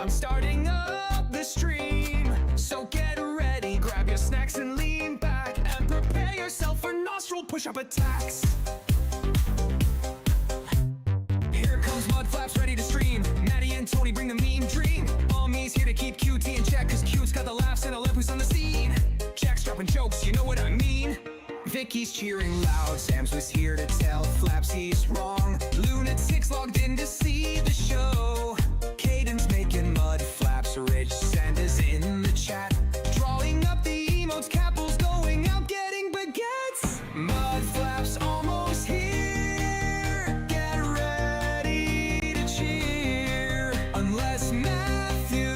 I'm starting up the stream. So get ready, grab your snacks and lean back, and prepare yourself for nostril push-up attacks. Here comes Mud Flaps ready to stream. Maddie and Tony bring the meme dream. Mommy's here to keep QT in check, cause Q's got the laughs and Aleppo's on the scene. Jack's dropping jokes, you know what I mean. Vicky's cheering loud, Sam's was here to tell Flaps he's wrong. Lunatics logged in to see the show. Caden's making Mud Flaps rich, Santa's in the chat, drawing up the emotes, Capple's going out getting baguettes. Mud Flaps almost here, get ready to cheer. Unless Matthew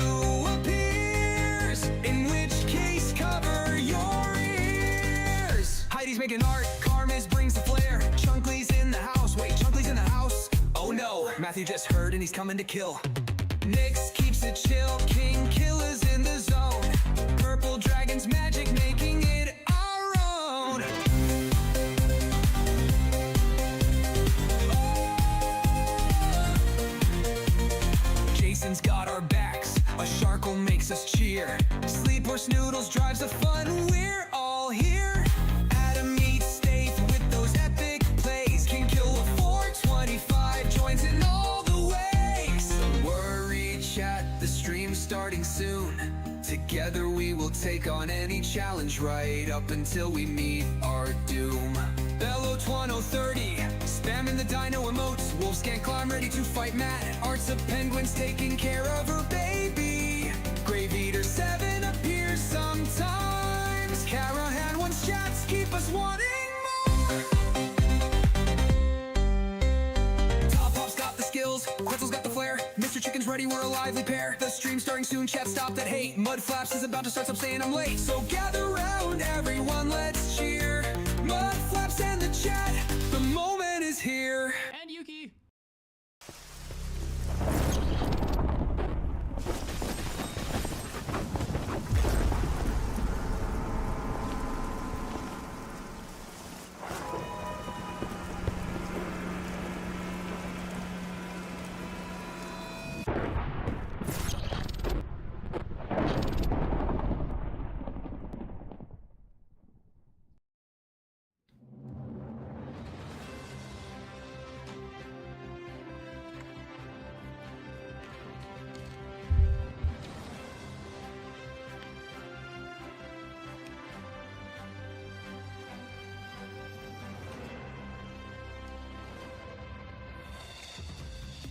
appears, in which case cover your ears. Heidi's making art, Carmes brings the flair, Chunkley's in the house, wait, Chunkley's in the house? Oh no, Matthew just heard and he's coming to kill. Nyx keeps it chill, King Killer's in the zone. Purple Dragon's magic making it our own. Jason's got our backs, a Sharkle makes us cheer. Sleep or Snoodles drives the fun, we're all here. Adam eats Staith with those epic plays. King Killer 425 joins in all the ways. Don't worry, chat, the stream's starting soon. Together we will take on any challenge right up until we meet our doom. Bello 2030, spamming the dino emotes. Wolves can't climb, ready to fight Matt. Arts of Penguins taking care of her baby. Grave Eater 7 appears sometimes. Carahan once chats keep us wanting more. Top Pop's got the skills, Quetzal's got the flair. Mr. Chicken's ready, we're a lively pair. The stream's starting soon, chat stop that hate. Mud Flaps is about to start, so I'm saying I'm late. So gather round, everyone, let's cheer. Mud Flaps and the chat, the moment is here. And Yuki.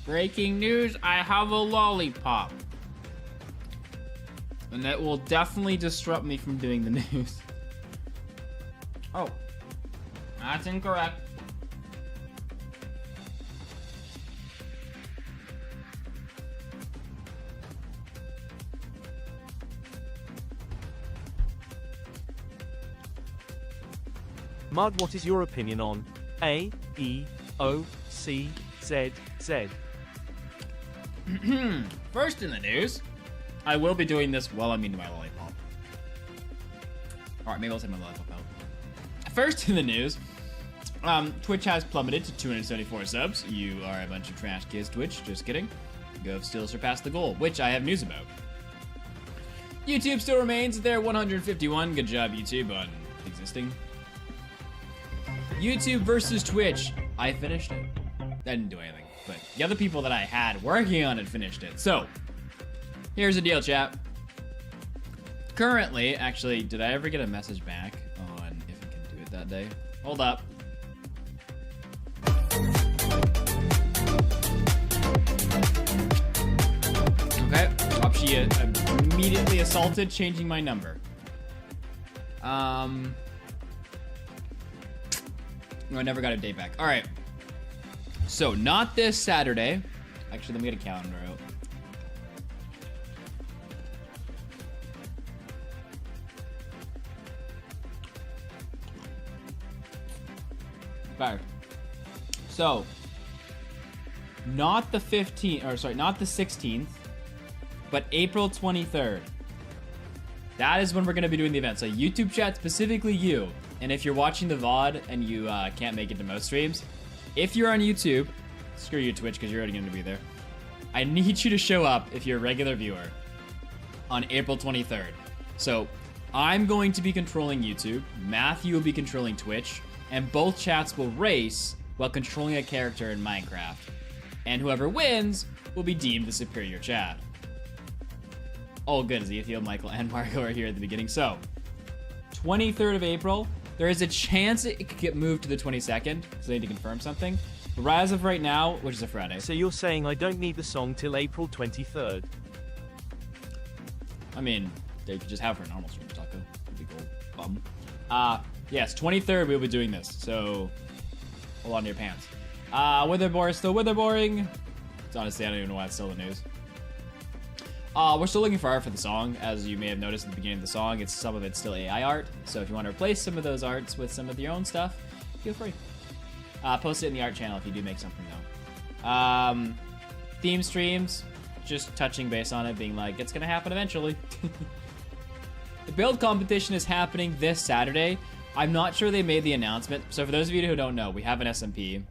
Breaking news, I have a lollipop. And that will definitely disrupt me from doing the news. Oh, that's incorrect. Mud, what is your opinion on A, E, O, C, Z, Z? First in the news, I will be doing this while I'm eating my lollipop. Alright, maybe I'll take my lollipop out. First in the news, Twitch has plummeted to 274 subs. You are a bunch of trash kids, Twitch. Just kidding. You have still surpassed the goal, which I have news about. YouTube still remains at their 151. Good job, YouTube, on existing. YouTube versus Twitch. I finished it. I didn't do anything, but the other people that I had working on it finished it. So, here's the deal, chat. Currently, actually, did I ever get a message back on if I can do it that day? Hold up. Okay, she immediately assaulted, changing my number. I never got a date back. All right. So, not this Saturday. Actually, let me get a calendar out. Okay. So, not the 15th, or sorry, not the 16th, but April 23rd. That is when we're going to be doing the event. So, YouTube chat, specifically you. And if you're watching the VOD and you can't make it to most streams, if you're on YouTube, screw you, Twitch, because you're already going to be there. I need you to show up if you're a regular viewer on April 23rd. So I'm going to be controlling YouTube, Matthew will be controlling Twitch, and both chats will race while controlling a character in Minecraft. And whoever wins will be deemed the superior chat. Oh, good. Zethiel, Michael, and Marco are here at the beginning. So, 23rd of April, there is a chance it could get moved to the 22nd, so I need to confirm something. But as of right now, which is a Friday. So you're saying I don't need the song till April 23rd? I mean, they could just have her normal stream, Taco. That'd be cool. Yes, 23rd we'll be doing this, so hold on to your pants. Witherboar is still witherboring. It's honestly, I don't even know why it's still the news. We're still looking for art for the song. As you may have noticed at the beginning of the song, some of it's still AI art. So if you want to replace some of those arts with some of your own stuff, feel free. Post it in the art channel if you do make something though. Theme streams, just touching base on it, being like, it's gonna happen eventually. The build competition is happening this Saturday. I'm not sure they made the announcement. So for those of you who don't know, we have an SMP.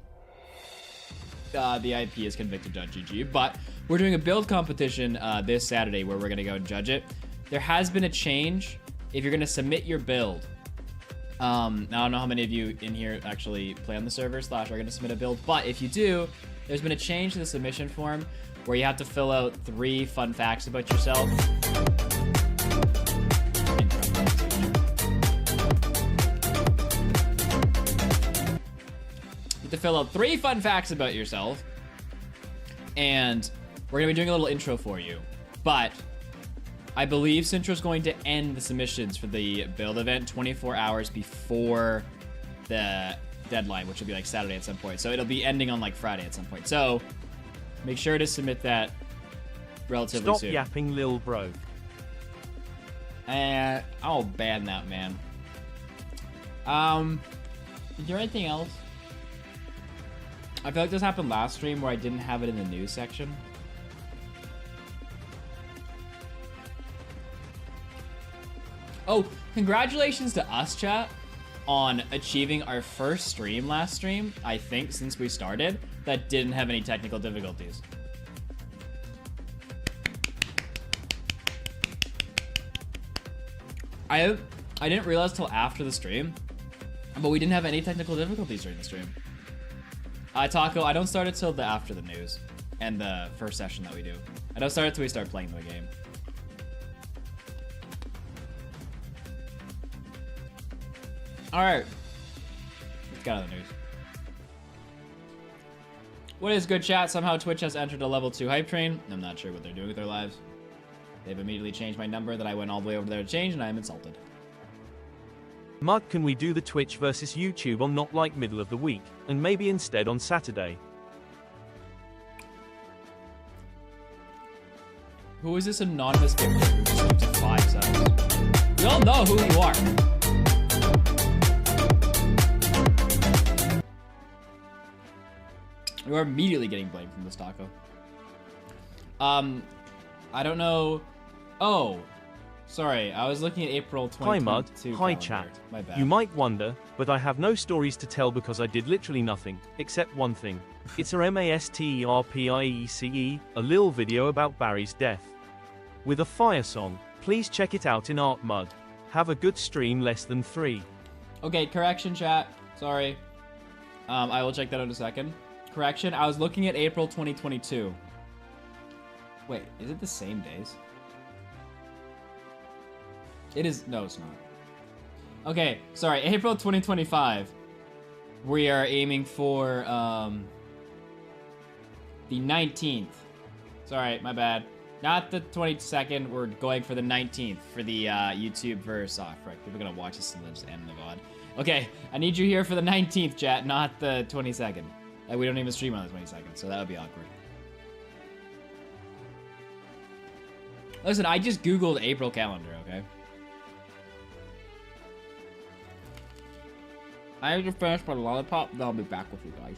The IP is convicted.gg, but we're doing a build competition this Saturday where we're going to go and judge it. There has been a change. If you're going to submit your build, now I don't know how many of you in here actually play on the server / are going to submit a build, but if you do, there's been a change to the submission form where you have to fill out 3 fun facts about yourself. To fill out 3 fun facts about yourself, and we're gonna be doing a little intro for you. But I believe Centro's going to end the submissions for the build event 24 hours before the deadline, which will be like Saturday at some point. So it'll be ending on like Friday at some point. So make sure to submit that relatively soon. Stop yapping, lil bro. And I'll ban that, man. Is there anything else? I feel like this happened last stream where I didn't have it in the news section. Oh, congratulations to us, chat, on achieving our first stream last stream, I think, since we started, that didn't have any technical difficulties. I didn't realize till after the stream, but we didn't have any technical difficulties during the stream. Taco, I don't start it till after the news and the first session that we do. I don't start it till we start playing the game. Alright. Let's get out of the news. What is good, chat? Somehow Twitch has entered a level 2 hype train. I'm not sure what they're doing with their lives. They've immediately changed my number that I went all the way over there to change, and I am insulted. Mud, can we do the Twitch versus YouTube on not like middle of the week, and maybe instead on Saturday? Who is this anonymous gifter who just lives at 5 subs? We all know who you are. You are immediately getting blamed from this taco. I don't know. Oh. Sorry, I was looking at April 2022. Hi, Mud. Hi, chat. My bad. You might wonder, but I have no stories to tell because I did literally nothing, except one thing. It's a MASTERPIECE, a lil video about Barry's death. With a fire song. Please check it out in Art Mud. Have a good stream, less than 3. Okay, correction, chat. Sorry. I will check that out in a second. Correction, I was looking at April 2022. Wait, is it the same days? It is. No, it's not. Okay, sorry. April 2025. We are aiming for the 19th. Sorry, my bad. Not the 22nd. We're going for the 19th for the YouTube verse. Oh, frick. People are gonna watch this and then just end the VOD. Okay, I need you here for the 19th, chat, not the 22nd. Like, we don't even stream on the 22nd, so that would be awkward. Listen, I just Googled April calendar, okay? I have to finish my lollipop, then I'll be back with you guys.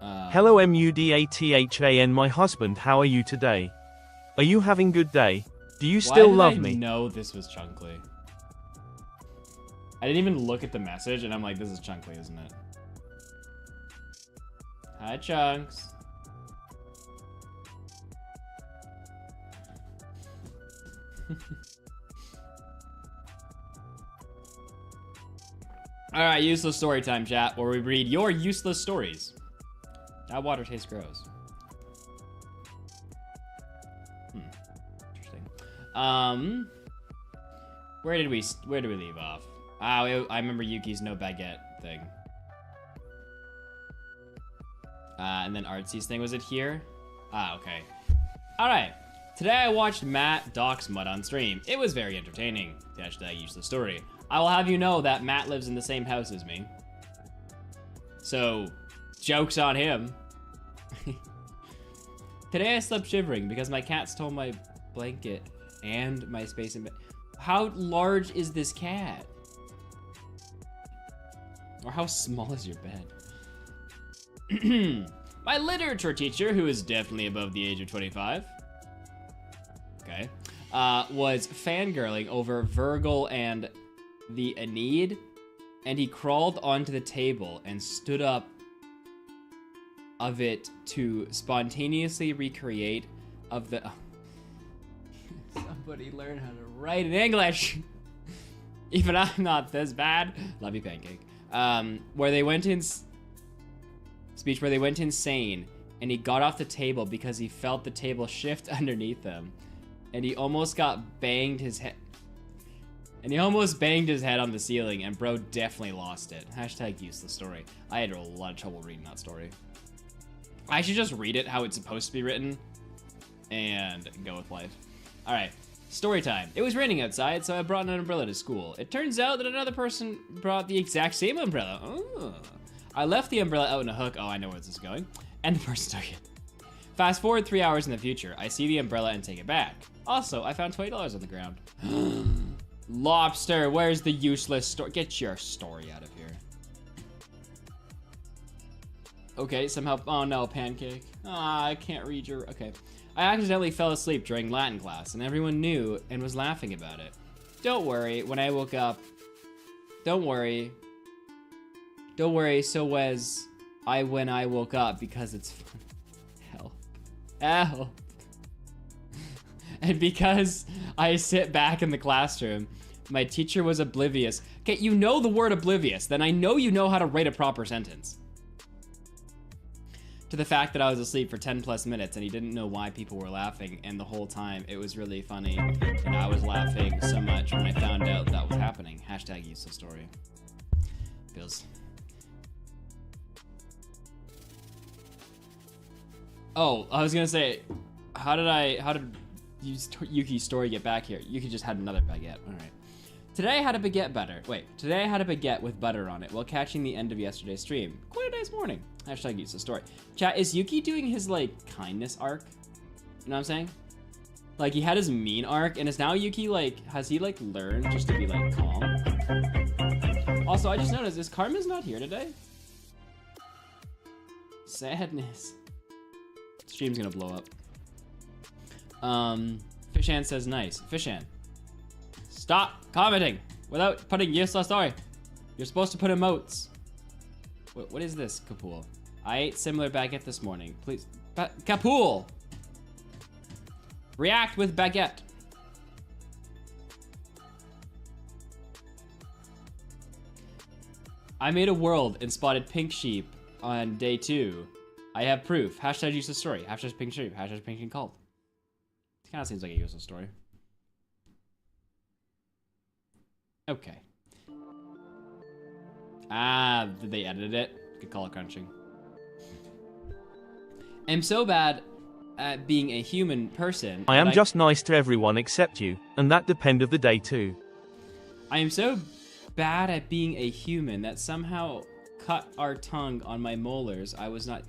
Hello Mudathan, my husband, how are you today? Are you having good day? Do you still love me? No, this was Chunkly. I didn't even look at the message, and I'm like, this is Chunkly, isn't it? Hi, Chunks. Alright, useless story time, chat, where we read your useless stories. That water tastes gross. Interesting. Where did we leave off? I remember Yuki's no baguette thing. And then Artsy's thing, was it here? Okay. Alright. Today I watched Matt dox Mud on stream. It was very entertaining. Hashtag useless story. I will have you know that Matt lives in the same house as me. So, joke's on him. Today I slept shivering because my cat stole my blanket and my space in bed. How large is this cat? Or how small is your bed? My literature teacher, who is definitely above the age of 25, okay, was fangirling over Virgil and the Aeneid, and he crawled onto the table and stood up of it to spontaneously recreate of the... Somebody learn how to write in English. Even I'm not this bad. Love you, Pancake. Where they went in... Speech where they went insane, and he got off the table because he felt the table shift underneath him, and he almost banged his head on the ceiling, and bro definitely lost it. Hashtag useless story. I had a lot of trouble reading that story. I should just read it how it's supposed to be written and go with life. All right, story time. It was raining outside, so I brought an umbrella to school. It turns out that another person brought the exact same umbrella. Oh. I left the umbrella out in a hook. Oh, I know where this is going. And the person took it. Fast forward 3 hours in the future. I see the umbrella and take it back. Also, I found $20 on the ground. Lobster, where's the useless story? Get your story out of here. Okay, somehow, oh no, Pancake. I can't read your, okay. I accidentally fell asleep during Latin class and everyone knew and was laughing about it. Don't worry, when I woke up, don't worry, so was I when I woke up because it's fun. Help. And because I sit back in the classroom, my teacher was oblivious. Okay, you know the word oblivious, then I know you know how to write a proper sentence. To the fact that I was asleep for 10 plus minutes and he didn't know why people were laughing, and the whole time it was really funny and I was laughing so much when I found out that was happening. Hashtag useless story. Feels... Oh, I was gonna say, how did Yuki's story get back here? Yuki just had another baguette, all right. Today I had a baguette with butter on it while catching the end of yesterday's stream. Quite a nice morning. Hashtag useless story. Chat, is Yuki doing his, like, kindness arc? You know what I'm saying? Like, he had his mean arc, and is now Yuki, like, has he, like, learned just to be, like, calm? Also, I just noticed, is Karma's not here today? Sadness. Stream's gonna blow up. Fishan says nice. Fishan, stop commenting without putting useless story. You're supposed to put emotes. What is this, Kapool? I ate similar baguette this morning. Please, Kapool! React with baguette. I made a world and spotted pink sheep on day 2. I have proof. Hashtag useless story. Hashtag pink sheep. Hashtag pink sheep cult. It kind of seems like a useless story. Okay. Ah, they edited it. Good call, crunching. I'm so bad at being a human person. I am just nice to everyone except you, and that depend of the day too. I am so bad at being a human that somehow cut our tongue on my molars. I was not...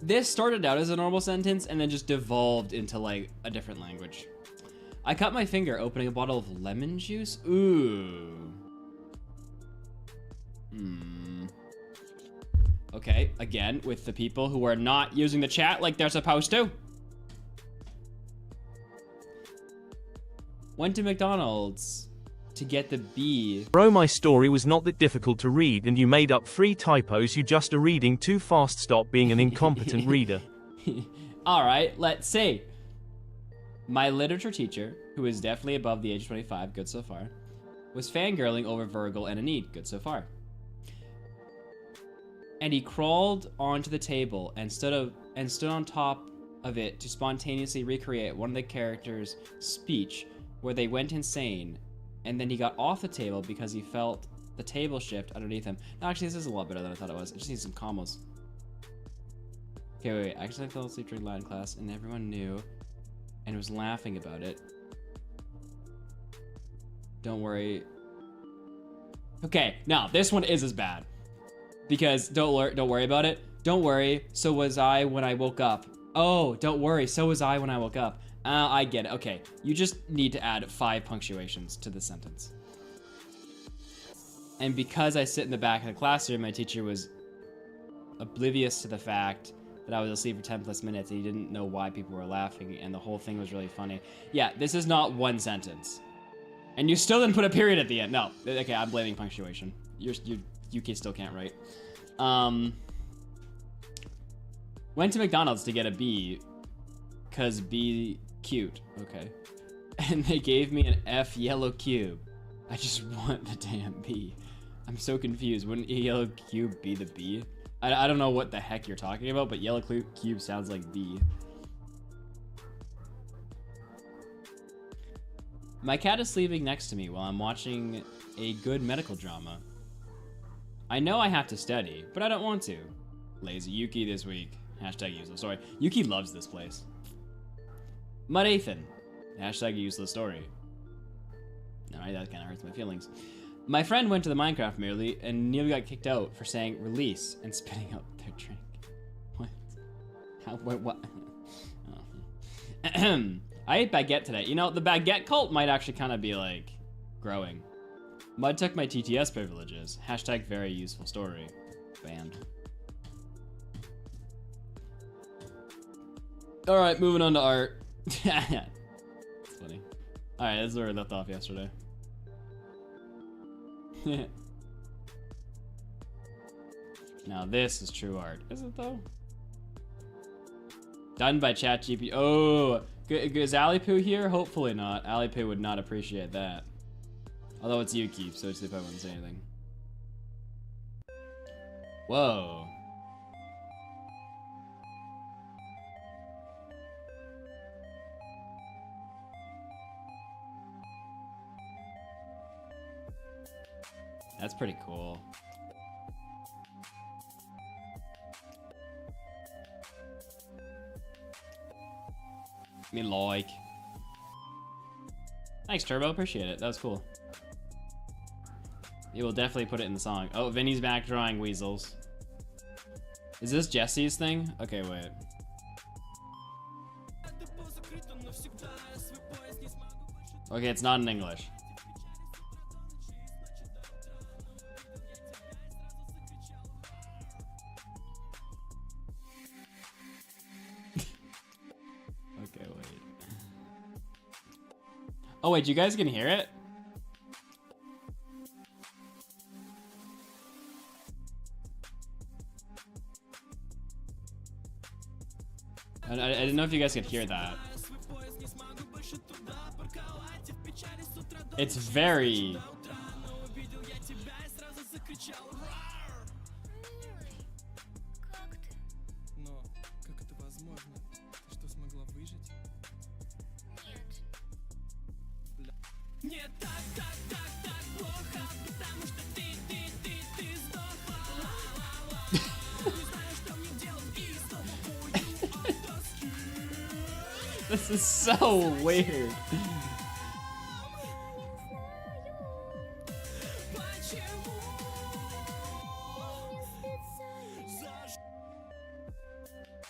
This started out as a normal sentence and then just devolved into, like, a different language. I cut my finger opening a bottle of lemon juice. Ooh. Okay, again, with the people who are not using the chat like they're supposed to. Went to McDonald's to get the B. Bro, my story was not that difficult to read and you made up 3 typos. You just are reading too fast. Stop being an incompetent reader. Alright, let's see. My literature teacher, who is definitely above the age of 25, good so far, was fangirling over Virgil and Enid, good so far. And he crawled onto the table and stood on top of it to spontaneously recreate one of the characters' speech where they went insane, and then he got off the table because he felt the table shift underneath him. No, actually, this is a lot better than I thought it was. I just need some combos. Okay, wait. Actually, I fell asleep during Latin class, and everyone knew and was laughing about it. Don't worry. Okay, now, this one is as bad. Because don't worry about it. Don't worry, so was I when I woke up. Oh, don't worry, so was I when I woke up. I get it. Okay, you just need to add 5 punctuations to the sentence. And because I sit in the back of the classroom, my teacher was oblivious to the fact that I was asleep for 10 plus minutes and he didn't know why people were laughing, and the whole thing was really funny. Yeah, this is not one sentence. And you still didn't put a period at the end. No, okay, I'm blaming punctuation. You kids still can't write. Went to McDonald's to get a B, cause B cute. Okay. And they gave me an F yellow cube. I just want the damn B. I'm so confused. Wouldn't a yellow cube be the B? I don't know what the heck you're talking about, but yellow cube sounds like B. My cat is sleeping next to me while I'm watching a good medical drama. I know I have to study, but I don't want to. Lazy Yuki this week. Hashtag useless story. Yuki loves this place. Mud Ethan. Hashtag useless story. Alright, that kind of hurts my feelings. My friend went to the Minecraft merely and nearly got kicked out for saying release and spitting out their drink. What? How? What? Oh. I ate baguette today. You know, the baguette cult might actually kind of be like growing. Mud took my TTS privileges. Hashtag very useful story. Banned. Alright, moving on to art. It's funny. Alright, this is where we left off yesterday. Now this is true art. Is it though? Done by ChatGPT. Oh, is Alipoo here? Hopefully not. Alipoo would not appreciate that. Although it's Yuki, so they probably wouldn't say anything. Whoa. That's pretty cool. Me like. Thanks, Turbo. Appreciate it. That was cool. You will definitely put it in the song. Oh, Vinny's back drawing weasels. Is this Jesse's thing? Okay, wait. Okay, it's not in English. Okay, wait. Oh wait, you guys can hear it? I didn't know if you guys could hear that. It's very... This is so weird.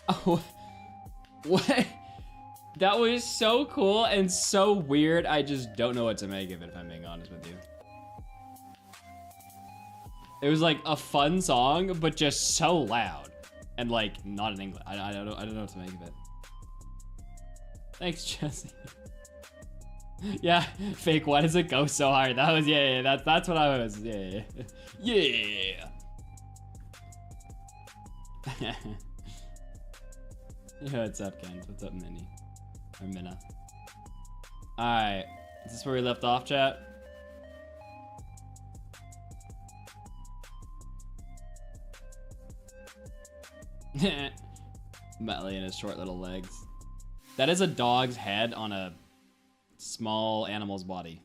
Oh, what? That was so cool and so weird. I just don't know what to make of it, if I'm being honest with you. It was like a fun song, but just so loud. And like, not in English. I don't know what to make of it. Thanks, Jesse. Yeah, fake, why does it go so hard? That was, yeah, that's what I was, yeah. Yeah. Yeah, what's up, Ken? What's up, Minnie? Or Minna? Alright, is this where we left off, chat? Metley and his short little legs. That is a dog's head on a small animal's body.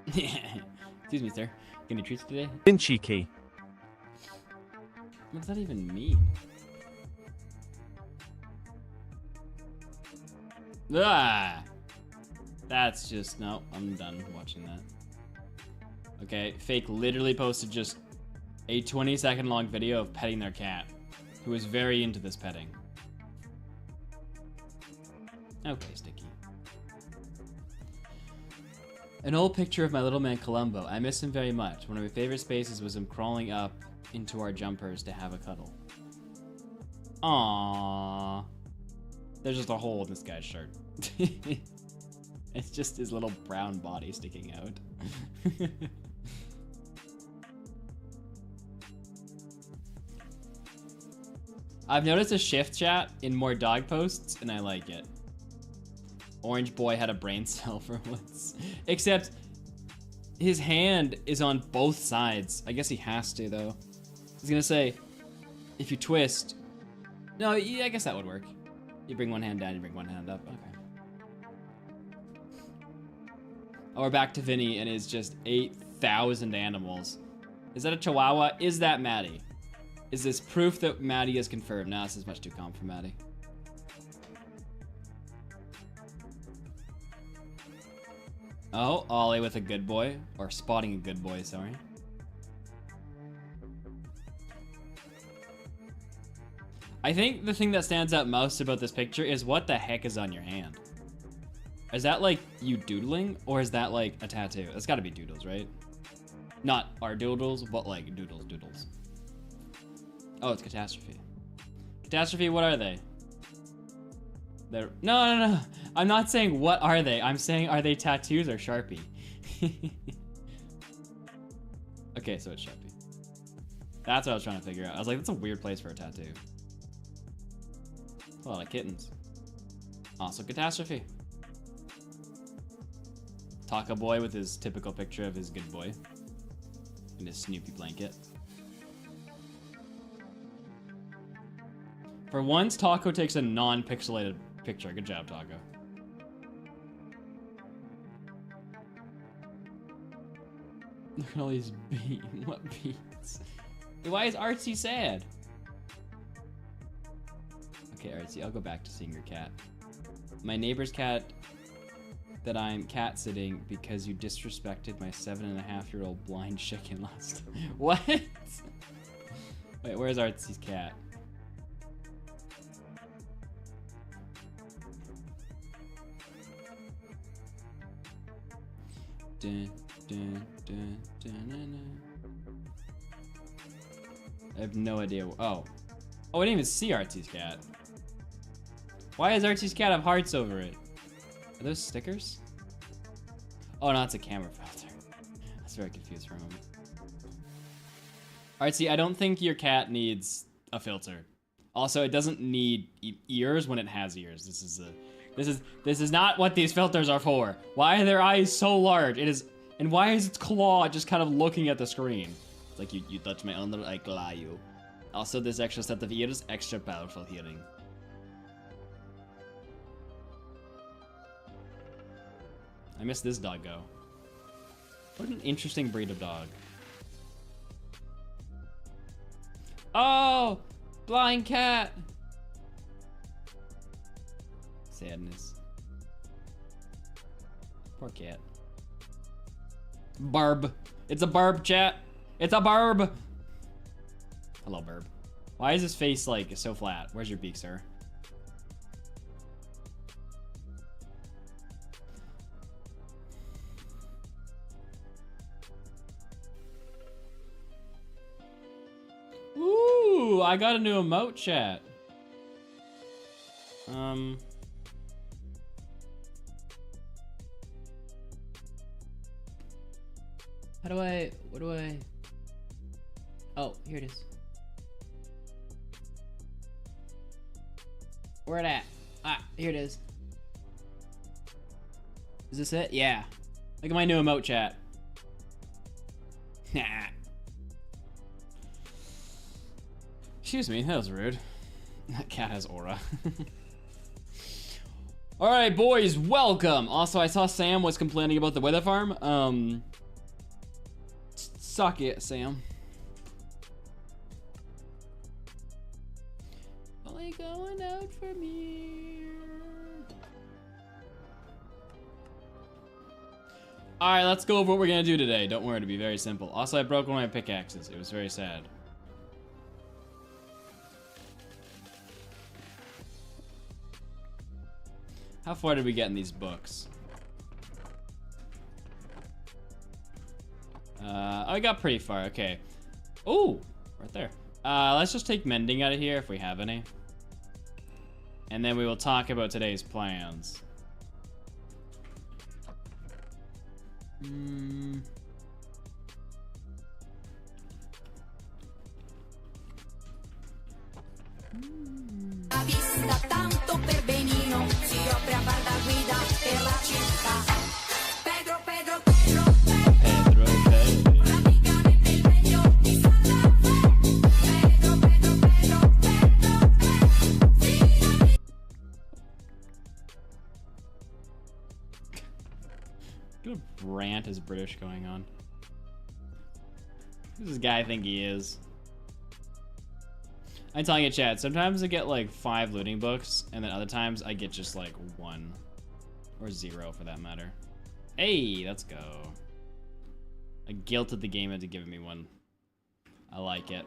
Excuse me, sir. Any treats today? Vinci key. What does that even mean? Ah! That's just, no, I'm done watching that. Okay, Fake literally posted just a 20-second long video of petting their cat, who is very into this petting. Okay, Sticky. An old picture of my little man Columbo. I miss him very much. One of my favorite spaces was him crawling up into our jumpers to have a cuddle. Aww. There's just a hole in this guy's shirt. It's just his little brown body sticking out. I've noticed a shift, chat, in more dog posts, and I like it. Orange boy had a brain cell for once. Except his hand is on both sides. I guess he has to, though. I was gonna say, if you twist... No, yeah, I guess that would work. You bring one hand down, you bring one hand up. Okay. Oh, we're back to Vinny and his just 8,000 animals. Is that a Chihuahua? Is that Maddie? Is this proof that Maddie is confirmed? No, this is much too calm for Maddie. Oh, Ollie with a good boy. Or spotting a good boy, sorry. I think the thing that stands out most about this picture is what the heck is on your hand? Is that like you doodling? Or is that like a tattoo? It's gotta be doodles, right? Not our doodles, but like doodles. Oh, it's Catastrophe. Catastrophe, what are they? They're... No. I'm not saying what are they. I'm saying are they tattoos or Sharpie? Okay, so it's Sharpie. That's what I was trying to figure out. I was like, that's a weird place for a tattoo. A lot of kittens. Also Catastrophe. Taco Boy with his typical picture of his good boy. And his Snoopy blanket. For once, Taco takes a non-pixelated picture. Good job, Taco. Look at all these beans. What beans? Why is Artsy sad? Okay, Artsy, I'll go back to seeing your cat. My neighbor's cat that I'm cat sitting because you disrespected my 7.5-year-old blind chicken last time. What? Wait, where's Artsy's cat? Dun, dun, dun, dun, dun, dun. I have no idea. Oh, I didn't even see Artsy's cat. Why does Artsy's cat have hearts over it? Are those stickers? Oh no, it's a camera filter. I was very confused for a moment. Artsy, I don't think your cat needs a filter. Also, it doesn't need ears when it has ears. This is not what these filters are for. Why are their eyes so large? And why is its claw just kind of looking at the screen? It's like you touch my under, I claw you. Also, this extra set of ears, extra powerful hearing. I miss this doggo. What an interesting breed of dog. Oh, blind cat. Sadness. Poor cat. Barb. It's a barb, chat. It's a barb. Hello, Burb. Why is his face like so flat? Where's your beak, sir? I got a new emote, chat. What do I? Oh, here it is. Where it at? Ah, here it is. Is this it? Yeah. Look at my new emote, chat. Nah. Excuse me, that was rude. That cat has aura. Alright, boys, welcome! Also, I saw Sam was complaining about the weather farm. Suck it, Sam. Only going out for me. Alright, let's go over what we're gonna do today. Don't worry, it'll be very simple. Also, I broke one of my pickaxes. It was very sad. How far did we get in these books? Oh, we got pretty far. Okay. Oh, right there. Let's just take mending out of here if we have any. And then we will talk about today's plans. Vista tanto per benino, si apre a bar da guida per la città. Pedro, Pedro, Pedro, Pedro, praticamente il meglio di Santa Fe. Pedro, Pedro, Pedro, Pedro, Pedro. What a rant is British going on? Who does this guy think he is? I'm telling you, chat, sometimes I get like 5 looting books, and then other times I get just like 1. Or 0 for that matter. Hey, let's go. I guilted the game into giving me one. I like it.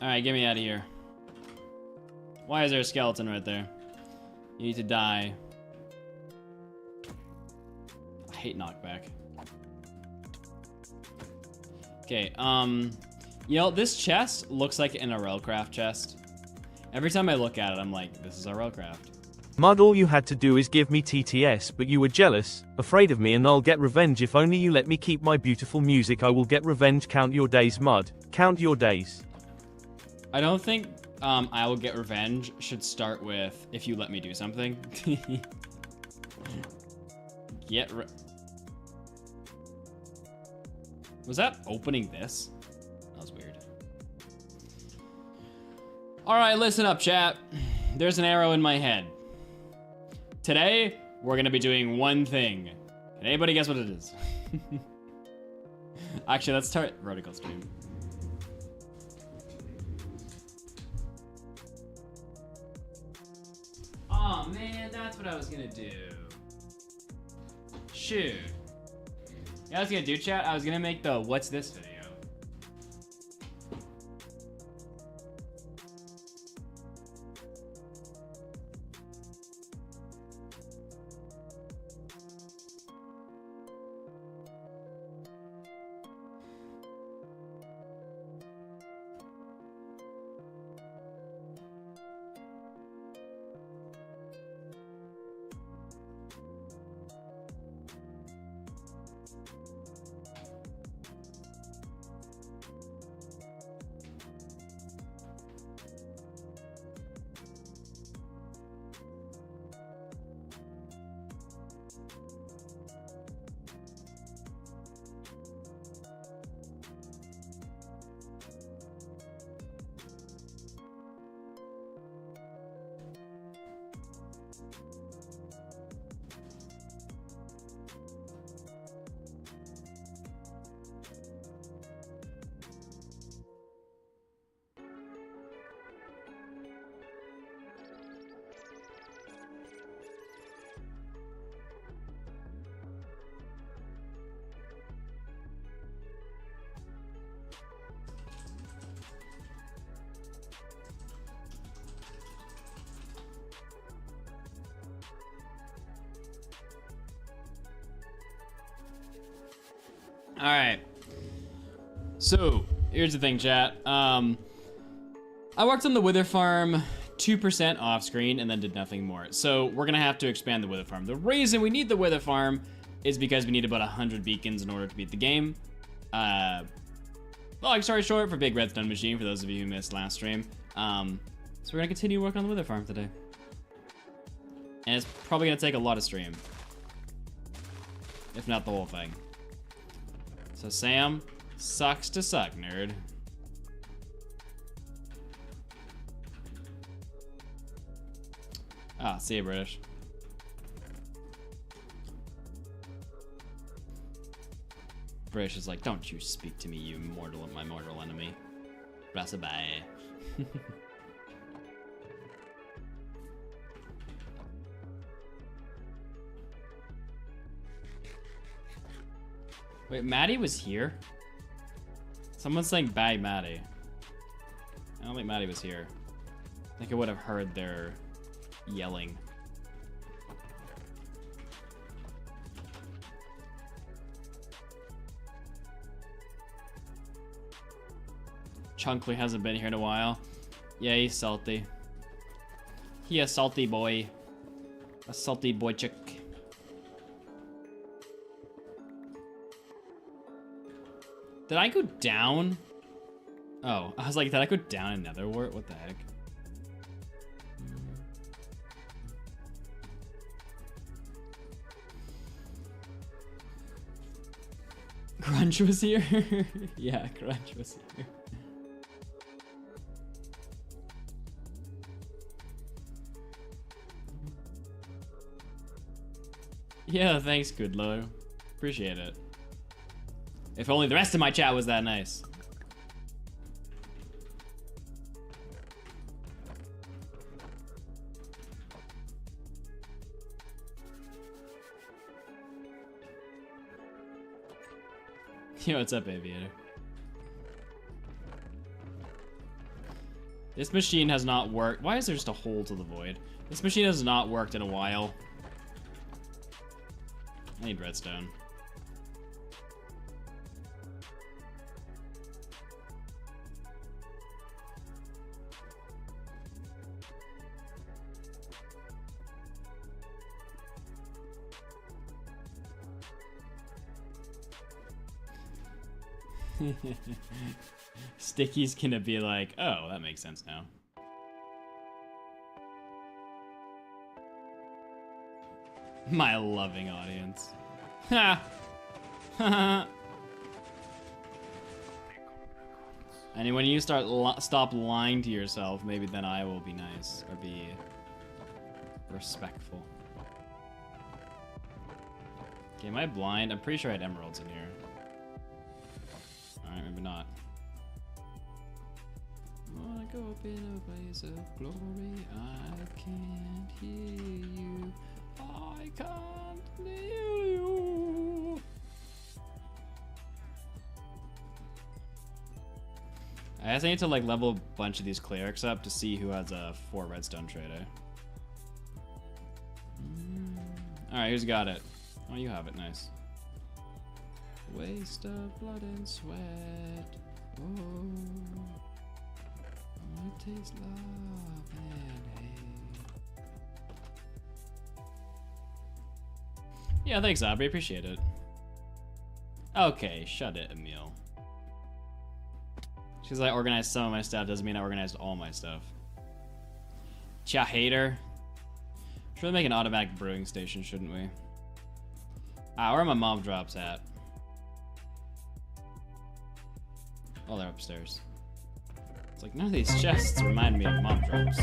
Alright, get me out of here. Why is there a skeleton right there? You need to die. I hate knockback. Okay, you know, this chest looks like an Railcraft chest. Every time I look at it, I'm like, this is a Railcraft. Mud, all you had to do is give me TTS, but you were jealous, afraid of me, and I'll get revenge. If only you let me keep my beautiful music, I will get revenge. Count your days, Mud. Count your days. I don't think I will get revenge should start with if you let me do something. Was that opening this? That was weird. Alright, listen up, chat. There's an arrow in my head. Today, we're gonna be doing one thing. Can anybody guess what it is? Actually, let's start vertical stream. Oh man, that's what I was gonna do. Shoot. Yeah, I was gonna do, chat. I was gonna make the what's this video. All right. So, here's the thing, chat. I worked on the Wither Farm 2% off screen and then did nothing more. So, we're gonna have to expand the Wither Farm. The reason we need the Wither Farm is because we need about 100 beacons in order to beat the game. Long story short, for Big Redstone Machine, for those of you who missed last stream. So we're gonna continue working on the Wither Farm today. And it's probably gonna take a lot of stream. If not the whole thing. So Sam, sucks to suck, nerd. Ah, see you, British. British is like, don't you speak to me, you my mortal enemy. Rasabai. Wait, Maddie was here? Someone's saying bye, Maddie. I don't think Maddie was here. I think I would have heard their yelling. Chunkley hasn't been here in a while. Yeah, he's salty. He a salty boy. A salty boy chick. Did I go down? Oh, I was like, did I go down in Netherwart? What the heck? Grunge was here? Yeah, Grunge was here. Yeah, thanks, Goodlow. Appreciate it. If only the rest of my chat was that nice. Yo, what's up, Aviator? This machine has not worked. Why is there just a hole to the void? This machine has not worked in a while. I need redstone. Sticky's gonna be like, oh, that makes sense now. My loving audience. Ha! And when you stop lying to yourself, maybe then I will be nice or be respectful. Okay, am I blind? I'm pretty sure I had emeralds in here. Alright, maybe not. Wanna go up in a blaze of glory, I can't hear you. I can't hear you. I guess I need to like level a bunch of these clerics up to see who has a 4 redstone trader. Alright, who's got it? Oh, you have it, nice. Waste of blood and sweat. Oh, I taste love and hate. Yeah, thanks, Aubrey. Appreciate it. Okay, shut it, Emil. Just because I organized some of my stuff doesn't mean I organized all my stuff. Cha hater. Should we make an automatic brewing station, shouldn't we? Ah, where are my mom drops at? Oh, they're upstairs. It's like, none of these chests remind me of mom drops.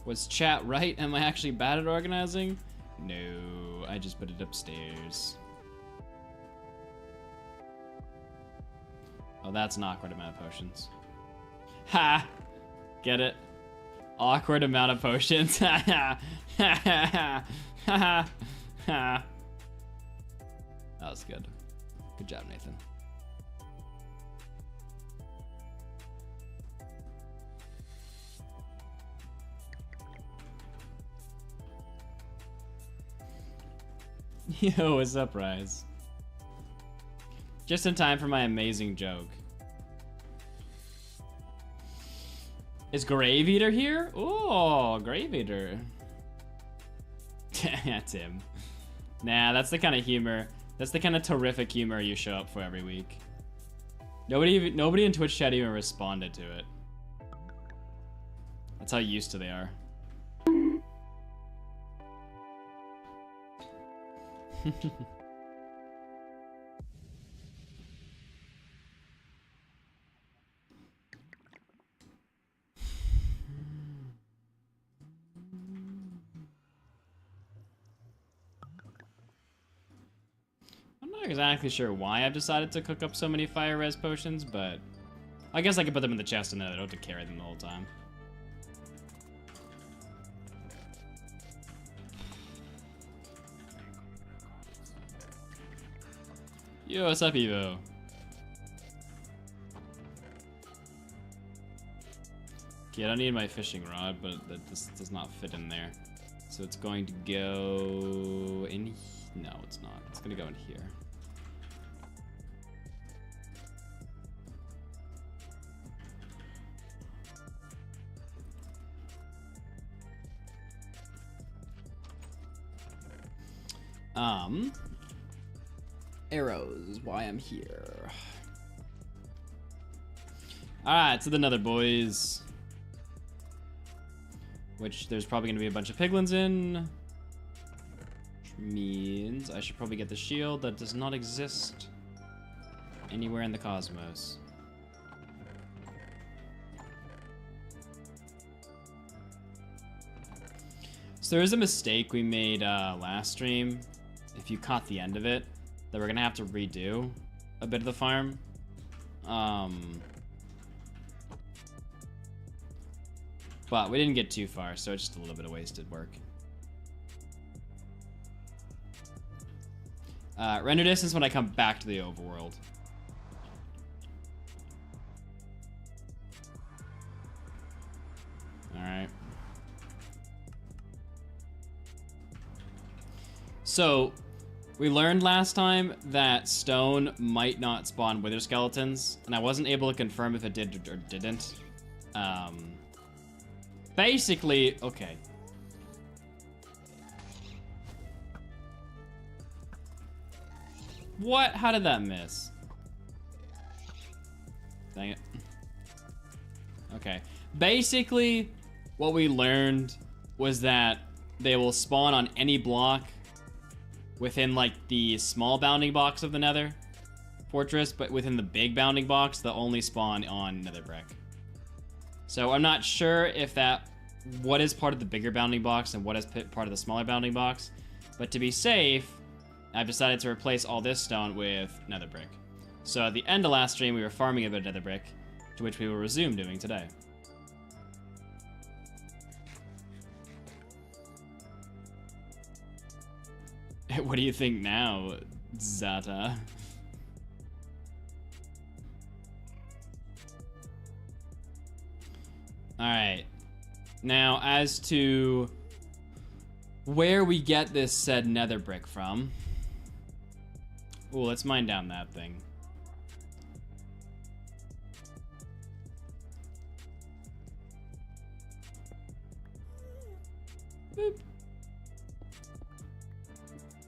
Was chat right? Am I actually bad at organizing? No, I just put it upstairs. Oh, that's an awkward amount of potions. Ha! Get it? Awkward amount of potions. Ha ha ha ha ha. That was good. Good job, Nathan. Yo, what's up, Rise? Just in time for my amazing joke. Is Grave Eater here? Oh, Grave Eater. That's him. Nah, that's the kind of humor. That's the kind of terrific humor you show up for every week. Nobody in Twitch chat even responded to it. That's how used to they are. I'm not exactly sure why I've decided to cook up so many fire res potions, but I guess I could put them in the chest and then I don't have to carry them the whole time. Yo, what's up, Evo? Okay, I don't need my fishing rod, but that does not fit in there. So it's going to go in... No, it's not. It's going to go in here. Arrows is why I'm here. Alright, so the Nether, boys. Which there's probably going to be a bunch of piglins in. Which means I should probably get the shield that does not exist anywhere in the cosmos. So there is a mistake we made last stream, if you caught the end of it, that we're gonna have to redo a bit of the farm. But we didn't get too far, so it's just a little bit of wasted work. Render distance when I come back to the overworld. Alright. So, we learned last time that stone might not spawn wither skeletons, and I wasn't able to confirm if it did or didn't. Basically, okay. What? How did that miss? Dang it. Okay. Basically, what we learned was that they will spawn on any block within, like, the small bounding box of the Nether fortress, but within the big bounding box, they'll only spawn on Nether brick. So I'm not sure if what is part of the bigger bounding box and what is part of the smaller bounding box, but to be safe, I've decided to replace all this stone with Nether brick. So at the end of last stream, we were farming a bit of Nether brick, to which we will resume doing today. What do you think now, Zata? Alright. Now, as to where we get this said Nether brick from. Ooh, let's mine down that thing. Boop.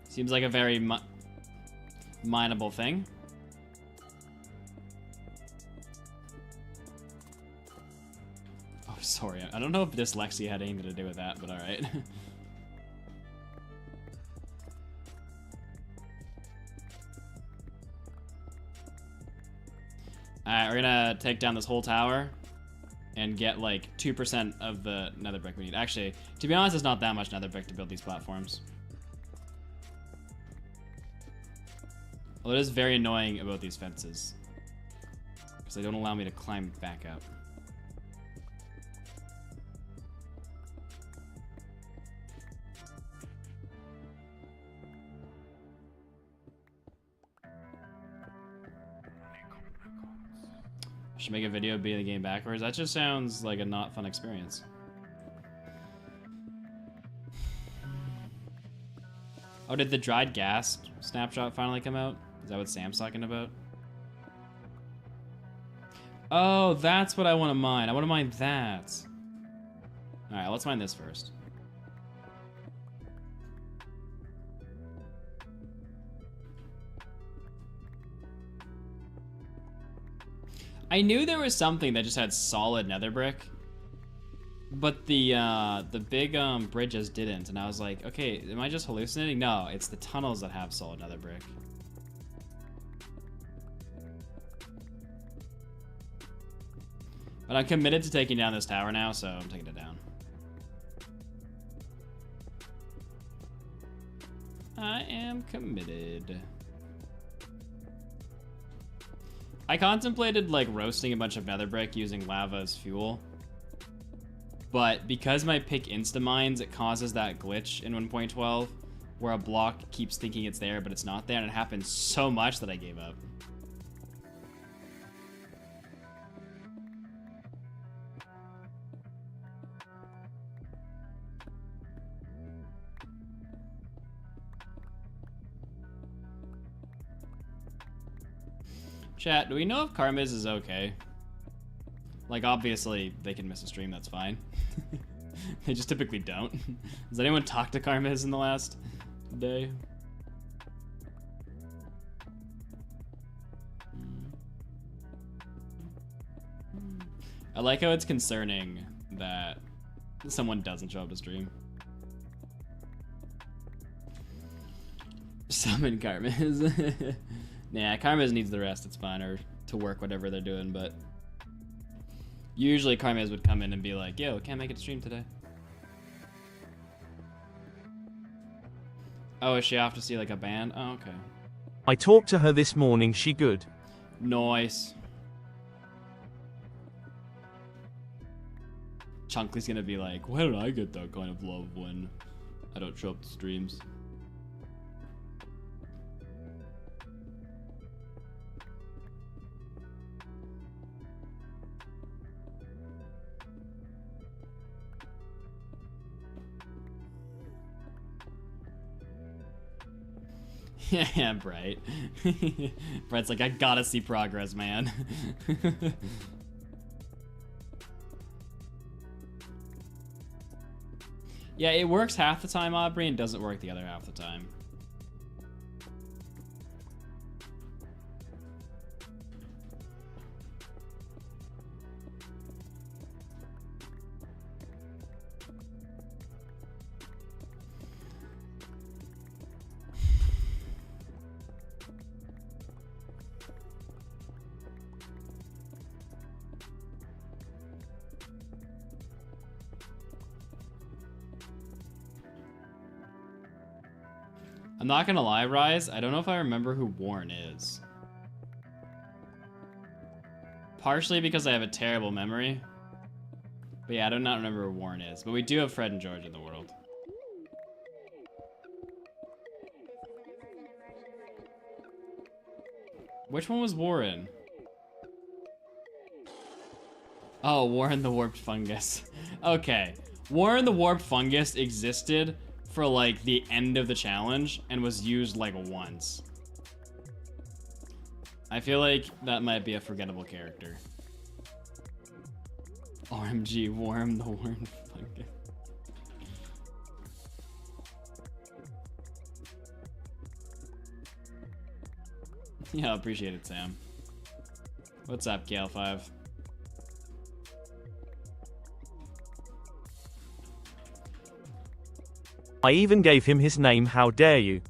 Seems like a very mineable thing. Oh, sorry. I don't know if dyslexia had anything to do with that, but alright. Alright, we're gonna take down this whole tower and get like 2% of the nether brick we need. Actually, to be honest, it's not that much nether brick to build these platforms. Well, it is very annoying about these fences, because they don't allow me to climb back up. I should make a video beating the game backwards. That just sounds like a not fun experience. Oh, did the dried gas snapshot finally come out? Is that what Sam's talking about? Oh, that's what I want to mine. I want to mine that. All right, let's mine this first. I knew there was something that just had solid nether brick, but the big bridges didn't, and I was like, okay, am I just hallucinating? No, it's the tunnels that have solid nether brick. But I'm committed to taking down this tower now, so I'm taking it down. I am committed. I contemplated like roasting a bunch of nether brick using lava as fuel. But because my pick insta-mines, it causes that glitch in 1.12 where a block keeps thinking it's there, but it's not there, and it happens so much that I gave up. Chat, do we know if Karmiz is okay? Like, obviously, they can miss a stream, that's fine. They just typically don't. Has anyone talked to Karmiz in the last day? I like how it's concerning that someone doesn't show up to stream. Summon Karmiz. Nah, Karmiz needs the rest, it's fine, or to work whatever they're doing, but usually Karmiz would come in and be like, yo, can't make it to stream today. Oh, is she off to see like a band? Oh, okay. I talked to her this morning, she good. Nice. Chunkley's gonna be like, why don't I get that kind of love when I don't show up to streams? Yeah, Bright. Bright's like, I gotta see progress, man. Yeah, it works half the time, Aubrey, and doesn't work the other half the time. I'm not gonna lie, Rise, I don't know if I remember who Warren is. Partially because I have a terrible memory. But yeah, I do not remember who Warren is. But we do have Fred and George in the world. Which one was Warren? Oh, Warren the Warped Fungus. Okay. Warren the Warped Fungus existed for like the end of the challenge and was used like once. I feel like that might be a forgettable character. OMG, Worm the Worm Fungus. Yeah, appreciate it, Sam. What's up, Gale5? I even gave him his name, how dare you.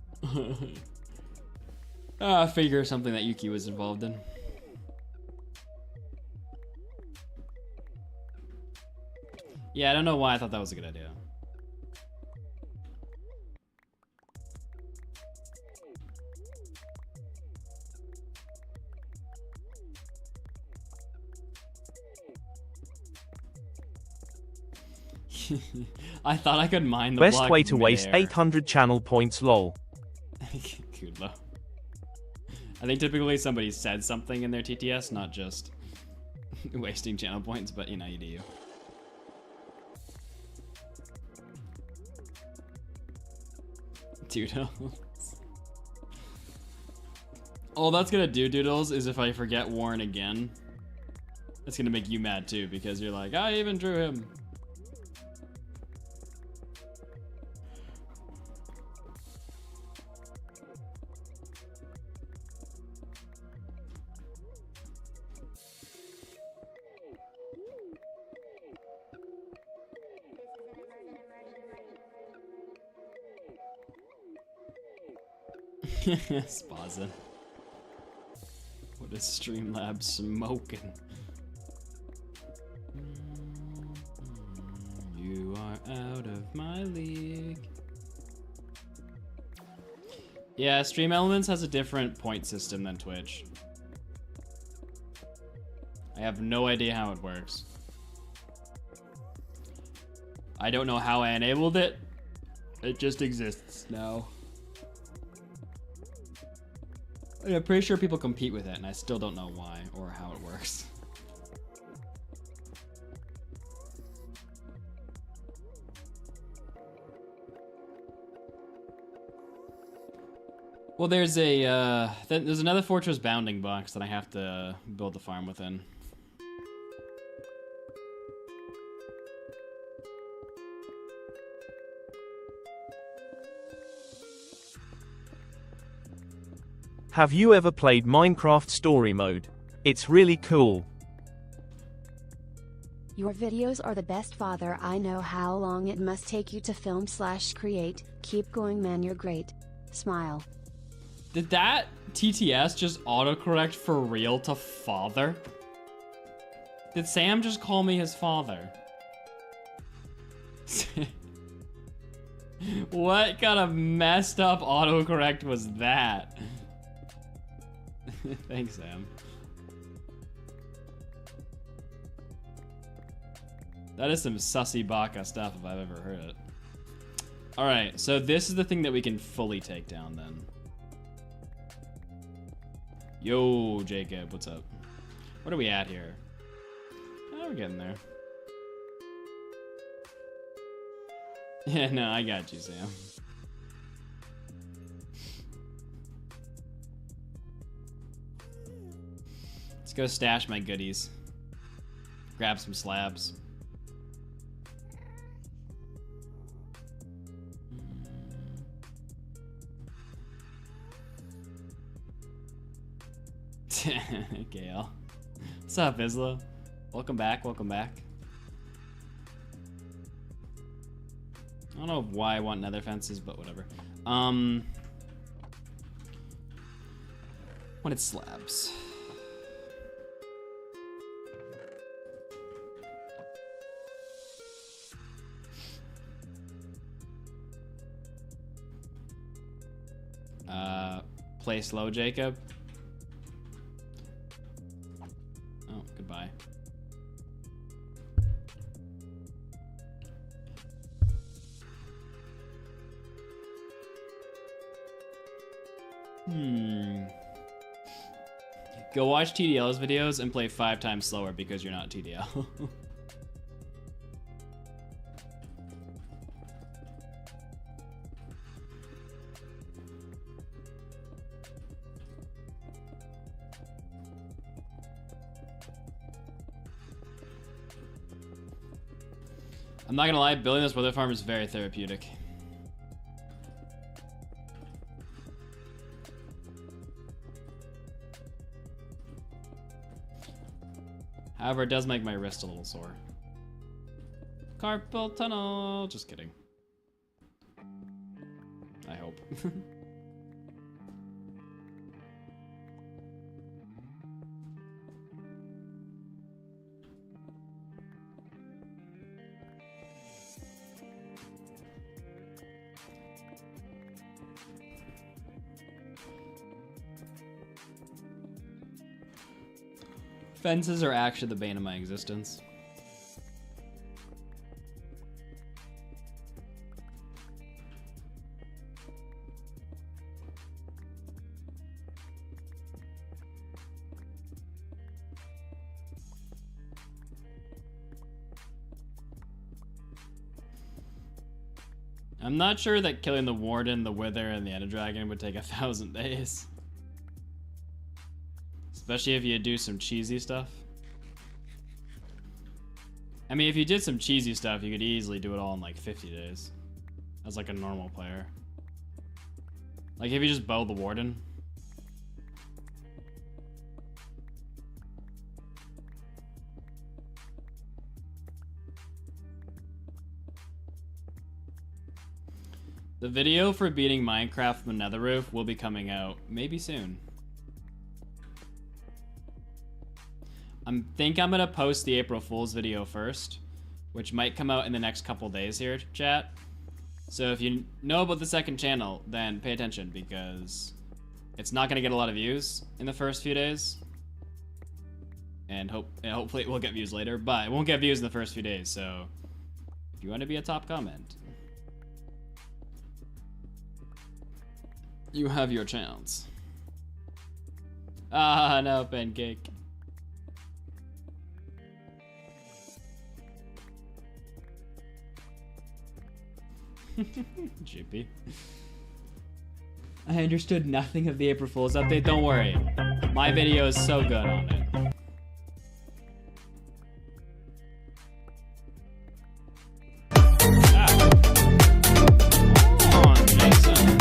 I figure something that Yuki was involved in. Yeah, I don't know why I thought that was a good idea. I thought I could mine the Best block way to waste midair. 800 channel points, lol. Kudlo. I think typically somebody said something in their TTS, not just wasting channel points, but you know, you do you. Doodles. All that's gonna do, Doodles, is if I forget Warren again, it's gonna make you mad too, because you're like, I even drew him. Spaza. What is Streamlabs smoking? You are out of my league. Yeah, Stream Elements has a different point system than Twitch. I have no idea how it works. I don't know how I enabled it. It just exists now. I'm pretty sure people compete with it, and I still don't know why or how it works. Well, there's there's another Fortress bounding box that I have to build the farm within. Have you ever played Minecraft Story Mode? It's really cool. Your videos are the best, father. I know how long it must take you to film/create. Keep going, man, you're great. Smile. Did that TTS just autocorrect for real to father? Did Sam just call me his father? What kind of messed up autocorrect was that? Thanks, Sam. That is some sussy baka stuff if I've ever heard it. Alright, so this is the thing that we can fully take down then. Yo, Jacob, what's up? What are we at here? Oh, we're getting there. Yeah, no, I got you, Sam. Let's go stash my goodies. Grab some slabs. Gale. What's up, Isla? Welcome back, welcome back. I don't know why I want nether fences, but whatever. Wanted slabs. Play slow, Jacob. Oh, goodbye. Go watch TDL's videos and play 5 times slower because you're not TDL. I'm not gonna lie, building this weather farm is very therapeutic. However, it does make my wrist a little sore. Carpal tunnel. Just kidding. I hope. Fences are actually the bane of my existence. I'm not sure that killing the Warden, the Wither, and the Ender Dragon would take 1,000 days. Especially if you do some cheesy stuff. I mean, if you did some cheesy stuff, you could easily do it all in like 50 days. As like a normal player. Like if you just bow the Warden. The video for beating Minecraft from the Nether Roof will be coming out maybe soon. I think I'm gonna post the April Fool's video first, which might come out in the next couple days here, chat. So if you know about the second channel, then pay attention because it's not gonna get a lot of views in the first few days. And hopefully it will get views later, but it won't get views in the first few days, so if you want to be a top comment, you have your chance. Ah, no, pancake. GP. I understood nothing of the April Fool's update. Don't worry. My video is so good on it. Ah. Come on, Jason.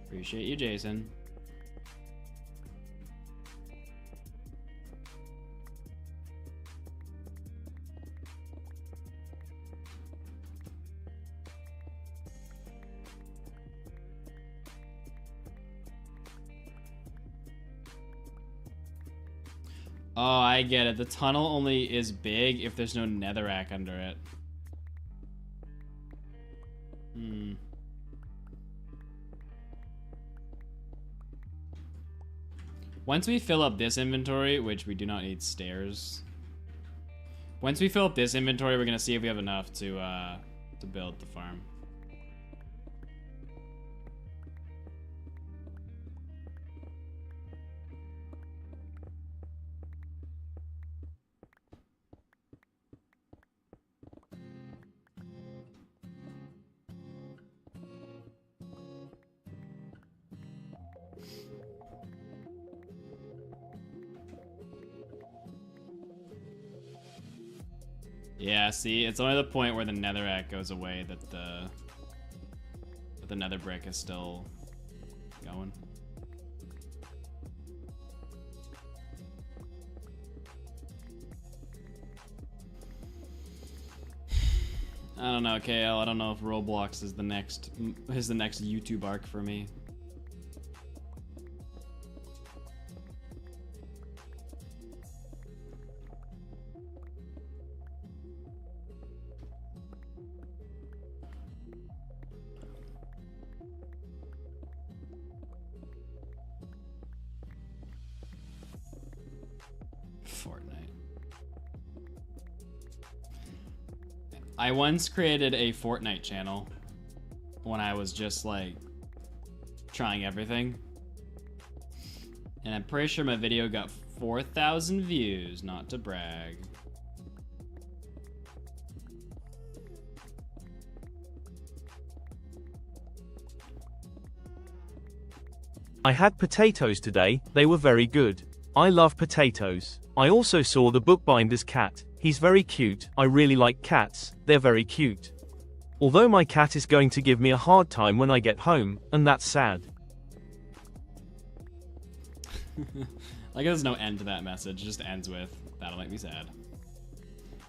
Appreciate you, Jason. Oh, I get it. The tunnel only is big if there's no netherrack under it. Once we fill up this inventory, which we do not need stairs. Once we fill up this inventory, we're gonna see if we have enough to build the farm. Yeah, see, it's only the point where the netherrack goes away that the nether brick is still going. I don't know, KL. I don't know if Roblox is the next YouTube arc for me. I once created a Fortnite channel when I was just like trying everything. And I'm pretty sure my video got 4,000 views, not to brag. I had potatoes today, they were very good. I love potatoes. I also saw the bookbinder's cat. He's very cute. I really like cats, they're very cute. Although my cat is going to give me a hard time when I get home, and that's sad. Like there's no end to that message, it just ends with, that'll make me sad.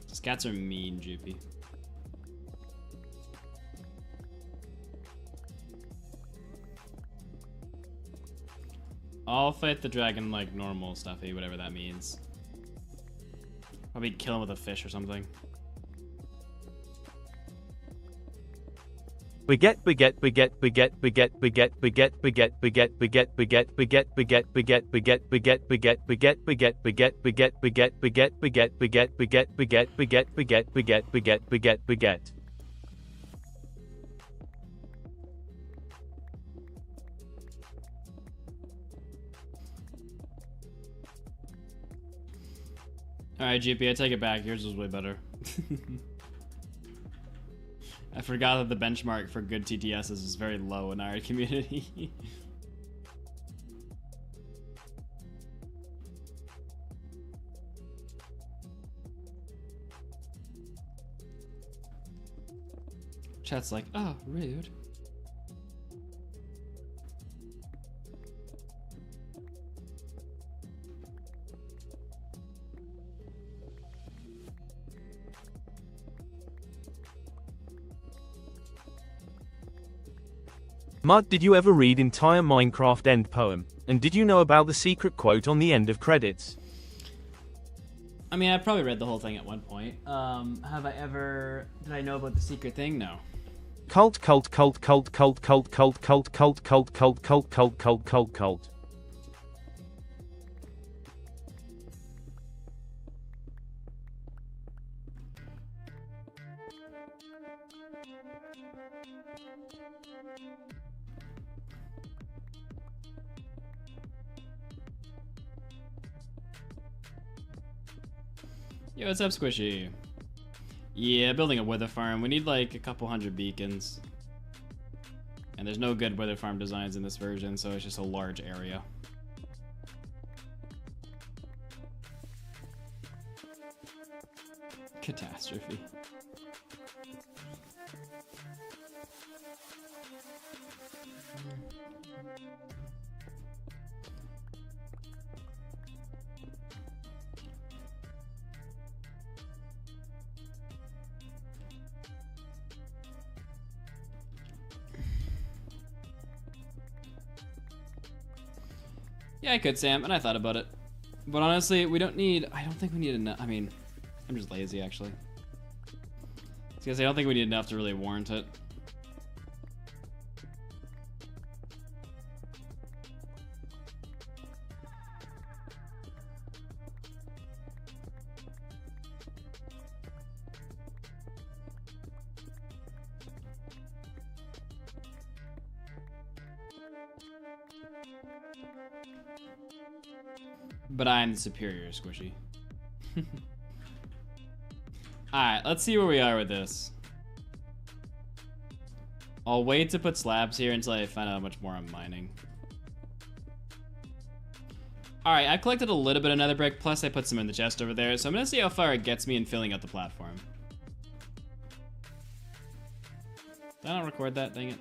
These cats are mean, GP. I'll fight the dragon like normal stuffy, whatever that means. Probably kill him with a fish or something. Baguette. Alright, GP, I take it back. Yours was way better. I forgot that the benchmark for good TTSs is very low in our community. Chat's like, oh, rude. Mud, did you ever read entire Minecraft end poem? And did you know about the secret quote on the end of credits? I mean, I probably read the whole thing at one point. Did I know about the secret thing? No. Cult, cult, cult, cult, cult, cult, cult, cult, cult, cult, cult, cult, cult, cult, cult, cult. Yo, what's up, Squishy? Yeah, building a wither farm. We need like a couple hundred beacons. And there's no good wither farm designs in this version, so it's just a large area. Catastrophe. Yeah, I could, Sam, and I thought about it. But honestly, we don't need... I don't think we need enough... I mean, I'm just lazy, actually. Because I don't think we need enough to really warrant it. But I'm the superior, Squishy. Alright, let's see where we are with this. I'll wait to put slabs here until I find out how much more I'm mining. Alright, I've collected a little bit of nether brick, plus I put some in the chest over there, so I'm gonna see how far it gets me in filling out the platform. Did I not record that? Dang it.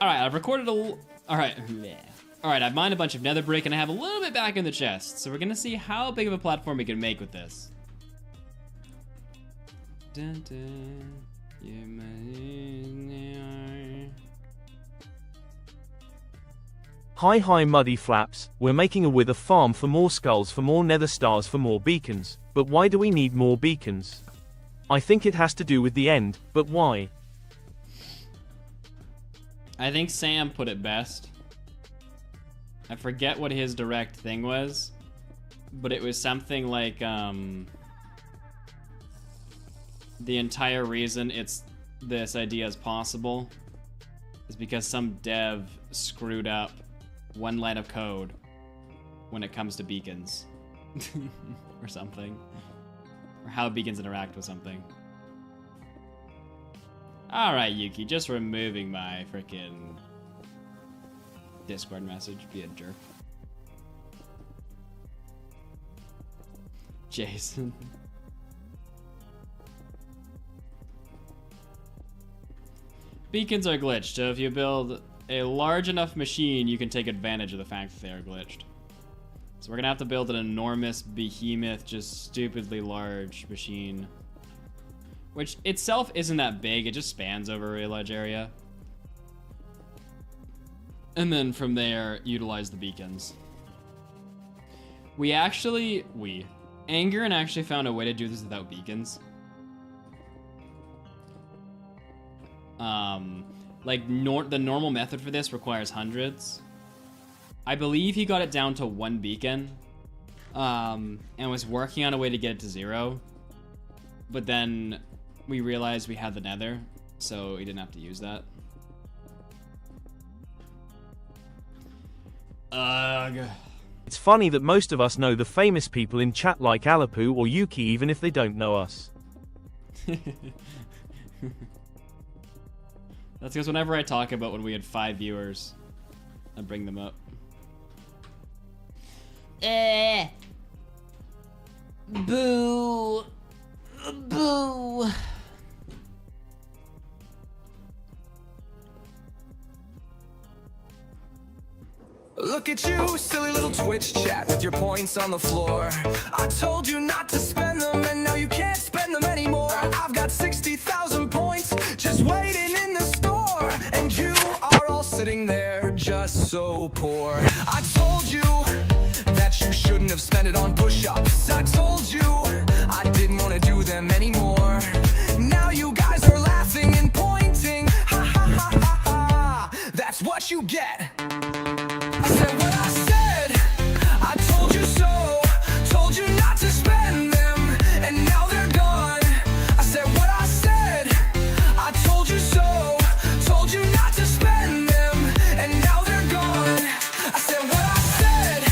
Alright, I've recorded a... Alright. Alright, I've mined a bunch of nether brick and I have a little bit back in the chest. So we're gonna see how big of a platform we can make with this. Dun, dun, Hi Muddy Flaps, we're making a wither farm for more skulls, for more nether stars, for more beacons. But why do we need more beacons? I think it has to do with the end, but why? I think Sam put it best. I forget what his direct thing was, but it was something like, the entire reason this idea is possible is because some dev screwed up one line of code when it comes to beacons. Or something. Or how beacons interact with something. Alright, Yuki, just removing my freaking Discord message. Be a jerk. Jason. Beacons are glitched, so if you build a large enough machine, you can take advantage of the fact that they are glitched. So we're gonna have to build an enormous behemoth, just stupidly large machine. Which itself isn't that big, it just spans over a really large area. And then from there, utilize the beacons. Angerin actually found a way to do this without beacons. The normal method for this requires hundreds. I believe he got it down to 1 beacon, and was working on a way to get it to 0. But then we realized we had the nether, so he didn't have to use that. Ugh. It's funny that most of us know the famous people in chat like Alapu or Yuki even if they don't know us. That's because whenever I talk about when we had 5 viewers, I bring them up. Boo. Boo. Look at you, silly little Twitch chat with your points on the floor. I told you not to spend them, and now you can't spend them anymore. I've got 60,000 points just waiting in the store, and you are all sitting there just so poor. I told you that you shouldn't have spent it on push-ups. I told you I didn't want to do them anymore. Now you guys are laughing and pointing. Ha ha ha ha ha. That's what you get. I said what I said, I told you so, told you not to spend them, and now they're gone. I said what I said, I told you so, told you not to spend them, and now they're gone. I said what I said,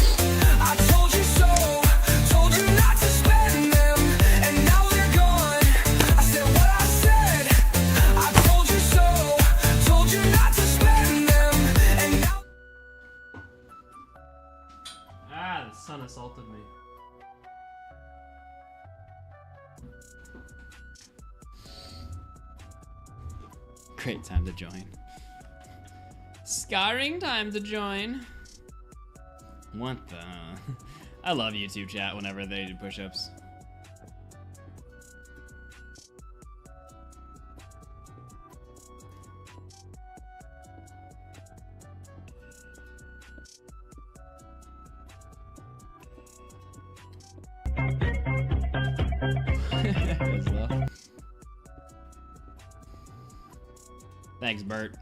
I told you so, told you not to spend them, and now they're gone. I said what I said, I told you so, told you not to spend them, and now. Ah, the sun assaulted me. Great time to join. Scarring time to join. What the? I love YouTube chat whenever they do push-ups. Thanks, Bert.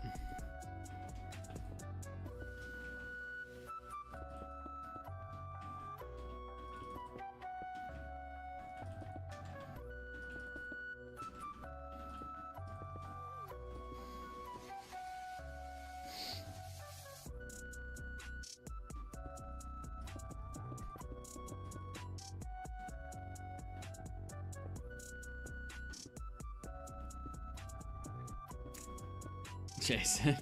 Jason.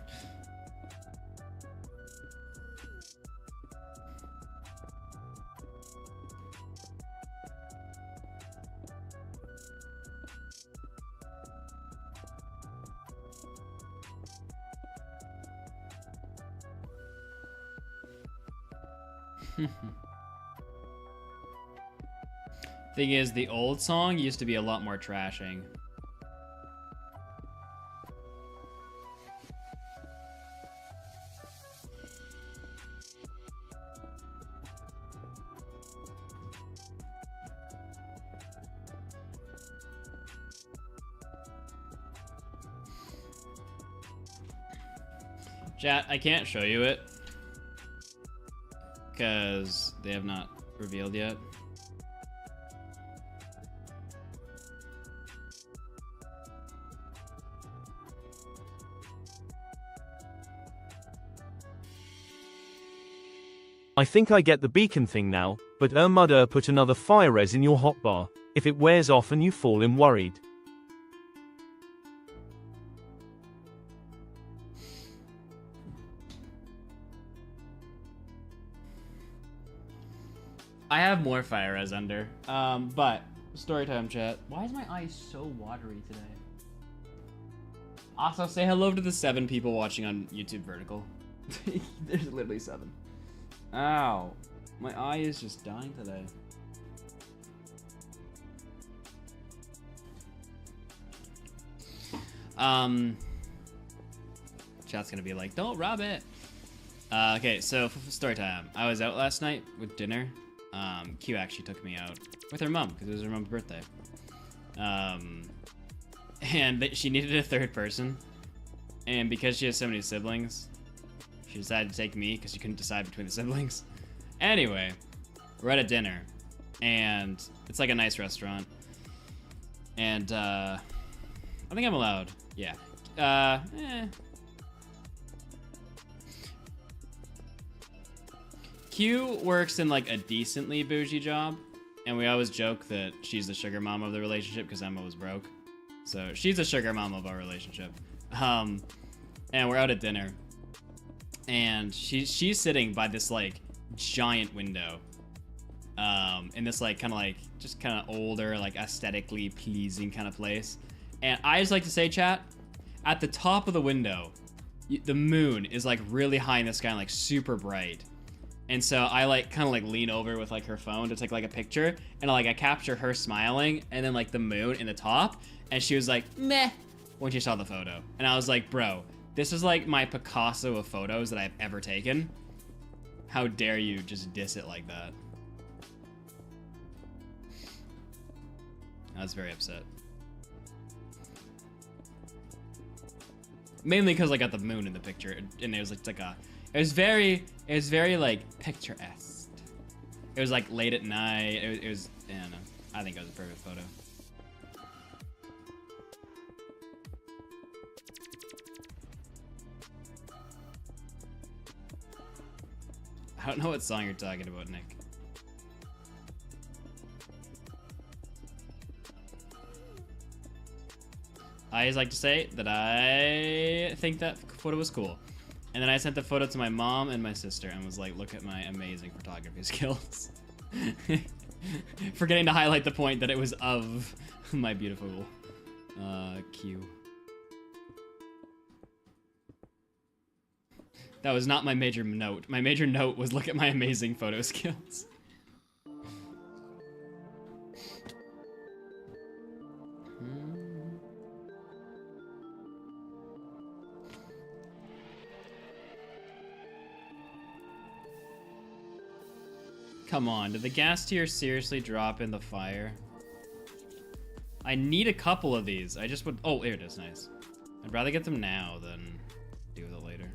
Thing is, the old song used to be a lot more trashing. Chat, I can't show you it because they have not revealed yet. I think I get the beacon thing now, but Mudder put another fire res in your hotbar. If it wears off and you fall in worried. I have more fire res under, but story time chat. Why is my eye so watery today? Also, say hello to the 7 people watching on YouTube Vertical. There's literally 7. Ow, my eye is just dying today. Chat's gonna be like, don't rob it. Okay, so story time. I was out last night with dinner. Q actually took me out with her mom because it was her mom's birthday. And she needed a 3rd person, and because she has so many siblings, she decided to take me because she couldn't decide between the siblings. Anyway, we're at a dinner, and it's like a nice restaurant, and I think I'm allowed. Yeah. Q works in like a decently bougie job, and we always joke that she's the sugar mom of the relationship because Emma was broke. So she's the sugar mom of our relationship. And we're out at dinner, and she's sitting by this like giant window, in this like kind of like just kind of older, like aesthetically pleasing kind of place. And I just like to say, chat, at the top of the window, the moon is like really high in the sky and like super bright. And so I like kind of like lean over with like her phone to take like a picture, and I capture her smiling and then like the moon in the top, and she was like meh when she saw the photo. And I was like, bro, this is like my Picasso of photos that I've ever taken. How dare you just diss it like that? I was very upset. Mainly because I got the moon in the picture, and it was like it was very like picturesque. It was like late at night. It was, I don't know. I think it was a perfect photo. I don't know what song you're talking about, Nick. I just like to say that I think that photo was cool. And then I sent the photo to my mom and my sister and was like, look at my amazing photography skills. Forgetting to highlight the point that it was of my beautiful Q. That was not my major note. My major note was look at my amazing photo skills. Come on, did the gas tier seriously drop in the fire? I need a couple of these. I just would... Oh, here it is. Nice. I'd rather get them now than deal with it later.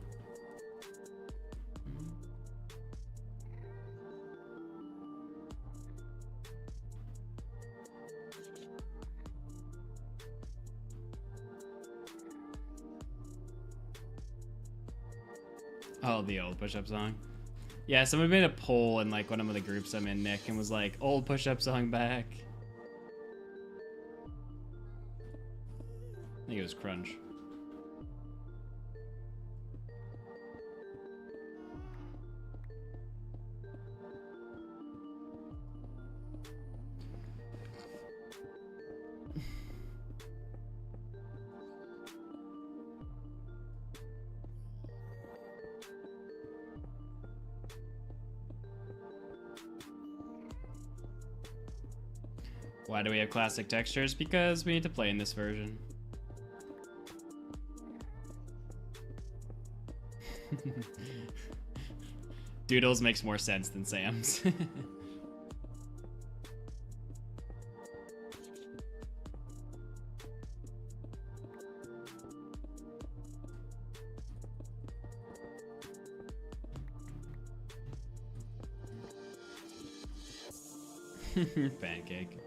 Oh, the old push-up song. Yeah, someone made a poll in like one of the groups I'm in, Nick, and was like, old push-up song back. I think it was Crunch. Why do we have classic textures? Because we need to play in this version. Doodles makes more sense than Sam's. Pancake.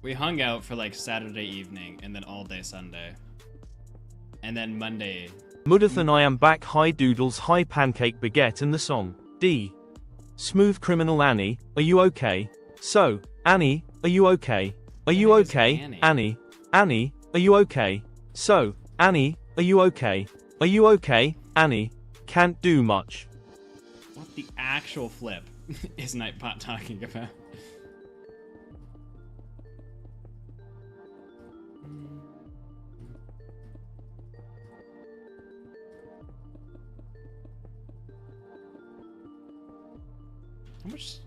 We hung out for like Saturday evening and then all day Sunday. And then Monday. Mudathan, I am back. Hi Doodles, hi Pancake Baguette, and the song. D. Smooth Criminal Annie, are you okay? So, Annie, are you okay? Are you okay? Annie? Annie, are you okay? So, Annie, are you okay? Are you okay? Annie, can't do much. What the actual flip is Nightbot talking about? How much?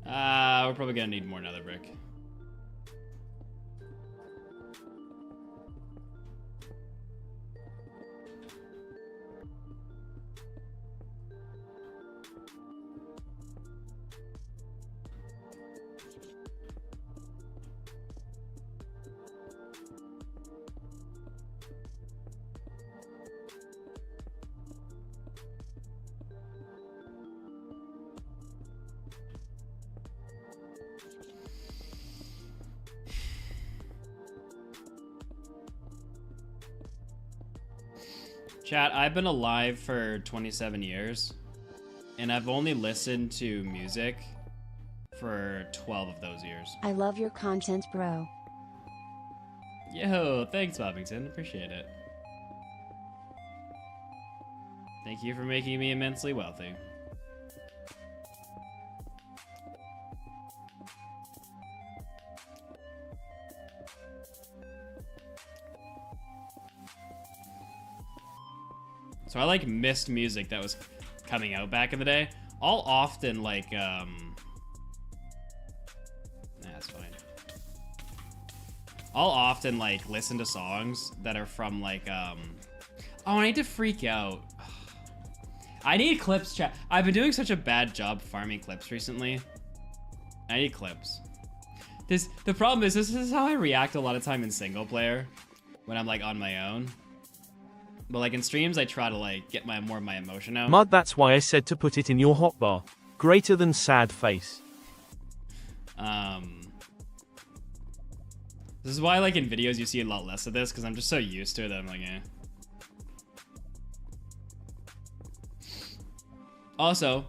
We're probably gonna need more nether brick. Chat, I've been alive for 27 years, and I've only listened to music for 12 of those years. I love your content, bro. Yo, thanks, Bobbington. Appreciate it. Thank you for making me immensely wealthy. So I like missed music that was coming out back in the day. I'll often like nah, that's fine. I'll often like listen to songs that are from like oh, I need to freak out. I need clips, chat. I've been doing such a bad job farming clips recently. I need clips. The problem is this is how I react a lot of time in single player when I'm like on my own. But like in streams, I try to like get more of my emotion out. Mud, that's why I said to put it in your hotbar. Greater than sad face. This is why like in videos you see a lot less of this, because I'm just so used to it that I'm like, eh. Also,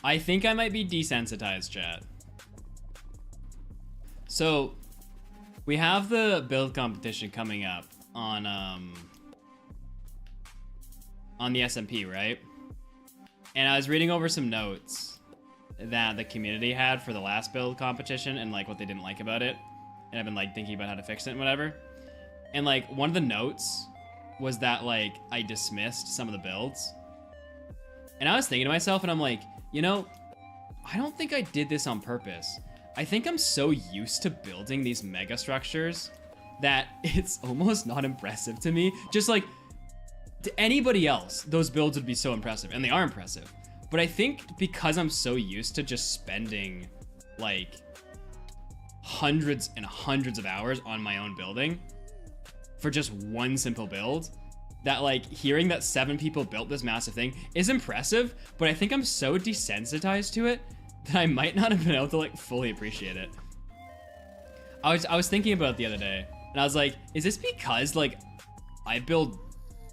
I think I might be desensitized, chat. So, we have the build competition coming up on the SMP, right? And I was reading over some notes that the community had for the last build competition and like what they didn't like about it. And I've been like thinking about how to fix it and whatever. And like one of the notes was that like I dismissed some of the builds. And I was thinking to myself and I'm like, you know, I don't think I did this on purpose. I think I'm so used to building these mega structures that it's almost not impressive to me. Just like to anybody else, those builds would be so impressive, and they are impressive. But I think because I'm so used to just spending like hundreds and hundreds of hours on my own building for just one simple build, that like hearing that 7 people built this massive thing is impressive, but I think I'm so desensitized to it that I might not have been able to like fully appreciate it. I was thinking about it the other day, and I was like, is this because like I build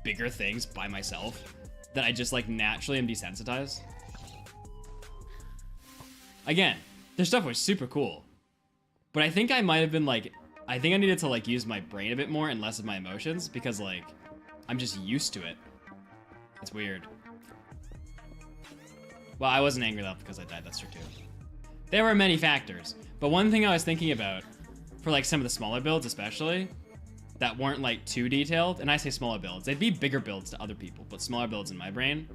bigger things by myself that I just like naturally am desensitized? Again, their stuff was super cool, but I think I might have been like, I think I needed to like use my brain a bit more and less of my emotions, because like I'm just used to it. It's weird. Well, I wasn't angry though because I died, that's true too. There were many factors, but one thing I was thinking about for like some of the smaller builds especially, that weren't like too detailed, and I say smaller builds, they'd be bigger builds to other people, but smaller builds in my brain,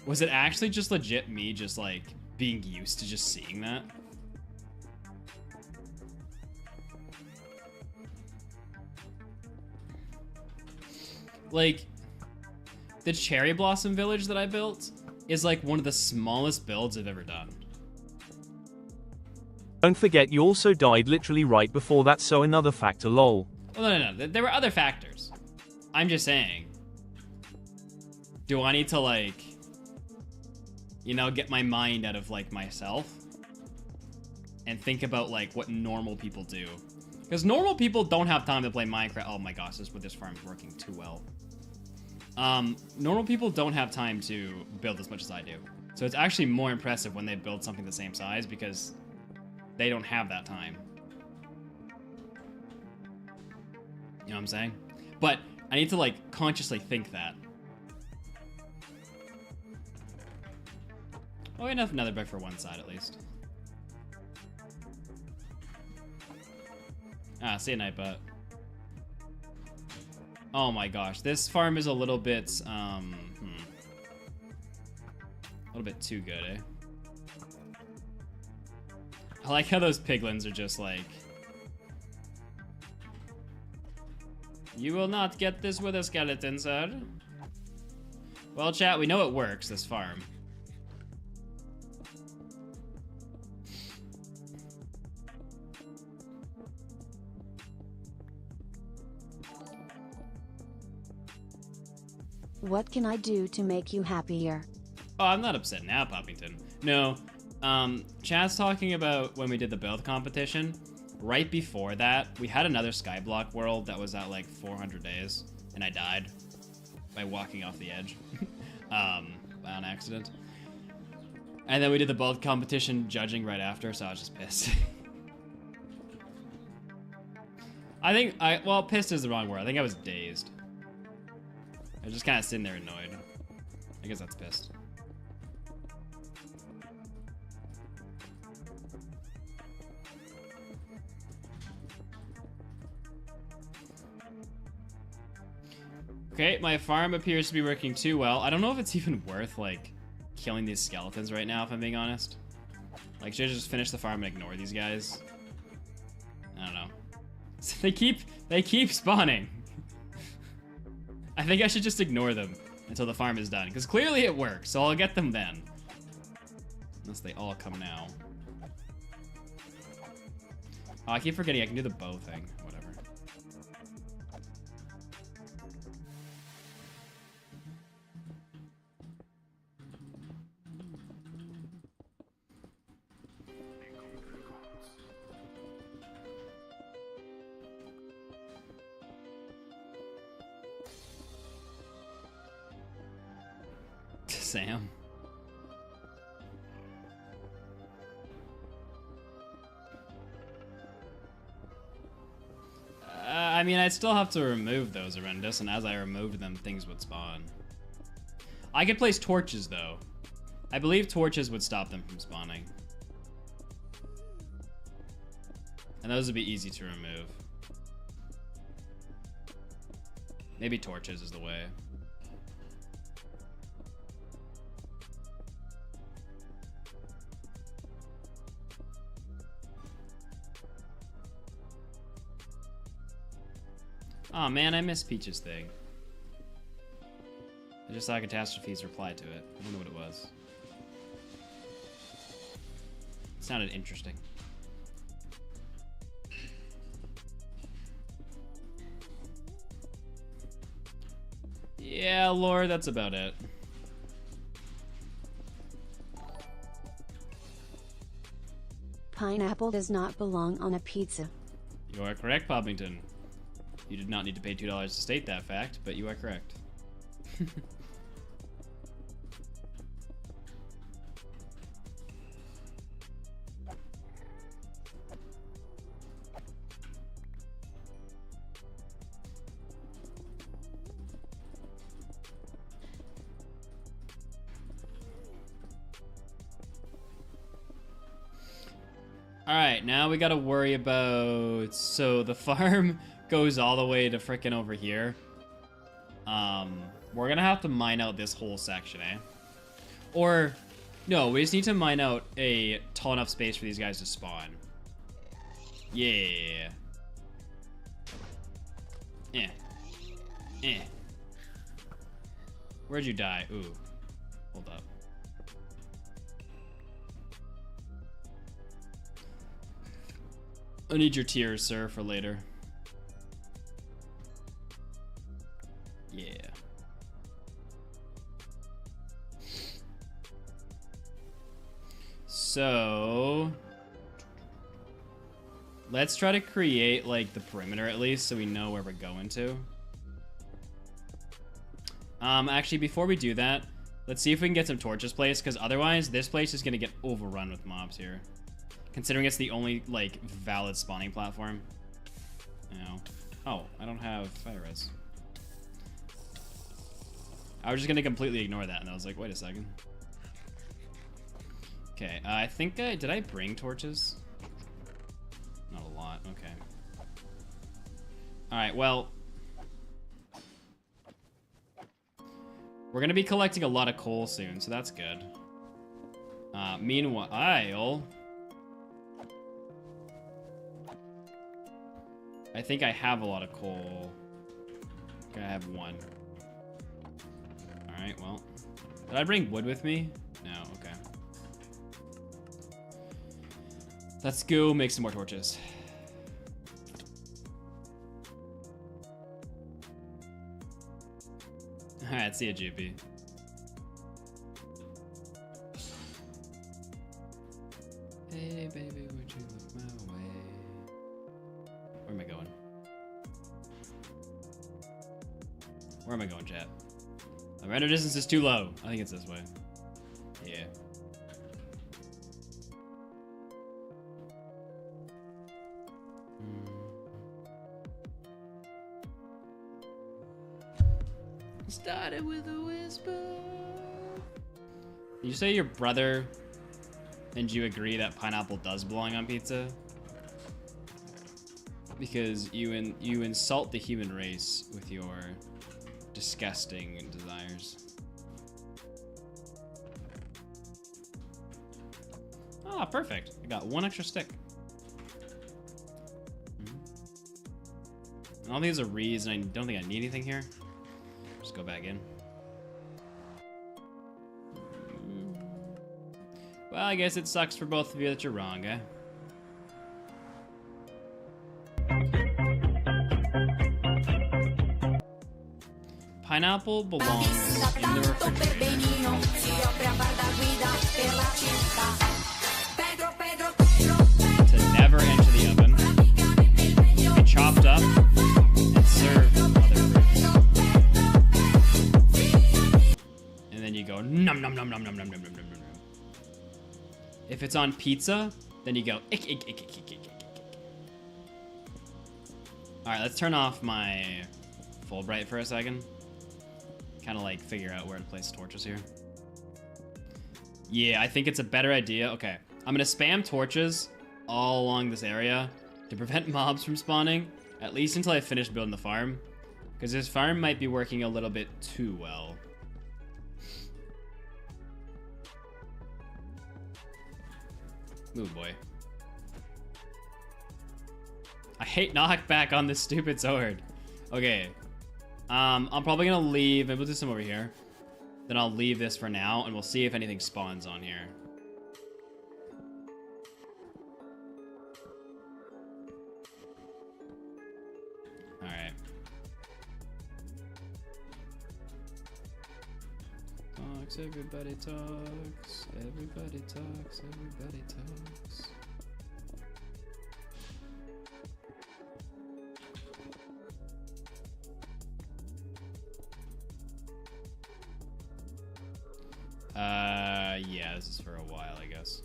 was it actually just legit me just like being used to just seeing that? Like, the Cherry Blossom Village that I built is like one of the smallest builds I've ever done. Don't forget you also died literally right before that, so another factor, lol. Well, no. There were other factors. I'm just saying. Do I need to like, you know, get my mind out of like myself and think about like what normal people do? Because normal people don't have time to play Minecraft. Oh my gosh, this farm is working too well. Normal people don't have time to build as much as I do. So it's actually more impressive when they build something the same size because they don't have that time. You know what I'm saying? But I need to like consciously think that. Oh, enough nether brick for one side at least. Ah, see you, Nightbot. Oh my gosh, this farm is a little bit, a little bit too good, eh? I like how those piglins are just like, you will not get this with a skeleton, sir. Well, chat, we know it works, this farm. What can I do to make you happier? Oh, I'm not upset now, Poppington. No, Chad's talking about when we did the build competition. Right before that, we had another Skyblock world that was at like 400 days, and I died by walking off the edge by an accident. And then we did the build competition judging right after, so I was just pissed. Well, pissed is the wrong word. I think I was dazed. I was just kind of sitting there annoyed. I guess that's pissed. Okay, my farm appears to be working too well. I don't know if it's even worth, like, killing these skeletons right now, if I'm being honest. Like, should I just finish the farm and ignore these guys? I don't know. They keep spawning. I think I should just ignore them until the farm is done, because clearly it works, so I'll get them then. Unless they all come now. Oh, I keep forgetting I can do the bow thing. Whatever. Sam. I mean, I'd still have to remove those horrendous, and as I removed them, things would spawn. I could place torches, though. I believe torches would stop them from spawning. And those would be easy to remove. Maybe torches is the way. Oh man, I missed Peach's thing. I just saw Catastrophe's reply to it. I don't know what it was. It sounded interesting. Yeah, Lord, that's about it. Pineapple does not belong on a pizza. You are correct, Poppington. You did not need to pay $2 to state that fact, but you are correct. Alright, now we gotta worry about... So the farm goes all the way to frickin' over here. We're gonna have to mine out this whole section, eh? Or, no, we just need to mine out a tall enough space for these guys to spawn. Yeah. Where'd you die? Ooh. Hold up. I need your tears, sir, for later. Yeah. So... let's try to create, like, the perimeter at least, so we know where we're going to. Actually, before we do that, let's see if we can get some torches placed, because otherwise, this place is gonna get overrun with mobs here. Considering it's the only, like, valid spawning platform. You know. Oh, I don't have fire res. I was just gonna completely ignore that, and I was like, wait a second. Okay, I think did I bring torches? Not a lot, okay. Alright, well... we're gonna be collecting a lot of coal soon, so that's good. Meanwhile... I think I have a lot of coal. I think I have one. Alright, well. Did I bring wood with me? No, okay. Let's go make some more torches. Alright, see ya, GP. Hey, baby, would you look my way? Where am I going? Where am I going, chat? My render distance is too low. I think it's this way. Yeah. Started with a whisper. Did you say your brother and you agree that pineapple does belong on pizza? Because you insult the human race with your disgusting desires. Ah, perfect. I got one extra stick. I don't think there's a reason. I don't think I need anything here. Just go back in. Well, I guess it sucks for both of you that you're wrong, eh? Pineapple belongs in the refrigerator. To never enter the oven. Be chopped up and served with other fruits. And then you go num num num num num num num num num num. If it's on pizza, then you go ick ick ick ick ick ick ick. All right, let's turn off my Fulbright for a second. Kind of like figure out where to place torches here. Yeah, I think it's a better idea. Okay, I'm gonna spam torches all along this area to prevent mobs from spawning, at least until I finish building the farm, because this farm might be working a little bit too well. Ooh boy. I hate knockback on this stupid sword. Okay. I'm probably gonna leave. Maybe we'll do some over here. Then I'll leave this for now, and we'll see if anything spawns on here. Alright. Talks, everybody talks. Everybody talks, everybody talks. Yeah, this is for a while, I guess.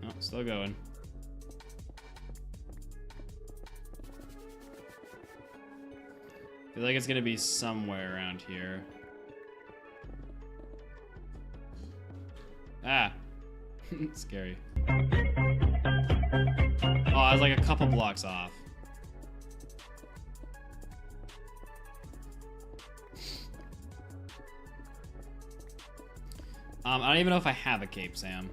Oh, still going. Feel like it's gonna be somewhere around here. Ah! Scary. Oh, I was like a couple blocks off. I don't even know if I have a cape, Sam.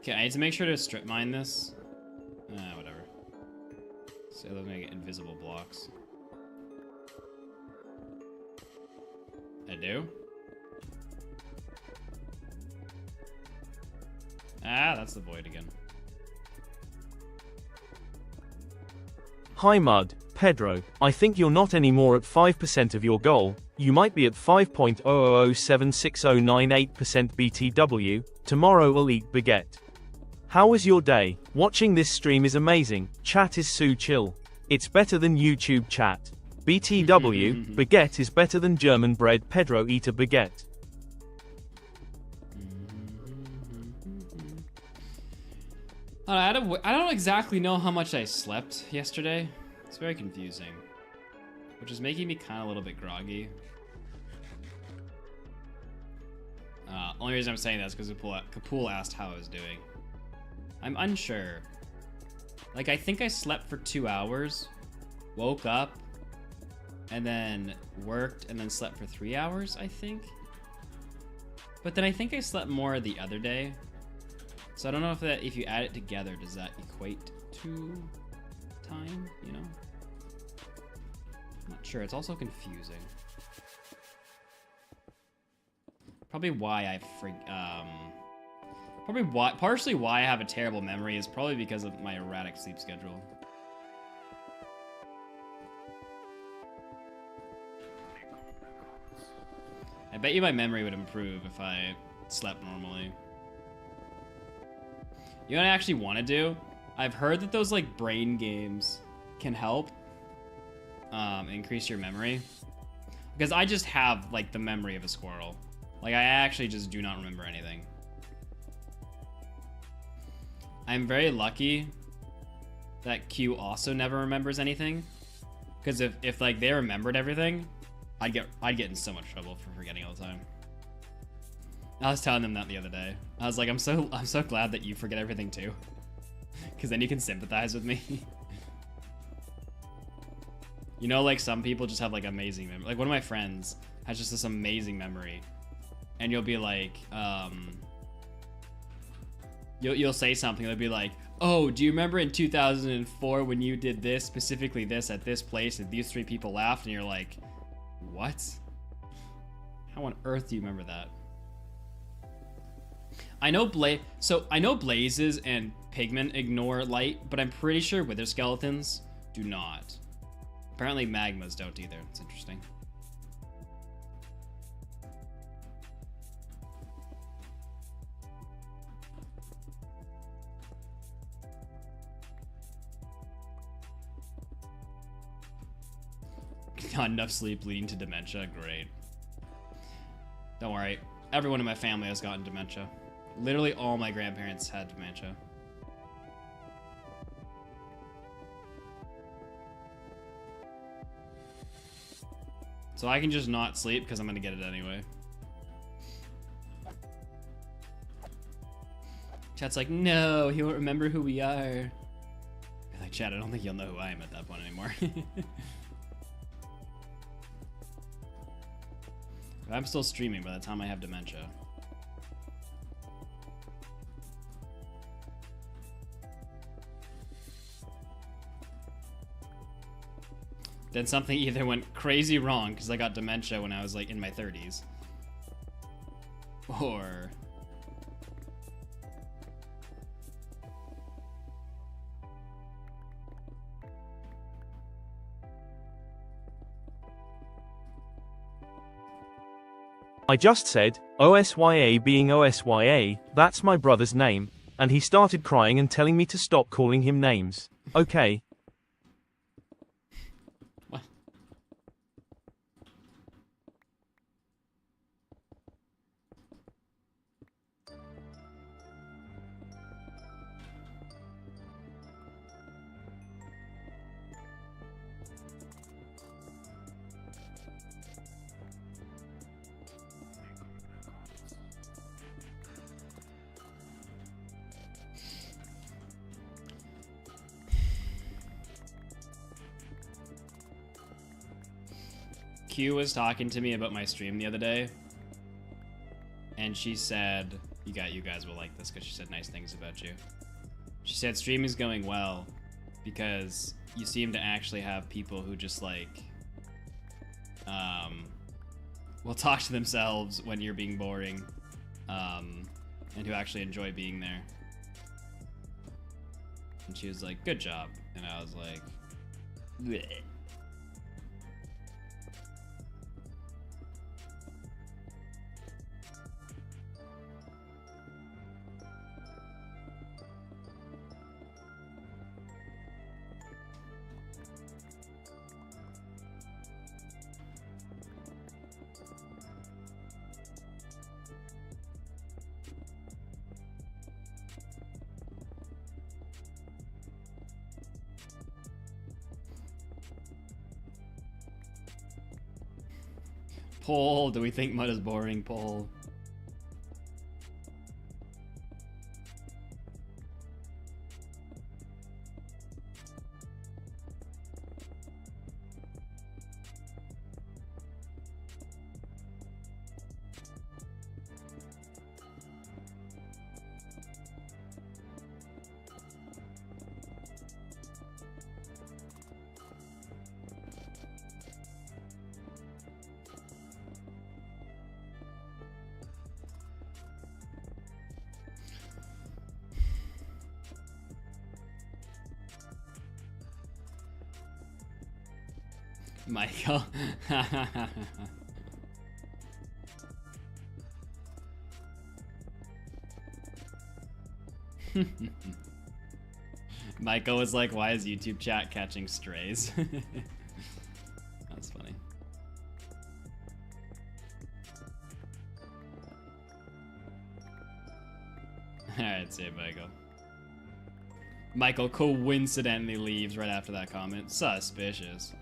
Okay, I need to make sure to strip mine this. Whatever. So those make invisible blocks. I do? Ah, that's the void again. Hi Mud, Pedro, I think you're not anymore at 5% of your goal, you might be at 5.0007609.8% BTW, tomorrow I'll eat baguette. How was your day? Watching this stream is amazing, chat is so chill. It's better than YouTube chat. BTW, baguette is better than German bread. Pedro eat a baguette. I don't exactly know how much I slept yesterday. It's very confusing, which is making me kind of a little bit groggy. Only reason I'm saying that is because Kapul asked how I was doing. I'm unsure. Like, I think I slept for 2 hours, woke up, and then worked, and then slept for 3 hours, I think. But then I think I slept more the other day. So I don't know if you add it together, does that equate to time, you know? I'm not sure, it's also confusing. Probably why I partially why I have a terrible memory is probably because of my erratic sleep schedule. I bet you my memory would improve if I slept normally. You know what I actually want to do? I've heard that those like brain games can help increase your memory. Because I just have like the memory of a squirrel. Like I actually just do not remember anything. I'm very lucky that Q also never remembers anything. Because if like they remembered everything, I'd get in so much trouble for forgetting all the time. I was telling them that the other day. I was like, I'm so glad that you forget everything too. Because then you can sympathize with me. You know, like some people just have like amazing memory. Like one of my friends has just this amazing memory. And you'll be like, you'll say something. They'll be like, oh, do you remember in 2004 when you did this, specifically this at this place, and these 3 people laughed? And you're like, what? How on earth do you remember that? I know blazes and pigment ignore light, but I'm pretty sure wither skeletons do not. Apparently magmas don't either. It's interesting. Not enough sleep leading to dementia. Great. Don't worry. Everyone in my family has gotten dementia. Literally all my grandparents had dementia. So I can just not sleep because I'm going to get it anyway. Chat's like, no, he won't remember who we are. I'm like, Chat, I don't think you'll know who I am at that point anymore. I'm still streaming by the time I have dementia. Then something either went crazy wrong because I got dementia when I was like in my 30s. Or... I just said, OSYA being OSYA, that's my brother's name, and he started crying and telling me to stop calling him names. Okay. What? Q was talking to me about my stream the other day, and she said, you guys will like this because she said nice things about you. She said stream is going well because you seem to actually have people who just like will talk to themselves when you're being boring, and who actually enjoy being there. And she was like, good job. And I was like, bleh. Paul, do we think mud is boring, Paul? Michael. Michael was like, why is YouTube chat catching strays? That's funny. Alright, save Michael. Michael coincidentally leaves right after that comment. Suspicious.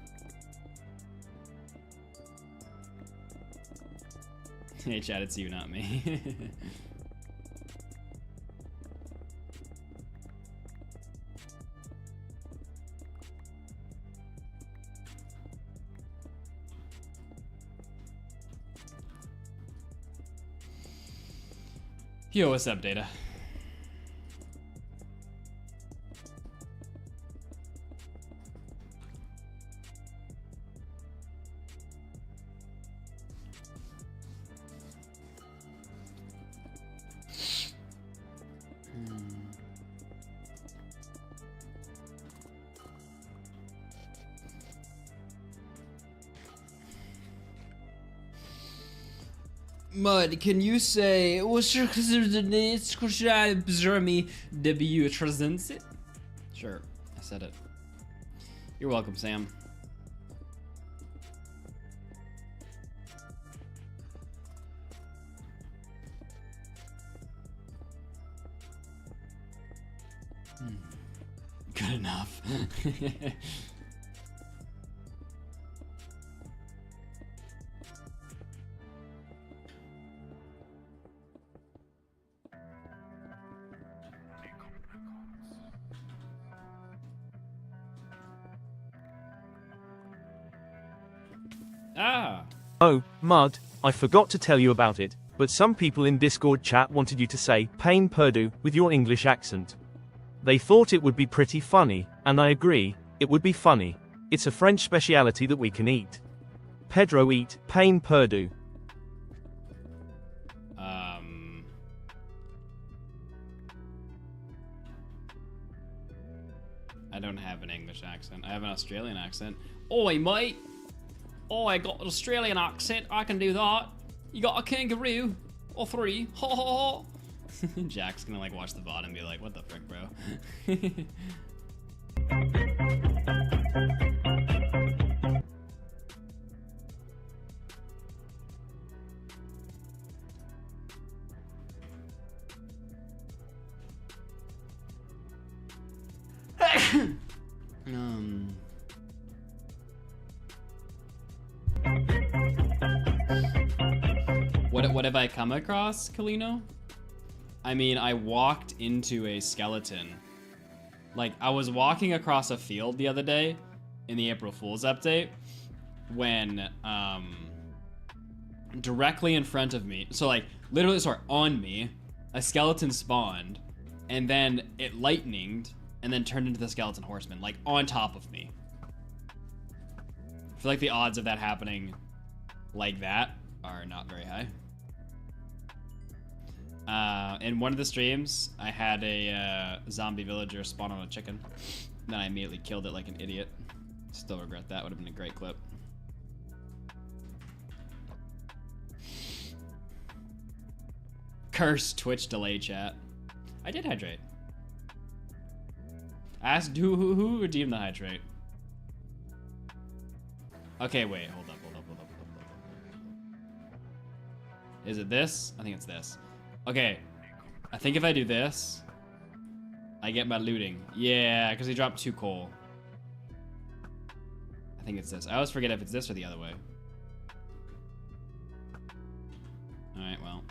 Hey chat, it's you, not me. Yo, what's up, Data? Mud, can you say what's your W presents it? Sure, I said it. You're welcome, Sam. Good enough. Ah. Oh, Mud, I forgot to tell you about it, but some people in Discord chat wanted you to say Pain Purdue with your English accent. They thought it would be pretty funny, and I agree, it would be funny. It's a French speciality that we can eat. Pedro eat Pain Purdue. I don't have an English accent. I have an Australian accent. Oi, mate! Oh, I got an Australian accent. I can do that. You got a kangaroo? Or 3? Ha ha ha! Jack's gonna like watch the VOD and be like, what the frick, bro? What have I come across, Kalino? I mean, I walked into a skeleton. Like, I was walking across a field the other day in the April Fool's update when, directly in front of me, so like, literally, sorry, on me, a skeleton spawned, and then it lightninged, and then turned into the skeleton horseman, like, on top of me. I feel like the odds of that happening like that are not very high. In one of the streams, I had a zombie villager spawn on a chicken. Then I immediately killed it like an idiot. Still regret that. Would have been a great clip. Curse Twitch delay chat. I did hydrate. Asked who redeemed the hydrate. Okay, wait, hold up. Is it this? I think it's this. Okay, I think if I do this, I get my looting. Yeah, because he dropped 2 coal. I think it's this. I always forget if it's this or the other way. Alright, well.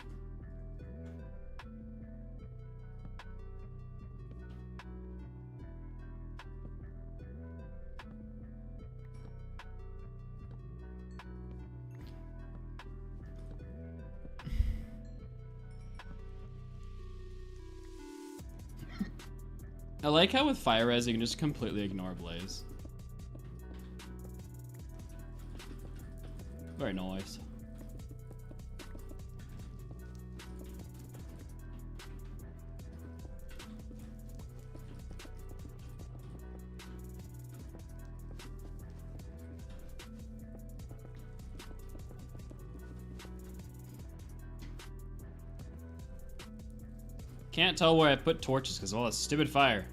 I like how with Fire Res you can just completely ignore Blaze. Very nice. Can't tell where I put torches because of all that stupid fire.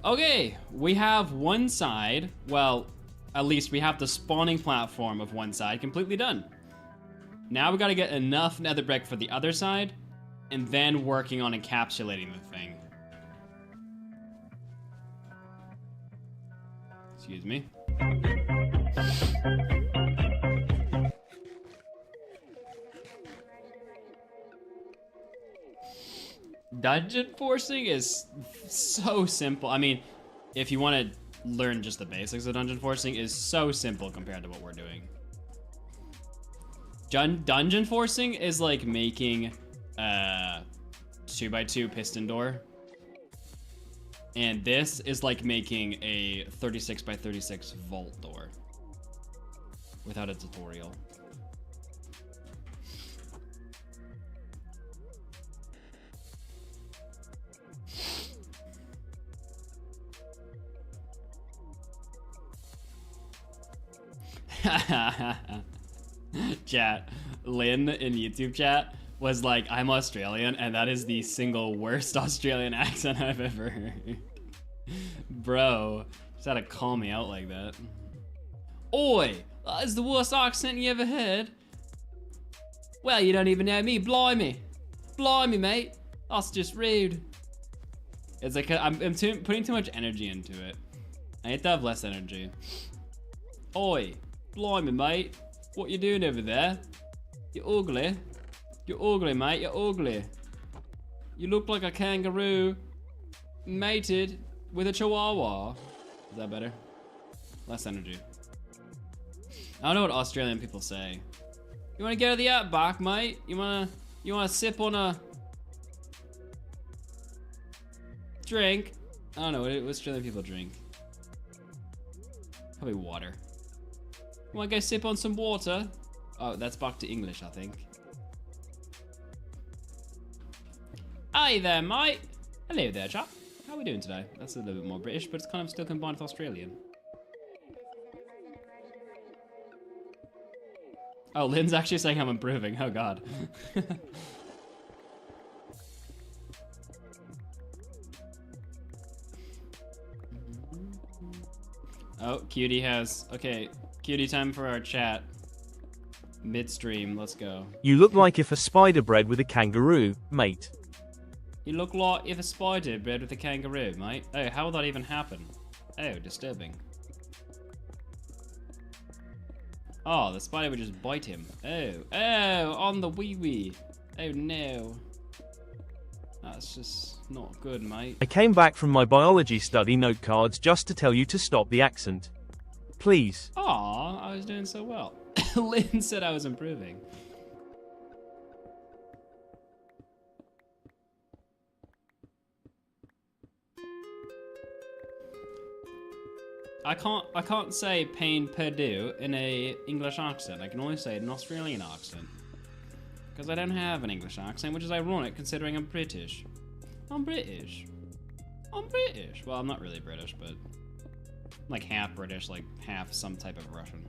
Okay, we have one side. Well, at least we have the spawning platform of one side completely done. Now we gotta get enough nether brick for the other side, and then working on encapsulating the thing. Excuse me. Dungeon forcing is so simple. I mean, if you want to learn just the basics of dungeon forcing, is so simple compared to what we're doing. Dungeon forcing is like making a 2x2 piston door. And this is like making a 36x36 vault door without a tutorial. Chat, Lynn in YouTube chat was like, I'm Australian, and that is the single worst Australian accent I've ever heard. Bro, just had to call me out like that. Oi, that is the worst accent you ever heard. Well, you don't even know me, blimey. Blimey, mate. That's just rude. It's like, I'm putting too much energy into it. I need to have less energy. Oi, blimey, mate. What you doing over there? You're ugly. You're ugly, mate. You're ugly. You look like a kangaroo mated with a chihuahua. Is that better? Less energy. I don't know what Australian people say. You wanna get out of the outback, mate? You wanna sip on a drink? I don't know, what Australian people drink? Probably water. You wanna go sip on some water? Oh, that's back to English, I think. Hi there, mate. Hello there, chap. How are we doing today? That's a little bit more British, but it's kind of still combined with Australian. Oh, Lynn's actually saying I'm improving. Oh, God. Oh, Cutie has... Okay, Cutie time for our chat. Midstream, let's go. You look like if a spider bred with a kangaroo, mate. You look like if a spider bred with a kangaroo, mate. Oh, how would that even happen? Oh, disturbing. Oh, the spider would just bite him. Oh, on the wee-wee. Oh, no. That's just not good, mate. I came back from my biology study note cards just to tell you to stop the accent. Please. Aw, I was doing so well. Lynn said I was improving. I can't say pain Purdue in a English accent. I can only say it in an Australian accent. Because I don't have an English accent, which is ironic considering I'm British. I'm British. I'm British. Well, I'm not really British, but I'm like half British, like half some type of Russian.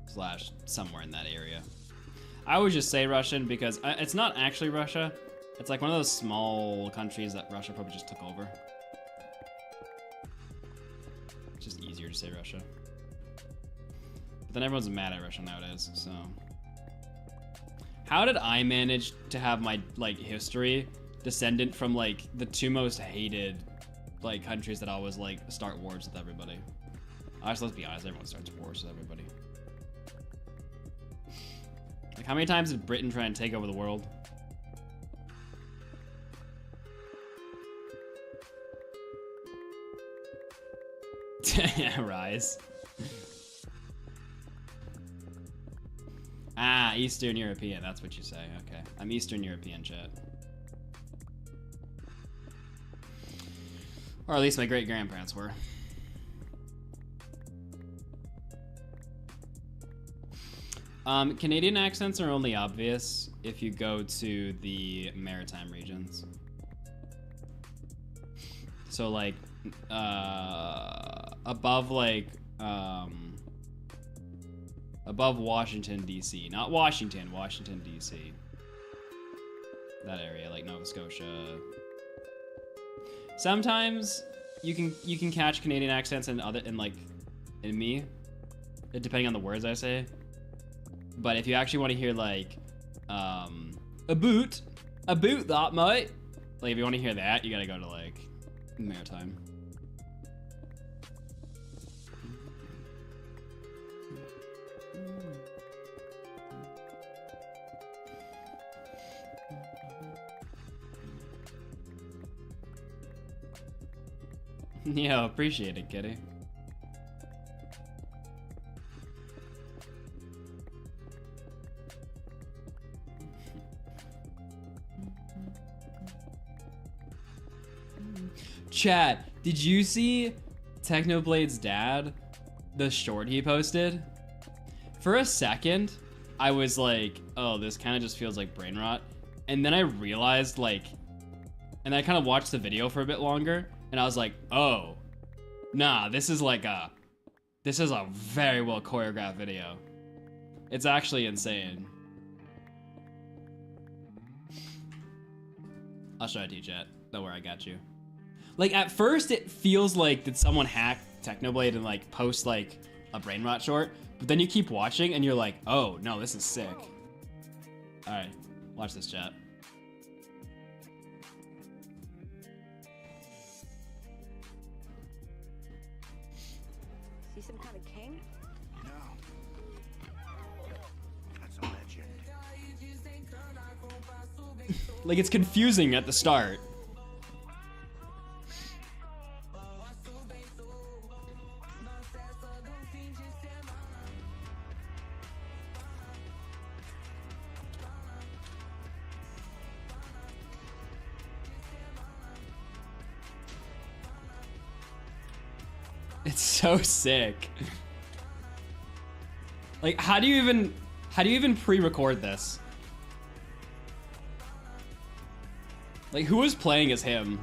Slash somewhere in that area. I always just say Russian because it's not actually Russia. It's like one of those small countries that Russia probably just took over. It's just easier to say Russia. But then everyone's mad at Russia nowadays, so. How did I manage to have my, like, history descendant from, like, the two most hated, like, countries that always, like, start wars with everybody? Let's be honest, everyone starts wars with everybody. Like, how many times did Britain try and take over the world? Rise. Ah, Eastern European, that's what you say. Okay, I'm Eastern European, chat. Or at least my great-grandparents were. Canadian accents are only obvious if you go to the maritime regions. So like, above like, above Washington, D.C. Not Washington, Washington, D.C. that area, like Nova Scotia. Sometimes you can catch Canadian accents in me, depending on the words I say. But if you actually want to hear like a boot that mate, like if you want to hear that, you gotta go to like Maritime. Yeah, appreciate it, kitty. Chat, did you see Technoblade's dad? The short he posted? For a second, I was like, oh, this kind of just feels like brain rot. And then I realized like, and I kind of watched the video for a bit longer, and I was like, oh, nah, this is a very well choreographed video. It's actually insane. I'll show it to you, chat. Don't worry, I got you. Like, at first, it feels like did someone hack Technoblade and, like, post, like, a brain rot short, but then you keep watching, and you're like, oh, no, this is sick. Alright, watch this, chat. See some kind of king? No. That's a legend. Like, it's confusing at the start. It's so sick. Like, how do you even pre-record this? Like, who was playing as him?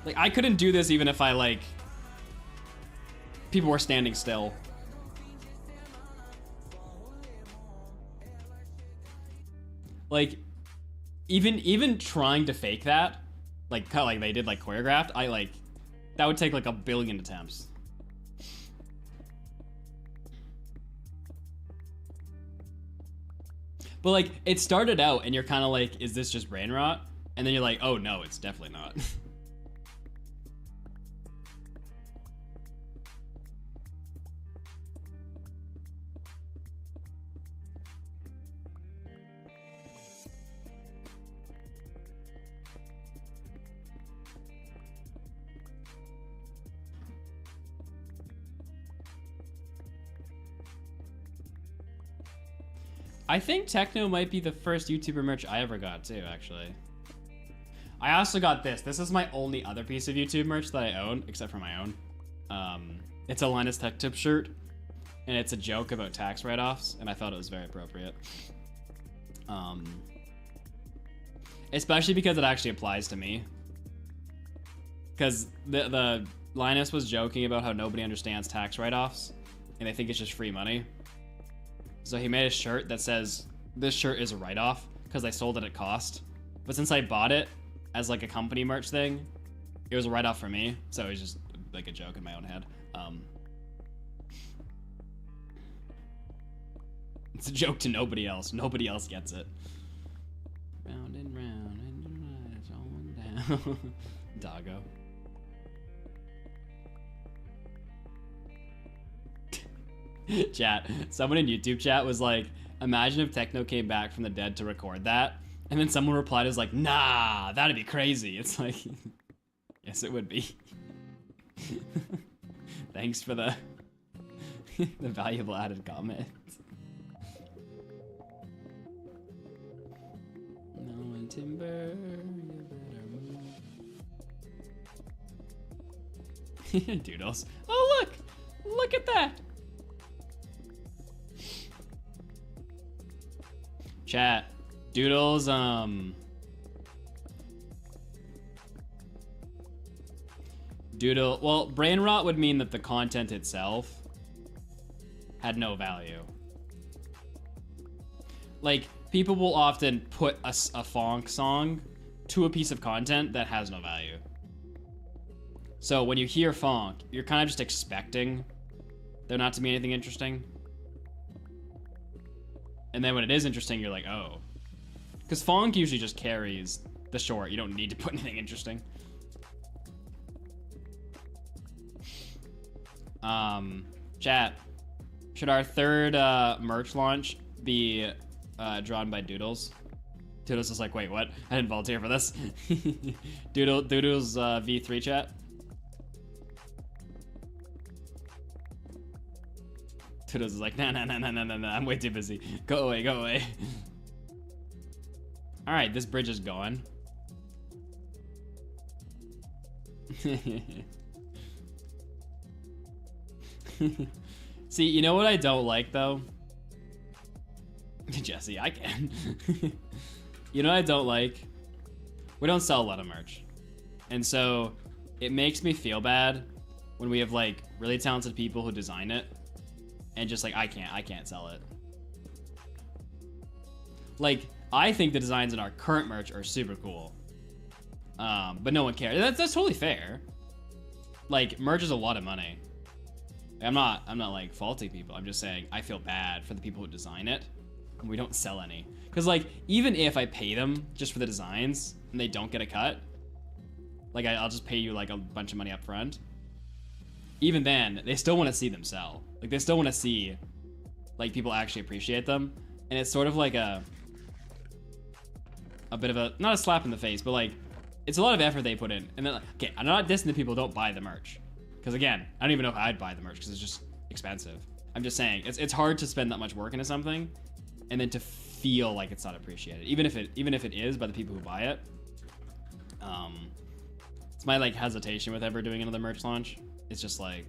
Like, I couldn't do this even if I, like, people were standing still. Like, even trying to fake that, like, kind of like they did, like, choreographed, that would take, like, 1 billion attempts. But, like, it started out, and you're kind of like, is this just brain rot? And then you're like, oh, no, it's definitely not. I think Techno might be the first YouTuber merch I ever got too, actually. I also got this. This is my only other piece of YouTube merch that I own, except for my own. It's a Linus Tech Tip shirt, and it's a joke about tax write-offs, and I thought it was very appropriate. Especially because it actually applies to me. Because the Linus was joking about how nobody understands tax write-offs, and they think it's just free money. So he made a shirt that says, this shirt is a write-off, because I sold it at cost. But since I bought it as like a company merch thing, it was a write-off for me. So it was just like a joke in my own head. It's a joke to nobody else. Nobody else gets it. Round and round and it's all down. Doggo. Chat. Someone in YouTube chat was like, imagine if Techno came back from the dead to record that. And then someone replied, is like, nah, that'd be crazy. It's like, yes, it would be. Thanks for the the valuable added comment. No one timber, you better move. Doodles. Oh, look! Look at that! Chat. Doodles, well, brain rot would mean that the content itself had no value. Like, people will often put a funk song to a piece of content that has no value. So when you hear funk, you're kind of just expecting there not to be anything interesting. And then when it is interesting, you're like, oh. Because funk usually just carries the short. You don't need to put anything interesting. Chat. Should our third merch launch be drawn by Doodles? Doodles is like, wait, what? I didn't volunteer for this. Doodles V3 chat. Doodles is like, nah, I'm way too busy. Go away, go away. All right, this bridge is gone. See, you know what I don't like though? Jesse, I can. You know what I don't like? We don't sell a lot of merch. And so it makes me feel bad when we have like really talented people who design it and just like, I can't sell it. Like, I think the designs in our current merch are super cool. But no one cares. That's totally fair. Like, merch is a lot of money. I'm not like faulting people. I'm just saying I feel bad for the people who design it and we don't sell any. Cause like, even if I pay them just for the designs and they don't get a cut, like I'll just pay you like a bunch of money up front. Even then, they still want to see them sell. Like they still want to see like people actually appreciate them. And it's sort of like a bit of a, not a slap in the face, but like, it's a lot of effort they put in. And then like, okay, I'm not dissing the people who don't buy the merch. Because again, I don't even know if I'd buy the merch because it's just expensive. I'm just saying, it's hard to spend that much work into something and then to feel like it's not appreciated. Even if it is by the people who buy it. It's my like hesitation with ever doing another merch launch. It's just like,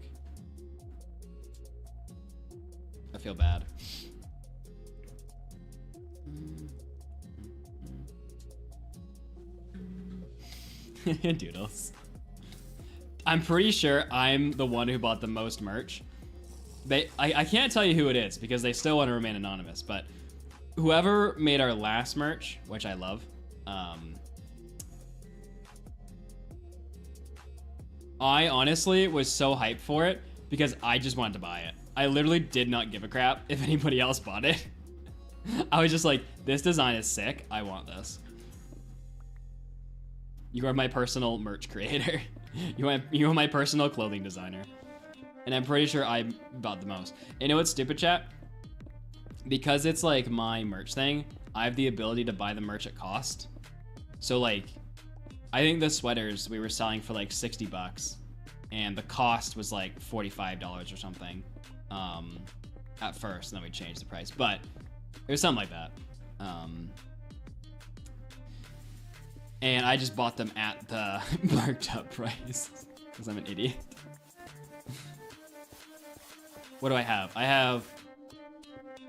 I feel bad. Doodles. I'm pretty sure I'm the one who bought the most merch. I can't tell you who it is because they still want to remain anonymous, but whoever made our last merch, which I love, I honestly was so hyped for it because I just wanted to buy it. I literally did not give a crap if anybody else bought it. I was just like, this design is sick. I want this. You are my personal merch creator. You are my personal clothing designer. And I'm pretty sure I bought the most. You know what's stupid, chat? Because it's like my merch thing, I have the ability to buy the merch at cost. So like, I think the sweaters we were selling for like 60 bucks and the cost was like $45 or something at first, and then we changed the price. But it was something like that. And I just bought them at the marked up price because I'm an idiot. What do I have? I have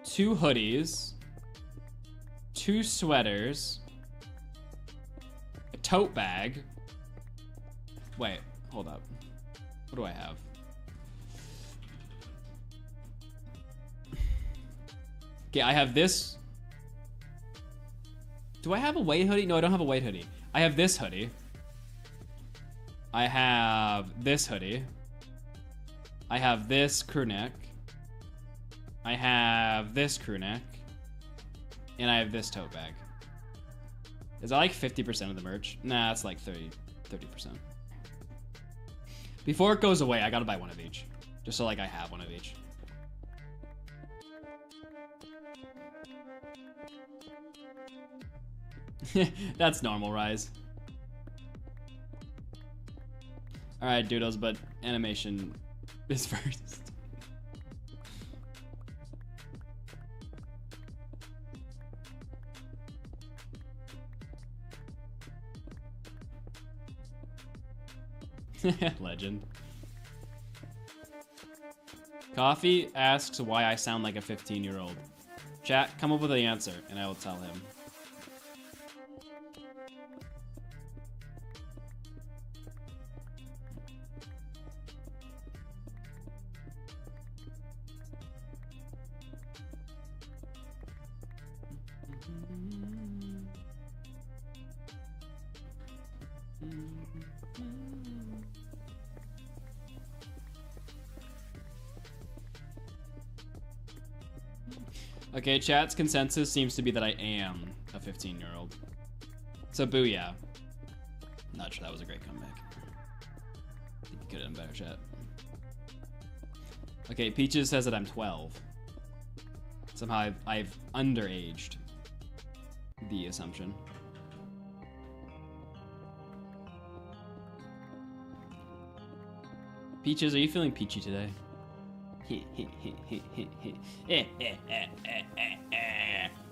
2 hoodies, 2 sweaters, a tote bag. Wait, hold up. What do I have? Okay, I have this. Do I have a weight hoodie? No, I don't have a weight hoodie. I have this hoodie. I have this hoodie. I have this crew neck. I have this crew neck. And I have this tote bag. Is that like 50% of the merch? Nah, it's like 30%. Before it goes away, I gotta buy one of each. Just so like I have one of each. That's normal, Rise. Alright, doodles, but animation is first. Legend. Coffee asks why I sound like a 15-year-old. Chat, come up with the answer, and I will tell him. Okay, chat's consensus seems to be that I am a 15-year-old. So booyah. Not sure that was a great comeback. Could have done better, chat. Okay, Peaches says that I'm 12. Somehow I've underaged the assumption. Peaches, are you feeling peachy today?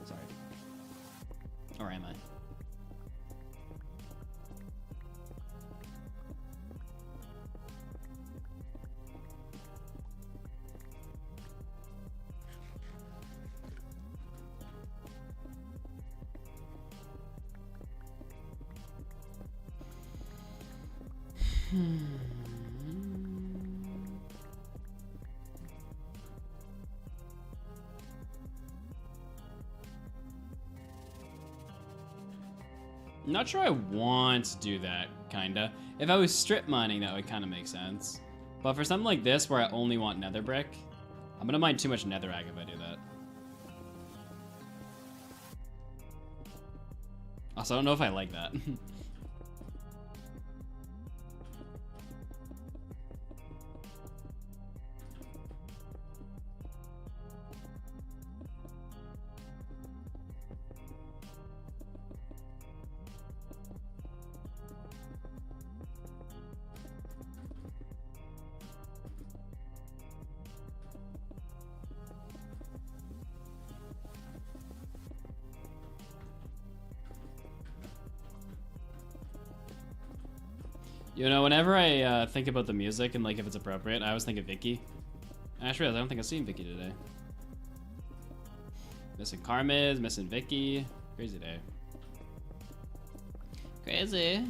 Sorry. Or am I? I'm not sure I want to do that, kinda. If I was strip mining, that would kinda make sense. But for something like this, where I only want nether brick, I'm gonna mine too much netherrack if I do that. Also, I don't know if I like that. You know, whenever I think about the music and like if it's appropriate, I always think of Vicky. I just realized I don't think I've seen Vicky today. Missing Carmiz, missing Vicky. Crazy day. Crazy.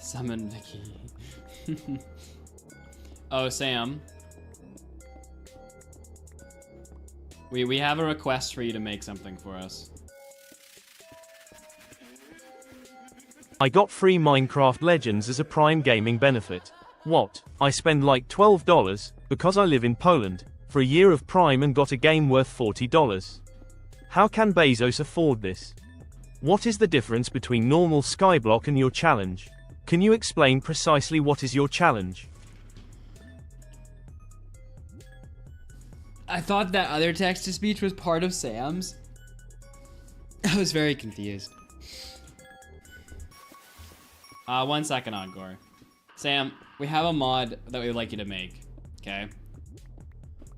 Summon Vicky. Oh, Sam. We have a request for you to make something for us. I got free Minecraft Legends as a Prime gaming benefit. What? I spend like $12, because I live in Poland, for a year of Prime and got a game worth $40. How can Bezos afford this? What is the difference between normal Skyblock and your challenge? Can you explain precisely what is your challenge? I thought that other text-to-speech was part of Sam's. I was very confused. 1 second, Encore. Sam, we have a mod that we'd like you to make, okay?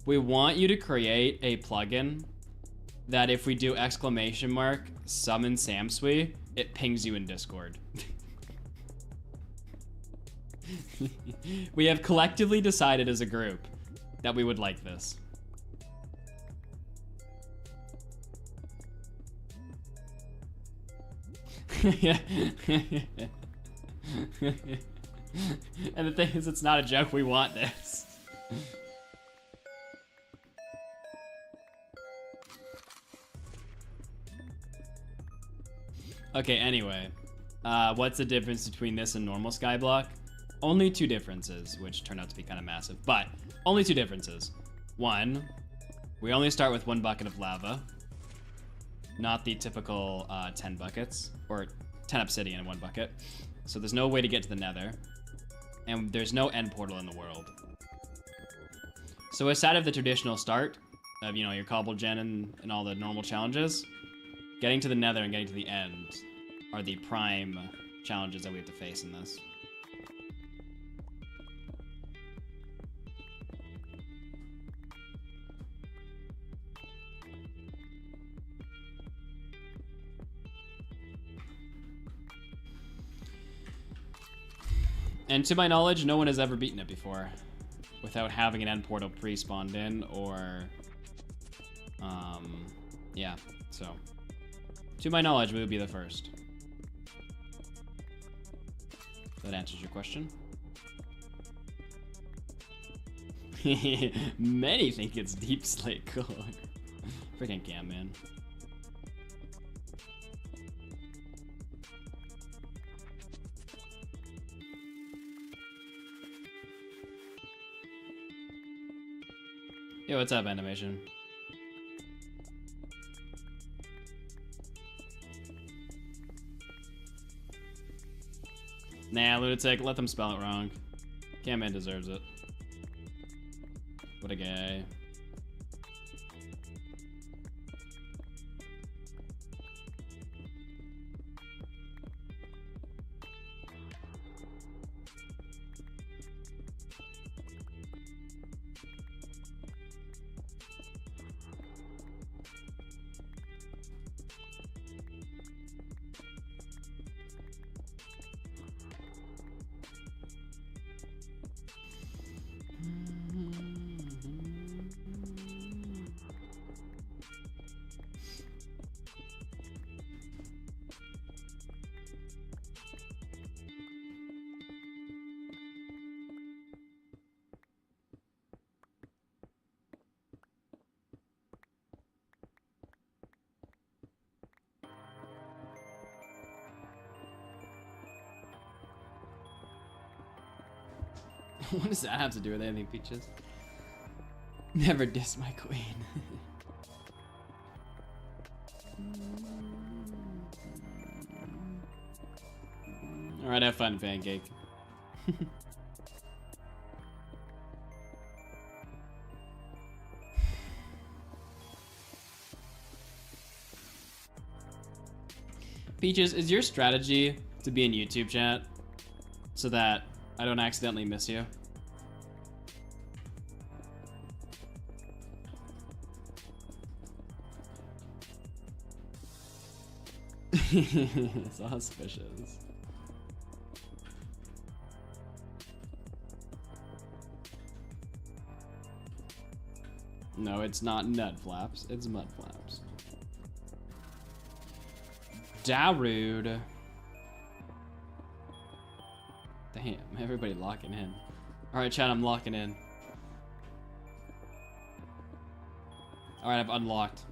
We want you to create a plugin that if we do exclamation mark summon Samsui, it pings you in Discord. We have collectively decided as a group that we would like this. Yeah. And the thing is, it's not a joke, we want this. Okay, anyway. What's the difference between this and normal Skyblock? Only 2 differences, which turned out to be kind of massive, but only 2 differences. 1, we only start with 1 bucket of lava, not the typical 10 buckets, or 10 obsidian in 1 bucket. So there's no way to get to the nether, and there's no end portal in the world. So instead of the traditional start of, you know, your cobble gen and all the normal challenges, getting to the nether and getting to the end are the prime challenges that we have to face in this. And to my knowledge, no one has ever beaten it before without having an end portal pre-spawned in, or yeah, so to my knowledge, we would be the first. That answers your question. Many think it's Deep Slate Gold. Freaking Cam, man. Yo, what's up, animation? Nah, Lunatic, let them spell it wrong. Camman deserves it. What a guy. What does that have to do with anything, Peaches? Never diss my queen. Alright, have fun, Pancake. Peaches, is your strategy to be in YouTube chat so that I don't accidentally miss you? It's auspicious. No, it's not nut flaps, it's mud flaps. Darude. Damn, everybody locking in. Alright, chat, I'm locking in. Alright, I've unlocked.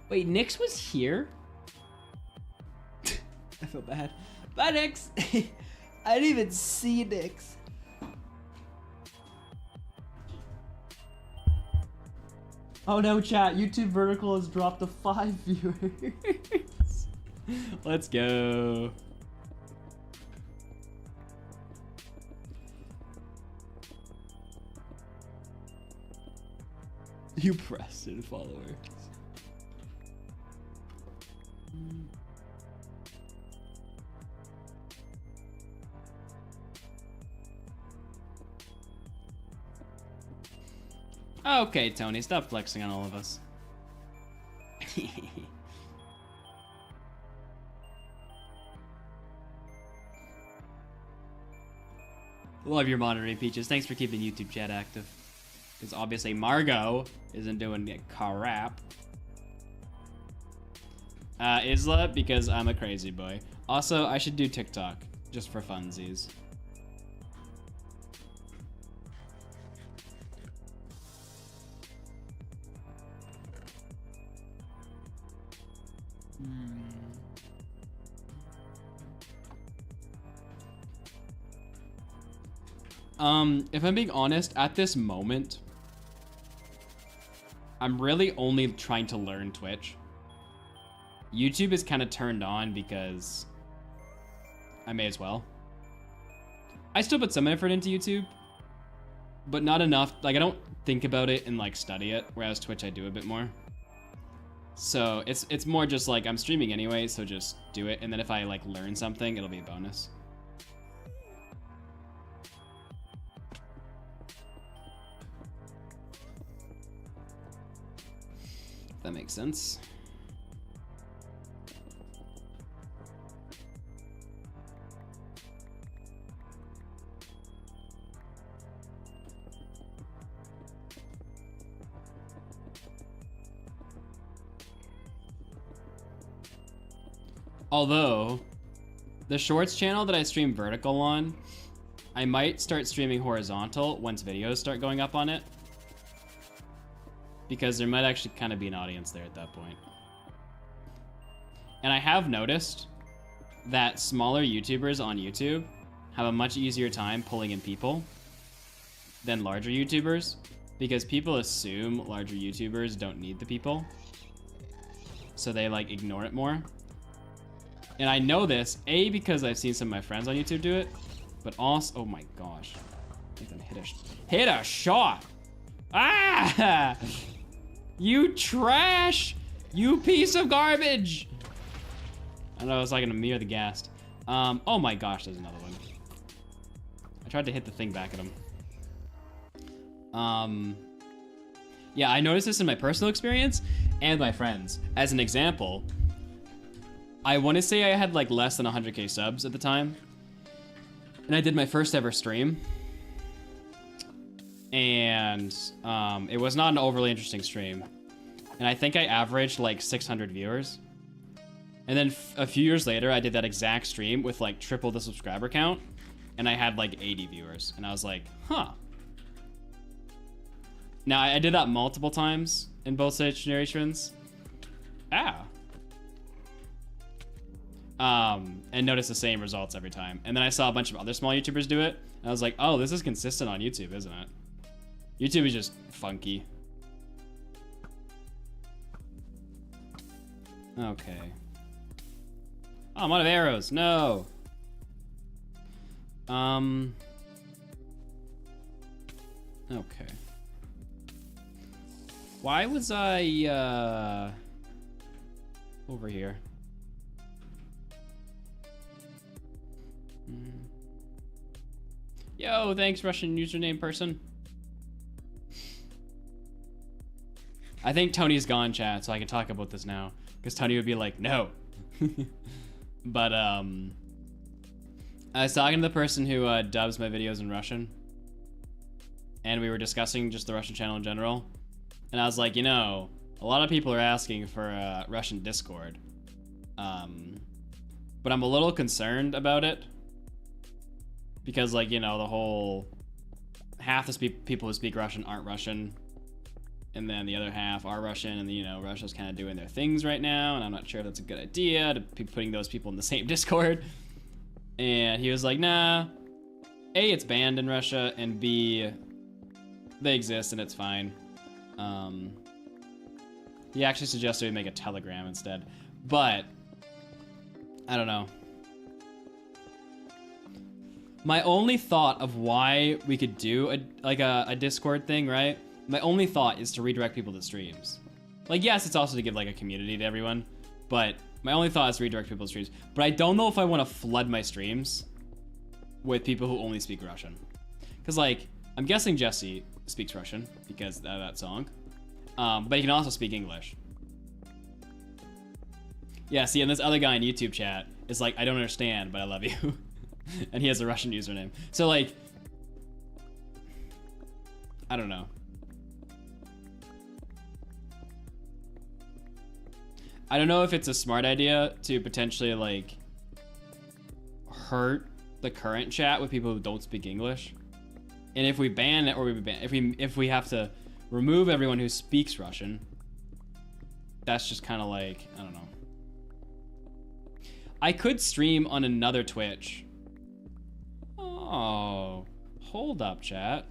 Wait, Nyx was here? I feel bad. Bye, Nyx! I didn't even see Nyx. Oh no, chat, YouTube vertical has dropped to 5 viewers. Let's go. You pressed in followers. Okay, Tony, stop flexing on all of us. Love your monitoring, Peaches. Thanks for keeping YouTube chat active. Because obviously Margot isn't doing crap. Isla, because I'm a crazy boy. Also, I should do TikTok, just for funsies. If I'm being honest, at this moment, I'm really only trying to learn Twitch. YouTube is kind of turned on because I may as well. I still put some effort into YouTube, but not enough. Like, I don't think about it and like study it, whereas Twitch I do a bit more. So it's more just like I'm streaming anyway, so just do it, and then if I like learn something, it'll be a bonus. That makes sense. Although, the shorts channel that I stream vertical on, I might start streaming horizontal once videos start going up on it. Because there might actually kind of be an audience there at that point. And I have noticed that smaller YouTubers on YouTube have a much easier time pulling in people than larger YouTubers, because people assume larger YouTubers don't need the people, so they like ignore it more. And I know this, A, because I've seen some of my friends on YouTube do it, but also, oh my gosh, Nathan hit a shot. Ah! You trash! You piece of garbage! I don't know, it's like gonna mirror the ghast. Oh my gosh, there's another one. I tried to hit the thing back at him. Yeah, I noticed this in my personal experience and my friends. As an example, I want to say I had like less than 100k subs at the time, and I did my first ever stream, and it was not an overly interesting stream, and I think I averaged like 600 viewers. And then a few years later, I did that exact stream with like triple the subscriber count, and I had like 80 viewers, and I was like, huh. Now, I did that multiple times in both situations. And noticed the same results every time. And then I saw a bunch of other small YouTubers do it, and I was like, oh, this is consistent on YouTube, isn't it? YouTube is just funky. Okay. Oh, I'm out of arrows. No. Okay. Why was I, over here? Yo, thanks, Russian username person. I think Tony's gone, chat, so I can talk about this now. Because Tony would be like, no. But, I was talking to the person who dubs my videos in Russian. And we were discussing just the Russian channel in general. And I was like, you know, a lot of people are asking for a Russian Discord. But I'm a little concerned about it. Because, like, you know, the whole... half the people who speak Russian aren't Russian. And then the other half are Russian, and, you know, Russia's kind of doing their things right now, and I'm not sure if that's a good idea to be putting those people in the same Discord. And he was like, nah. A, it's banned in Russia, and B, they exist and it's fine. He actually suggested we make a Telegram instead, but I don't know. My only thought of why we could do a Discord thing, right? My only thought is to redirect people to streams. Like, yes, it's also to give like a community to everyone, but my only thought is to redirect people to streams. But I don't know if I want to flood my streams with people who only speak Russian. Because, like, I'm guessing Jesse speaks Russian because of that song. But he can also speak English. Yeah, see, and this other guy in YouTube chat is like, I don't understand, but I love you. And he has a Russian username. So, like, I don't know. I don't know if it's a smart idea to potentially, like, hurt the current chat with people who don't speak English. And if we ban it, or if we have to remove everyone who speaks Russian, that's just kind of like, I don't know. I could stream on another Twitch. Oh, hold up, chat.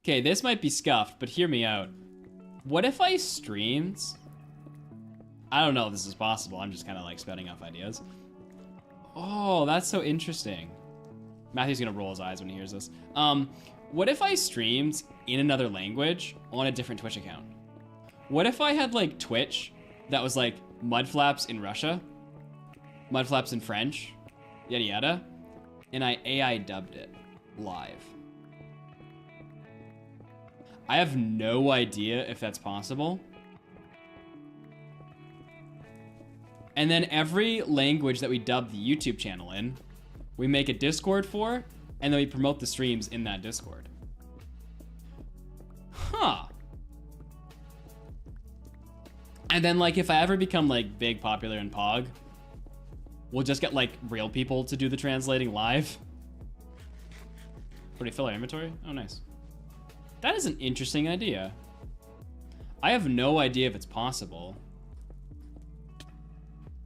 Okay, this might be scuffed, but hear me out. What if I streamed? I don't know if this is possible. I'm just kind of like spouting off ideas. Oh, that's so interesting. Matthew's gonna roll his eyes when he hears this. What if I streamed in another language on a different Twitch account? What if I had like Twitch that was like Mudflaps in Russia, Mudflaps in French, yada yada, and I AI dubbed it live? I have no idea if that's possible. And then every language that we dub the YouTube channel in, we make a Discord for, and then we promote the streams in that Discord. Huh. And then like if I ever become like big popular in Pog, we'll just get like real people to do the translating live. What do you fill our inventory? Oh, nice. That is an interesting idea. I have no idea if it's possible.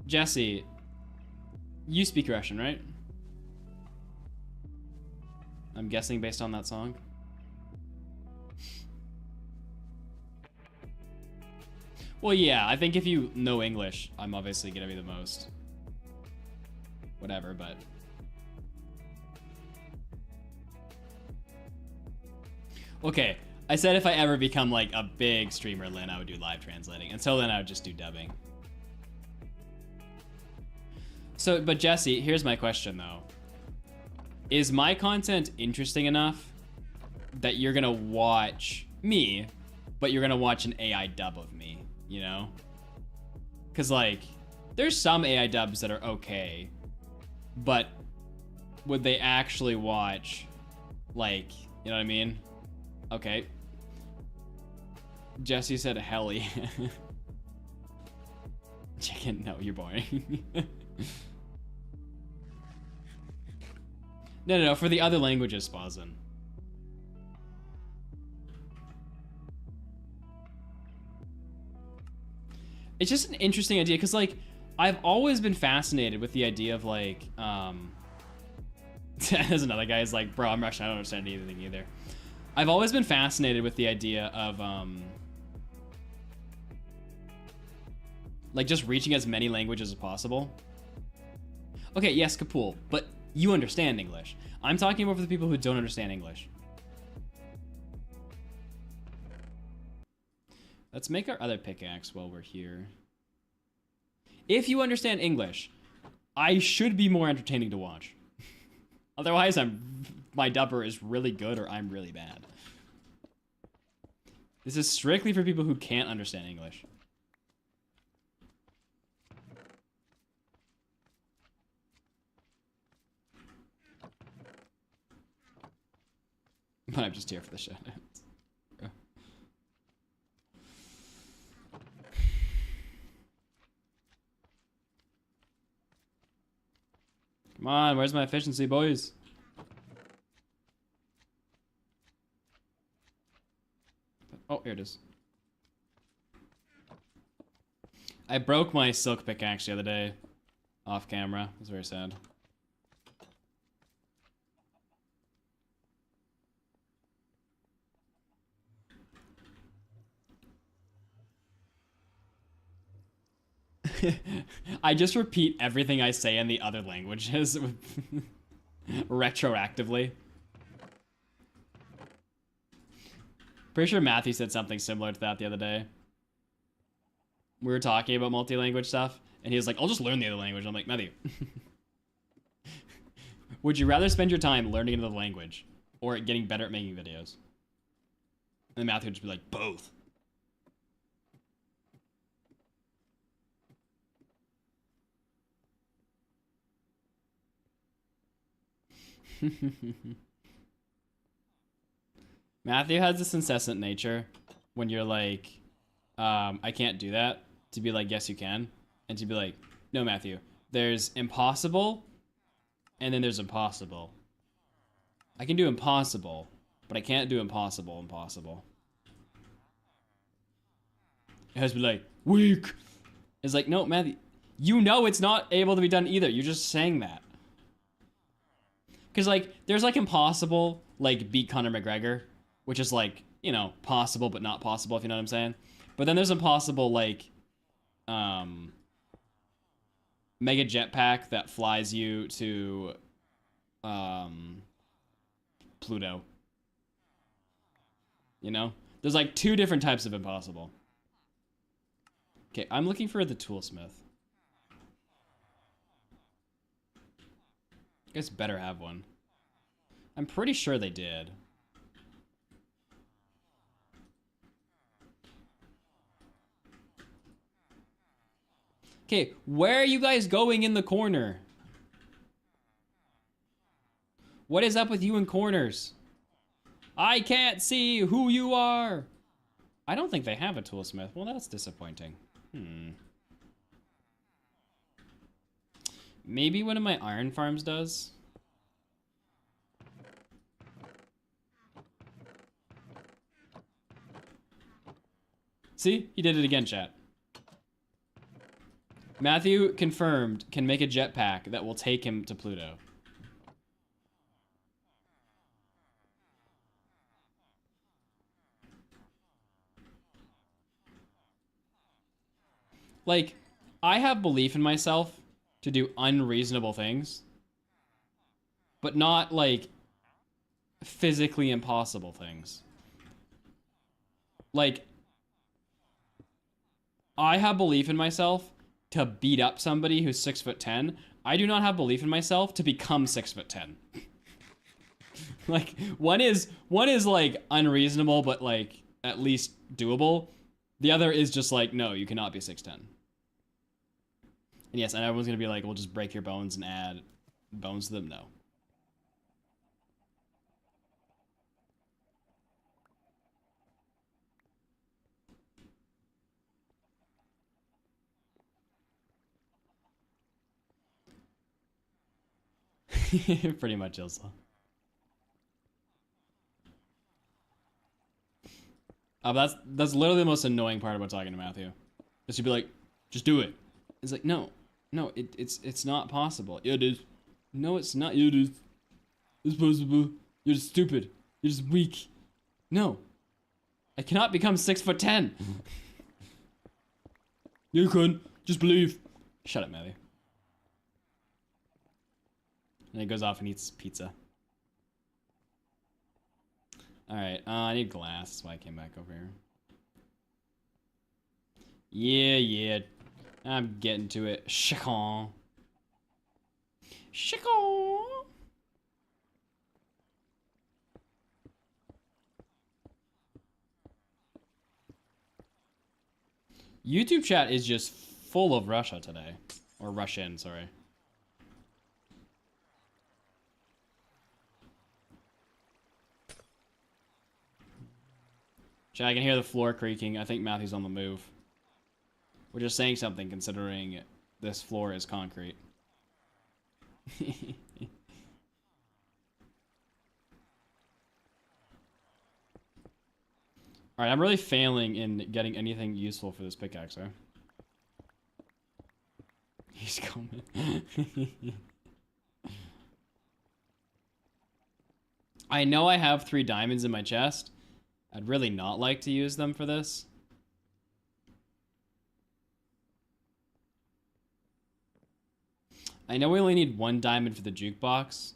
Jesse, you speak Russian, right? I'm guessing based on that song. Well, yeah, I think if you know English, I'm obviously gonna be the most whatever, but okay, I said if I ever become like a big streamer, Lynn, I would do live translating. Until then, I would just do dubbing. So, but Jesse, here's my question though. Is my content interesting enough that you're gonna watch me, but you're gonna watch an AI dub of me, you know? Cause like, there's some AI dubs that are okay, but would they actually watch, like, you know what I mean? Okay. Jesse said hell yeah. Chicken, no, you're boring. No, for the other languages, Spazin. It's just an interesting idea, because, like, I've always been fascinated with the idea of, like, there's another guy who's like, bro, I'm Russian, I don't understand anything either. I've always been fascinated with the idea of, like, just reaching as many languages as possible. Okay, yes, Kapul, but you understand English. I'm talking about for the people who don't understand English. Let's make our other pickaxe while we're here. If you understand English, I should be more entertaining to watch. Otherwise, my dubber is really good or I'm really bad. This is strictly for people who can't understand English. But I'm just here for the shoutouts. Yeah. Come on, where's my efficiency, boys? Oh, here it is. I broke my silk pickaxe the other day. Off camera. It was very sad. I just repeat everything I say in the other languages retroactively. Pretty sure Matthew said something similar to that the other day. We were talking about multi-language stuff, and he was like, I'll just learn the other language. I'm like, Matthew, would you rather spend your time learning another language or getting better at making videos? And then Matthew would just be like, both. Matthew has this incessant nature when you're like, I can't do that, to be like, yes, you can. And to be like, no, Matthew, there's impossible, and then there's impossible. I can do impossible, but I can't do impossible. It has to be like, weak. It's like, no, Matthew, you know it's not able to be done either. You're just saying that. Because, like, there's, like, impossible, like, beat Conor McGregor, which is, like, you know, possible but not possible, if you know what I'm saying. But then there's impossible, like, mega jetpack that flies you to, Pluto. You know? There's, like, 2 different types of impossible. Okay, I'm looking for the toolsmith. You guys better have one. I'm pretty sure they did. Okay, where are you guys going in the corner? What is up with you in corners? I can't see who you are. I don't think they have a toolsmith. Well, that's disappointing. Maybe one of my iron farms does. See? He did it again, chat. Matthew confirmed can make a jetpack that will take him to Pluto. Like, I have belief in myself to do unreasonable things, but not, like, physically impossible things. Like, I have belief in myself to beat up somebody who's 6'10". I do not have belief in myself to become 6'10". Like, one is like unreasonable, but like at least doable. The other is just like, no, you cannot be 6'10". And yes, and everyone's gonna be like, we'll just break your bones and add bones to them. No. Pretty much, Ilsa. That's literally the most annoying part about talking to Matthew. Is to be like, just do it. It's like, no, it's not possible. Yeah, it is. No, it's not. Yeah, it is. It's possible. You're just stupid. You're just weak. No, I cannot become 6'10". You can. Just believe. Shut up, Matthew. And he goes off and eats pizza. Alright, I need glass. That's why I came back over here. Yeah. I'm getting to it. Chacon. YouTube chat is just full of Russia today. Or Russian, sorry. Chat, I can hear the floor creaking. I think Matthew's on the move. We're just saying something considering this floor is concrete. Alright, I'm really failing in getting anything useful for this pickaxe, huh? He's coming. I know I have 3 diamonds in my chest. I'd really not like to use them for this. I know we only need 1 diamond for the jukebox.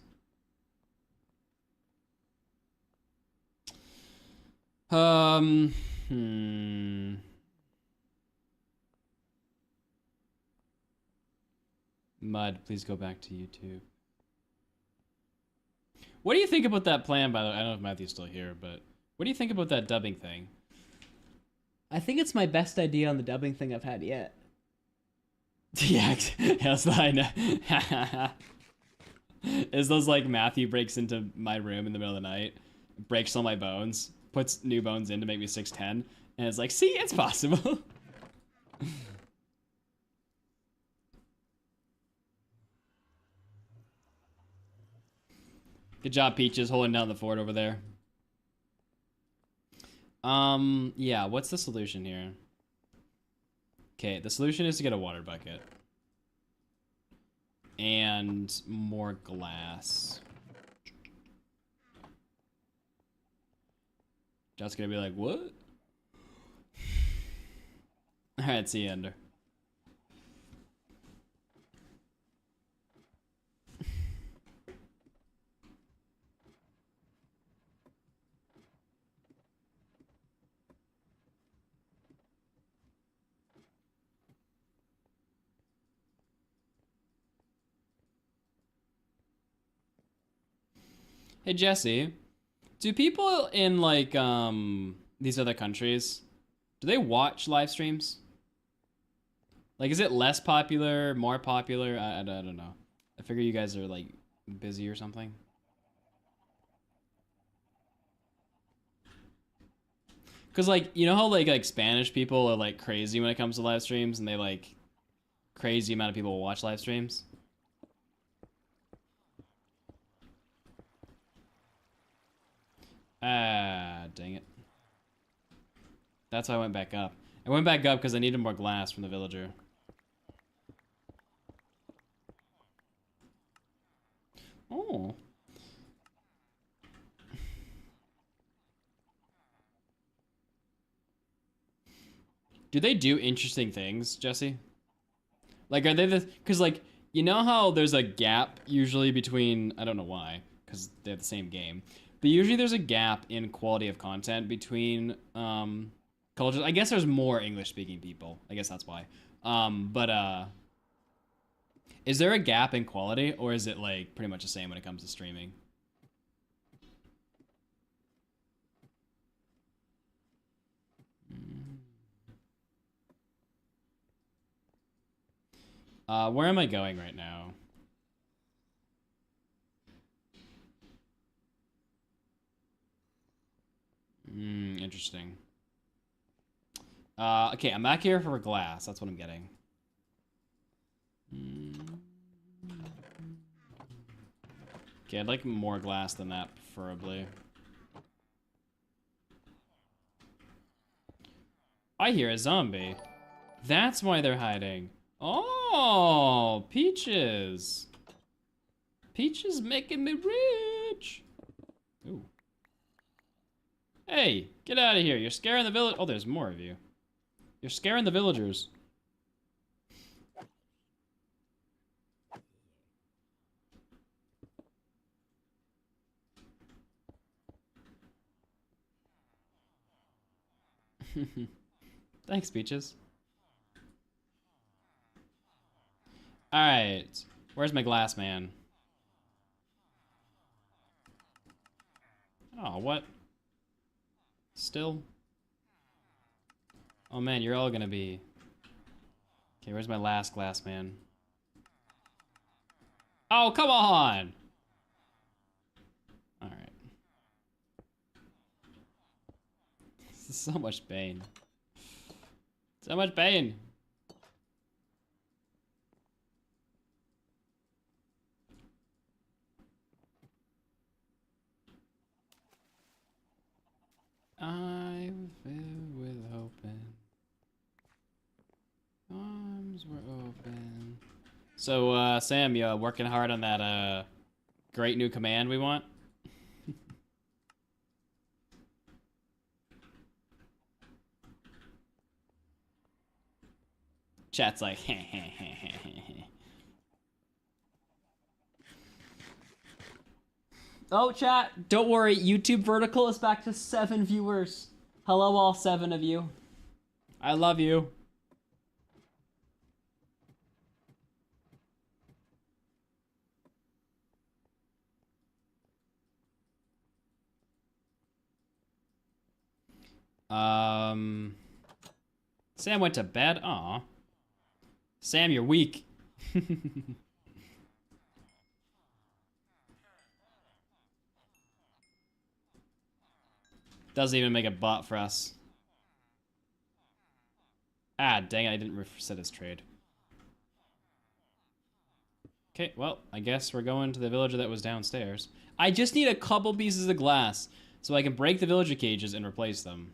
Mud, please go back to YouTube. What do you think about that plan, by the way? I don't know if Matthew's still here, but what do you think about that dubbing thing? I think it's my best idea on the dubbing thing I've had yet. Yeah, that's what I know. Is those like Matthew breaks into my room in the middle of the night, breaks all my bones, puts new bones in to make me 6'10", and it's like, see, it's possible. Good job, Peaches, holding down the fort over there. Yeah, what's the solution here? Okay, the solution is to get a water bucket. And more glass. Just gonna be like, what? Alright, see you, Ender. Hey, Jesse, do people in, like, these other countries, do they watch live streams? Like, is it less popular, more popular? I don't know. I figure you guys are, like, busy or something. Cause like you know how like Spanish people are like crazy when it comes to live streams, and they like crazy amount of people will watch live streams. Ah, dang it. That's why I went back up. I went back up because I needed more glass from the villager. Oh. Do they do interesting things, Jesse? Like, are they the... Because, like, you know how there's a gap usually between... I don't know why, because they have the same game. But usually there's a gap in quality of content between cultures. I guess there's more English-speaking people. I guess that's why. Is there a gap in quality, or is it, like, pretty much the same when it comes to streaming? Where am I going right now? Interesting. Okay, I'm back here for glass. That's what I'm getting. Okay, I'd like more glass than that, preferably. I hear a zombie. That's why they're hiding. Oh, Peaches. Peaches making me rich. Ooh. Hey, get out of here. You're scaring the village. Oh, there's more of you. You're scaring the villagers. Thanks, Peaches. Alright. Where's my glass man? Oh, what? Still? Oh man, you're all gonna be... Okay, where's my last glass man? Oh, come on! Alright. This is so much pain. So much pain! I filled with hope and arms were open. So, Sam, you working hard on that, great new command we want? Chat's like, heh heh heh heh heh. Oh, chat, don't worry. YouTube vertical is back to 7 viewers. Hello, all 7 of you. I love you. Sam went to bed. Aw. Sam, you're weak. Doesn't even make a bot for us. Ah, dang it, I didn't reset his trade. Okay, well, I guess we're going to the villager that was downstairs. I just need a couple pieces of glass so I can break the villager cages and replace them.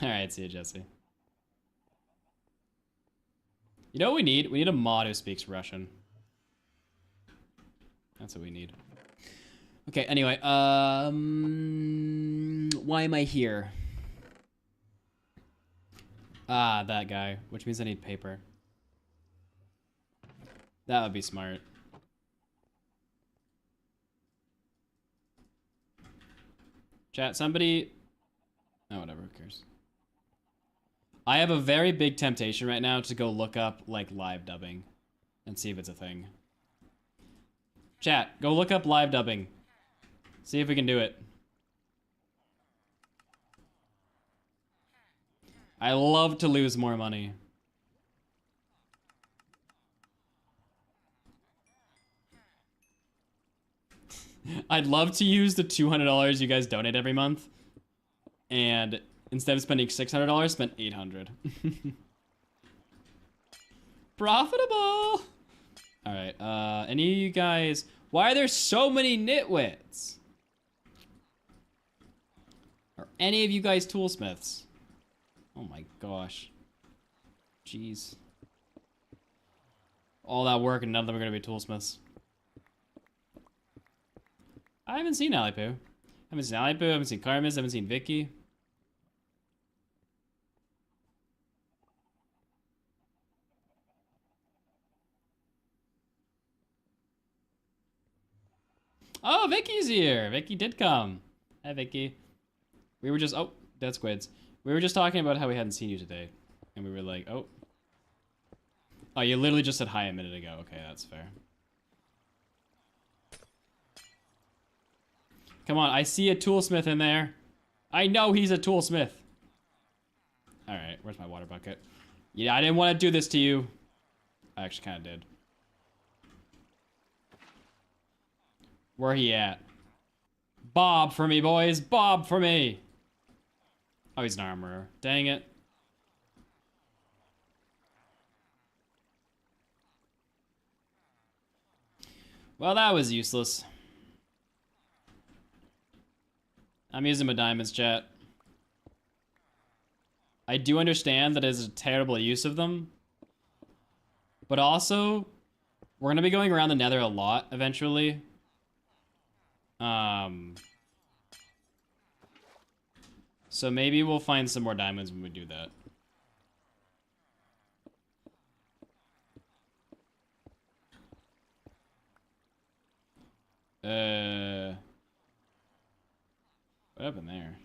Alright, see you, Jesse. You know what we need? We need a mod who speaks Russian. That's what we need. Okay, anyway, why am I here? Ah, that guy, which means I need paper. That would be smart. Chat, somebody... Oh, whatever, who cares? I have a very big temptation right now to go look up, like, live dubbing and see if it's a thing. Chat, go look up live dubbing. See if we can do it. I love to lose more money. I'd love to use the $200 you guys donate every month, and instead of spending $600, spend $800. Profitable. All right. Any of you guys? Why are there so many nitwits? Are any of you guys toolsmiths? Oh my gosh. Jeez. All that work and none of them are gonna be toolsmiths. I haven't seen Alipoo. I haven't seen Karmas, I haven't seen Vicky. Oh, Vicky's here. Vicky did come. Hi, Vicky. We were just, oh, dead squids. We were just talking about how we hadn't seen you today. And we were like, oh. Oh, you literally just said hi a minute ago. Okay, that's fair. Come on, I see a toolsmith in there. I know he's a toolsmith. All right, where's my water bucket? Yeah, I didn't want to do this to you. I actually kind of did. Where he at? Bob for me, boys. Bob for me. Oh, he's an armorer. Dang it. Well, that was useless. I'm using my diamonds, chat. I do understand that it's a terrible use of them. But also, we're going to be going around the nether a lot eventually. So maybe we'll find some more diamonds when we do that. What happened there?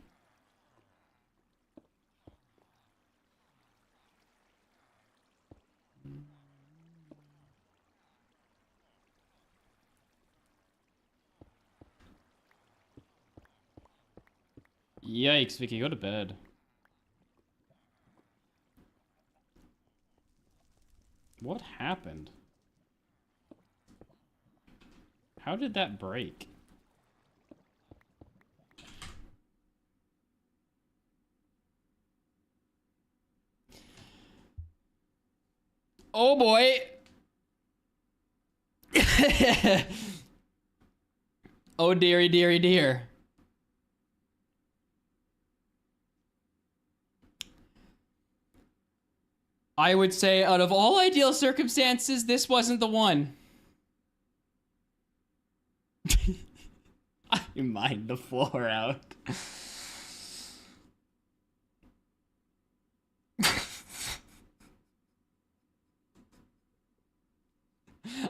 Yikes, Vicky, go to bed. What happened? How did that break? Oh boy! Oh dearie, dearie, dear. I would say out of all ideal circumstances, this wasn't the one. I mined the floor out.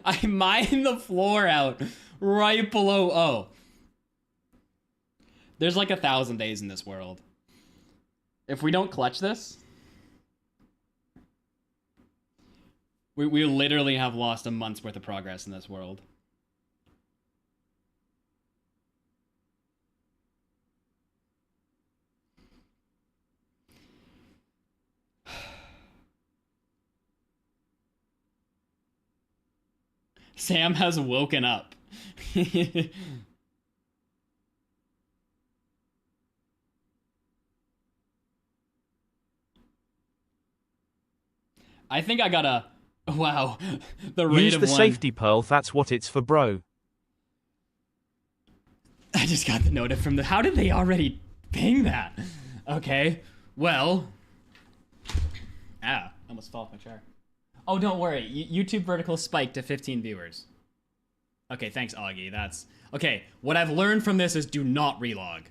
I mined the floor out right below O. There's like 1,000 days in this world. If we don't clutch this, we literally have lost a month's worth of progress in this world. Sam has woken up. I think I got a... Wow. The rate Use of the one. safety pearl, that's what it's for, bro. I just got the note from the... How did they already ping that? Okay. Well... Ah, almost fell off my chair. Oh, don't worry. YouTube vertical spiked to 15 viewers. Okay, thanks, Augie. That's... Okay, what I've learned from this is do not relog.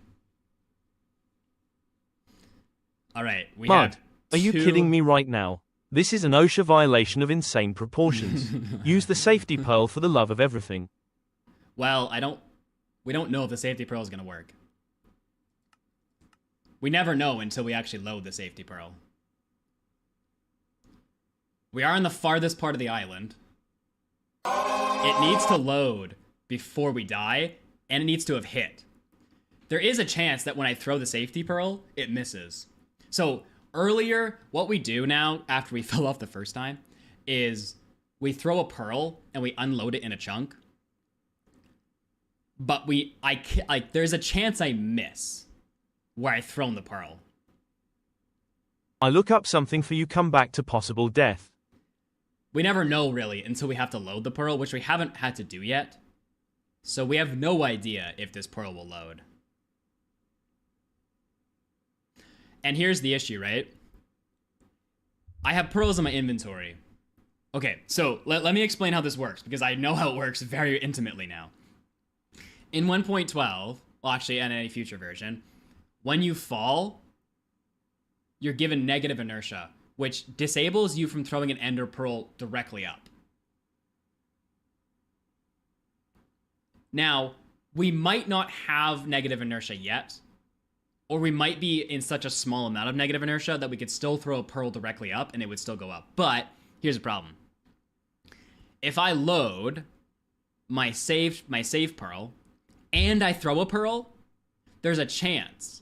Alright, we Mud, have are you two- kidding me right now? This is an OSHA violation of insane proportions. Use the safety pearl for the love of everything. Well, we don't know if the safety pearl is going to work. We never know until we actually load the safety pearl. We are in the farthest part of the island. It needs to load before we die, and it needs to have hit. There is a chance that when I throw the safety pearl, it misses. So earlier, what we do now, after we fell off the first time, is we throw a pearl and we unload it in a chunk. but there's a chance I miss where I thrown the pearl. I look up something for you, come back to possible death. We never know really until we have to load the pearl, which we haven't had to do yet. So we have no idea if this pearl will load. And here's the issue, right? I have pearls in my inventory. Okay, so let me explain how this works, because I know how it works very intimately now. In 1.12, well actually in any future version, when you fall, you're given negative inertia, which disables you from throwing an ender pearl directly up. Now, we might not have negative inertia yet, or we might be in such a small amount of negative inertia that we could still throw a pearl directly up and it would still go up. But here's the problem. If I load my save pearl and I throw a pearl, there's a chance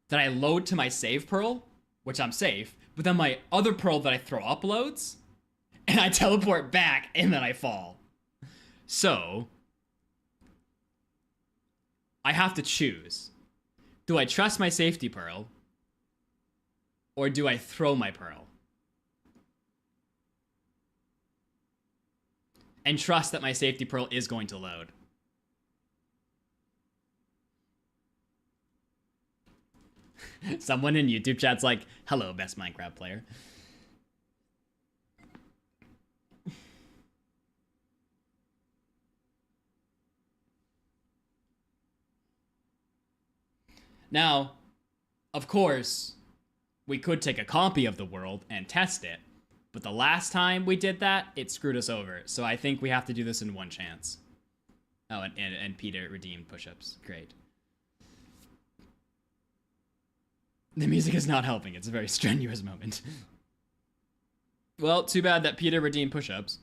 that I load to my save pearl, which I'm safe, but then my other pearl that I throw up loads, and I teleport back, and then I fall. So I have to choose. Do I trust my safety pearl, or do I throw my pearl? And trust that my safety pearl is going to load. Someone in YouTube chat's like, hello, best Minecraft player. Now, of course, we could take a copy of the world and test it, but the last time we did that, it screwed us over. So I think we have to do this in one chance. Oh, and Peter redeemed push-ups. Great. The music is not helping. It's a very strenuous moment. Well, too bad that Peter redeemed push-ups.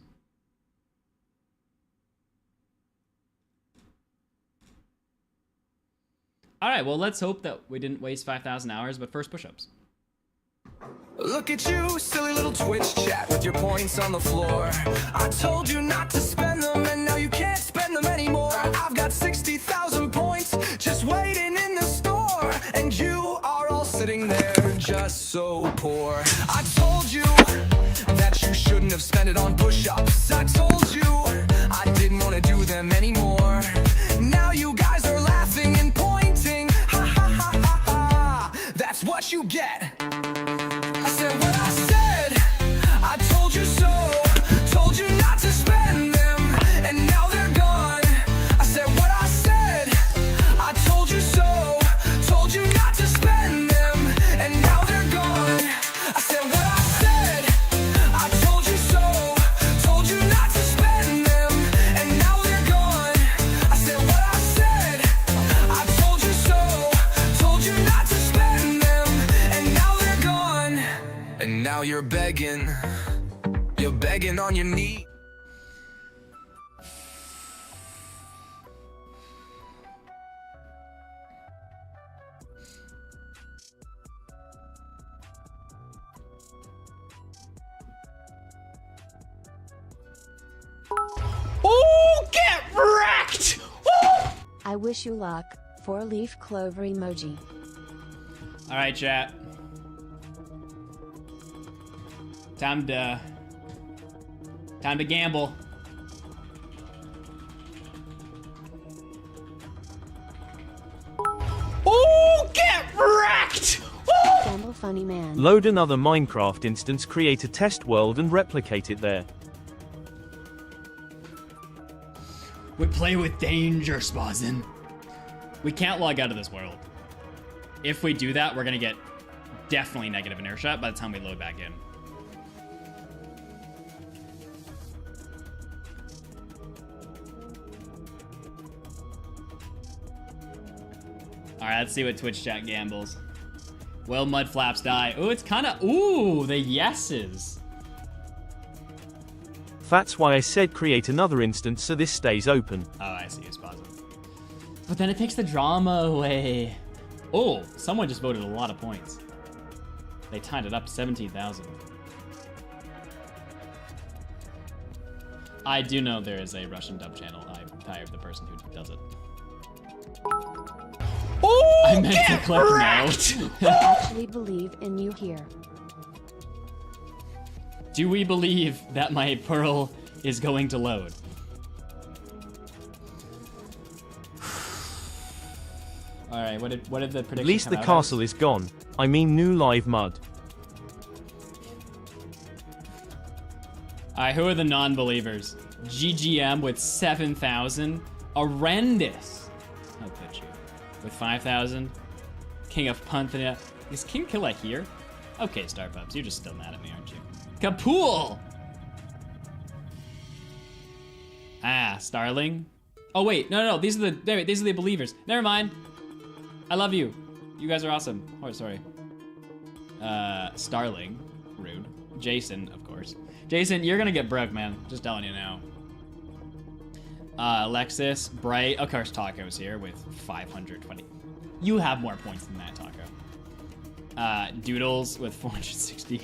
Alright, well, let's hope that we didn't waste 5,000 hours, but first push-ups. Look at you, silly little Twitch chat with your points on the floor. I told you not to spend them, and now you can't spend them anymore. I've got 60,000 points just waiting in the store, and you are all sitting there just so poor. I told you that you shouldn't have spent it on push-ups. I told you I didn't want to do them anymore. Now you guys are laughing and pointing. Ha ha ha ha ha. That's what you get. I said what I said. I told you so. Told you not to spend them, and now they're gone. I said what I said. I told you so. Told you not to spend them, and now they're gone. I said what I said. I told you so. Told you not to spend them, and now they're gone. I said what I said. I told you so. Told you not to spend them, and now they're gone. And now you're begging on your knees. Oh, get wrecked! Oh! I wish you luck. 4-leaf clover emoji. Alright, chat. Time to gamble. Oh, get wrecked! Oh! Gamble funny man. Load another Minecraft instance, create a test world and replicate it there. We play with danger, Spazin. We can't log out of this world. If we do that, we're gonna get definitely negative inertia by the time we load back in. Alright, let's see what Twitch chat gambles. Will mudflaps die? Ooh, it's kinda, ooh, the yeses. That's why I said create another instance so this stays open. Oh, I see, it's positive. But then it takes the drama away. Oh, someone just voted a lot of points. They tied it up 17,000. I do know there is a Russian dub channel. I'm tired of the person who does it. I meant to click no. I actually believe in you here. Do we believe that my pearl is going to load? All right, what did the prediction At least come the out castle as? is gone. I mean new live mud. All right, who are the non-believers? GGM with 7,000. Horrendous. I'll put you with 5,000. King of Punthia. Is King Killa here? Okay, Starpups, you're just still mad at me, aren't you? Kapool! Ah, Starling. Oh wait, no, these are the believers. Never mind. I love you. You guys are awesome. Oh, sorry. Starling, rude. Jason, of course. Jason, you're gonna get broke, man. Just telling you now. Alexis, Bright, of course, Taco's here with 520. You have more points than that, Taco. Doodles with 460.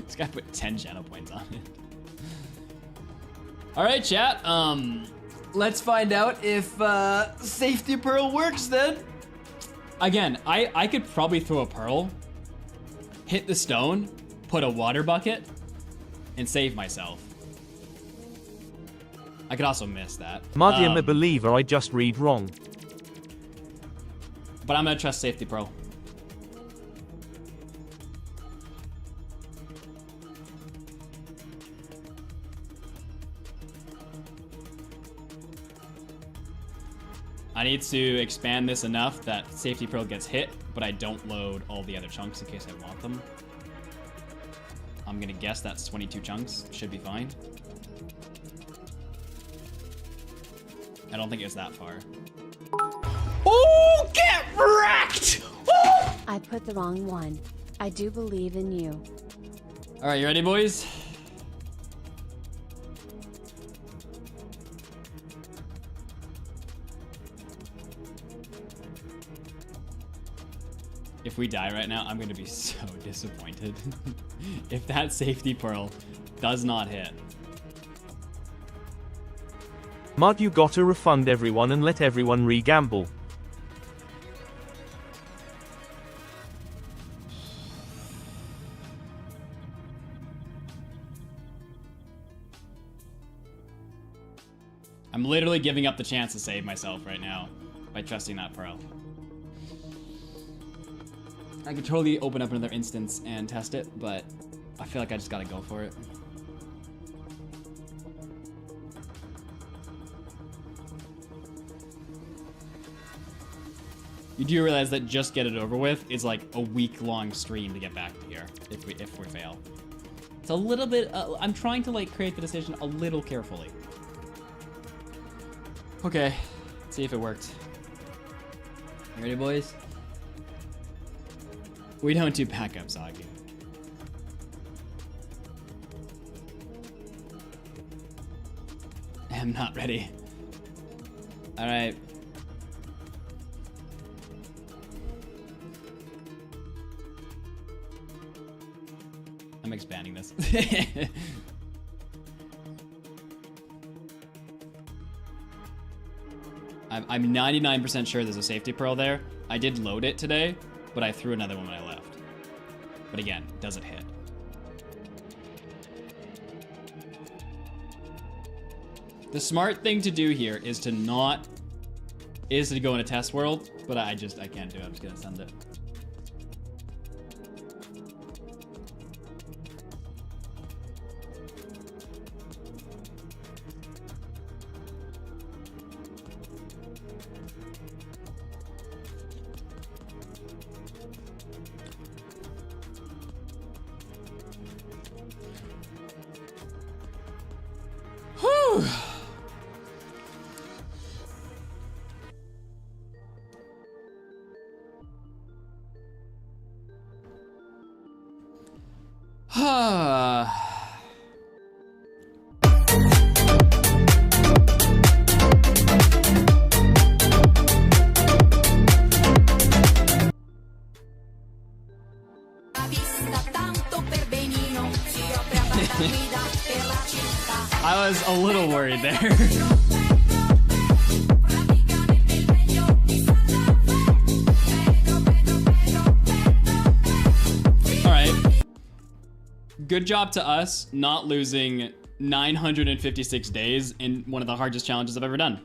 This guy put 10 channel points on it. All right, chat. Let's find out if Safety Pearl works then. Again, I could probably throw a pearl, hit the stone, put a water bucket, and save myself. I could also miss that. Muddy, I'm a believer, I just read wrong. But I'm gonna trust Safety Pearl. I need to expand this enough that Safety Pearl gets hit, but I don't load all the other chunks in case I want them. I'm gonna guess that's 22 chunks. Should be fine. I don't think it's that far. Oh, get wrecked! Oh! I put the wrong one. I do believe in you. All right, you ready, boys? If we die right now, I'm gonna be so disappointed. If that Safety Pearl does not hit. Mud, you gotta refund everyone and let everyone re-gamble. I'm literally giving up the chance to save myself right now by trusting that pearl. I could totally open up another instance and test it, but I feel like I just gotta go for it. You do realize that just get it over with is like a week-long stream to get back to here if we fail. It's a little bit. I'm trying to like create the decision a little carefully. Okay, let's see if it worked. You ready, boys? We don't do backups, Augie. I'm not ready. All right. I'm expanding this. I'm 99% sure there's a Safety Pearl there. I did load it today, but I threw another one when I left. But again, does it hit? The smart thing to do here is to go in a test world, but I can't do it. I'm just gonna send it. Whew. I was a little worried there. Good job to us not losing 956 days in one of the hardest challenges I've ever done.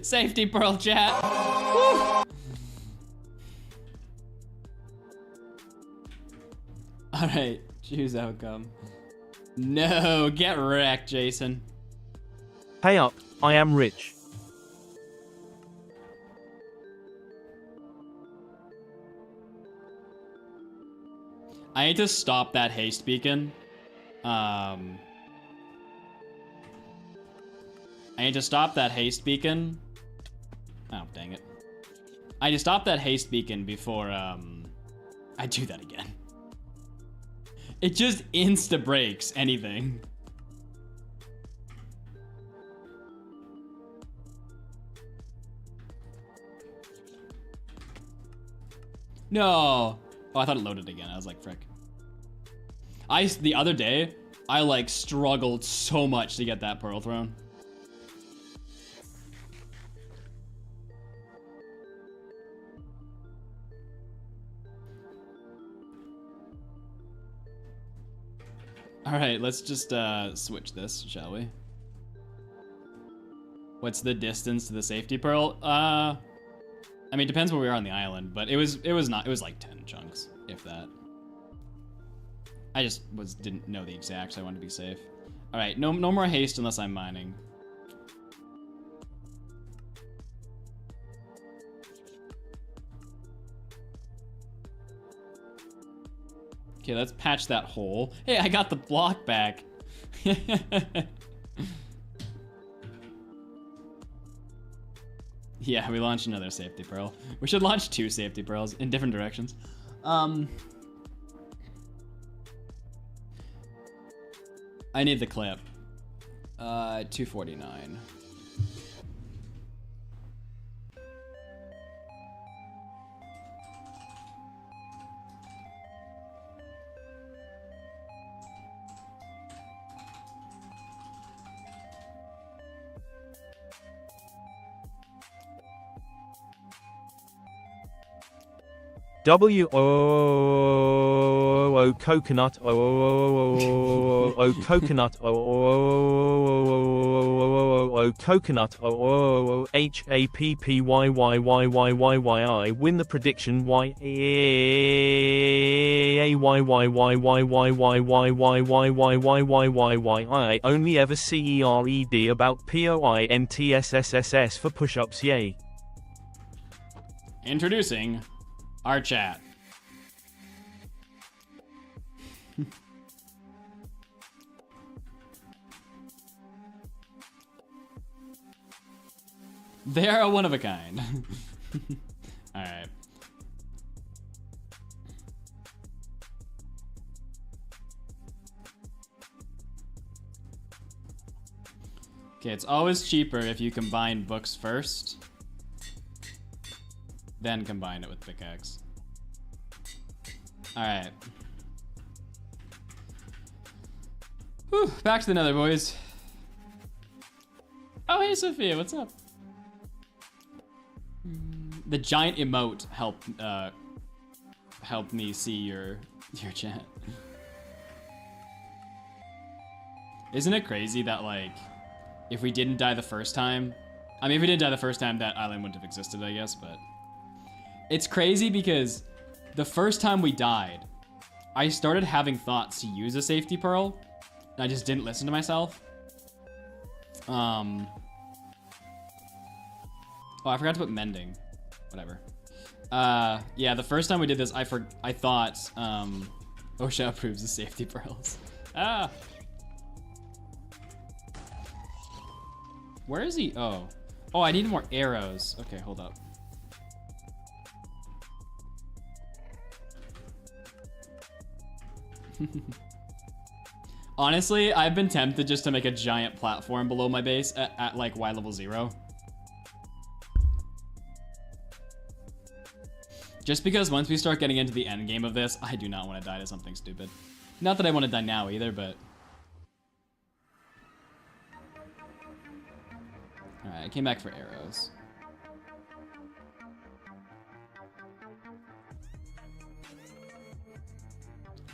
Safety pearl, chat. Woo. All right, choose outcome. No, get wrecked, Jason. Pay up, I am rich. I need to stop that haste beacon. I need to stop that haste beacon. Oh, dang it. I need to stop that haste beacon before I do that again. It just insta breaks anything. No. Oh, I thought it loaded again. I was like, frick. The other day, I like struggled so much to get that pearl throne. All right, let's just switch this, shall we? What's the distance to the safety pearl? I mean, it depends where we are on the island, but it was like 10 chunks, if that. I just didn't know the exact, so I wanted to be safe. All right, no more haste unless I'm mining. Okay, let's patch that hole. Hey, I got the block back. Yeah, we launched another safety pearl. We should launch 2 safety pearls in different directions. I need the clip. 249. W-O coconut coconut coconut H-A-P-P-Y-Y-Y-Y-Y-Y-I win the prediction Y-A-Y-Y-Y-Y-Y-Y-Y-Y-Y-Y-Y-Y-Y-Y-Y-I only ever CERED about POINTSSSS for push-ups, yay. Introducing our chat. They are a one of a kind. All right. Okay, it's always cheaper if you combine books first, then combine it with pickaxe. All right. Whew, back to the nether, boys. Oh, hey, Sophia, what's up? The giant emote helped me see your chat. Isn't it crazy that, like, if we didn't die the first time, I mean, if we didn't die the first time, that island wouldn't have existed, I guess, but it's crazy because the first time we died, I started having thoughts to use a safety pearl, and I just didn't listen to myself. Oh, I forgot to put mending. Whatever. Yeah, the first time we did this, I thought, OSHA approves the safety pearls. Ah! Where is he? Oh. Oh, I need more arrows. Okay, hold up. Honestly, I've been tempted just to make a giant platform below my base at like Y level 0. Just because once we start getting into the end game of this, I do not want to die to something stupid. Not that I want to die now either, but... Alright, I came back for arrows.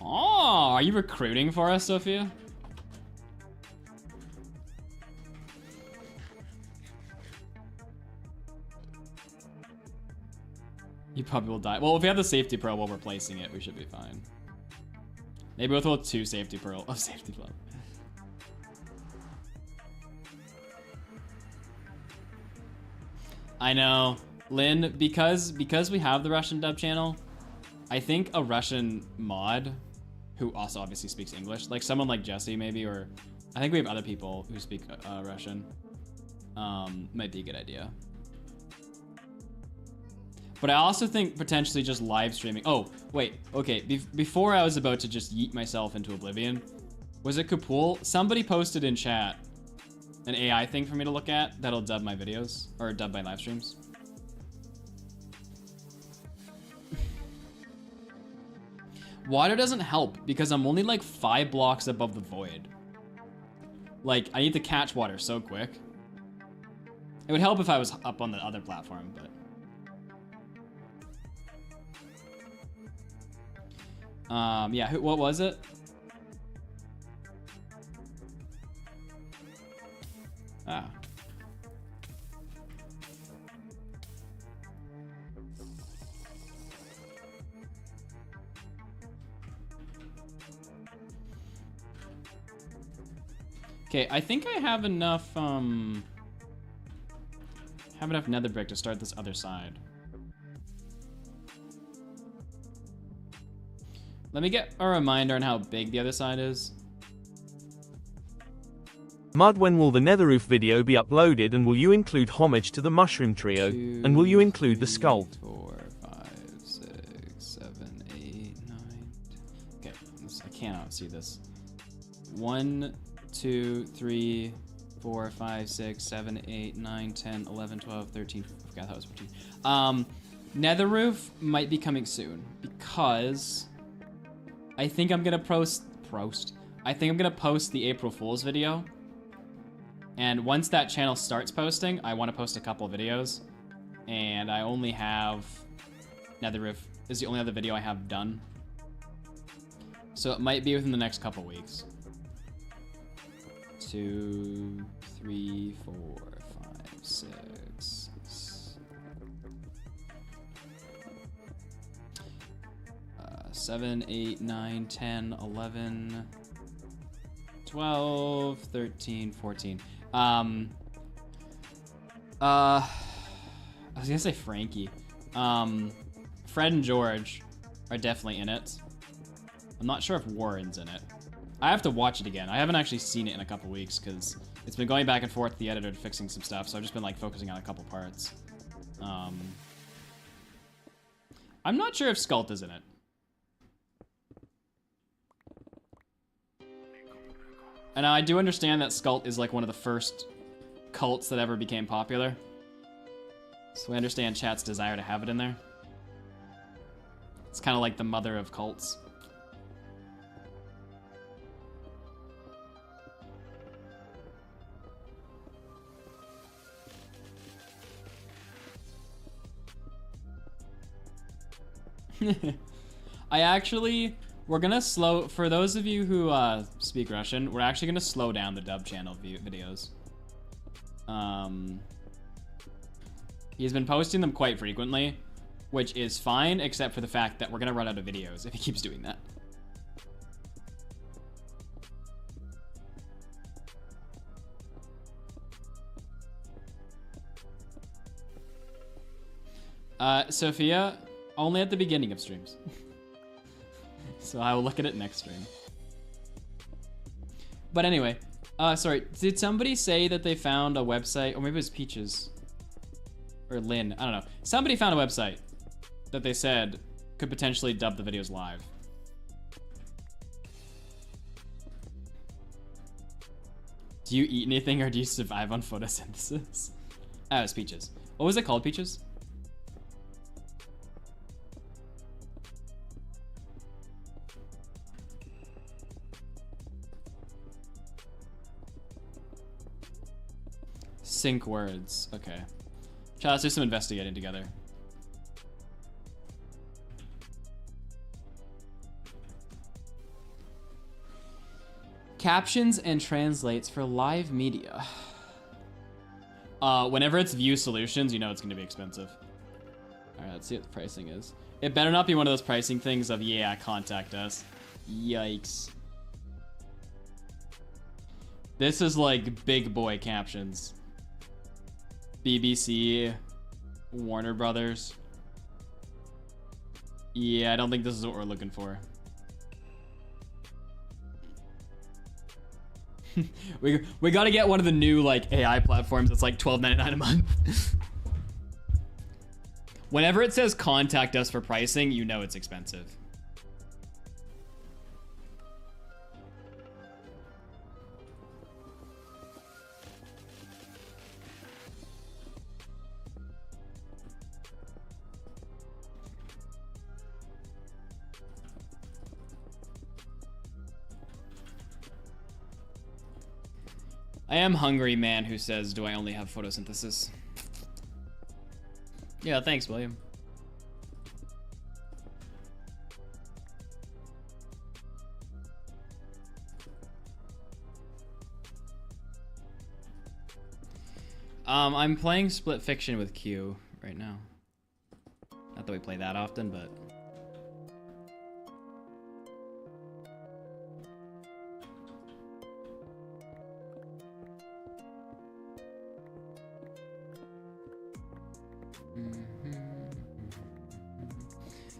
Oh, are you recruiting for us, Sophia? You probably will die. Well, if we have the safety pearl while we're placing it, we should be fine. Maybe we'll throw 2 safety pearl. Oh, safety pearl. I know, Lynn. Because we have the Russian dub channel, I think a Russian mod, who also obviously speaks English, like someone like Jesse maybe, or I think we have other people who speak Russian, might be a good idea. But I also think potentially just live streaming. Oh, wait, okay. Before I was about to just yeet myself into oblivion, was it Kapul? Somebody posted in chat an AI thing for me to look at that'll dub my videos, or dub my live streams. Water doesn't help because I'm only like 5 blocks above the void. Like, I need to catch water so quick. It would help if I was up on the other platform, but... yeah, what was it? Ah. Okay, I think I have enough, nether brick to start this other side. Let me get a reminder on how big the other side is. Mud, when will the nether roof video be uploaded, and will you include homage to the mushroom trio? And will you include the sculpt? 4, 5, 6, 7, 8, 9. Okay, I cannot see this. 1, 2, 3, 4, 5, 6, 7, 8, 9, 10, 11, 12, 13. I forgot that was 14. Nether roof might be coming soon because I think I'm gonna post the April Fool's video. And once that channel starts posting, I want to post a couple videos. And I only have Nether roof is the only other video I have done. So it might be within the next couple weeks. 2, 3, 4, 5, 6. 7, 8, 9, 10, 11, 12, 13, 14. I was gonna say Frankie. Fred and George are definitely in it. I'm not sure if Warren's in it. I have to watch it again. I haven't actually seen it in a couple weeks because it's been going back and forth with the editor fixing some stuff, so I've just been like focusing on a couple parts. I'm not sure if Skult is in it. And I do understand that Skult is like one of the first cults that ever became popular. So I understand chat's desire to have it in there. It's kind of like the mother of cults. We're gonna slow, for those of you who speak Russian, we're actually gonna slow down the dub channel videos. He's been posting them quite frequently, which is fine, except for the fact that we're gonna run out of videos if he keeps doing that. Sophia, only at the beginning of streams. So I will look at it next stream. But anyway, sorry, did somebody say that they found a website, or maybe it was Peaches or Lynn, I don't know. Somebody found a website that they said could potentially dub the videos live. Do you eat anything or do you survive on photosynthesis? Oh, it's Peaches. What was it called, Peaches? Sync words. Okay. Chat, let's do some investigating together. Captions and translates for live media. Whenever it's view solutions, you know it's gonna be expensive. All right, let's see what the pricing is. It better not be one of those pricing things of, yeah, contact us. Yikes. This is like big boy captions. BBC, Warner Brothers. Yeah, I don't think this is what we're looking for. we gotta get one of the new like AI platforms that's like $12.99 a month. Whenever it says contact us for pricing, you know it's expensive. I am hungry man who says, do I only have photosynthesis? Yeah, thanks, William. I'm playing Split Fiction with Q right now. Not that we play that often, but...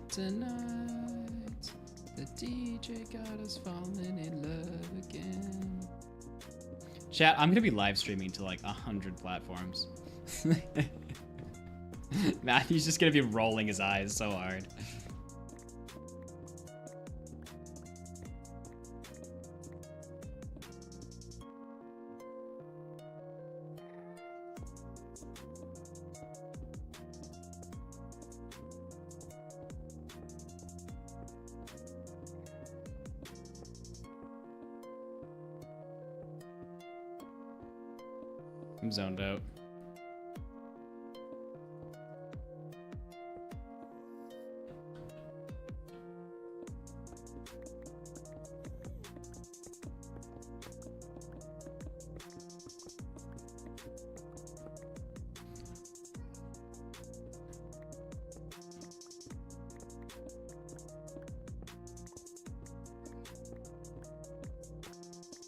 Tonight, the DJ got us falling in love again. Chat, I'm gonna be live streaming to like 100 platforms. Matthew's just gonna be rolling his eyes so hard. I'm zoned out.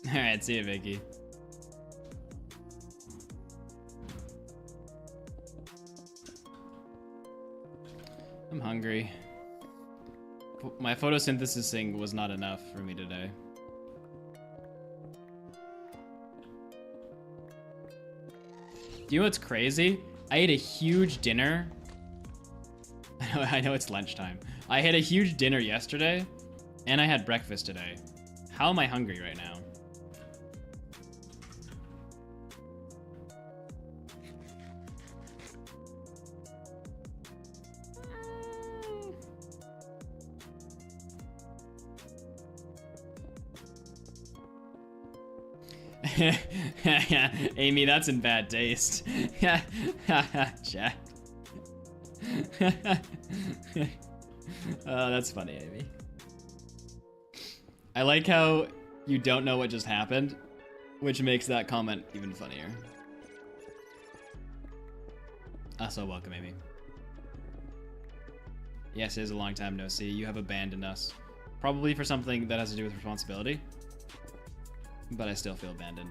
All right, see you, Vicky. I'm hungry. My photosynthesising was not enough for me today. Do you know what's crazy? I ate a huge dinner. I know it's lunchtime. I had a huge dinner yesterday, and I had breakfast today. How am I hungry right now? Amy, that's in bad taste. Chat. Oh, that's funny, Amy. I like how you don't know what just happened, which makes that comment even funnier. So welcome, Amy. Yes, it is a long time no see. You have abandoned us. Probably for something that has to do with responsibility. But I still feel abandoned.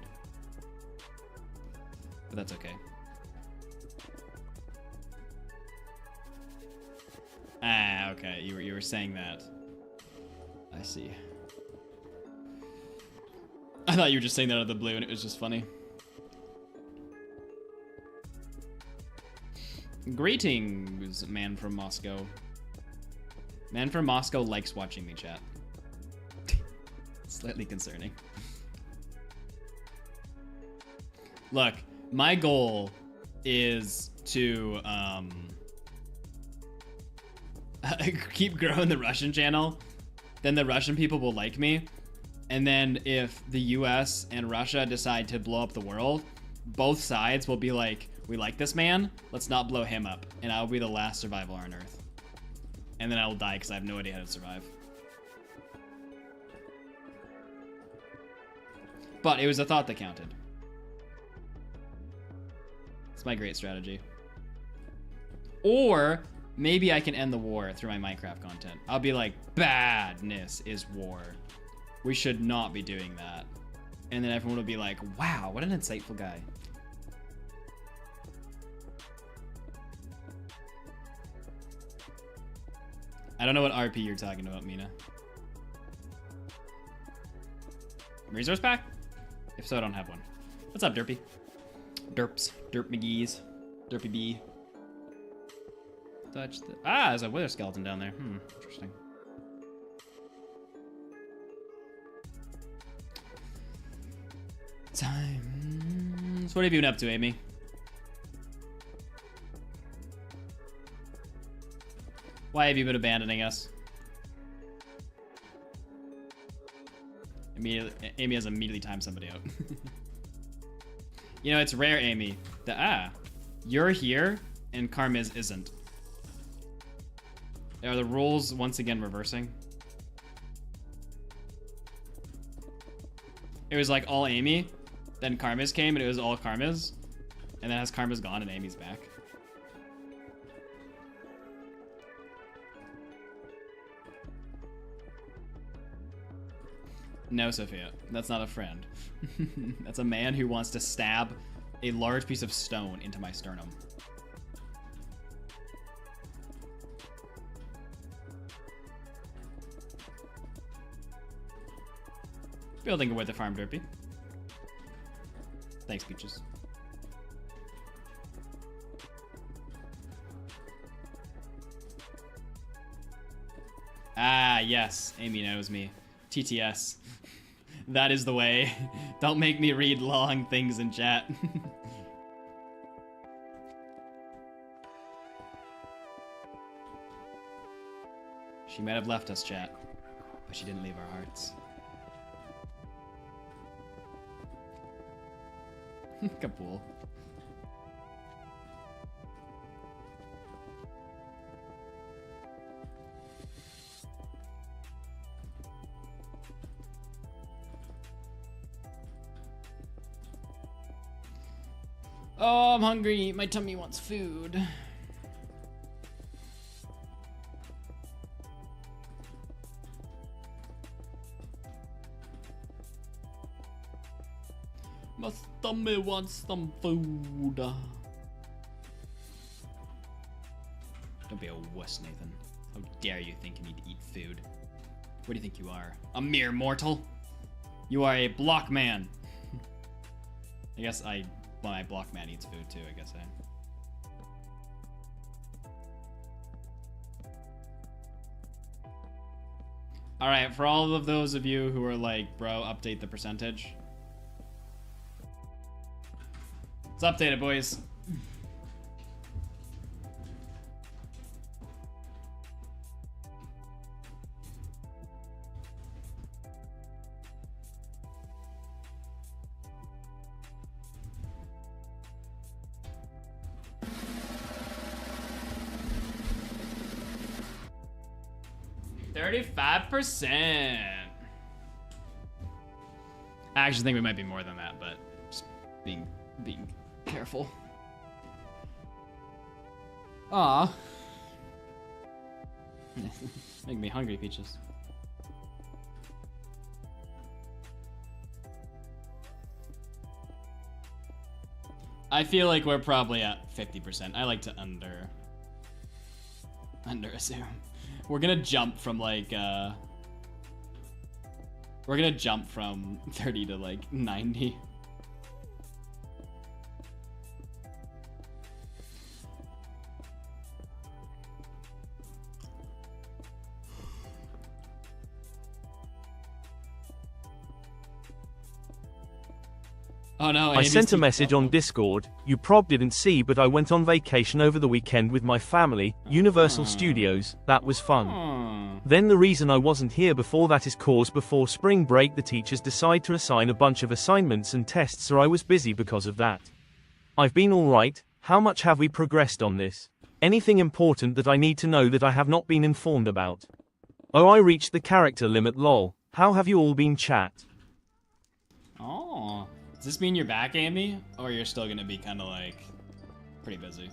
But that's okay. Ah, okay. You were saying that. I see. I thought you were just saying that out of the blue and it was just funny. Greetings, man from Moscow. Man from Moscow likes watching me chat. Slightly concerning. Look, my goal is to keep growing the Russian channel. Then the Russian people will like me. And then if the US and Russia decide to blow up the world, both sides will be like, we like this man, let's not blow him up. And I'll be the last survivor on Earth. And then I will die because I have no idea how to survive. But it was a thought that counted. It's my great strategy. Or maybe I can end the war through my Minecraft content. I'll be like, badness is war. We should not be doing that. And then everyone will be like, wow, what an insightful guy. I don't know what RP you're talking about, Mina. Resource pack? If so, I don't have one. What's up, Derpy? Derps. Derp McGee's. Derpy B. Touch the... Ah, there's a wither skeleton down there. Interesting. Time. So what have you been up to, Amy? Why have you been abandoning us? Amy has immediately timed somebody out. You know, it's rare, Amy, that, you're here and Karmiz isn't. Are the roles once again reversing? It was like all Amy, then Karmiz came and it was all Karmiz, and then as Karmiz gone and Amy's back. No, Sophia, that's not a friend. That's a man who wants to stab a large piece of stone into my sternum. Building a wither farm, Derpy. Thanks, Peaches. Ah, yes, Amy knows me. TTS. That is the way. Don't make me read long things in chat. She might have left us, chat, but she didn't leave our hearts. Kapool. Oh, I'm hungry. My tummy wants food. My tummy wants some food. Don't be a wuss, Nathan. How dare you think you need to eat food? What do you think you are? A mere mortal? You are a block man. I guess well, my block man eats food too, I guess. Alright, for all of those of you who are like, bro, update the percentage. Let's update it, boys. %. I actually think we might be more than that, but just being careful. Aw. Make me hungry, Peaches. I feel like we're probably at 50%. I like to under assume. We're gonna jump from like we're gonna jump from 30 to like 90. Oh no, I sent a message on Discord, you prob didn't see, but I went on vacation over the weekend with my family, Universal Studios, that was fun. Then the reason I wasn't here before that is cause before spring break the teachers decide to assign a bunch of assignments and tests, so I was busy because of that. I've been alright. How much have we progressed on this? Anything important that I need to know that I have not been informed about? Oh, I reached the character limit lol. How have you all been, chat? Oh. Aw. Does this mean you're back, Amy? Or you're still gonna be kind of like pretty busy?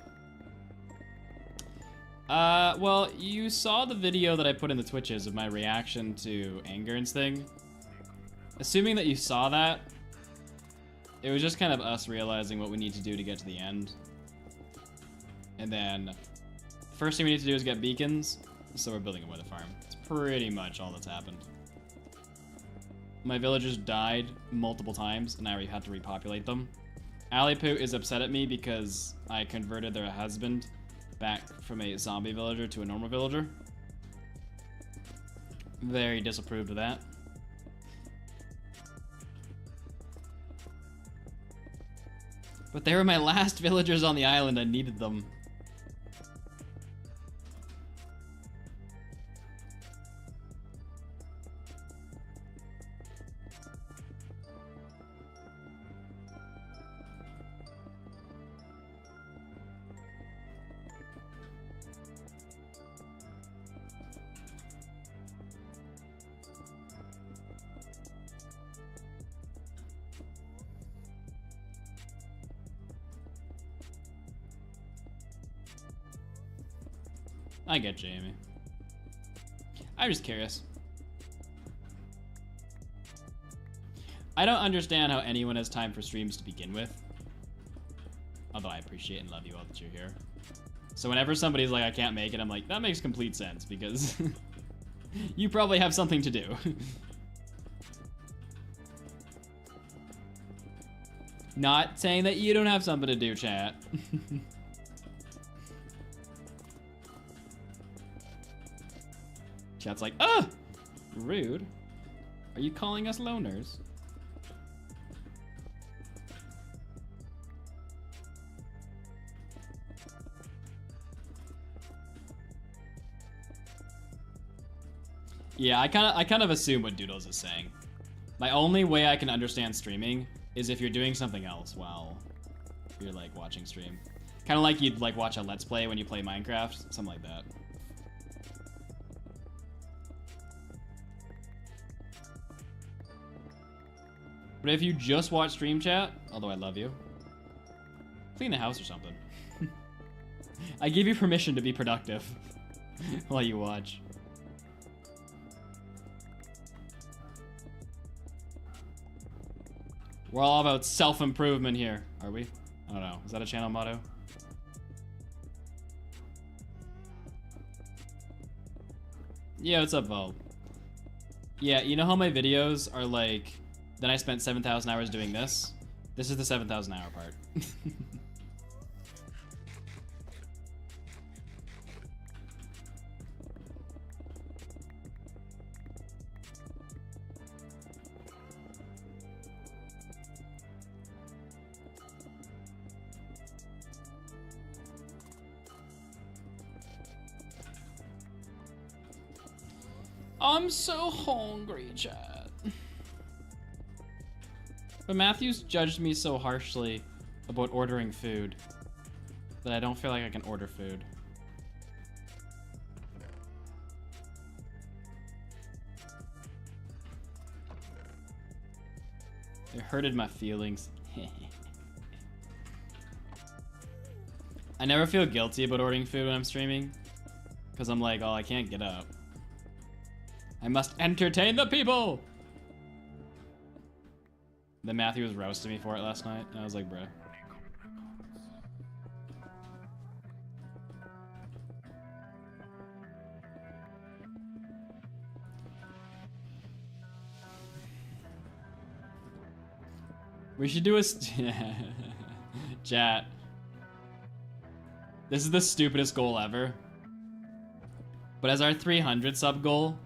Well, you saw the video that I put in the Twitches of my reaction to Angern's thing. Assuming that you saw that, it was just kind of us realizing what we need to do to get to the end. And then, first thing we need to do is get beacons, so we're building a weather farm. It's pretty much all that's happened. My villagers died multiple times, and I had to repopulate them. Alipoo is upset at me because I converted their husband back from a zombie villager to a normal villager. Very disapproved of that. But they were my last villagers on the island. I needed them. I get you, Amy. I'm just curious. I don't understand how anyone has time for streams to begin with. Although I appreciate and love you all that you're here. So whenever somebody's like, I can't make it, I'm like, that makes complete sense because you probably have something to do. Not saying that you don't have something to do, chat. Chat's like, ah! Rude. Are you calling us loners? Yeah, I kind of assume what Doodles is saying. My only way I can understand streaming is if you're doing something else while you're like watching stream. Kind of like you'd like watch a Let's Play when you play Minecraft, something like that. But if you just watch stream chat, although I love you, clean the house or something. I give you permission to be productive while you watch. We're all about self-improvement here, are we? I don't know. Is that a channel motto? Yeah, what's up, Vol? Yeah, you know how my videos are like, then I spent 7,000 hours doing this? This is the 7,000 hour part. I'm so hungry, chat. But Matthew's judged me so harshly about ordering food that I don't feel like I can order food. It hurted my feelings. I never feel guilty about ordering food when I'm streaming, because I'm like, oh, I can't get up. I must entertain the people! Then Matthew was roasting me for it last night, and I was like, bruh. We should do a chat. This is the stupidest goal ever. But as our 300 sub goal,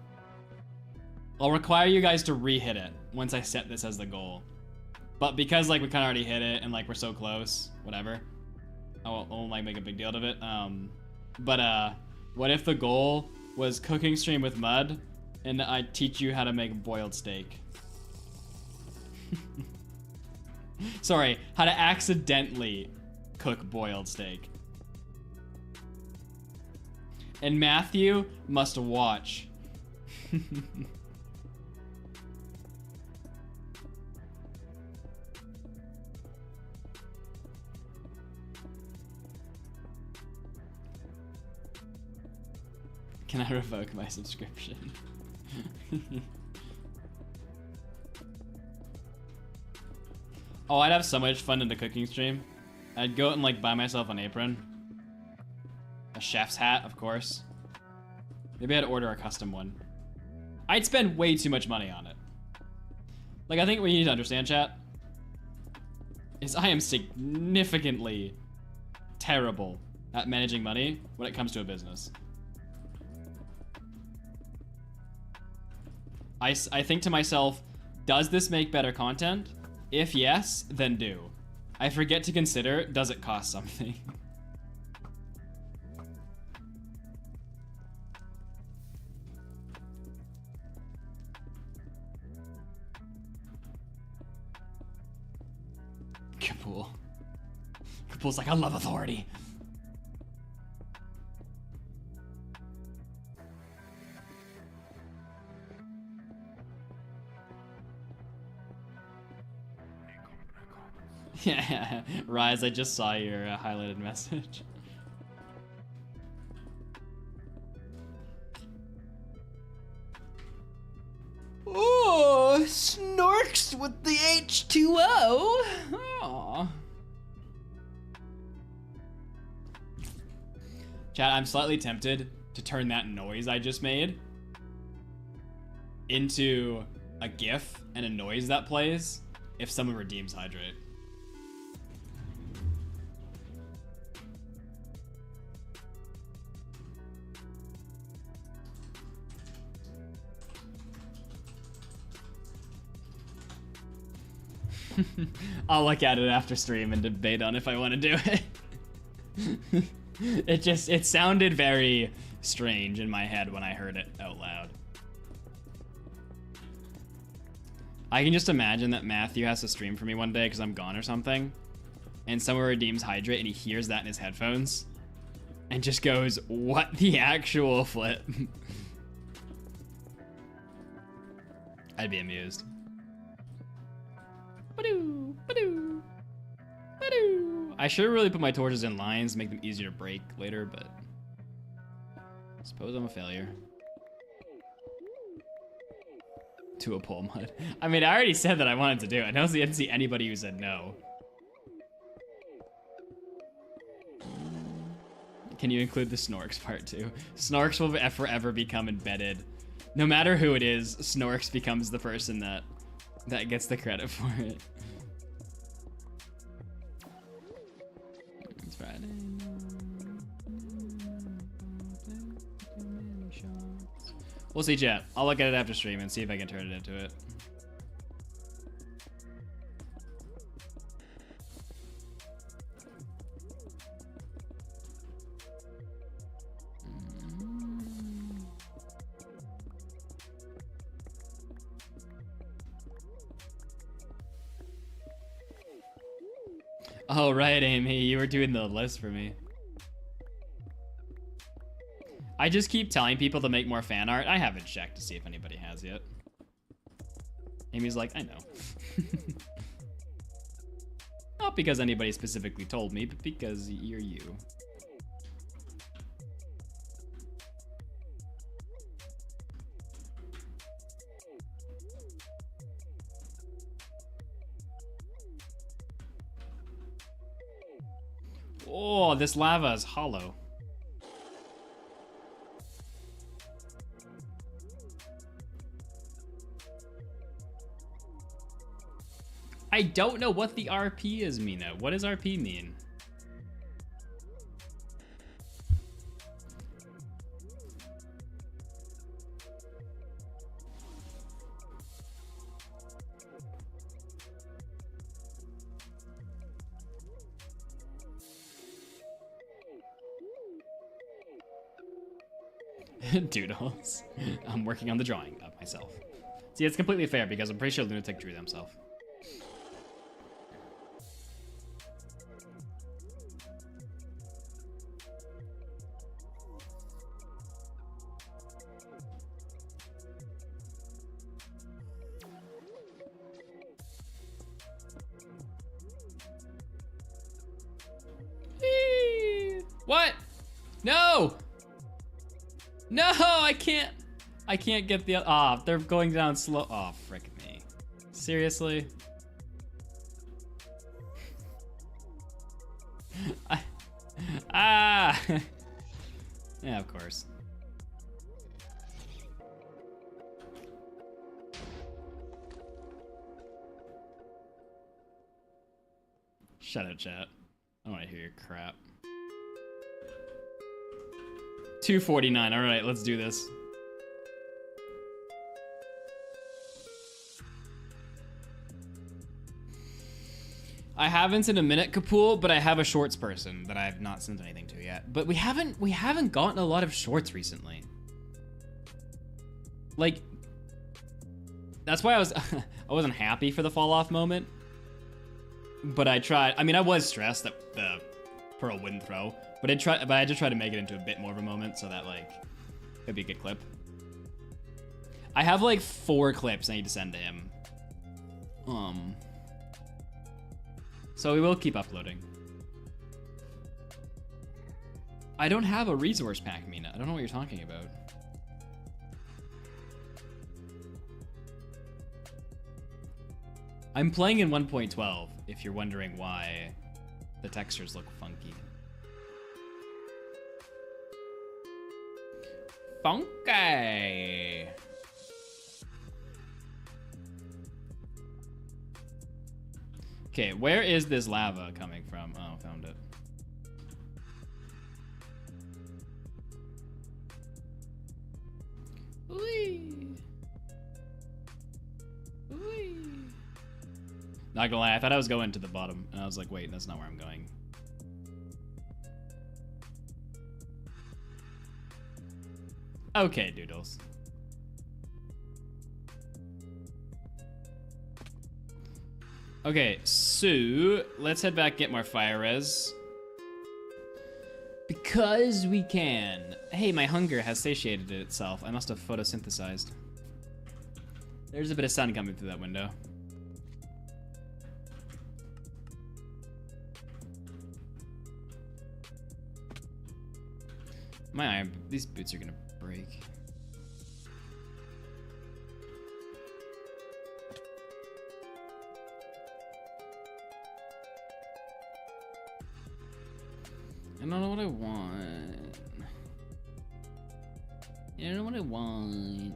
I'll require you guys to re-hit it once I set this as the goal. But because like we kind of already hit it and like we're so close, whatever, I won't like make a big deal out of it. But what if the goal was cooking stream with mud and I teach you how to make boiled steak? Sorry, how to accidentally cook boiled steak. And Matthew must watch. Can I revoke my subscription? Oh, I'd have so much fun in the cooking stream. I'd go out and like buy myself an apron. A chef's hat, of course. Maybe I'd order a custom one. I'd spend way too much money on it. Like, I think what you need to understand, chat, is I am significantly terrible at managing money when it comes to a business. I think to myself, does this make better content? If yes, then do. I forget to consider, does it cost something? Kapool. Kapool's like, I love authority. Yeah, Rise, I just saw your highlighted message. Oh, Snorks with the H2O. Aww. Chat, I'm slightly tempted to turn that noise I just made into a GIF and a noise that plays if someone redeems Hydrate. I'll look at it after stream and debate on if I want to do it. It sounded very strange in my head when I heard it out loud. I can just imagine that Matthew has to stream for me one day because I'm gone or something, and someone redeems Hydrate and he hears that in his headphones and just goes, what the actual flip? I'd be amused. Ba-doo, ba-doo, ba-doo. I should really put my torches in lines, make them easier to break later, but I suppose I'm a failure. To a pole mud. I mean, I already said that I wanted to do it. I didn't see anybody who said no. Can you include the Snorks part too? Snorks will forever become embedded. No matter who it is, Snorks becomes the person that gets the credit for it. It's Friday. We'll see, chat. I'll look at it after stream and see if I can turn it into it. Oh, right, Amy. You were doing the list for me. I just keep telling people to make more fan art. I haven't checked to see if anybody has yet. Amy's like, I know. Not because anybody specifically told me, but because you're you. Oh, this lava is hollow. I don't know what the RP is, Mina. What does RP mean? Doodles. I'm working on the drawing of myself. See, it's completely fair because I'm pretty sure Lunatic drew themselves. What? No! No, I can't. I can't get the. Ah, they're going down slow. Oh, frick me. Seriously? Ah. Yeah, of course. Shut up, chat. I don't want to hear your crap. 249. All right, let's do this. I haven't sent a minute, Kapool, but I have a shorts person that I have not sent anything to yet. But we haven't gotten a lot of shorts recently. Like, that's why I wasn't happy for the fall off moment. But I tried. I mean, I was stressed that the Pearl wouldn't throw, but I just tried to make it into a bit more of a moment so that like it'd be a good clip. I have like 4 clips I need to send to him. So we will keep uploading. I don't have a resource pack, Mina. I don't know what you're talking about. I'm playing in 1.12, if you're wondering why the textures look funky. Funky! Okay, where is this lava coming from? Oh, found it. Whee! Whee! Not gonna lie, I thought I was going to the bottom, and I was like, wait, that's not where I'm going. Okay, doodles. Okay, so let's head back, get more fire res. Because we can. Hey, my hunger has satiated itself. I must have photosynthesized. There's a bit of sun coming through that window. My iron, these boots are gonna break. I don't know what I want. I don't know what I want.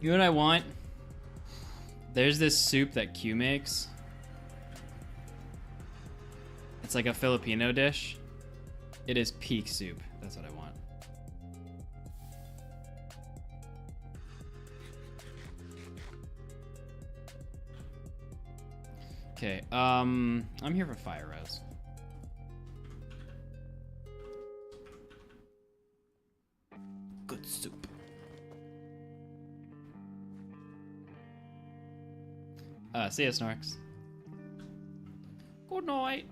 You know what I want? There's this soup that Q makes. It's like a Filipino dish. It is peak soup. That's what I want. Okay, I'm here for fire res. Good soup. See ya, Snorks. Good night.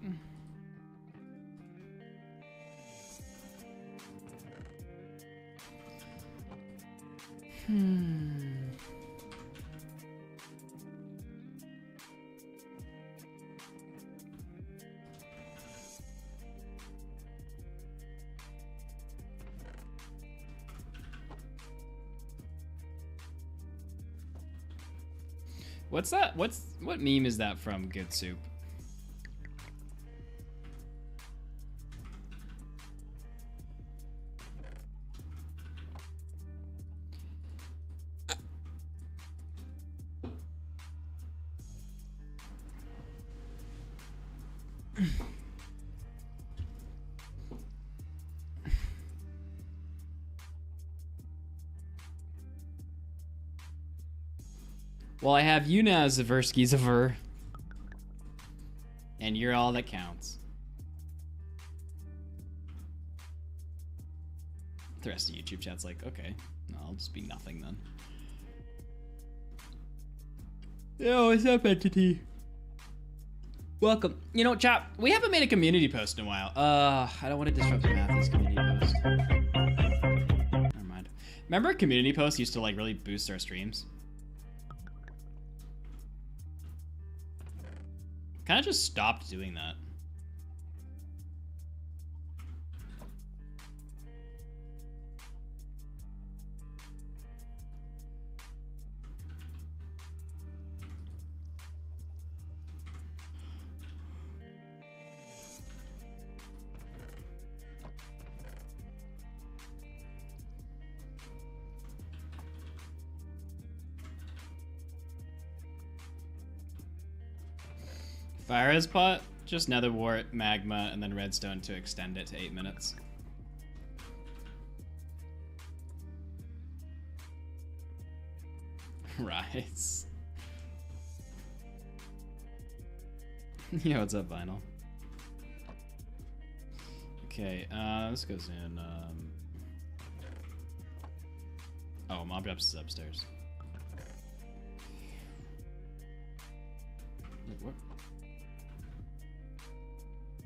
What's that? What meme is that from? Good soup. Well, I have you now, Zaversky Zaver. And you're all that counts. The rest of YouTube chat's like, okay, no, I'll just be nothing then. Yo, what's up, entity? Welcome. You know, chat, we haven't made a community post in a while. I don't want to disrupt the Matthew's community post. Never mind. Remember community posts used to like really boost our streams? Kind of just stopped doing that. Fire his pot, just nether wart, magma, and then redstone to extend it to 8 minutes. Rise. Yeah, what's up, Vinyl? Okay, this goes in, oh, Mob Drops is upstairs. Wait, what?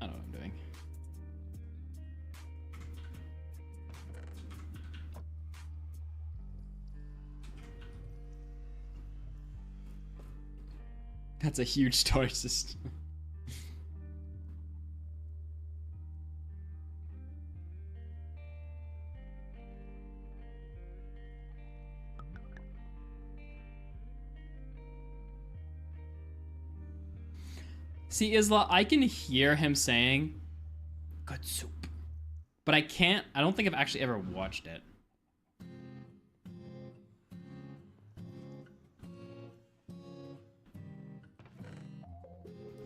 I don't know what I'm doing. That's a huge storage system. See, Isla, I can hear him saying, good soup. But I don't think I've actually ever watched it.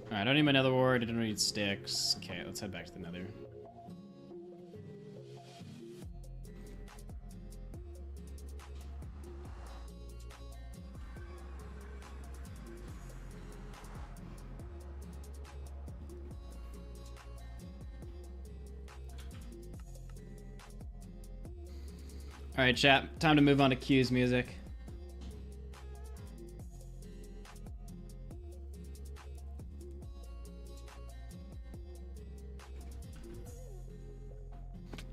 Alright, I don't need my nether wart, I don't need sticks. Okay, let's head back to the nether. Alright, chat, time to move on to Q's music.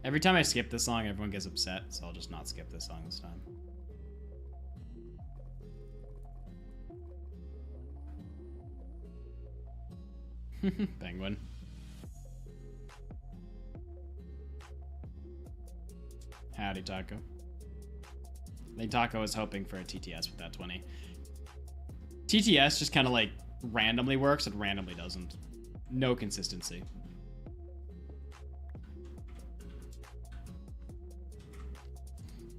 Every time I skip this song, everyone gets upset, so I'll just not skip this song this time. Penguin. Howdy, Taco. I think Taco was hoping for a TTS with that 20. TTS just kind of like randomly works and randomly doesn't. No consistency.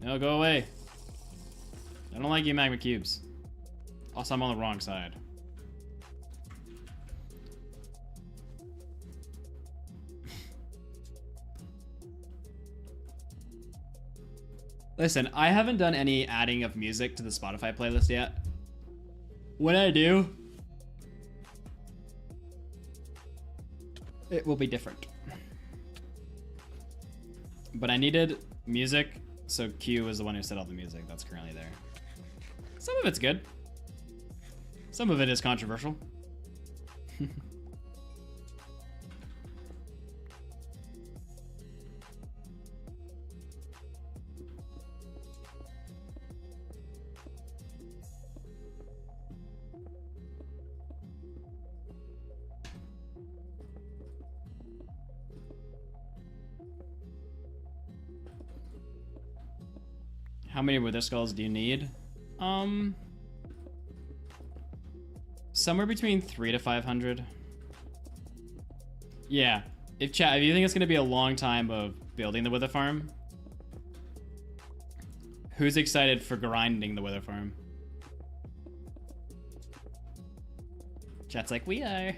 No, go away. I don't like you, magma cubes. Also, I'm on the wrong side. Listen, I haven't done any adding of music to the Spotify playlist yet. When I do, it will be different. But I needed music, so Q is the one who said all the music that's currently there. Some of it's good. Some of it is controversial. How many wither skulls do you need? Somewhere between 300 to 500. Yeah, if you think it's gonna be a long time of building the wither farm, who's excited for grinding the wither farm? Chat's like, we are.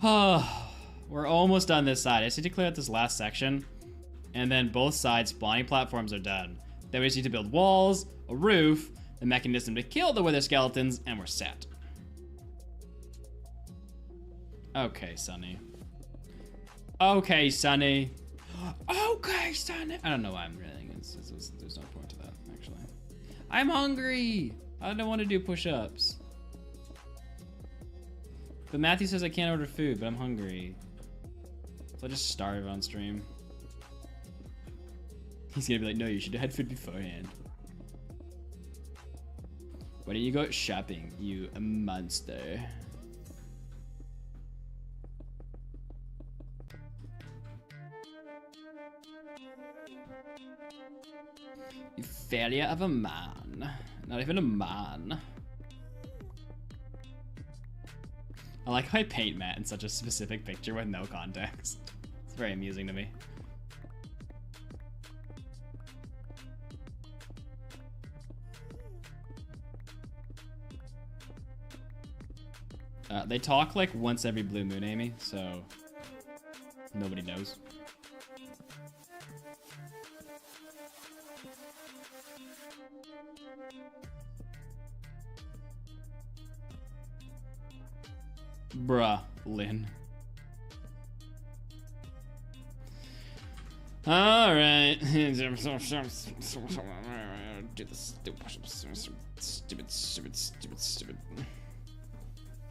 Oh. We're almost done this side. I just need to clear out this last section, and then both sides spawning platforms are done. Then we just need to build walls, a roof, the mechanism to kill the wither skeletons, and we're set. Okay, Sunny. Okay, Sunny. Okay, Sunny. I don't know why I'm reading. There's no point to that, actually. I'm hungry. I don't want to do push-ups. But Matthew says I can't order food, but I'm hungry. So I just starve on stream. He's gonna be like, no, you should have had food beforehand. Why don't you go shopping, you monster? You failure of a man. Not even a man. I like how I paint Matt in such a specific picture with no context. It's very amusing to me. They talk like once every blue moon, Amy, so nobody knows. Bruh, Lynn. Alright. Do this stupid.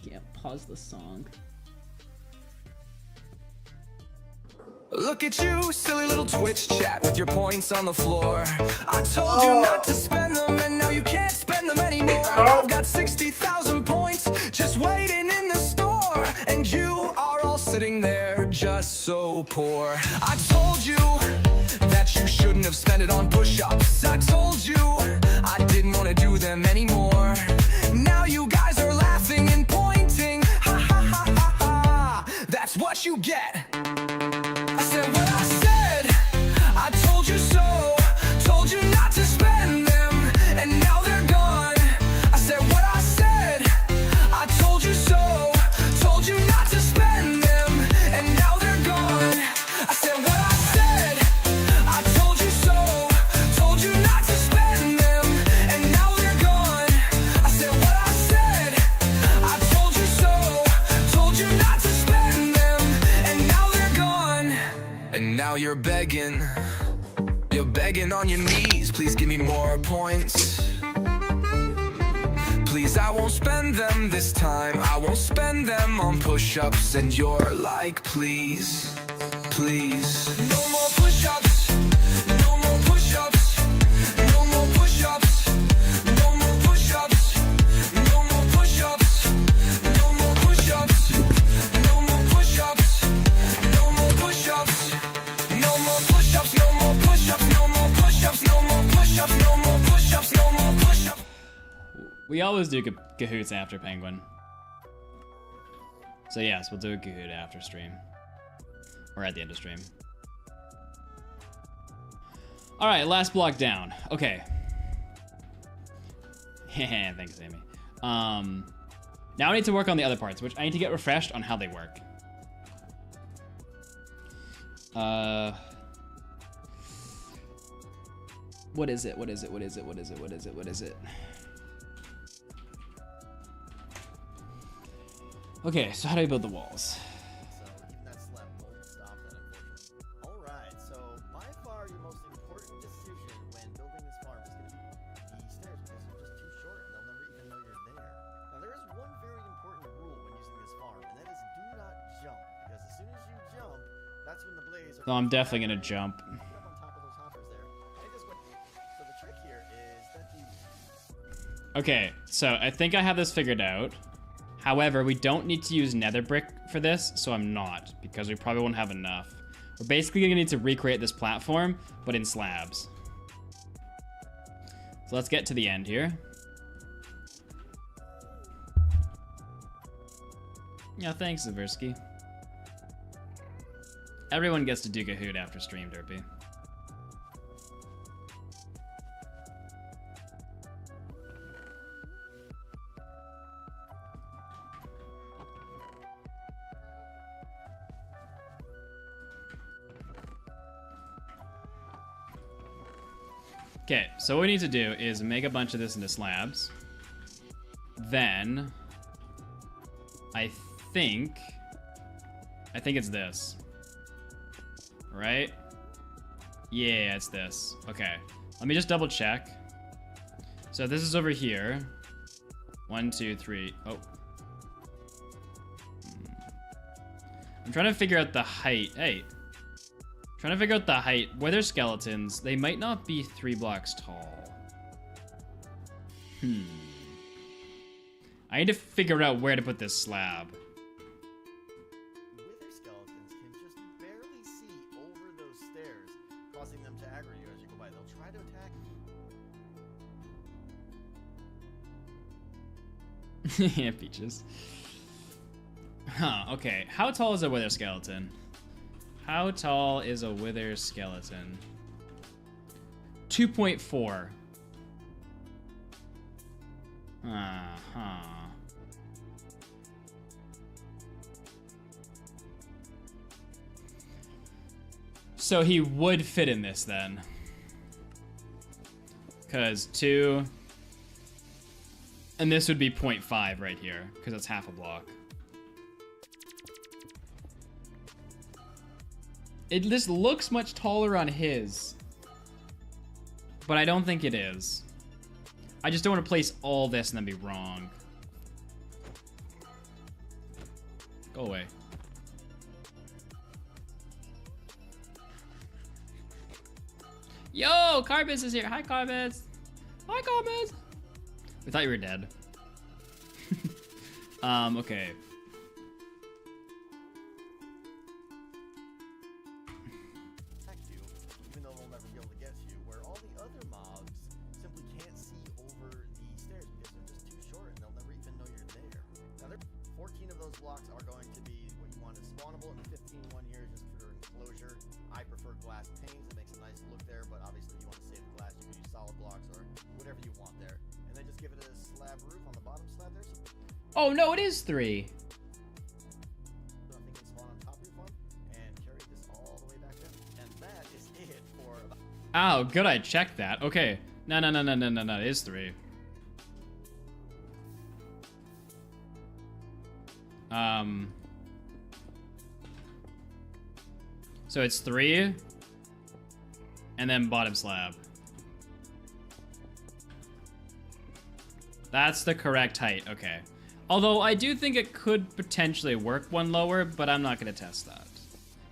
Yeah, pause the song. Look at you, silly little Twitch chat with your points on the floor. I told you not to spend them, and now you can't spend them anymore. I've got 60,000 points just waiting in the store, and you are all sitting there just so poor. I told you that you shouldn't have spent it on push-ups. I told you I didn't want to do them anymore. Now you guys are laughing and pointing. Ha ha ha ha ha. That's what you get. I said what I said, I told you so. Told you not to spend them, and now they're gone. I said what I said, I told you so. Told you not to spend them, and now they're gone. I said what I said, I told you so. Told you not to spend them, and now they're gone. I said what I said, I told you so. Told you not to spend them, and now they're gone. And now you're begging on your knees, please give me more points. Please, I won't spend them this time. I won't spend them on push-ups. And you're like, please, please. No more push-ups. No more push-ups. No more push-ups. No more push-ups. No more push-ups. No more push-ups. No more push-ups. No more push-ups. No more push-ups. No more push-ups. No more push-ups. No more push-ups. No more push-ups. No more push-ups. We always do cahoots after Penguin. So yes, we'll do a cahoot after stream. Or at the end of stream. Alright, last block down. Okay. Thanks, Amy. Now I need to work on the other parts, which I need to get refreshed on how they work. What is it? What is it? What is it? What is it? What is it? What is it? Okay, so how do I build the walls? So keep that slab won't stop that, unfortunately. Alright, so by far your most important decision when building this farm is going to be the stairs, because they're just too short and they'll never even know you're there. Now there is one very important rule when using this farm, and that is do not jump, because as soon as you jump, that's when the blaze Oh, I'm definitely gonna jump. up on top of those hoppers there. And just went. So the trick here is that the Okay, so I think I have this figured out. However, we don't need to use nether brick for this, so I'm not, because we probably won't have enough. We're basically gonna need to recreate this platform, but in slabs. So let's get to the end here. Yeah, thanks, Zaversky. Everyone gets to do Kahoot after stream, Derpy. Okay, so what we need to do is make a bunch of this into slabs. Then, I think it's this. Right? Yeah, it's this. Okay, let me just double check. So this is over here. 1, 2, 3. Oh. I'm trying to figure out the height. Hey. Trying to figure out the height. Wither skeletons, they might not be 3 blocks tall. I need to figure out where to put this slab. wither skeletons can just barely see over those stairs, causing them to aggro you as you go by. They'll try to attack you. Yeah, Peaches. Huh, okay. How tall is a wither skeleton? How tall is a wither skeleton? 2.4. So he would fit in this then. Because 2... And this would be 0.5 right here, because that's half a block. It just looks much taller on his. But I don't think it is. I just don't want to place all this and then be wrong. Go away. Yo, Carbis is here. Hi, Carbis. Hi, Carbis. We thought you were dead. Okay. Protect you, even though they'll never be able to get to you, where all the other mobs simply can't see over the stairs because they're just too short and they'll never even know you're there. Now, 14 of those blocks are going to be what you want as spawnable, and 15 one here just for enclosure. I prefer glass panes, it makes a nice look there, but obviously if you want to save the glass, you can use solid blocks or whatever you want there. And then just give it a slab roof on the bottom slab there. So Oh, no, it is 3. nothing can spawn on top of your farm, and carry this all the way back in. And that is it for about Oh, good, I checked that. Okay. No, it is 3. So it's 3, and then bottom slab. That's the correct height, okay. Although I do think it could potentially work one lower, but I'm not gonna test that.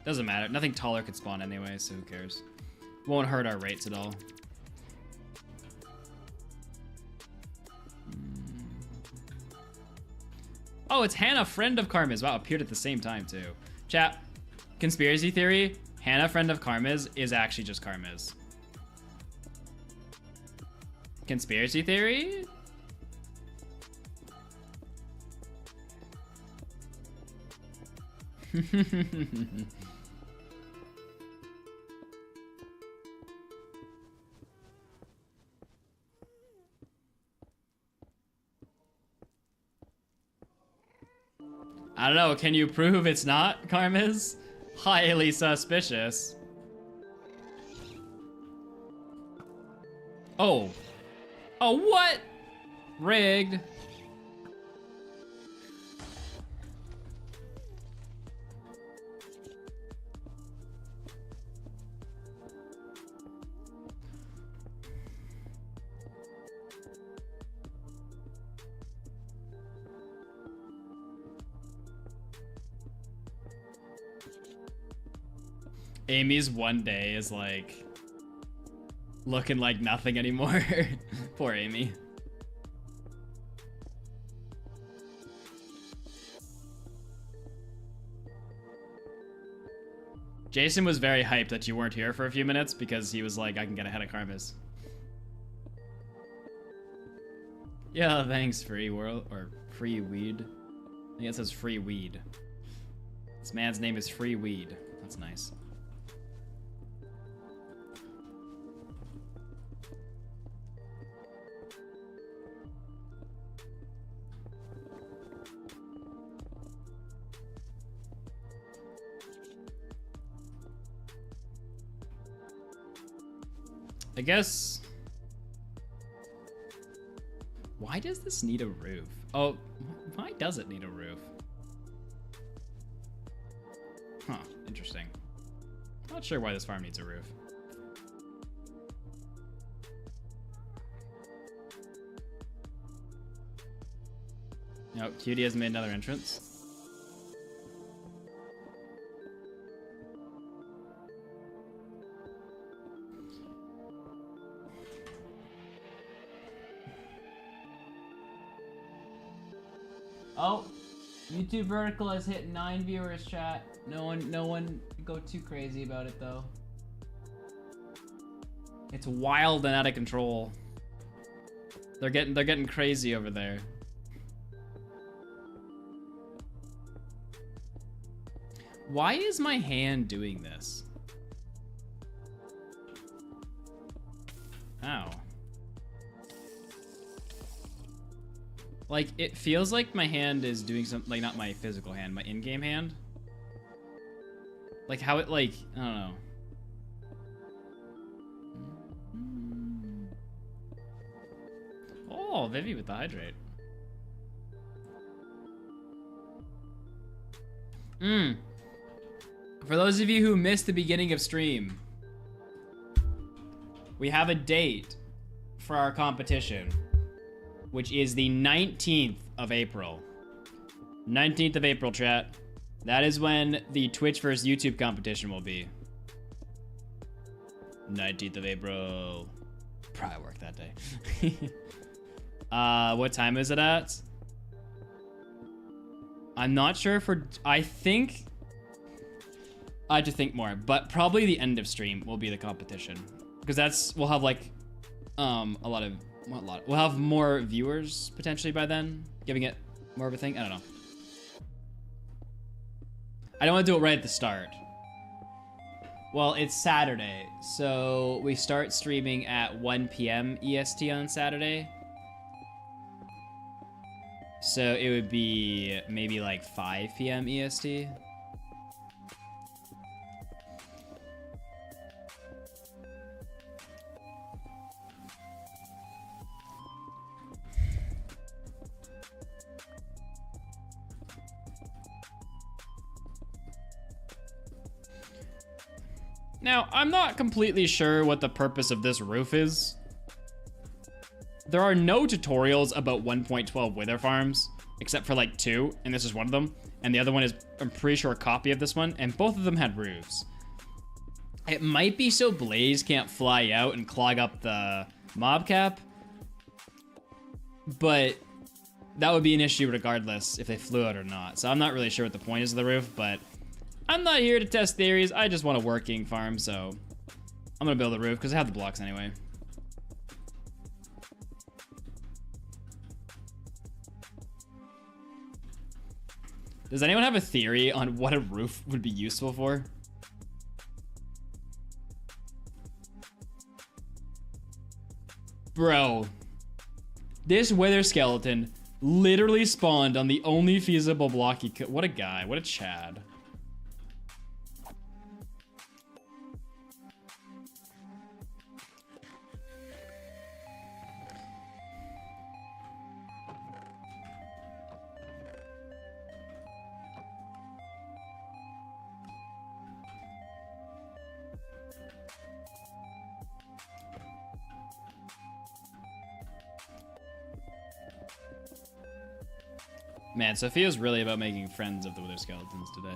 Doesn't matter, nothing taller could spawn anyway, so who cares? Won't hurt our rates at all. Oh, it's Hannah, friend of Karma's. Wow, appeared at the same time too. Chat, conspiracy theory, Hannah, friend of Karma's is actually just Karma's. Conspiracy theory? I don't know, can you prove it's not Karma's? Highly suspicious. Oh. Oh, what? Rigged. Amy's one day is like looking like nothing anymore. Poor Amy. Jason was very hyped that you weren't here for a few minutes because he was like, I can get ahead of Karmas. Yeah, thanks, free world, or free weed. I think it says free weed. This man's name is Free Weed. That's nice. I guess... Why does this need a roof? Oh, why does it need a roof? Huh, interesting. Not sure why this farm needs a roof. No, Cutie has made another entrance. Oh, YouTube vertical has hit 9 viewers, chat. No one go too crazy about it though. It's wild and out of control. They're getting crazy over there. Why is my hand doing this? Ow. Like, it feels like my hand is doing something, like, not my physical hand, my in-game hand. Like, how it, like, I don't know. Oh, Vivi with the hydrate. For those of you who missed the beginning of stream, we have a date for our competition, which is the 19th of April. 19th of April, chat. That is when the Twitch versus YouTube competition will be. 19th of April. Probably work that day. What time is it at? I'm not sure if I think... I have to think more, but probably the end of stream will be the competition. Because we'll have like, we'll have more viewers potentially by then, giving it more of a thing. I don't know. I don't want to do it right at the start. Well, it's Saturday, so we start streaming at 1 p.m. EST on Saturday. So it would be maybe like 5 p.m. EST. Now, I'm not completely sure what the purpose of this roof is. There are no tutorials about 1.12 wither farms, except for like 2, and this is one of them. And the other one is, I'm pretty sure, a copy of this one, and both of them had roofs. It might be so Blaze can't fly out and clog up the mob cap, but that would be an issue regardless if they flew out or not. So I'm not really sure what the point is of the roof, but I'm not here to test theories. I just want a working farm, so I'm gonna build a roof because I have the blocks anyway. Does anyone have a theory on what a roof would be useful for? Bro, this wither skeleton literally spawned on the only feasible block he could. What a guy, what a Chad. Man, Sophia's really about making friends of the wither skeletons today.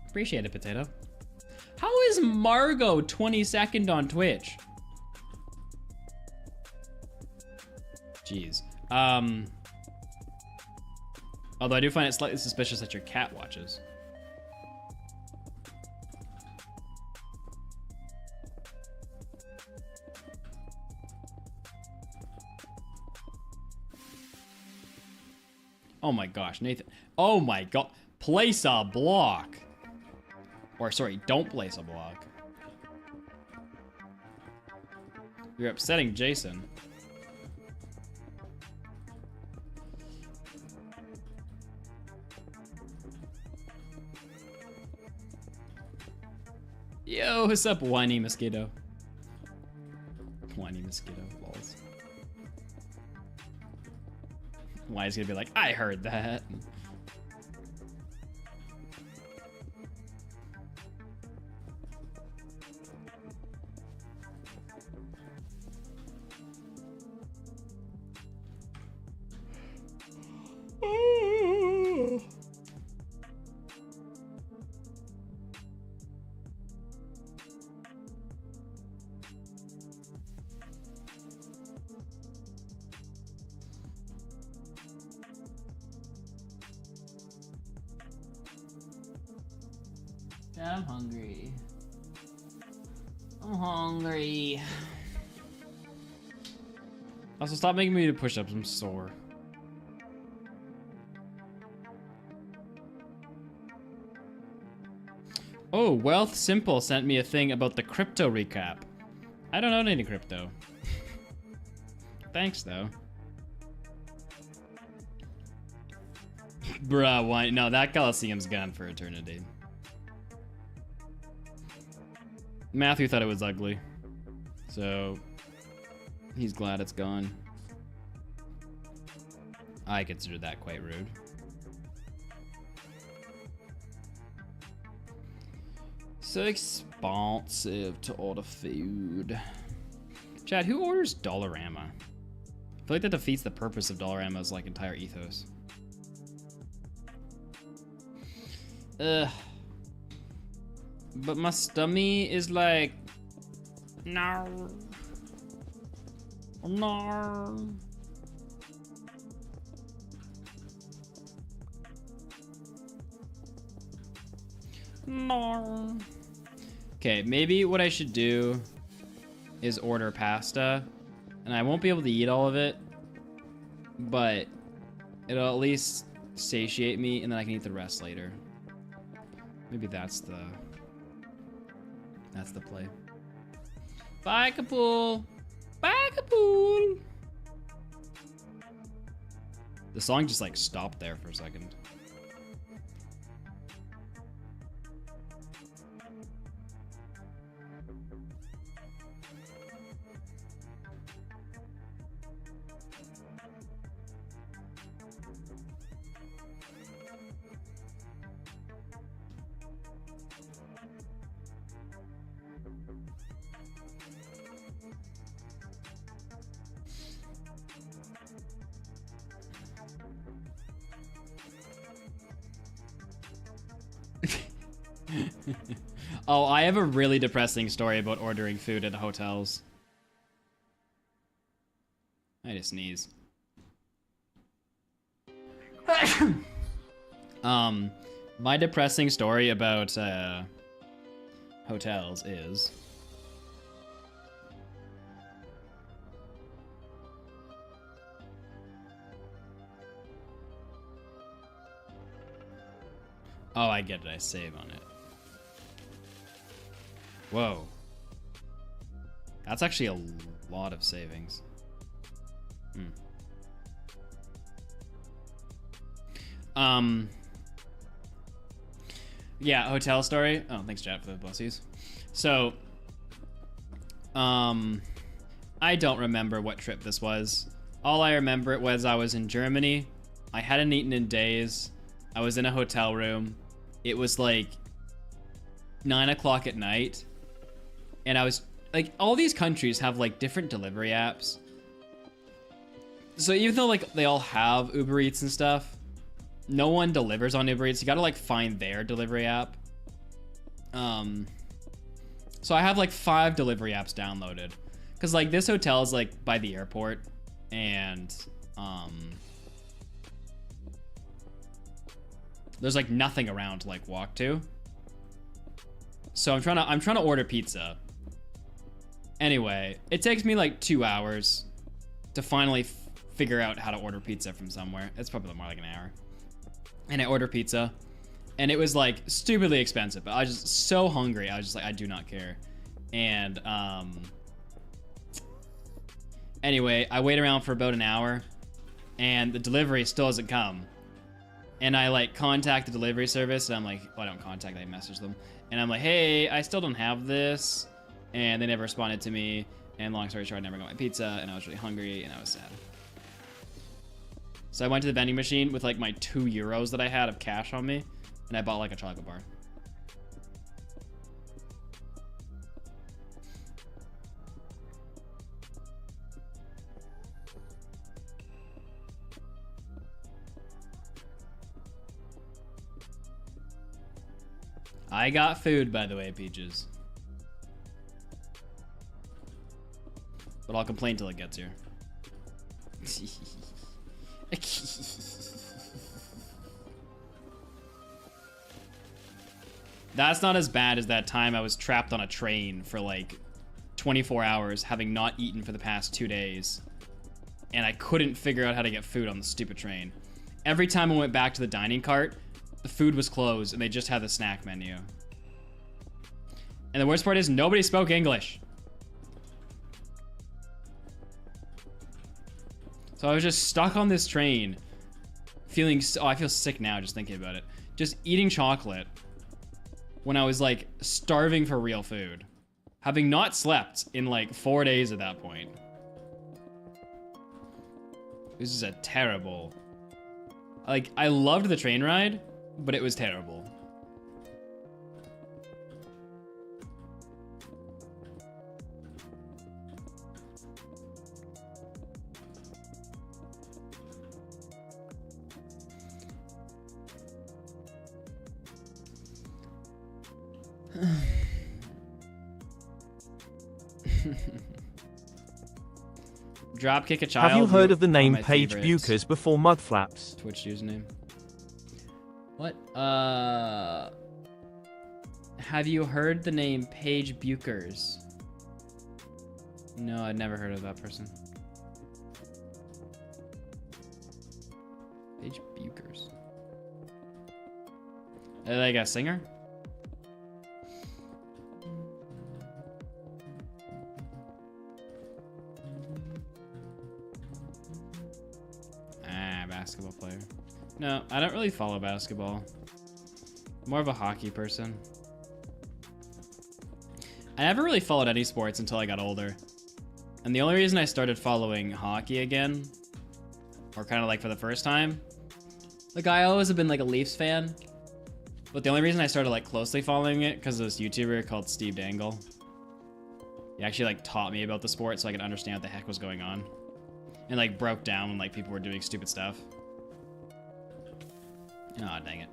Appreciate it, Potato. How is Margot 22nd on Twitch? Jeez. Although I do find it slightly suspicious that your cat watches. Oh my gosh, Nathan. Oh my god. Place a block. Or sorry, don't place a block. You're upsetting Jason. Yo, what's up, whiny mosquito? Whiny mosquito, balls. Why is he gonna be like, I heard that? I'm hungry. I'm hungry. Also, stop making me do push-ups. I'm sore. Oh, Wealth Simple sent me a thing about the crypto recap. I don't own any crypto. Thanks, though. Bruh, why? No, that Coliseum's gone for eternity. Matthew thought it was ugly. So, he's glad it's gone. I consider that quite rude. So expensive to order food. Chad, who orders Dollarama? I feel like that defeats the purpose of Dollarama's like entire ethos. Ugh. But my stomach is like, no. No. No. Okay, maybe what I should do is order pasta, and I won't be able to eat all of it, but it'll at least satiate me, and then I can eat the rest later. Maybe that's the play. Bye, Kapool. Bye, Kapool. The song just like stopped there for a second. Oh, I have a really depressing story about ordering food at hotels. I just sneeze. My depressing story about hotels is oh, I get it. I save on it. Whoa. That's actually a lot of savings. Yeah, hotel story. Oh, thanks, chat, for the blessies. So, I don't remember what trip this was. All I remember it was I was in Germany. I hadn't eaten in days. I was in a hotel room. It was like 9 o'clock at night. And I was like, all these countries have like different delivery apps. So even though like they all have Uber Eats and stuff, no one delivers on Uber Eats. You gotta like find their delivery app. So I have like 5 delivery apps downloaded. Cause like this hotel is like by the airport, and there's like nothing around to like walk to. So I'm trying to order pizza. Anyway, it takes me like 2 hours to finally figure out how to order pizza from somewhere. It's probably more like an hour. And I order pizza, and it was like stupidly expensive, but I was just so hungry. I was just like, I do not care. And anyway, I wait around for about an hour, and the delivery still hasn't come. And I like contact the delivery service, and I'm like, oh, I don't contact, I message them. And I'm like, hey, I still don't have this. And they never responded to me. And long story short, I never got my pizza, and I was really hungry, and I was sad. So I went to the vending machine with like my €2 that I had of cash on me, and I bought like a chocolate bar. I got food, by the way, Peaches. But I'll complain till it gets here. That's not as bad as that time I was trapped on a train for like 24 hours, having not eaten for the past 2 days. And I couldn't figure out how to get food on the stupid train. Every time I went back to the dining cart, the food was closed and they just had the snack menu. And the worst part is nobody spoke English. So I was just stuck on this train Oh, I feel sick now just thinking about it. Just eating chocolate when I was like starving for real food. Having not slept in like 4 days at that point. This is a terrible... Like, I loved the train ride, but it was terrible. Dropkick a child. Have you heard of the one name my Paige favorites. Buchers before Mudflaps? Twitch username. What? Have you heard the name Paige Buchers? No, I'd never heard of that person. Paige Buchers. Like a singer? Basketball player. No, I don't really follow basketball. More of a hockey person. I never really followed any sports until I got older. And the only reason I started following hockey again, or kind of like for the first time, like I always have been like a Leafs fan, but the only reason I started like closely following it because of this YouTuber called Steve Dangle. He actually like taught me about the sport so I could understand what the heck was going on. And like broke down when like people were doing stupid stuff. Aw, oh, dang it.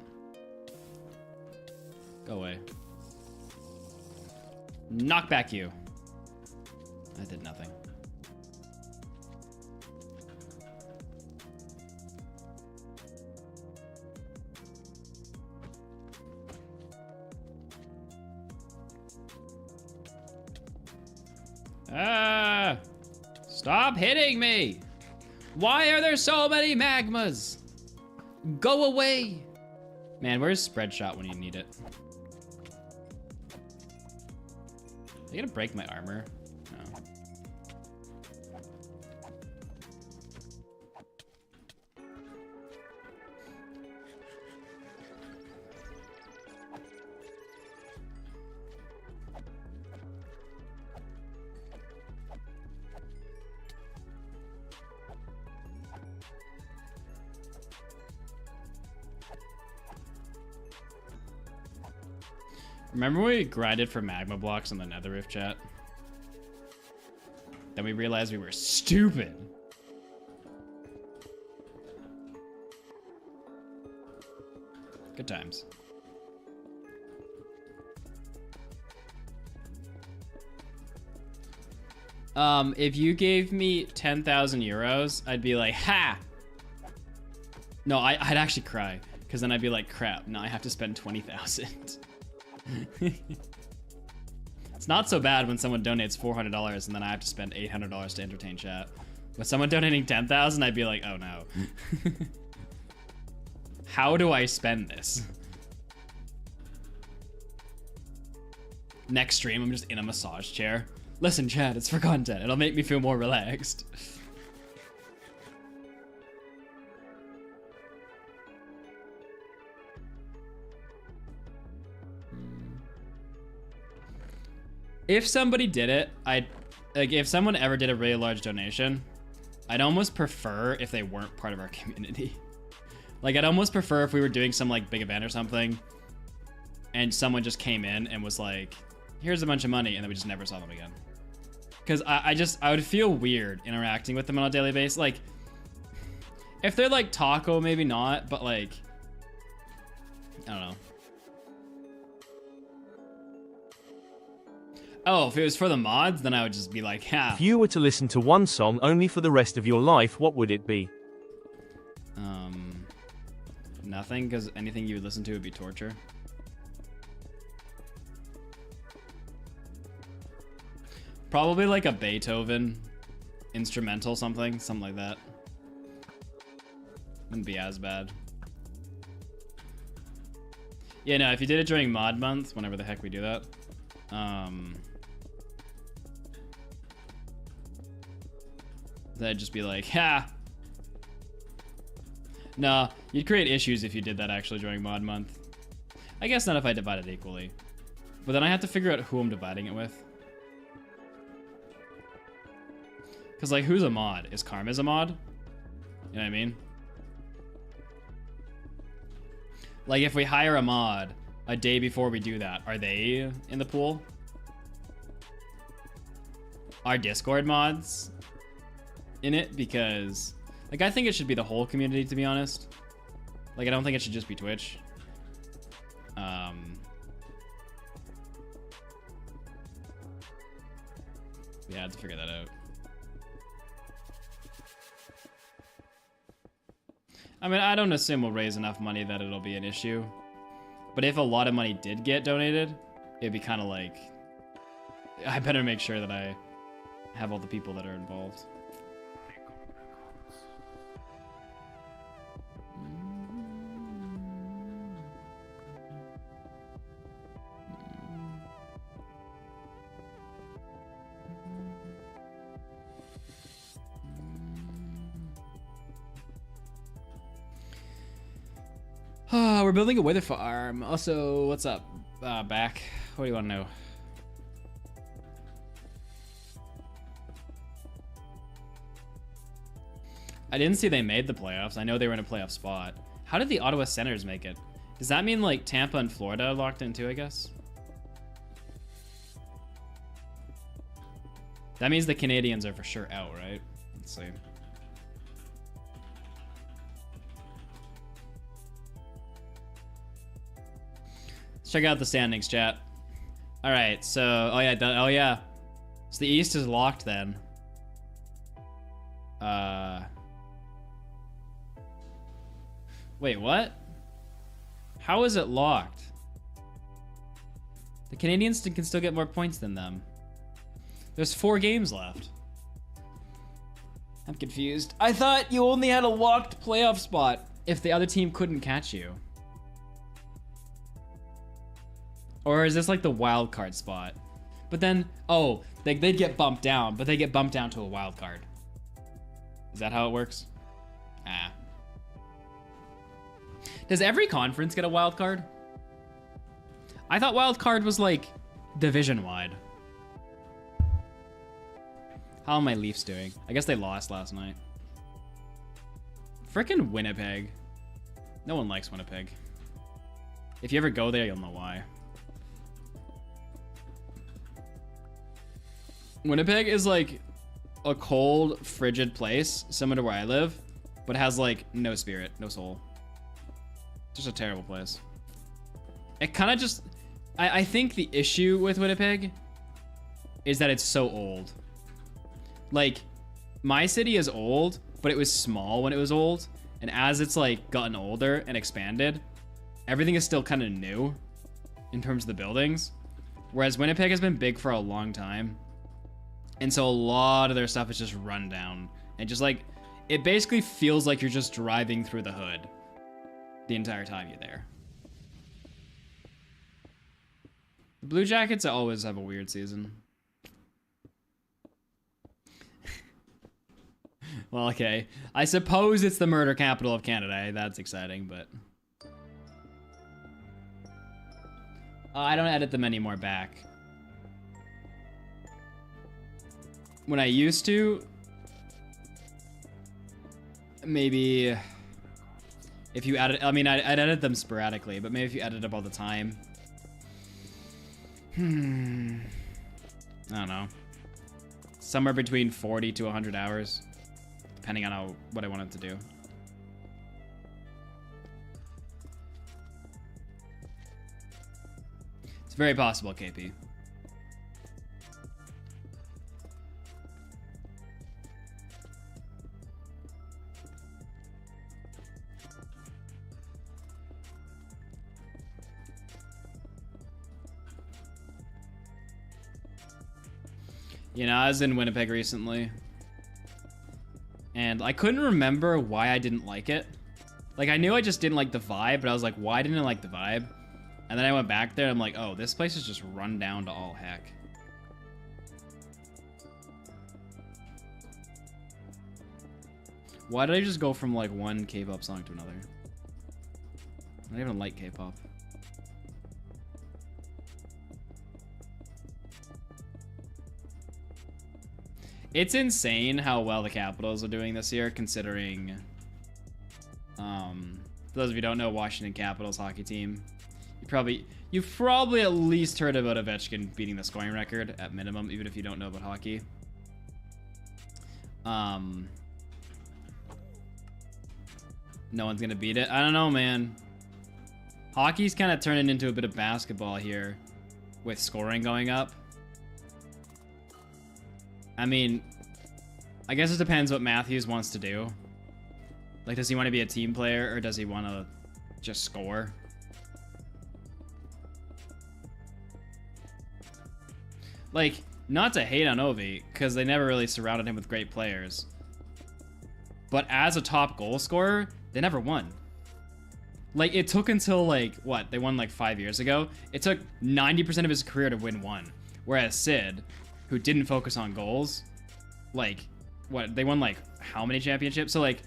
Go away. Knock back you. I did nothing. Ah! Stop hitting me! Why are there so many magmas? Go away! Man, where's spread shot when you need it? Are you gonna break my armor? No. Remember when we grinded for magma blocks on the Nether Rift chat? Then we realized we were stupid. Good times. If you gave me 10,000 euros, I'd be like, ha! No, I'd actually cry. Because then I'd be like, crap, now I have to spend 20,000. It's not so bad when someone donates $400 and then I have to spend $800 to entertain chat. With someone donating 10,000, I'd be like, oh no. How do I spend this? Next stream, I'm just in a massage chair. Listen, chat, it's for content. It'll make me feel more relaxed. If somebody did it, if someone ever did a really large donation, I'd almost prefer if they weren't part of our community. Like, I'd almost prefer if we were doing some like big event or something and someone just came in and was like, here's a bunch of money, and then we just never saw them again. Because I would feel weird interacting with them on a daily basis. Like, if they're like Taco, maybe not, but like, I don't know. Oh, if it was for the mods, then I would just be like, ha. If you were to listen to one song only for the rest of your life, what would it be? Nothing, because anything you would listen to would be torture. Probably like a Beethoven instrumental something like that. Wouldn't be as bad. Yeah, no, if you did it during mod month, whenever the heck we do that, then I'd just be like, ha! No, you'd create issues if you did that actually during mod month. I guess not if I divide it equally. But then I have to figure out who I'm dividing it with. Because, like, who's a mod? Is Karma's a mod? You know what I mean? Like, if we hire a mod a day before we do that, are they in the pool? Are Discord mods in it? Because, like, I think it should be the whole community, to be honest. Like, I don't think it should just be Twitch. Yeah, I have to figure that out. I mean, I don't assume we'll raise enough money that it'll be an issue. But if a lot of money did get donated, it'd be kind of like, I better make sure that I have all the people that are involved. We're building a wither farm. Also, what's up, back? What do you want to know? I didn't see they made the playoffs. I know they were in a playoff spot. How did the Ottawa Senators make it? Does that mean like Tampa and Florida locked in too, I guess? That means the Canadians are for sure out, right? Let's see. Let's check out the standings, chat. All right, so oh yeah. So the East is locked then. Wait, what? How is it locked? The Canadians can still get more points than them. There's 4 games left. I'm confused. I thought you only had a locked playoff spot if the other team couldn't catch you. Or is this like the wild card spot? But then, oh, they'd get bumped down, but they get bumped down to a wild card. Is that how it works? Ah. Does every conference get a wild card? I thought wild card was like division wide. How are my Leafs doing? I guess they lost last night. Frickin' Winnipeg. No one likes Winnipeg. If you ever go there, you'll know why. Winnipeg is like a cold, frigid place, similar to where I live, but has like no spirit, no soul. Just a terrible place. It kind of just... I think the issue with Winnipeg is that it's so old. Like, my city is old, but it was small when it was old, and as it's like gotten older and expanded, everything is still kind of new in terms of the buildings, whereas Winnipeg has been big for a long time. And so a lot of their stuff is just run down. And just like, it basically feels like you're just driving through the hood the entire time you're there. The Blue Jackets always have a weird season. Well, okay. I suppose it's the murder capital of Canada. That's exciting, but... I don't edit them anymore back. When I used to, maybe if you edit, I mean, I'd edit them sporadically, but maybe if you edit them all the time. I don't know. Somewhere between 40 to 100 hours, depending on what I wanted to do. It's very possible, KP. You know, I was in Winnipeg recently, and I couldn't remember why I didn't like it. Like, I knew I just didn't like the vibe, but I was like, why didn't I like the vibe? And then I went back there, and I'm like, oh, this place is just run down to all heck. Why did I just go from like one K-pop song to another? I don't even like K-pop. It's insane how well the Capitals are doing this year, considering, for those of you who don't know, Washington Capitals hockey team, you've probably at least heard about Ovechkin beating the scoring record at minimum, even if you don't know about hockey. No one's gonna beat it. I don't know, man. Hockey's kind of turning into a bit of basketball here, with scoring going up. I mean, I guess it depends what Matthews wants to do. Like, does he want to be a team player, or does he want to just score? Like, not to hate on Ovi, because they never really surrounded him with great players. But as a top goal scorer, they never won. Like, it took until, like, what? They won, like, 5 years ago? It took 90% of his career to win one. Whereas Sid, who didn't focus on goals, like, what? They won, like, how many championships? So, like,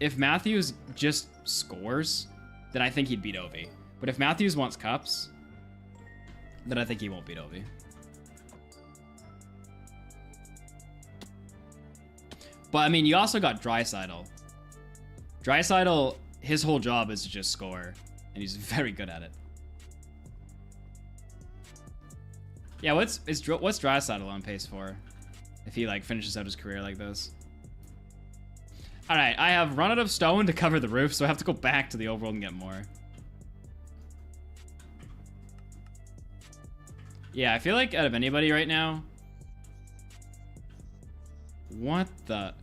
if Matthews just scores, then I think he'd beat Ovi. But if Matthews wants cups, then I think he won't beat Ovi. But, I mean, you also got Draisaitl. Draisaitl, his whole job is to just score, and he's very good at it. Yeah, what's Draisaitl on pace for? If he, like, finishes out his career like this. Alright, I have run out of stone to cover the roof, so I have to go back to the overworld and get more. Yeah, I feel like out of anybody right now... What the...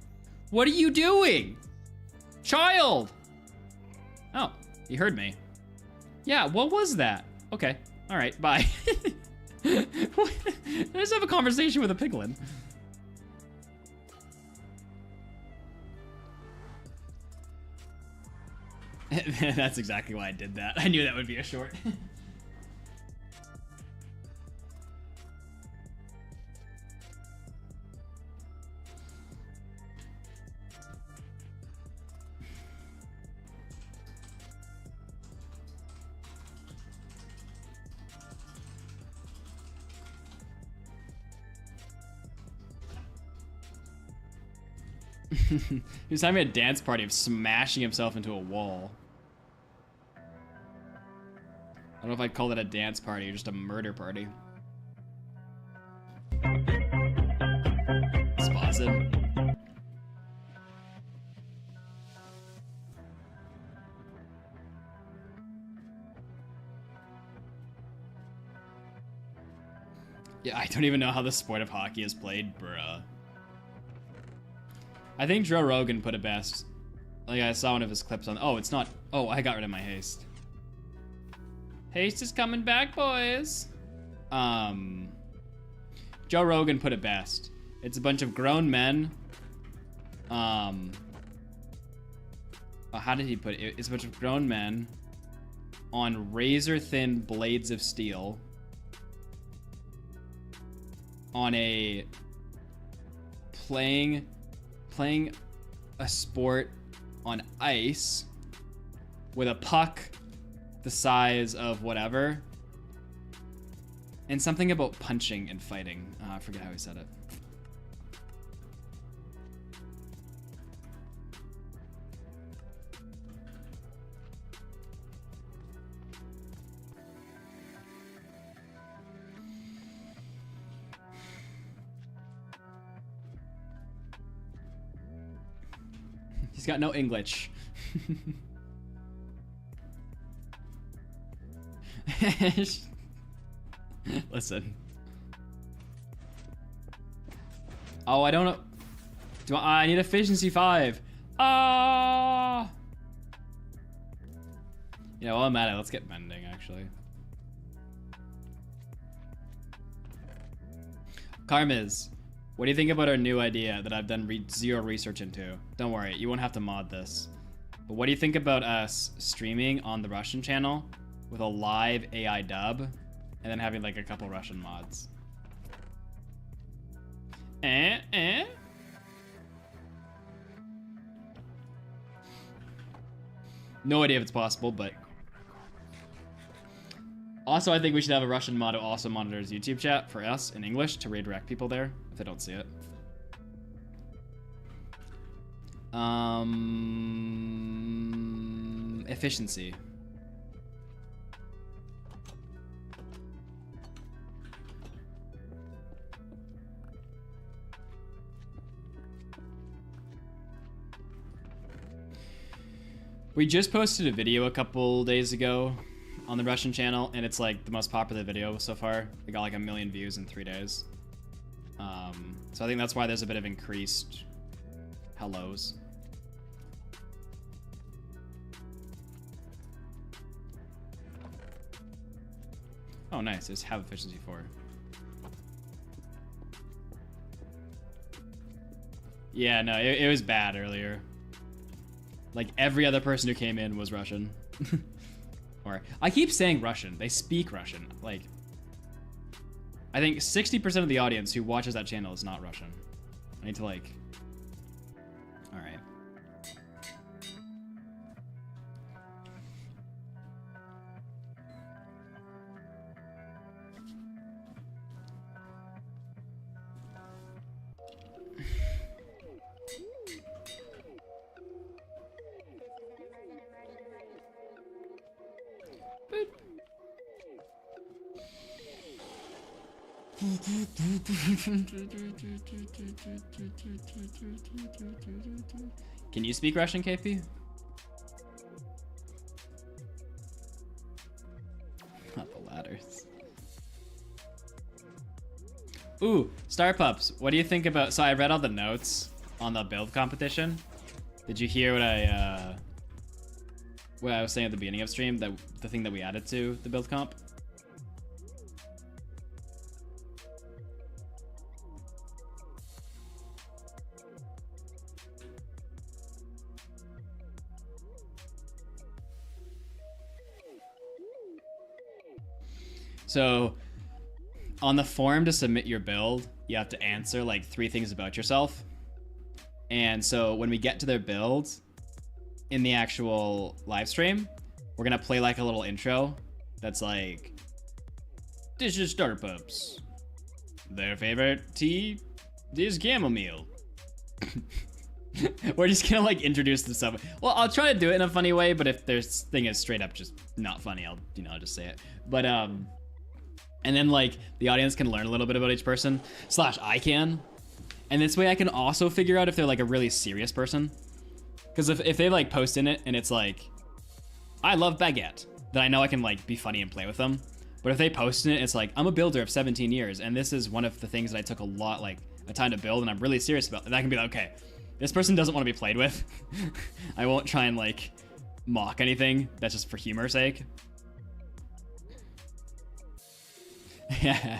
What are you doing? Child! Oh, you heard me. Yeah, what was that? Okay, alright, bye. Let's have a conversation with a piglin. That's exactly why I did that. I knew that would be a short. He was having a dance party of smashing himself into a wall. I don't know if I'd call that a dance party or just a murder party. Spozzin. Yeah, I don't even know how the sport of hockey is played, bruh. I think Joe Rogan put it best. Like, I saw one of his clips on... Oh, it's not... Oh, I got rid of my haste. Haste is coming back, boys. Joe Rogan put it best. It's a bunch of grown men. How did he put it? It's a bunch of grown men on razor-thin blades of steel on a... playing a sport on ice with a puck the size of whatever, and something about punching and fighting. I forget how he said it. He's got no English. Listen. Oh, I don't know. I need efficiency 5. Ah. Yeah, while I'm at it, let's get mending, actually. Karmiz, what do you think about our new idea that I've done zero research into? Don't worry, you won't have to mod this. But what do you think about us streaming on the Russian channel with a live AI dub and then having like a couple Russian mods? No idea if it's possible, but... Also, I think we should have a Russian mod who also monitors YouTube chat for us in English to redirect people there if they don't see it. Efficiency. We just posted a video a couple days ago on the Russian channel, and it's like the most popular video so far. It got like 1 million views in 3 days. So I think that's why there's a bit of increased hellos. Oh, nice. There's have efficiency 4. Yeah, no, it was bad earlier. Like, every other person who came in was Russian. Or, I keep saying Russian. They speak Russian. Like, I think 60% of the audience who watches that channel is not Russian. I need to, like... Alright. Can you speak Russian, KP? Not the ladders. Ooh, Star Pups, what do you think about... So I read all the notes on the build competition. Did you hear what I was saying at the beginning of stream? That the thing that we added to the build comp? So, on the form to submit your build, you have to answer like 3 things about yourself. And so when we get to their builds in the actual live stream, we're gonna play like a little intro that's like, this is Starter Pups. Their favorite tea is chamomile. We're just gonna like introduce themselves. Well, I'll try to do it in a funny way, but if their thing is straight up just not funny, I'll just say it. But and then like the audience can learn a little bit about each person, / I can. And this way I can also figure out if they're like a really serious person. Because if they like post in it and it's like, I love baguette, then I know I can like be funny and play with them. But if they post in it, it's like, I'm a builder of 17 years and this is one of the things that I took a time to build and I'm really serious about. And I can be like, okay, this person doesn't want to be played with. I won't try and like mock anything. That's just for humor's sake. Yeah,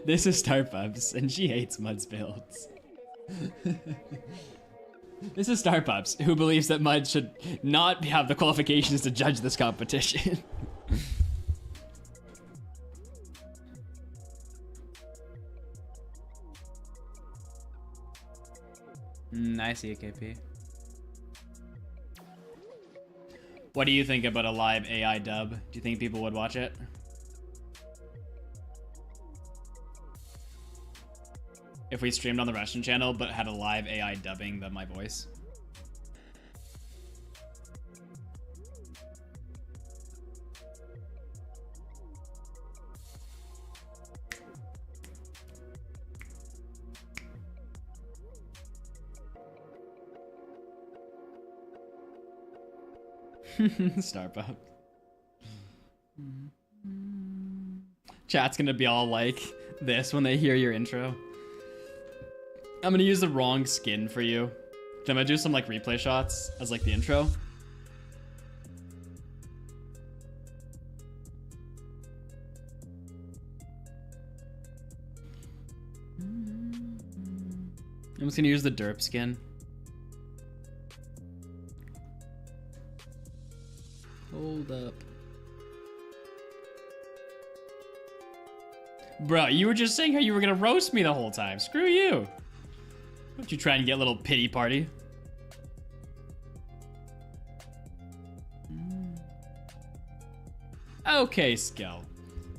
this is Star Pups, and she hates Mud's builds. This is Star Pups, who believes that Mud should not have the qualifications to judge this competition. I see it, KP. What do you think about a live AI dub? Do you think people would watch it? If we streamed on the Russian channel, but had a live AI dubbing my voice. Starbuck. Chat's gonna be all like this when they hear your intro. I'm gonna use the wrong skin for you. I'm gonna do some like replay shots as like the intro. I'm just gonna use the derp skin. Hold up. Bro, you were just saying how you were gonna roast me the whole time. Screw you. Don't you try and get a little pity party. okay skill.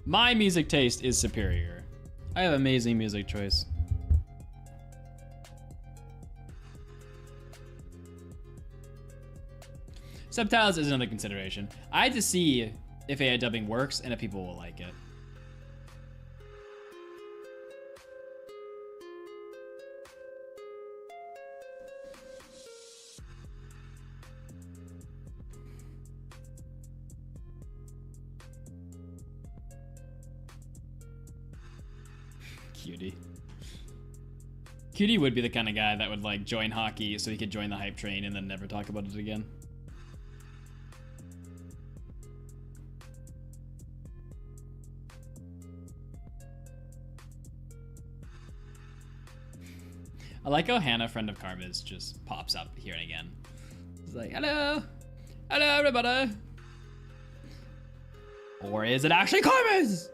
My music taste is superior. I have amazing music choice. Subtitles is another consideration. I had to see if AI dubbing works and if people will like it. Cutie. Cutie would be the kind of guy that would like join hockey so he could join the hype train and then never talk about it again. I like how Hannah, friend of Karma's, just pops up here and again. It's like, hello! Hello, everybody! Or is it actually Karma's?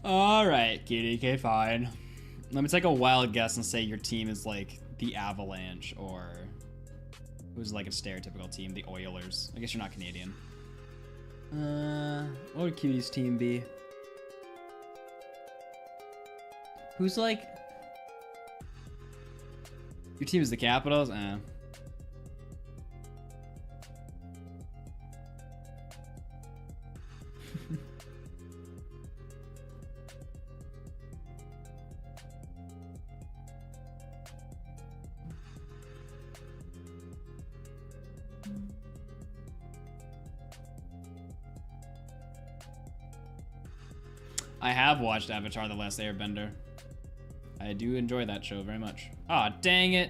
Alright, Cutie, okay, fine. Let me take a wild guess and say your team is like the Avalanche or... who's like a stereotypical team, the Oilers. I guess you're not Canadian. What would Cutie's team be? Who's like... your team is the Capitals? I have watched Avatar: The Last Airbender. I do enjoy that show very much. Aw, dang it.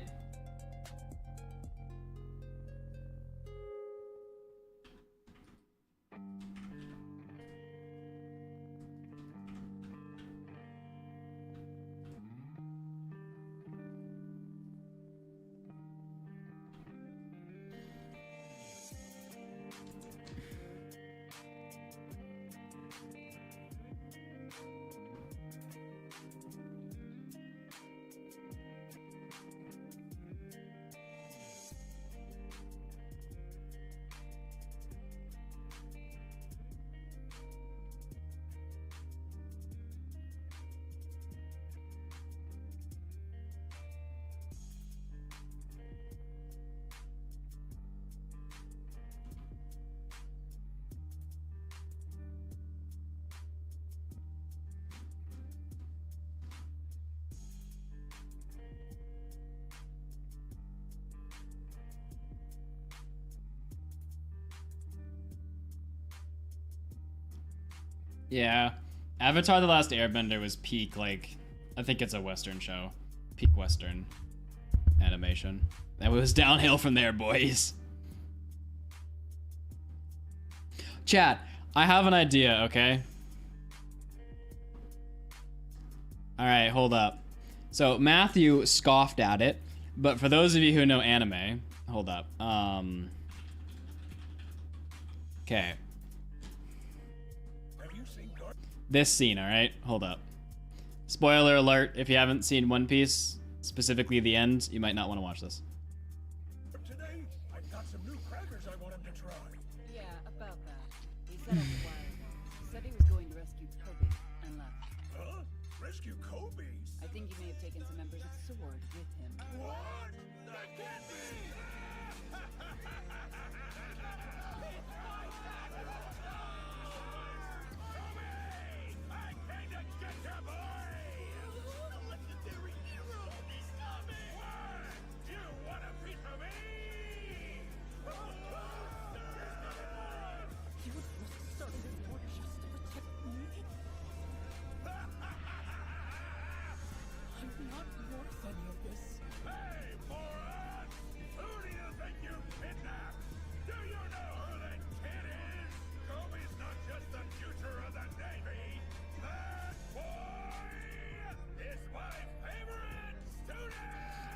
Yeah. Avatar: The Last Airbender was peak, like, I think it's a Western show. Peak Western animation. And it was downhill from there, boys. Chat, I have an idea, okay? Alright, hold up. So, Matthew scoffed at it, but for those of you who know anime, hold up. Okay. This scene, alright? Hold up. Spoiler alert, if you haven't seen One Piece, specifically the end, you might not want to watch this. Today, I've got some new crackers I want him to try. Yeah, about that. He set up a while ago. He said he was going to rescue Kobe and left. Huh? Rescue Kobe's? I think he may have taken some members of Sword with him. What? That can't be!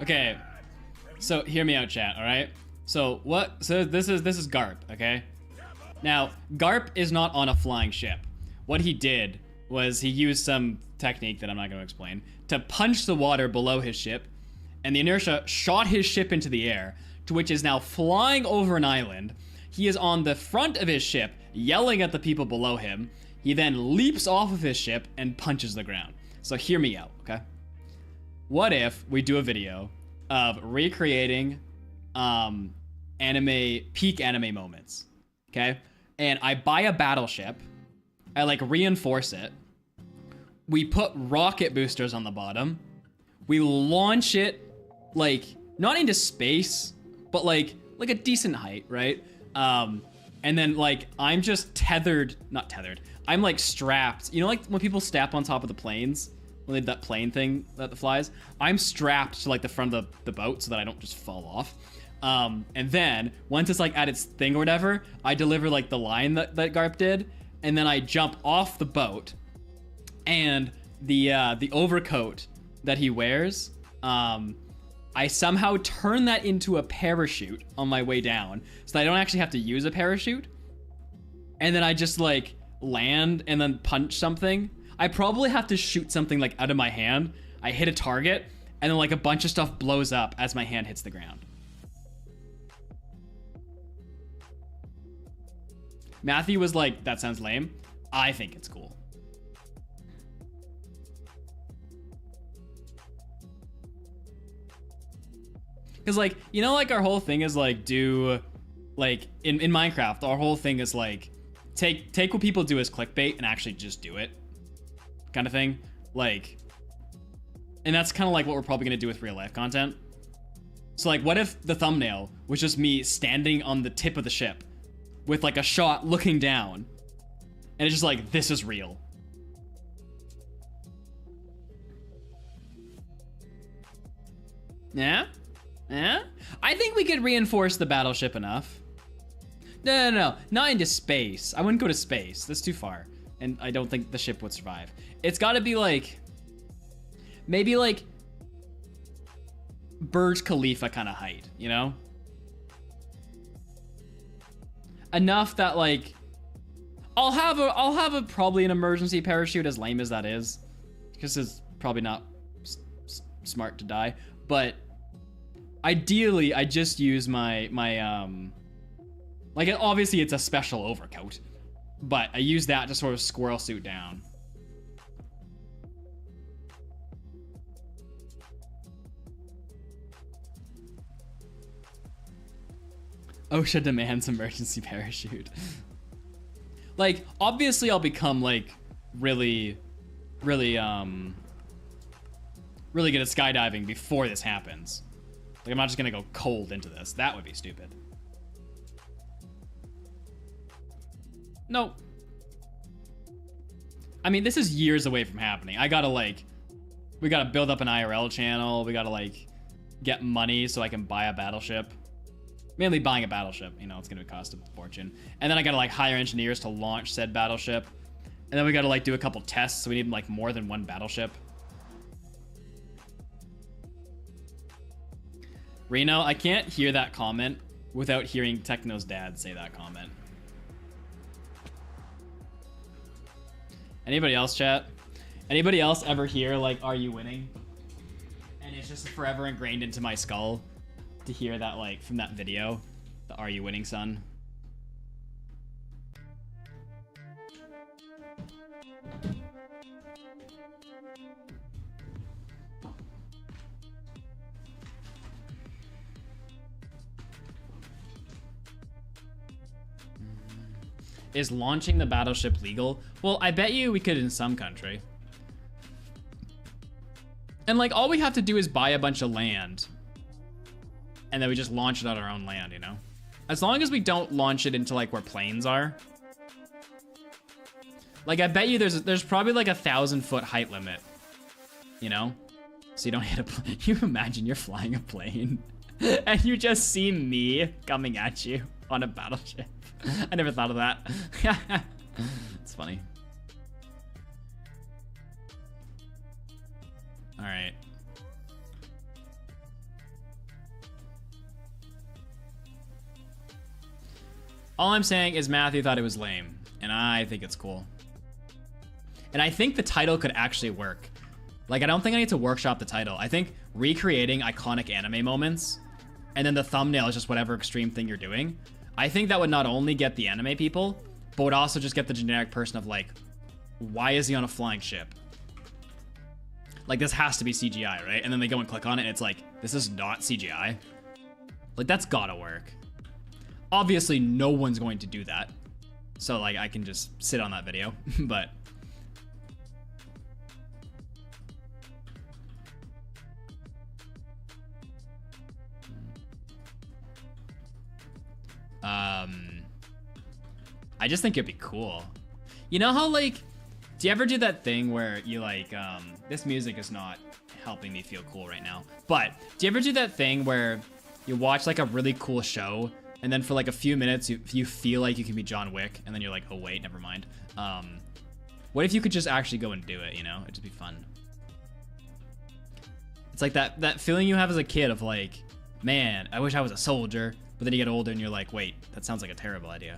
Okay, so hear me out, chat, alright? So this is Garp, okay? Now, Garp is not on a flying ship. What he did was he used some technique that I'm not going to explain, to punch the water below his ship, and the inertia shot his ship into the air, to which is now flying over an island. He is on the front of his ship, yelling at the people below him. He then leaps off of his ship and punches the ground. So hear me out, okay? What if we do a video of recreating peak anime moments, okay? And I buy a battleship, I like reinforce it, we put rocket boosters on the bottom, we launch it like not into space, but like a decent height, right? And then like I'm just I'm like strapped. You know, like when people step on top of the planes, when they have that plane thing that flies, I'm strapped to like the front of the boat so that I don't just fall off. And then once it's like at its thing or whatever, I deliver like the line that Garp did, and then I jump off the boat, and the overcoat that he wears, I somehow turn that into a parachute on my way down, so that I don't actually have to use a parachute. And then I just like land and then punch something. I probably have to shoot something like out of my hand. I hit a target, and then like a bunch of stuff blows up as my hand hits the ground. Matthew was like, that sounds lame. I think it's cool. Because like, you know, like our whole thing is like do like in Minecraft, our whole thing is like take what people do as clickbait and actually just do it kind of thing. Like, and that's kind of like what we're probably going to do with real life content. So like, what if the thumbnail was just me standing on the tip of the ship with like a shot looking down, and it's just like, this is real. Yeah? Yeah? I think we could reinforce the battleship enough. No. Not into space. I wouldn't go to space. That's too far. And I don't think the ship would survive. It's got to be like, maybe like Burj Khalifa kind of height, you know? Enough that like, I'll have a probably an emergency parachute, as lame as that is, because it's probably not smart to die. But ideally, I just use my like, obviously it's a special overcoat, but I use that to sort of squirrel suit down. OSHA demands emergency parachute. Like, obviously I'll become like really good at skydiving before this happens. Like, I'm not just gonna go cold into this. That would be stupid. No. I mean, this is years away from happening. I gotta like, we gotta build up an IRL channel. We gotta like get money so I can buy a battleship. Mainly buying a battleship, you know, it's gonna cost a fortune. And then I gotta like hire engineers to launch said battleship. And then we gotta like do a couple tests, so we need like more than one battleship. Reno, I can't hear that comment without hearing Techno's dad say that comment. Anybody else, chat? Anybody else ever hear like, are you winning? And it's just forever ingrained into my skull to hear that, like, from that video, the "Are you winning, son?" Is launching the battleship legal? Well, I bet you we could in some country. And like, all we have to do is buy a bunch of land, and then we just launch it on our own land, you know? As long as we don't launch it into like where planes are. Like, I bet you there's probably like 1,000-foot height limit, you know? So you don't hit a plane. You imagine you're flying a plane and you just see me coming at you on a battleship. I never thought of that. It's funny. All right. All I'm saying is Matthew thought it was lame, and I think it's cool. And I think the title could actually work. Like, I don't think I need to workshop the title. I think recreating iconic anime moments, and then the thumbnail is just whatever extreme thing you're doing. I think that would not only get the anime people, but would also just get the generic person of like, why is he on a flying ship? Like, this has to be CGI, right? And then they go and click on it, and it's like, this is not CGI. Like, that's gotta work. Obviously, no one's going to do that. So, like, I can just sit on that video, but... I just think it'd be cool. You know how, like, do you ever do that thing where you, like, this music is not helping me feel cool right now, but do you ever do that thing where you watch, like, a really cool show, and then for, like, a few minutes, you feel like you can be John Wick, and then you're like, oh, wait, never mind. What if you could just actually go and do it, you know? It'd just be fun. It's like that feeling you have as a kid of, like, man, I wish I was a soldier, but then you get older and you're like, wait, that sounds like a terrible idea.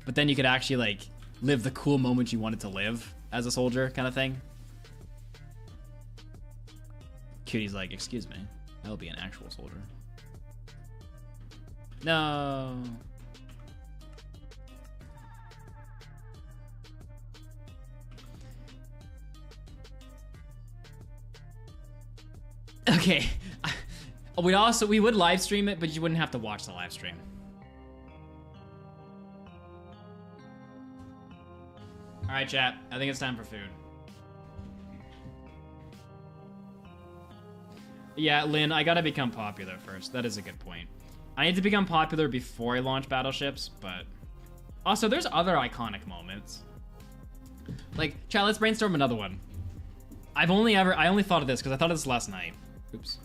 But then you could actually, like, live the cool moment you wanted to live as a soldier kind of thing. Cutie's like, excuse me, I'll be an actual soldier. No. Okay. We would live stream it, but you wouldn't have to watch the live stream. All right, chat. I think it's time for food. Yeah, Lynn, I gotta become popular first. That is a good point. I need to become popular before I launch battleships, but also there's other iconic moments. Like, chat, let's brainstorm another one. I only thought of this because I thought of this last night. Oops.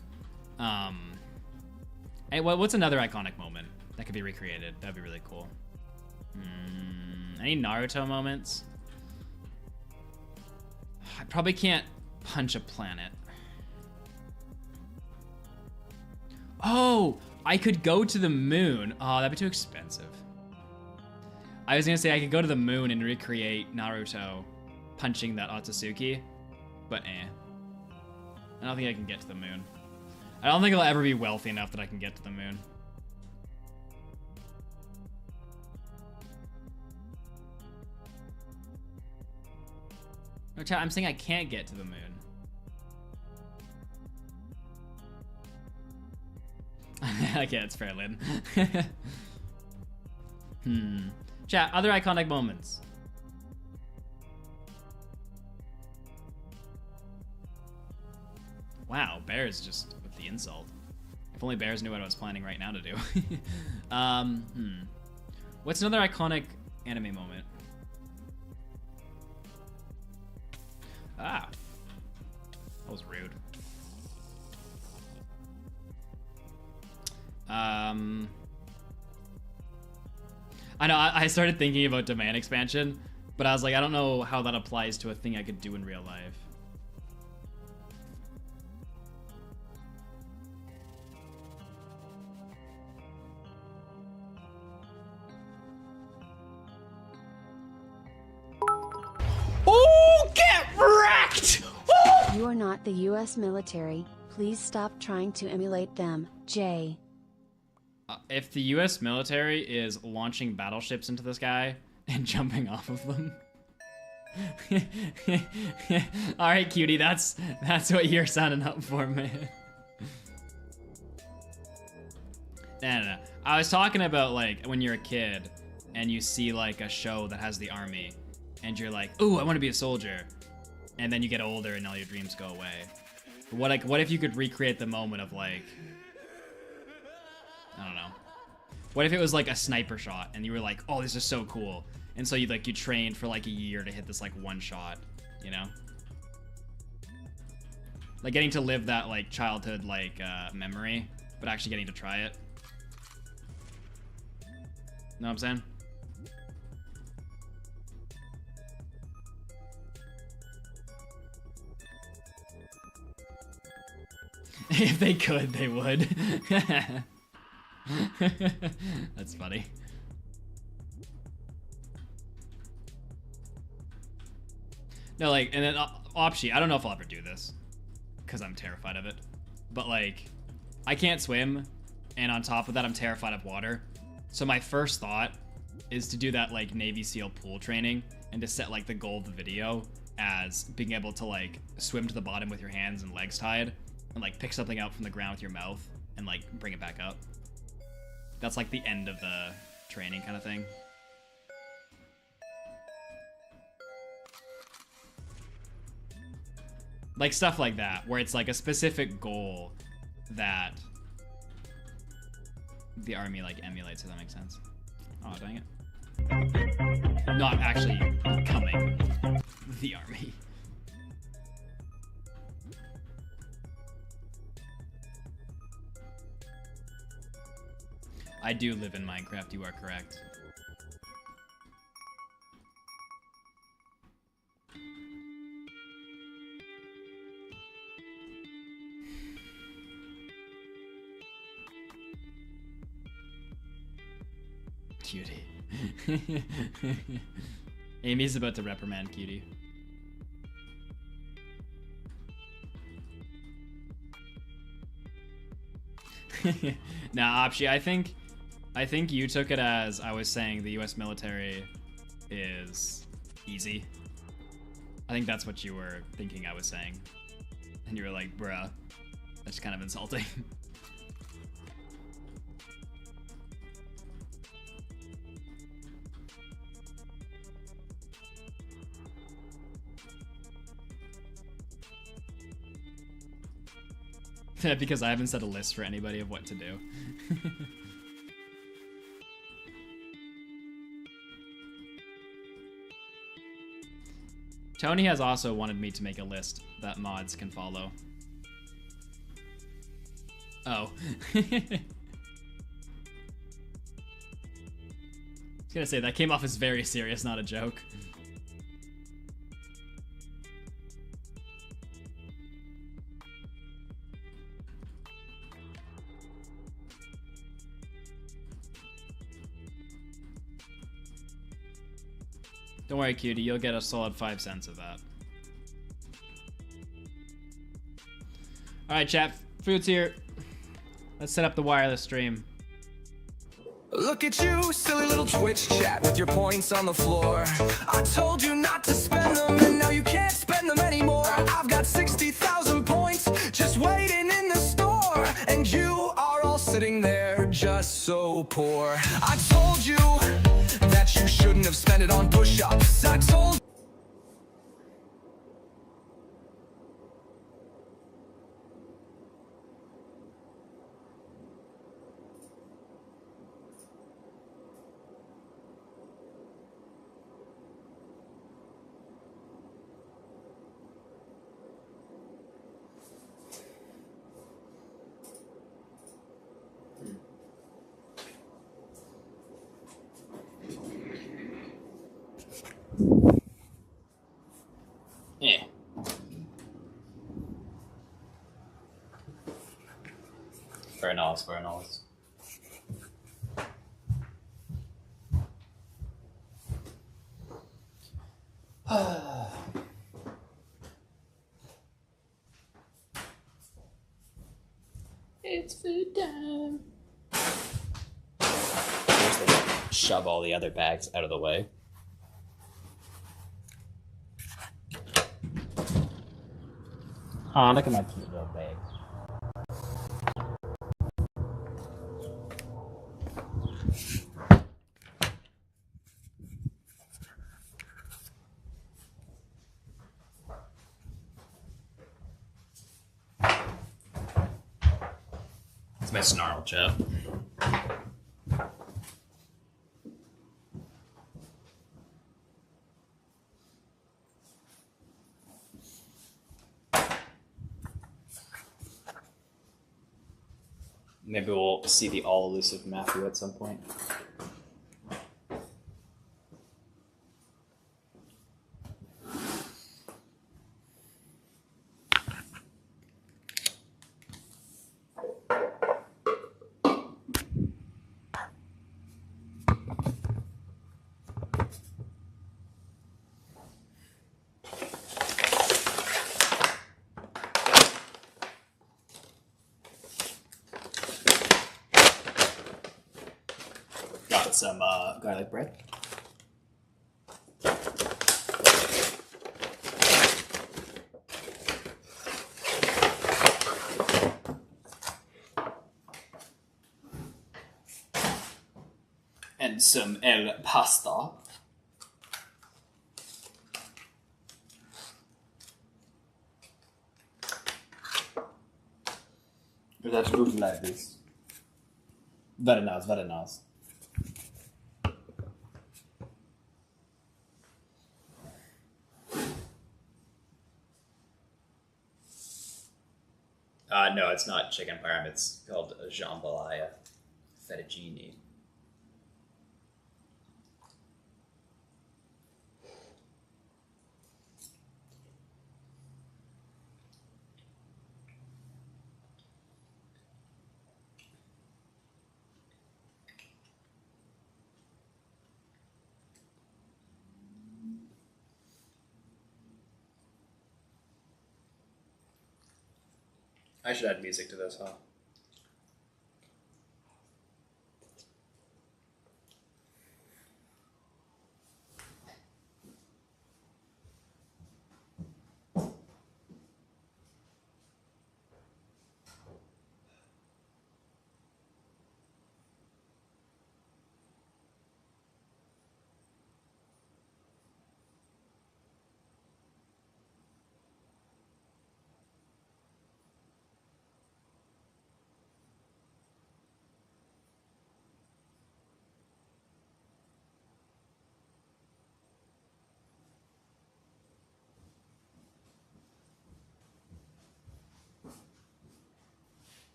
Hey, what's another iconic moment that could be recreated? That'd be really cool. Any Naruto moments? I probably can't punch a planet. Oh, I could go to the moon. Oh, that'd be too expensive. I was gonna say I could go to the moon and recreate Naruto punching that Otsutsuki, but I don't think I can get to the moon. I don't think I'll ever be wealthy enough that I can get to the moon. No, chat, I'm saying I can't get to the moon. Okay, that's fair, Lynn. Chat, other iconic moments. Wow, Bears just with the insult. If only Bears knew what I was planning right now to do. What's another iconic anime moment? Ah, that was rude. I know, I started thinking about domain expansion, but I was like, I don't know how that applies to a thing I could do in real life. Oh, get wrecked! Oh! You are not the US military. Please stop trying to emulate them, Jay. If the US military is launching battleships into the sky and jumping off of them. Alright, cutie, that's what you're signing up for, man. No. I was talking about, like, when you're a kid and you see, like, a show that has the army and you're like, ooh, I want to be a soldier. And then you get older and all your dreams go away. But what if you could recreate the moment of, like, I don't know. What if it was like a sniper shot and you were like, oh, this is so cool. And so you trained for like a year to hit this like one shot, you know? Like getting to live that like childhood like memory, but actually getting to try it. Know what I'm saying? If they could, they would. That's funny. No, like, and then Opshi, I don't know if I'll ever do this because I'm terrified of it. But like, I can't swim, and on top of that, I'm terrified of water. So my first thought is to do that like Navy SEAL pool training and to set like the goal of the video as being able to like swim to the bottom with your hands and legs tied and like pick something out from the ground with your mouth and like bring it back up. That's like the end of the training kind of thing. Like stuff like that, where it's like a specific goal that the army like emulates, if that makes sense. Oh, dang it. Not actually becoming the army. I do live in Minecraft, you are correct. Cutie. Amy's about to reprimand Cutie. Nah, Opshi, I think you took it as I was saying the US military is easy. I think that's what you were thinking I was saying. And you were like, bruh, that's kind of insulting. Because I haven't set a list for anybody of what to do. Tony has also wanted me to make a list that mods can follow. Oh. I was gonna say, that came off as very serious, not a joke. Don't worry, Cutie, you'll get a solid 5 cents of that. Alright, chat, food's here. Let's set up the wireless stream. Look at you, silly little Twitch chat with your points on the floor. I told you not to spend them, and now you can't spend them anymore. I've got 60,000 points just waiting in the store, and you are all sitting there just so poor. I told you that you shouldn't have spent it on push-ups. I told Eh. Very nice, very nice. It's food time. Shove all the other bags out of the way. Oh, look at my cute little bag. It's my snarl, chap. Maybe we'll see the all-elusive Matthew at some point. Got some garlic bread. And some el pasta. That's good like this. Very nice, very nice. No, it's not chicken parm. It's called jambalaya fettuccine. I should add music to this, huh?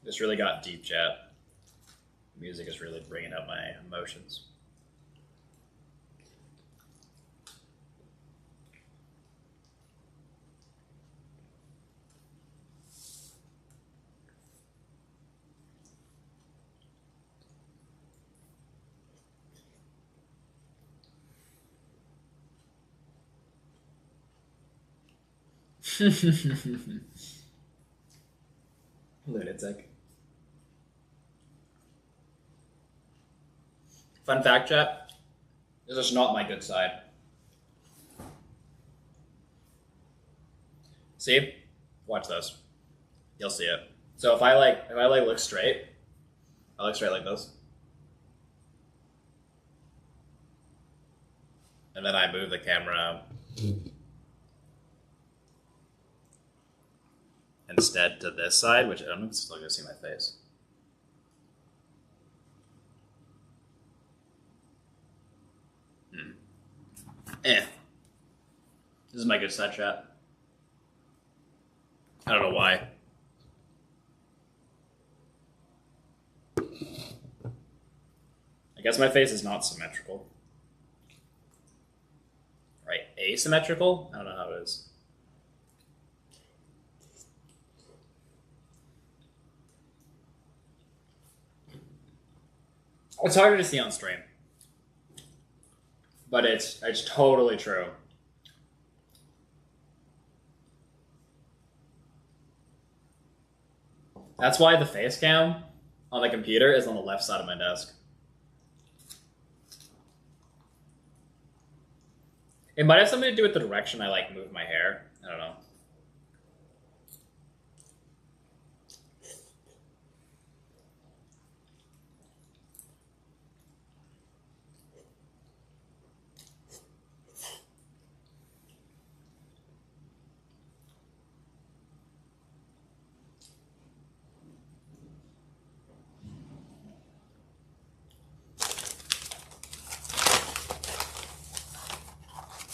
This really got deep, chat. Music is really bringing up my emotions. Lunatic. Fun fact, chat. This is not my good side. See? Watch this. You'll see it. So if I look straight, I look straight like this. And then I move the camera instead to this side, which I'm still gonna see my face. This is my good side, chat. I don't know why. I guess my face is not symmetrical. Right, asymmetrical? I don't know how it is. It's harder to see on stream. But it's totally true. That's why the face cam on the computer is on the left side of my desk. It might have something to do with the direction I move my hair. I don't know.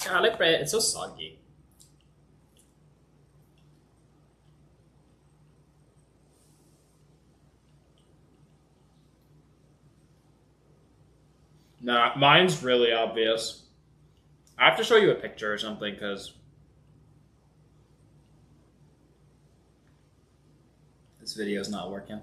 Garlic bread, it's so soggy. Nah, mine's really obvious. I have to show you a picture or something because this video is not working.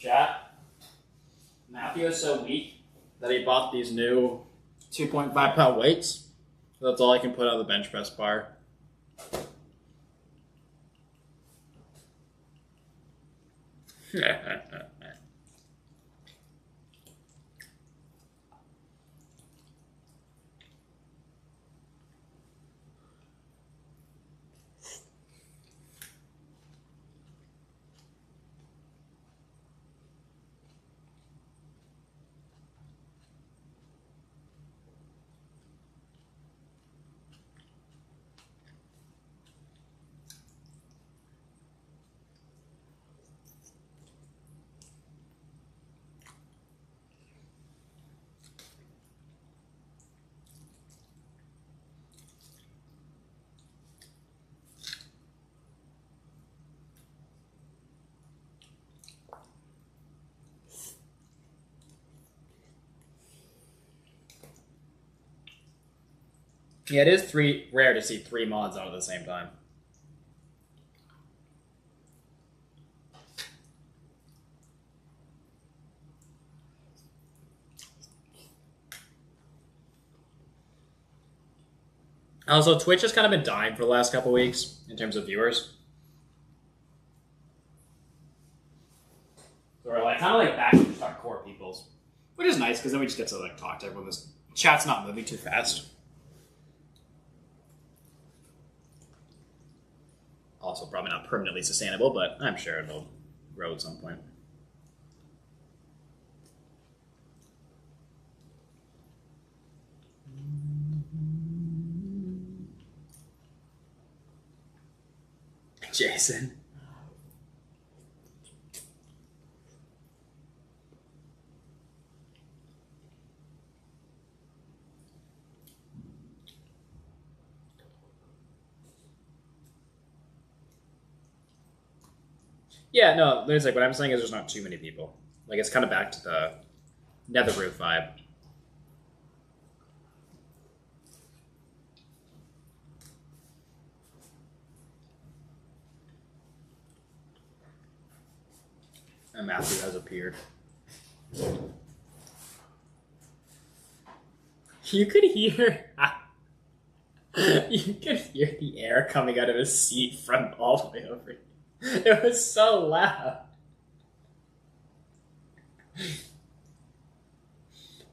Chat. Matthew is so weak that he bought these new 2.5 pound weights. So that's all I can put on the bench press bar. Yeah, it is rare to see 3 mods on at the same time. Also, Twitch has kind of been dying for the last couple weeks in terms of viewers. So we're like kind of like back to just our core peoples, which is nice because then we just get to like talk to everyone. This chat's not moving too fast. Also, probably not permanently sustainable, but I'm sure it'll grow at some point. Jason. Yeah, no, there's like what I'm saying is there's not too many people. Like it's kind of back to the Nether Roof vibe. And Matthew has appeared. You could hear you could hear the air coming out of his seat from all the way over here. It was so loud.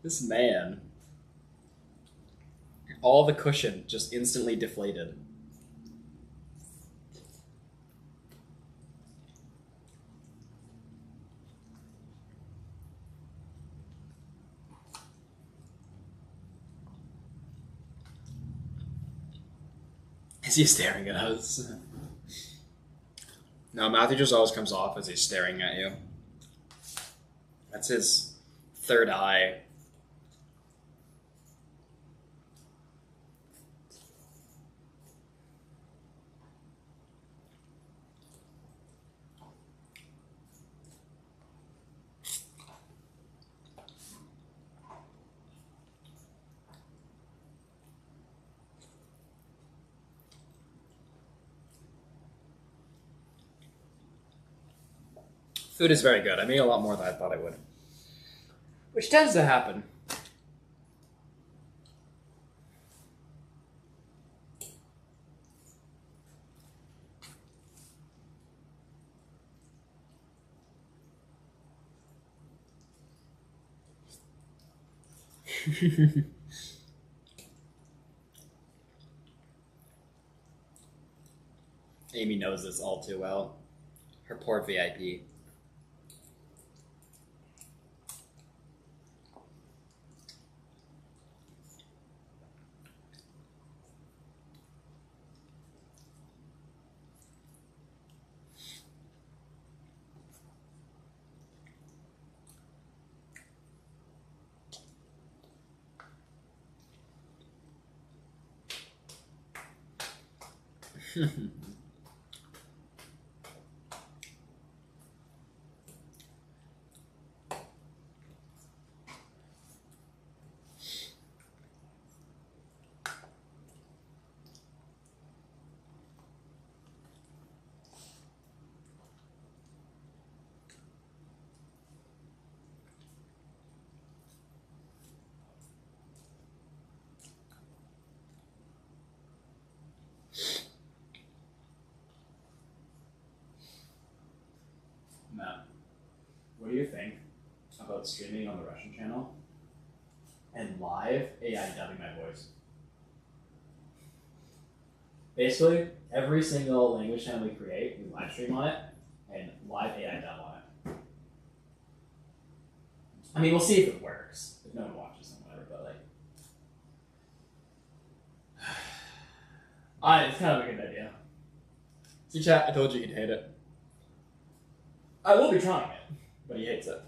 This man. All the cushion just instantly deflated. Is he staring at us? No, Matthew just always comes off as he's staring at you. That's his third eye. Food is very good. I made a lot more than I thought I would. Which tends to happen. Amy knows this all too well. Her poor VIP. about streaming on the Russian channel and live AI dubbing my voice. Basically, every single language channel we create, we live stream on it and live AI dub on it. I mean, we'll see if it works. If no one watches them, whatever, but like. It's kind of a good idea. See, chat, I told you he'd hate it. I will be trying it, but he hates it.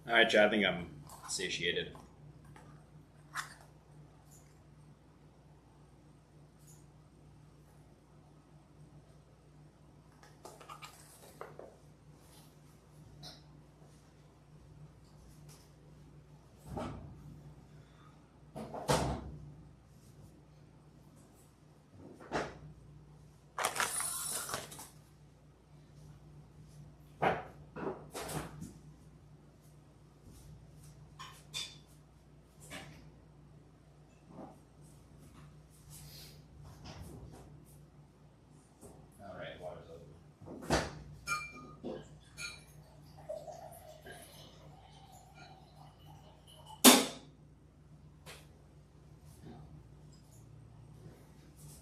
All right, Chad, I think I'm satiated.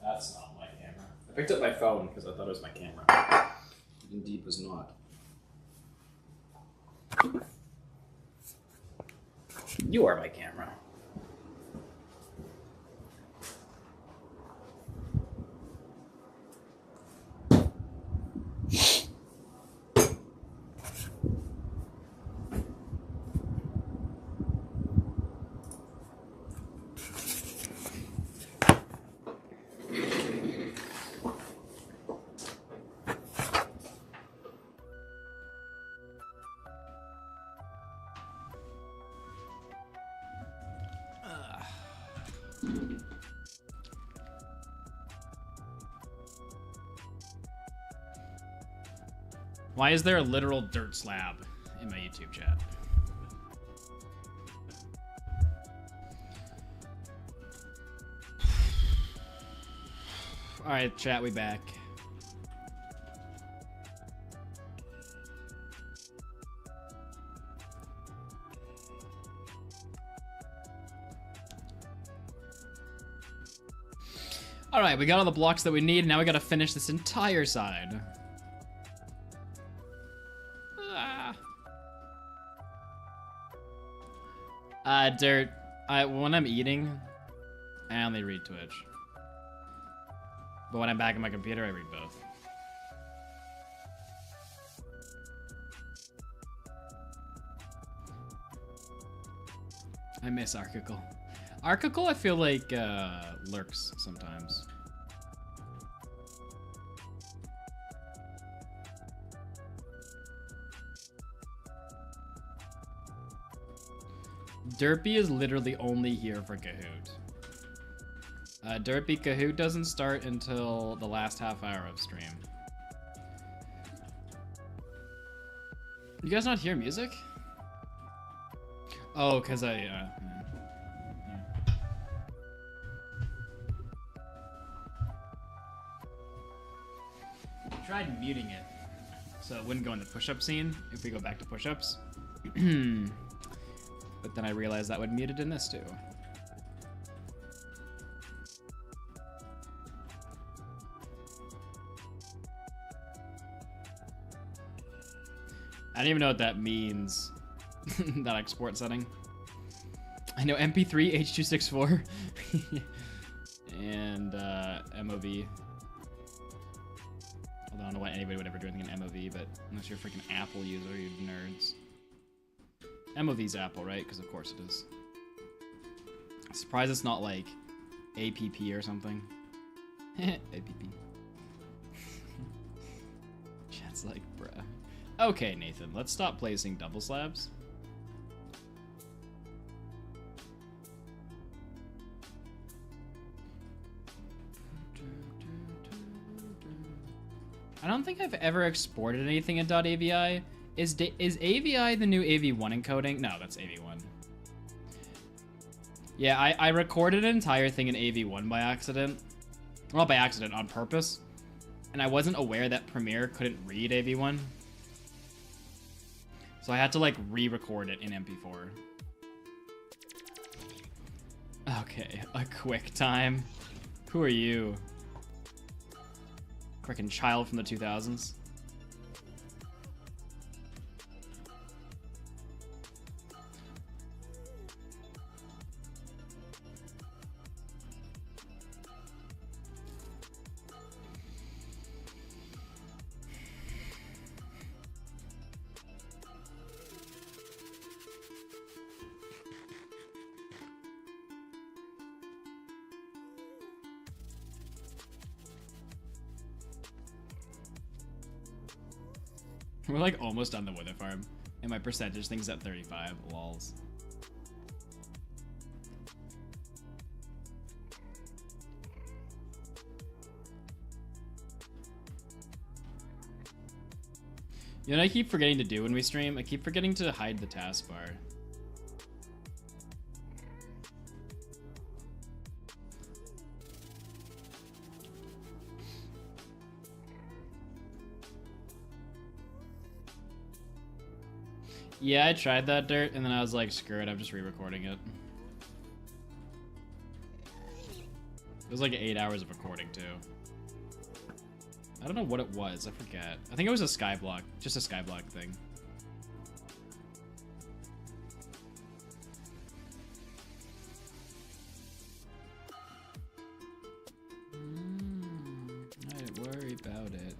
That's not my camera. I picked up my phone because I thought it was my camera. It indeed was not. You are my camera. Why is there a literal dirt slab in my YouTube chat? All right, chat, we back. All right, we got all the blocks that we need. Now we got to finish this entire side. Dirt. When I'm eating, I only read Twitch. But when I'm back on my computer, I read both. I miss Archicle. Archicle, I feel like, lurks sometimes. Derpy is literally only here for Kahoot. Derpy Kahoot doesn't start until the last half hour of stream. You guys not hear music? Oh, cause I tried muting it so it wouldn't go in the push-up scene if we go back to push-ups. But then I realized that would mute it in this too. I don't even know what that means. That export setting. I know MP3, H.264, and MOV. Although I don't know why anybody would ever do anything in MOV, but unless you're a freaking Apple user, you nerds. MOV's Apple, right? Because of course it is. Surprised it's not like APP or something. APP. Chat's like, bruh. Okay, Nathan, let's stop placing double slabs. I don't think I've ever exported anything in .avi. Is AVI the new AV1 encoding? No, that's AV1. Yeah, I recorded an entire thing in AV1 by accident. Well, not by accident, on purpose. And I wasn't aware that Premiere couldn't read AV1. So I had to, like, re-record it in MP4. Okay, a quick time. Who are you? Frickin' child from the 2000s. We're like almost on the wither farm, and my percentage thing's at 35. Lols. You know what I keep forgetting to do when we stream? I keep forgetting to hide the taskbar. Yeah, I tried that, Dirt, and then I was like, screw it, I'm just re-recording it. It was like 8 hours of recording, too. I don't know what it was, I forget. I think it was a Skyblock, just a Skyblock thing. I didn't worry about it.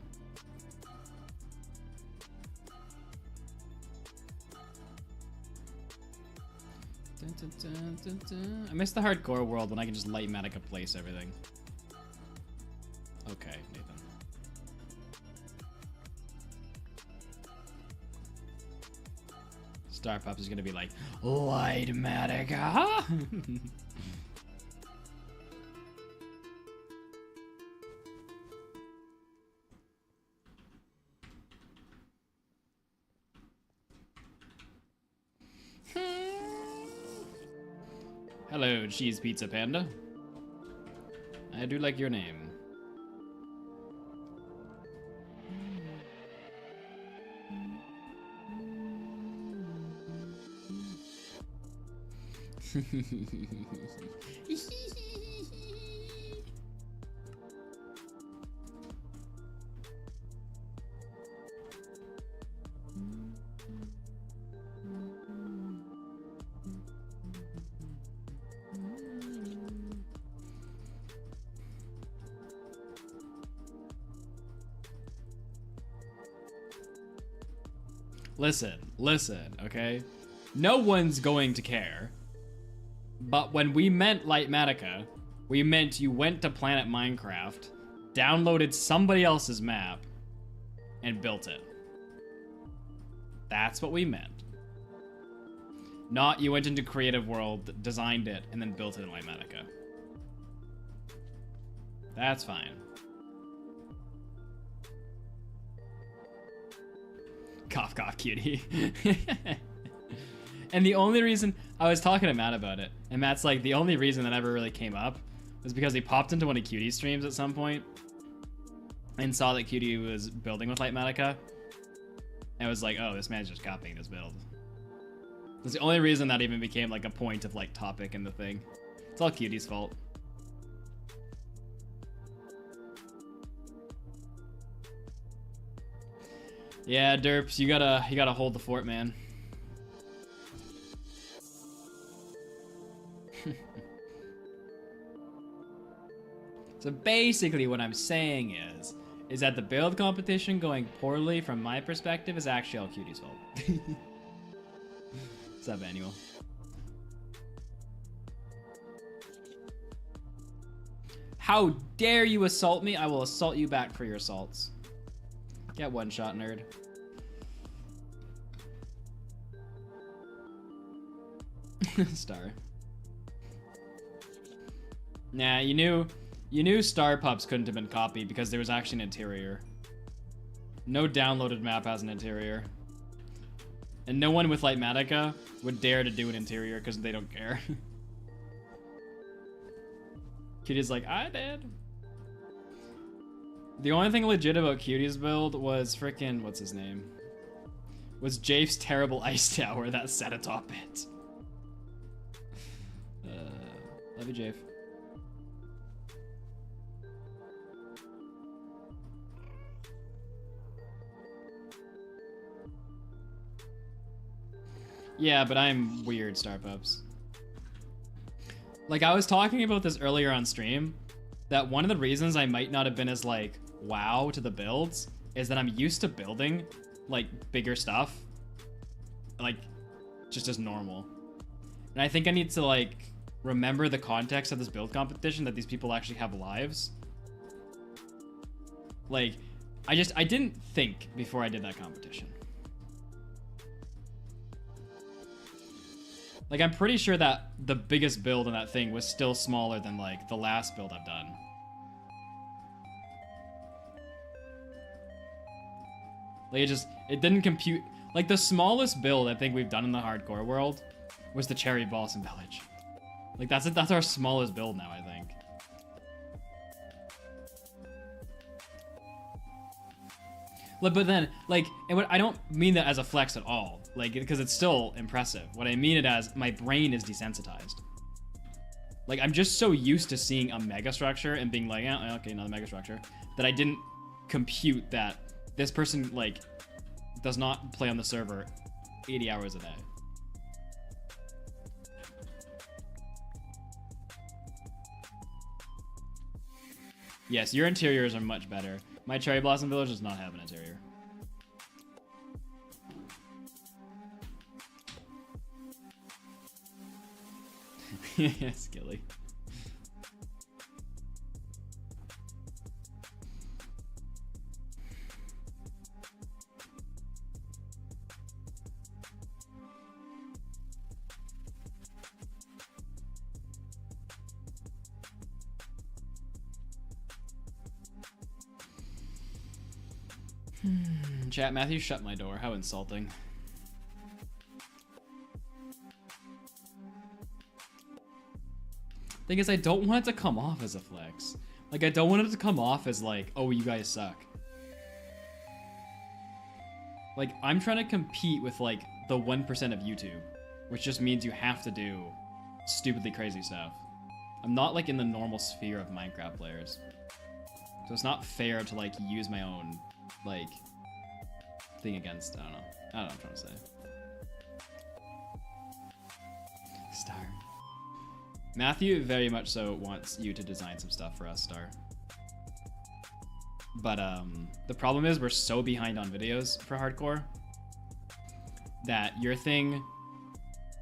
Dun, dun, dun, dun, dun. I miss the hardcore world when I can just light Matica place everything. Okay, Nathan. Star Pups is gonna be like, light Matica! Hello, Cheese Pizza Panda. I do like your name. Listen, okay? No one's going to care. But when we meant Light Matica, we meant you went to Planet Minecraft, downloaded somebody else's map, and built it. That's what we meant. Not you went into Creative World, designed it, and then built it in Light Matica. That's fine. Cough, cough, cutie. And the only reason I was talking to Matt about it, and Matt's like, the only reason that ever really came up was because he popped into one of Cutie's streams at some point and saw that Cutie was building with Light Matica. And was like, oh, this man's just copying this build. That's the only reason that even became like a point of like topic in the thing. It's all Cutie's fault. Yeah, Derps, you gotta hold the fort, man. So basically what I'm saying is, is that the build competition going poorly from my perspective is actually all Cutie's fault. What's up, Annual? How dare you assault me? I will assault you back for your assaults. Get one shot, nerd. Star. Nah, you knew Star Pups couldn't have been copied because there was actually an interior. No downloaded map has an interior. And no one with Lightmatica would dare to do an interior because they don't care. Cutie's like, I did. The only thing legit about Cutie's build was frickin', what's his name? Was Jafe's terrible ice tower that set atop it. Love you, Jafe. Yeah, but I'm weird, Star Pups. Like, I was talking about this earlier on stream, that one of the reasons I might not have been as, like, wow to the builds is that I'm used to building, like, bigger stuff. Like, just as normal. And I think I need to, like, remember the context of this build competition, that these people actually have lives. Like, I didn't think before I did that competition. Like, I'm pretty sure that the biggest build in that thing was still smaller than, like, the last build I've done. Like, it didn't compute. Like, the smallest build I think we've done in the hardcore world was the Cherry Blossom Village. Like, that's our smallest build now, I think. But then, like, I don't mean that as a flex at all. Like, because it's still impressive. What I mean it as, my brain is desensitized. Like, I'm just so used to seeing a mega structure and being like, oh, okay, another mega structure, that I didn't compute that this person, like, does not play on the server 80 hours a day. Yes, your interiors are much better. My Cherry Blossom Village does not have an interior. Yeah, Skilly. Chat, Matthew shut my door. How insulting. Thing is, I don't want it to come off as a flex. Like, I don't want it to come off as like, oh, you guys suck. Like, I'm trying to compete with, like, the 1% of YouTube, which just means you have to do stupidly crazy stuff. I'm not, like, in the normal sphere of Minecraft players. So it's not fair to, like, use my own, like, thing against, I don't know what I'm trying to say. Star. Matthew very much so wants you to design some stuff for us, Star. But the problem is we're so behind on videos for hardcore that your thing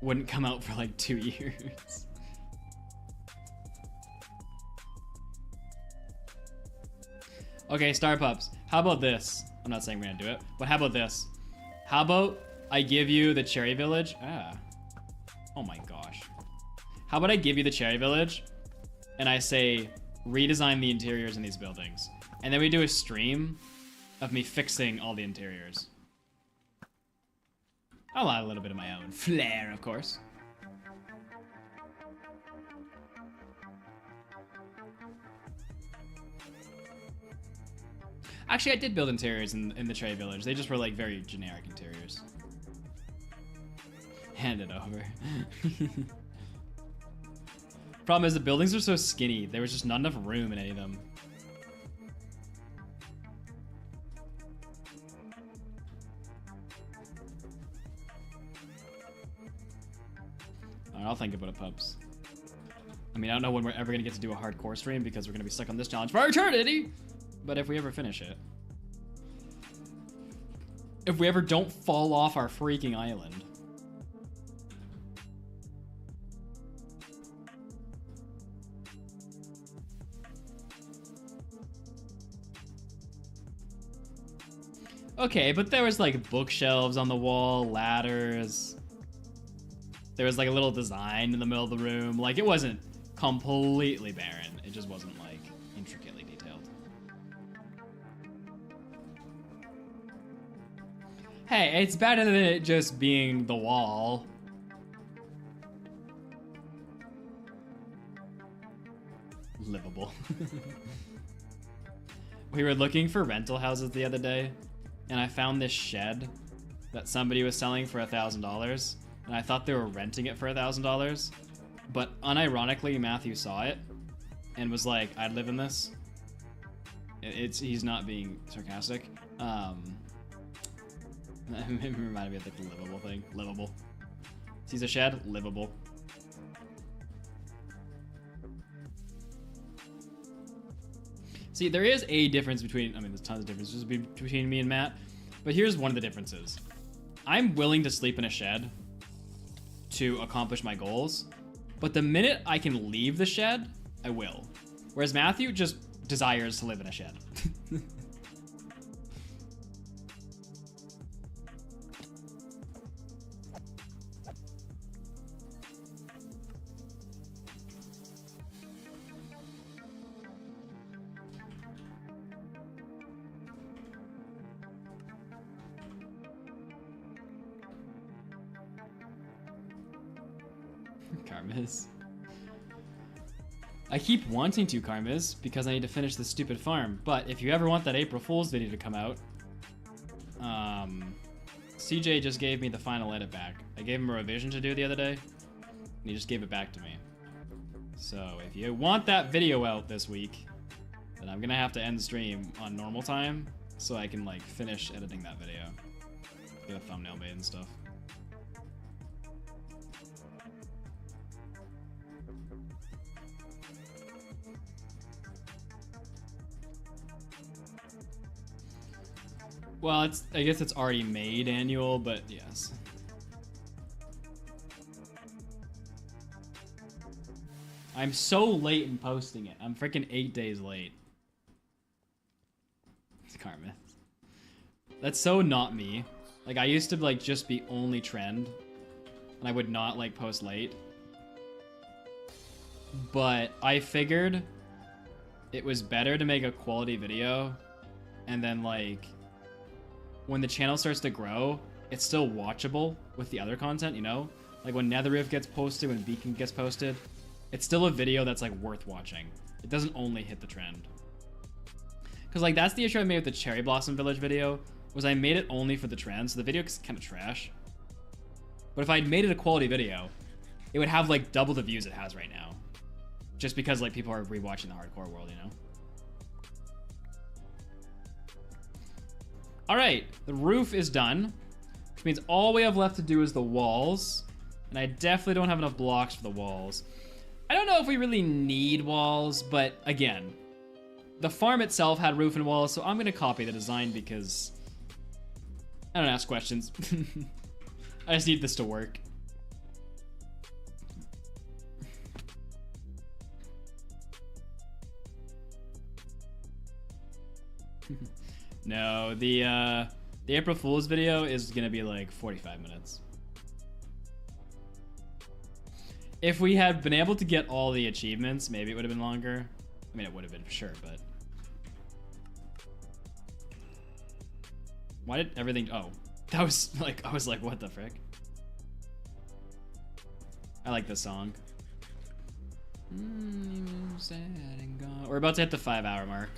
wouldn't come out for like 2 years. Okay, Star Pups, how about this? I'm not saying we're gonna do it, but how about this? How about I give you the Cherry Village? Oh my gosh. How about I give you the Cherry Village and I say redesign the interiors in these buildings, and then we do a stream of me fixing all the interiors. I'll add a little bit of my own flair, of course. Actually, I did build interiors in the Cherry Village. They just were like very generic interiors. Hand it over. Problem is the buildings are so skinny. There was just not enough room in any of them. Alright, I'll think about it, pups. I mean, I don't know when we're ever gonna get to do a hardcore stream because we're gonna be stuck on this challenge for eternity. But if we ever finish it. If we ever don't fall off our freaking island. Okay, but there was like bookshelves on the wall, ladders. There was like a little design in the middle of the room. Like, it wasn't completely barren. It just wasn't like intricately detailed. Hey, it's better than it just being the wall. Livable. We were looking for rental houses the other day, and I found this shed that somebody was selling for $1,000, and I thought they were renting it for $1,000, but unironically Matthew saw it and was like, I'd live in this. He's not being sarcastic. It reminded me of like the livable thing. Livable. Sees a shed? Livable. See, there is a difference between, I mean, there's tons of differences between me and Matt, but here's one of the differences. I'm willing to sleep in a shed to accomplish my goals, but the minute I can leave the shed, I will. Whereas Matthew just desires to live in a shed. Karmiz. I keep wanting to, Karmiz, because I need to finish this stupid farm. But if you ever want that April Fool's video to come out, CJ just gave me the final edit back. I gave him a revision to do the other day, and he just gave it back to me. So if you want that video out this week, then I'm gonna have to end stream on normal time so I can like finish editing that video, get a thumbnail made and stuff. Well, I guess it's already made annual, but yes. I'm so late in posting it. I'm freaking 8 days late. It's Karma. That's so not me. Like, I used to like just be only trend, and I would not like post late. But I figured it was better to make a quality video, and then like, when the channel starts to grow, it's still watchable with the other content, you know? Like when Netherrift gets posted, when Beacon gets posted, it's still a video that's like worth watching. It doesn't only hit the trend. Cause like that's the issue I made with the Cherry Blossom Village video, was I made it only for the trend, so the video is kind of trash. But if I'd made it a quality video, it would have like double the views it has right now. Just because like people are rewatching the hardcore world, you know? All right, the roof is done, which means all we have left to do is the walls, and I definitely don't have enough blocks for the walls. I don't know if we really need walls, but again, the farm itself had roof and walls, so I'm gonna copy the design because I don't ask questions. I just need this to work. No, the April Fool's video is gonna be like 45 minutes. If we had been able to get all the achievements, maybe it would have been longer. I mean, it would have been for sure, but why did everything? Oh, that was like, I was like, what the frick? I like this song. We're about to hit the 5-hour mark.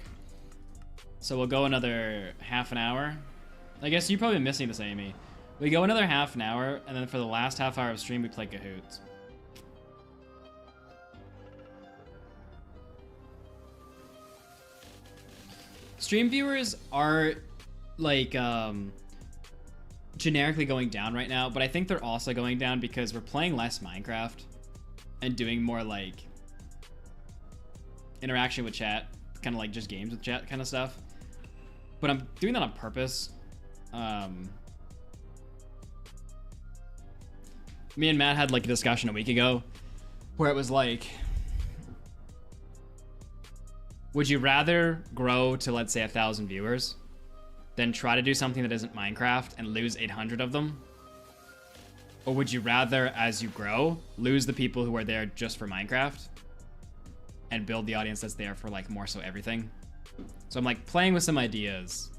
So we'll go another half an hour. I guess you're probably missing this, Amy. We go another half an hour, and then for the last half hour of stream, we play Kahoots. Stream viewers are, like, generically going down right now, but I think they're also going down because we're playing less Minecraft and doing more, like, interaction with chat. kind of like just games with chat kind of stuff. But I'm doing that on purpose. Me and Matt had like a discussion a week ago where it was like, would you rather grow to, let's say, 1,000 viewers than try to do something that isn't Minecraft and lose 800 of them? Or would you rather, as you grow, lose the people who are there just for Minecraft and build the audience that's there for like more so everything? So I'm like playing with some ideas,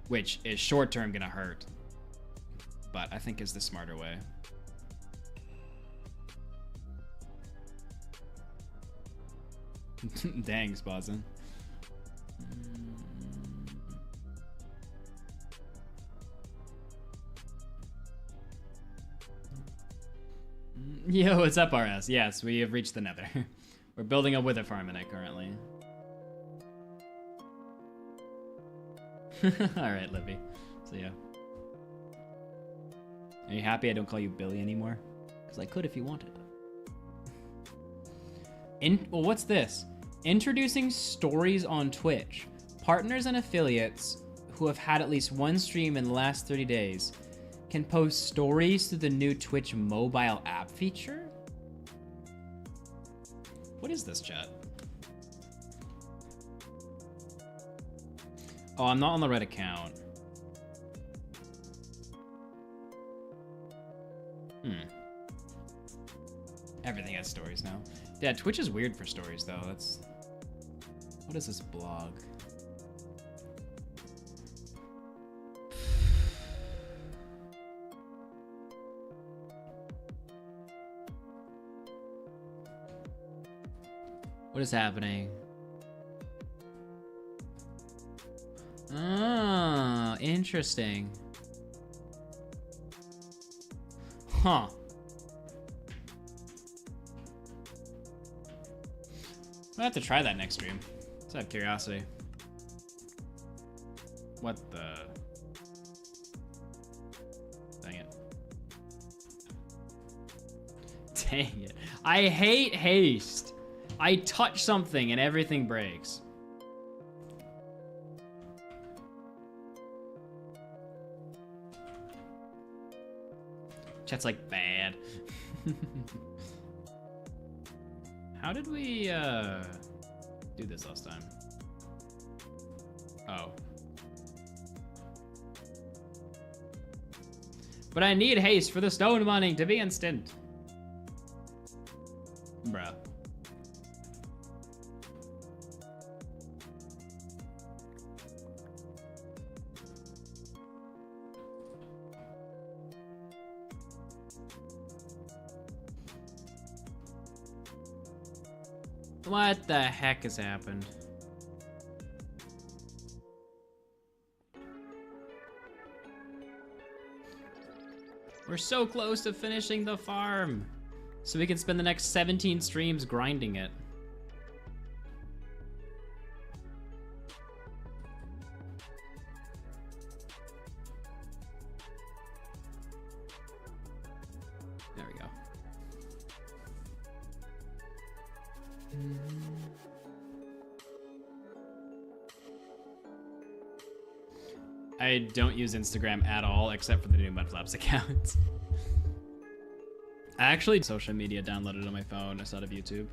which is short term gonna hurt, but I think is the smarter way. Dang, Spazin. Yo, what's up, RS? Yes, we have reached the nether. We're building a wither farm in it currently. Alright, Libby. So yeah. Are you happy I don't call you Billy anymore? Because I could if you wanted. Well, what's this? Introducing stories on Twitch. Partners and affiliates who have had at least one stream in the last 30 days can post stories through the new Twitch mobile app feature? What is this, chat? Oh, I'm not on the right account. Everything has stories now. Yeah, Twitch is weird for stories, though. That's... What is this blog? What is happening? Ah, interesting. Huh. I'll have to try that next stream. Just out of curiosity. What the... Dang it. Dang it. I hate haste. I touch something and everything breaks. Chat's like, bad. How did we do this last time? Oh. But I need haste for the stone mining to be instant. Bruh. What the heck has happened? We're so close to finishing the farm, so we can spend the next 17 streams grinding it. There we go. I don't use Instagram at all, except for the new Mudflaps account. I actually social media downloaded on my phone instead of YouTube.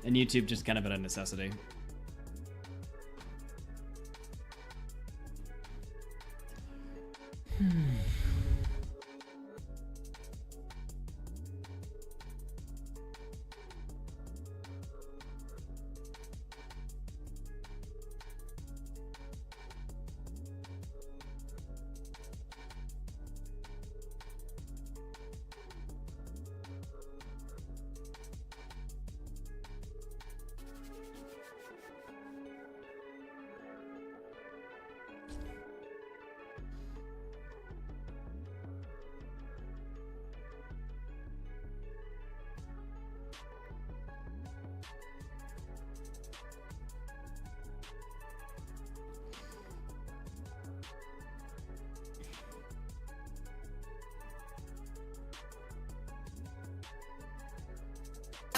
And YouTube just kind of out of necessity.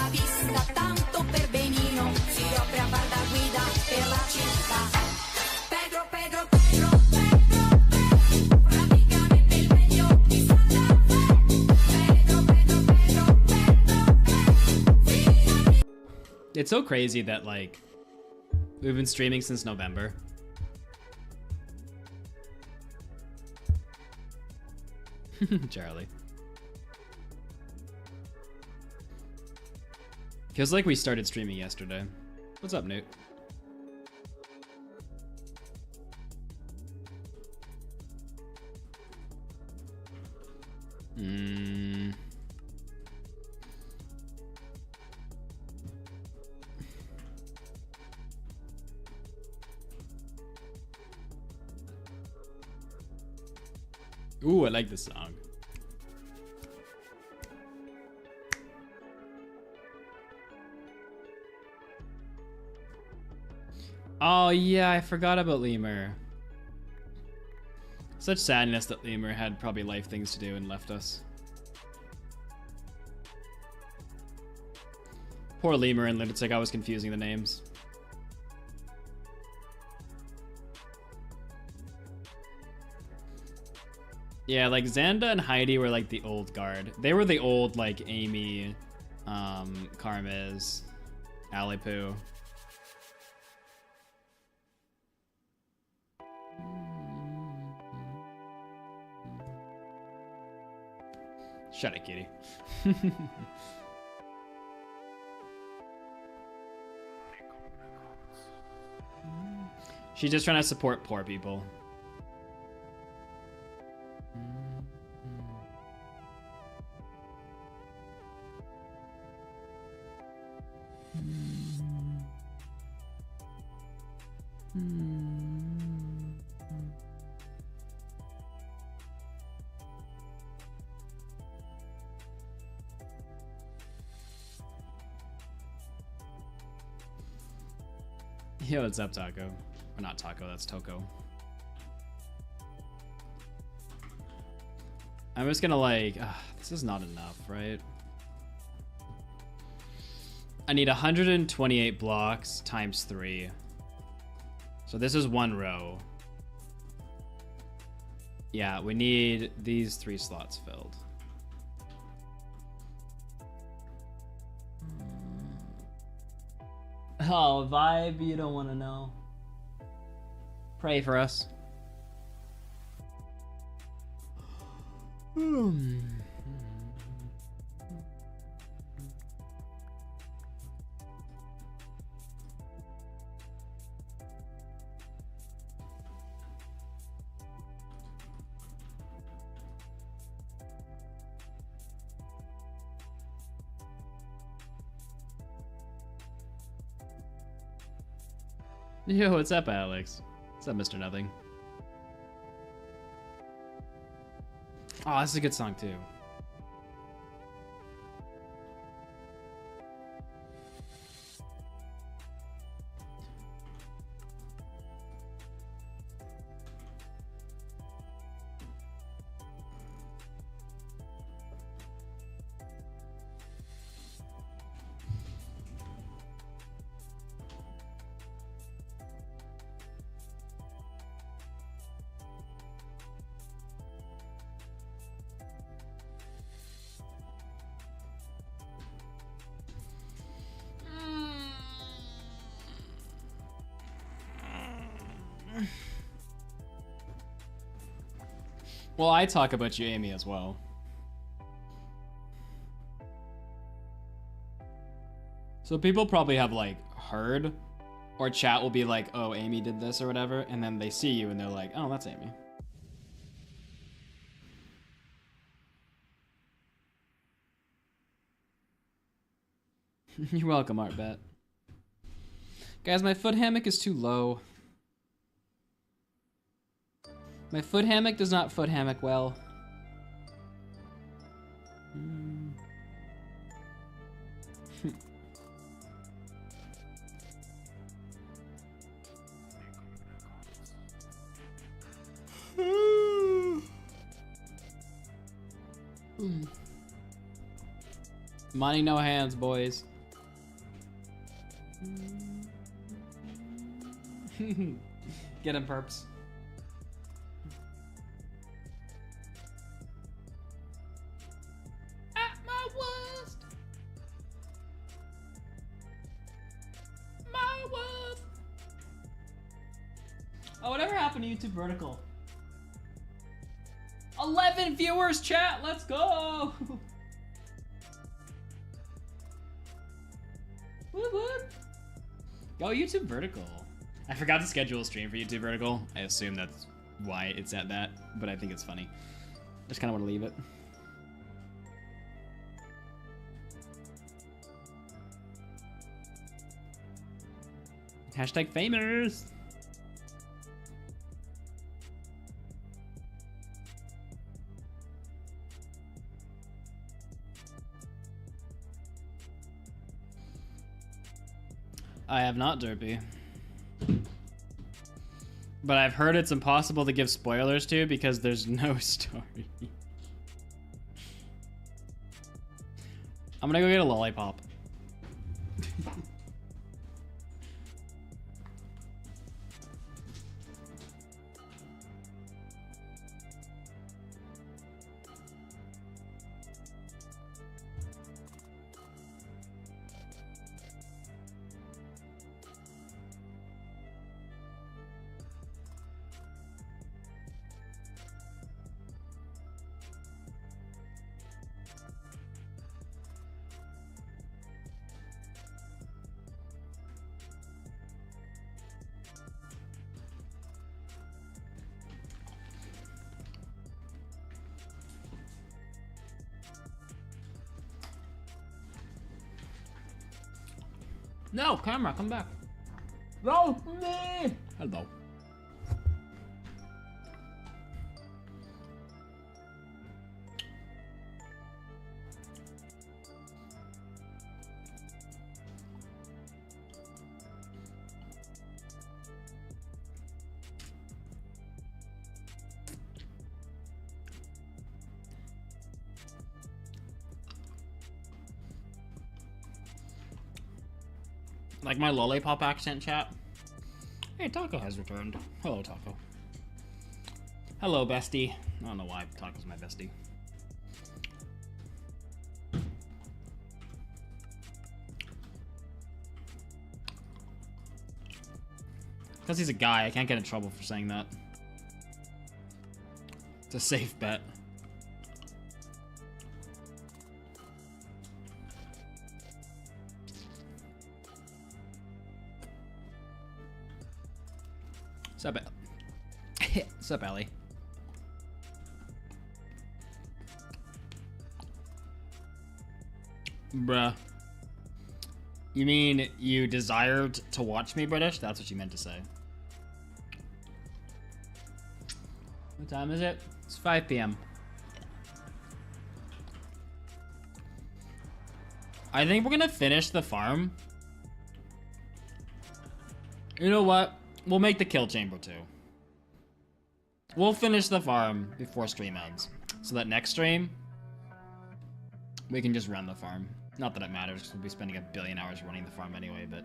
la vista, tanto per benino, si offre a far da guida per la città. Pedro, Pedro, Pedro, Pedro, Pedro, praticamente il meglio di Santa Fe. Pedro, Pedro, Pedro, Pedro, Pedro. It's so crazy that like we've been streaming since November. Charlie. Feels like we started streaming yesterday. What's up, Newt? Ooh, I like this song. Oh yeah, I forgot about Lemur. Such sadness that Lemur had probably life things to do and left us. Poor Lemur and Lunatic, I was confusing the names. Yeah, like Xanda and Heidi were like the old guard. They were the old like Amy, Karmiz, Alipu. Shut it, kitty. She's just trying to support poor people. Yo, what's up, Taco? Or not Taco, that's Toko. I'm just gonna like, this is not enough, right? I need 128 blocks times 3. So this is 1 row. Yeah, we need these 3 slots filled. Oh, vibe, you don't want to know. Pray for us. Yo, what's up, Alex? What's up, Mr. Nothing? Oh, this is a good song, too. Well, I talk about you, Amy, as well. So people probably have, like, heard, or chat will be like, oh, Amy did this or whatever, and then they see you and they're like, oh, that's Amy. You're welcome, Artbat. Guys, my foot hammock is too low. My foot hammock does not foot hammock well. Money no hands, boys. Get him, perps. At my worst. My worst. Oh, whatever happened to YouTube Vertical? 11 viewers, chat. Let's go. Woot woot. Go YouTube Vertical. I forgot to schedule a stream for YouTube Vertical. I assume that's why it's at that, but I think it's funny. Just kind of want to leave it. Hashtag famous. I have not, Derpy. But I've heard it's impossible to give spoilers to because there's no story. I'm gonna go get a lollipop. No, camera, come back. No, me. Hello. Like my lollipop accent, chat. Hey, Taco has returned. Hello, Taco. Hello, bestie. I don't know why Taco's my bestie. Because he's a guy, I can't get in trouble for saying that. It's a safe bet. Sup, sup, Ellie? Bruh. You mean you desired to watch me, British? That's what you meant to say. What time is it? It's 5 p.m. I think we're gonna finish the farm. You know what? We'll make the kill chamber too. We'll finish the farm before stream ends. So that next stream, we can just run the farm. Not that it matters, because we'll be spending 1 billion hours running the farm anyway, but...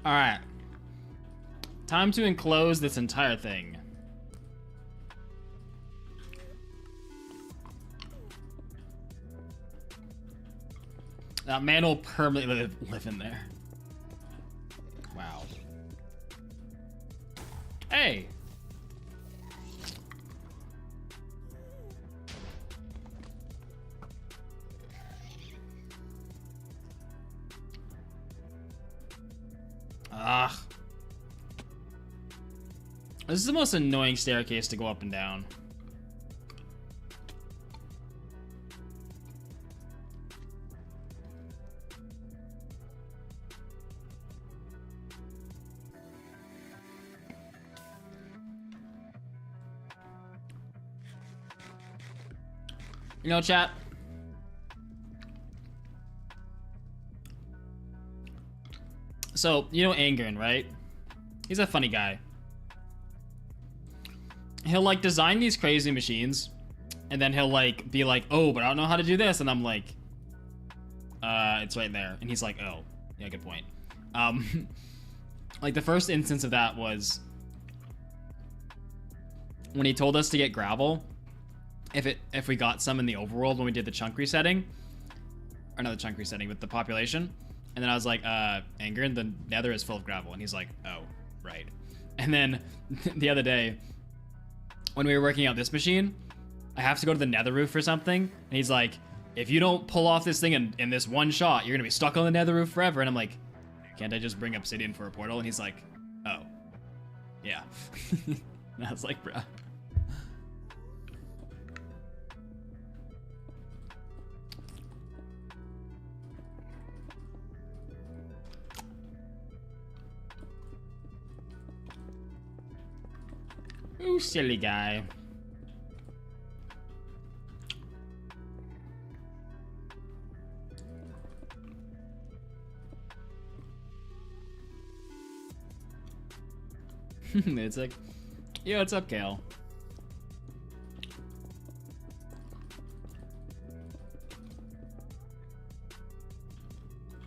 Alright. Time to enclose this entire thing. That man will permanently live in there. Wow. Hey! Ugh. This is the most annoying staircase to go up and down. You know, chat. So, you know Angren, right? He's a funny guy. He'll like design these crazy machines, and then he'll like be like, oh, but I don't know how to do this, and I'm like, it's right there. And he's like, oh, yeah, good point. Like the first instance of that was when he told us to get gravel if we got some in the overworld when we did the chunk resetting. Or not the chunk resetting, but the population. And then I was like, Angren, the nether is full of gravel. And he's like, oh, right. And then the other day, when we were working out this machine, I have to go to the nether roof for something. And he's like, if you don't pull off this thing in this one shot, you're gonna be stuck on the nether roof forever. And I'm like, can't I just bring obsidian for a portal? And he's like, oh, yeah. And I was like, bruh. You silly guy. It's like, yo, what's up, Kale?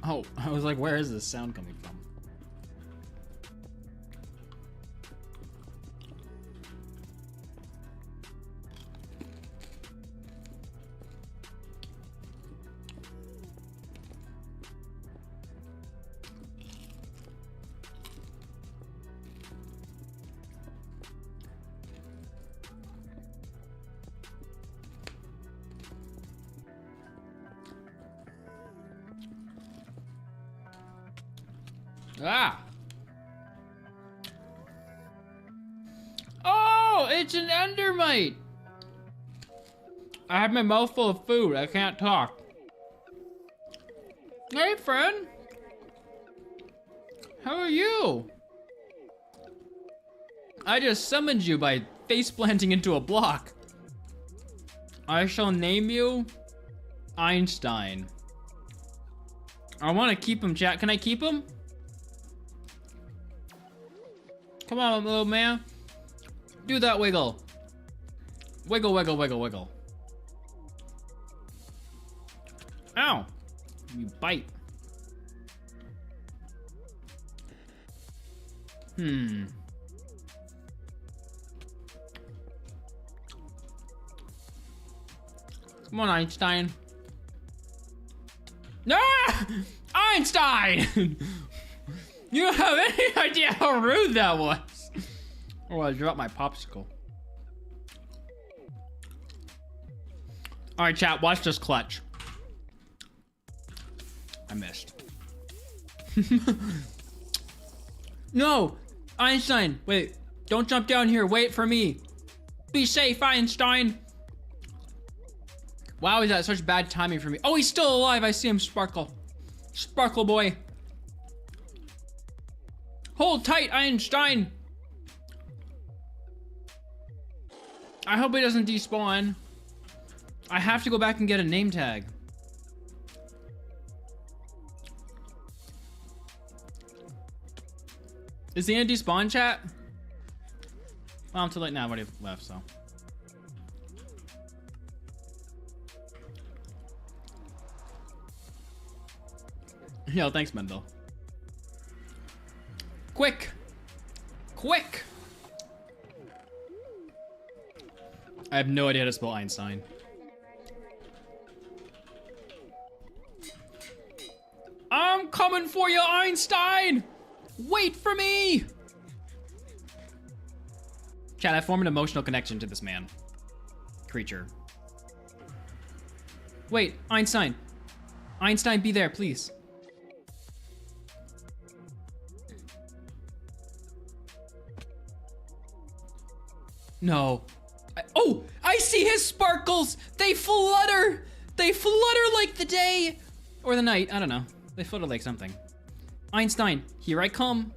Oh, I was like, where is this sound coming from? Ah! Oh, it's an endermite! I have my mouth full of food. I can't talk. Hey, friend. How are you? I just summoned you by face planting into a block. I shall name you Einstein. I want to keep him, chat. Can I keep him? Come on, little man. Do that wiggle. Wiggle, wiggle, wiggle, wiggle. Ow. You bite. Come on, Einstein. No! Einstein! You don't have any idea how rude that was. Oh, I dropped my popsicle. All right, chat, watch this clutch. I missed. No, Einstein, wait, don't jump down here. Wait for me. Be safe, Einstein. Wow, is that such bad timing for me? Oh, he's still alive. I see him sparkle. Sparkle boy. Hold tight, Einstein. I hope he doesn't despawn. I have to go back and get a name tag. Is he gonna despawn, chat? Well, I'm too late now. I've already left, so. Yo, thanks, Mendel. Quick! Quick! I have no idea how to spell Einstein. I'm coming for you, Einstein! Wait for me! Chat, I formed an emotional connection to this man. Creature. Wait, Einstein. Einstein, be there, please. No. Oh, I see his sparkles! They flutter! They flutter like the day! Or the night, I don't know. They flutter like something. Einstein, here I come.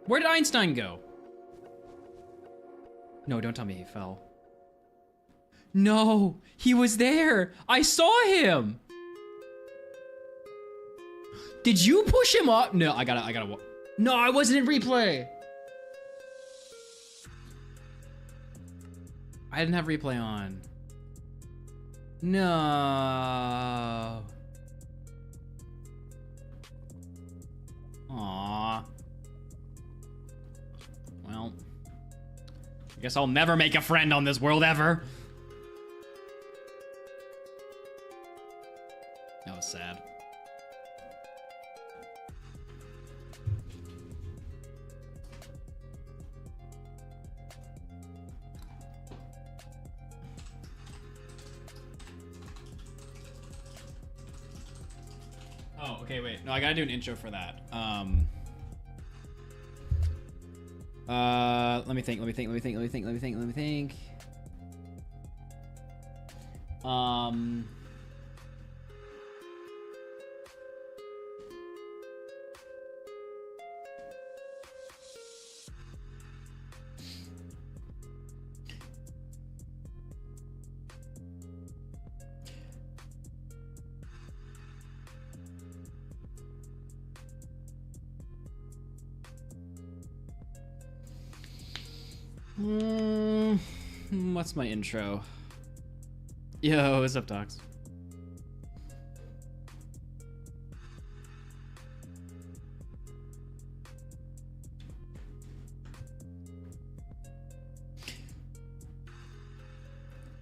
Where did Einstein go? No, don't tell me he fell. No, he was there. I saw him. Did you push him up? No, I gotta. No, I wasn't in replay. I didn't have replay on. No. Aww. Well, I guess I'll never make a friend on this world ever. That was sad. Oh, okay, wait. No, I gotta do an intro for that. Let me think. What's my intro? Yo, what's up, Docs?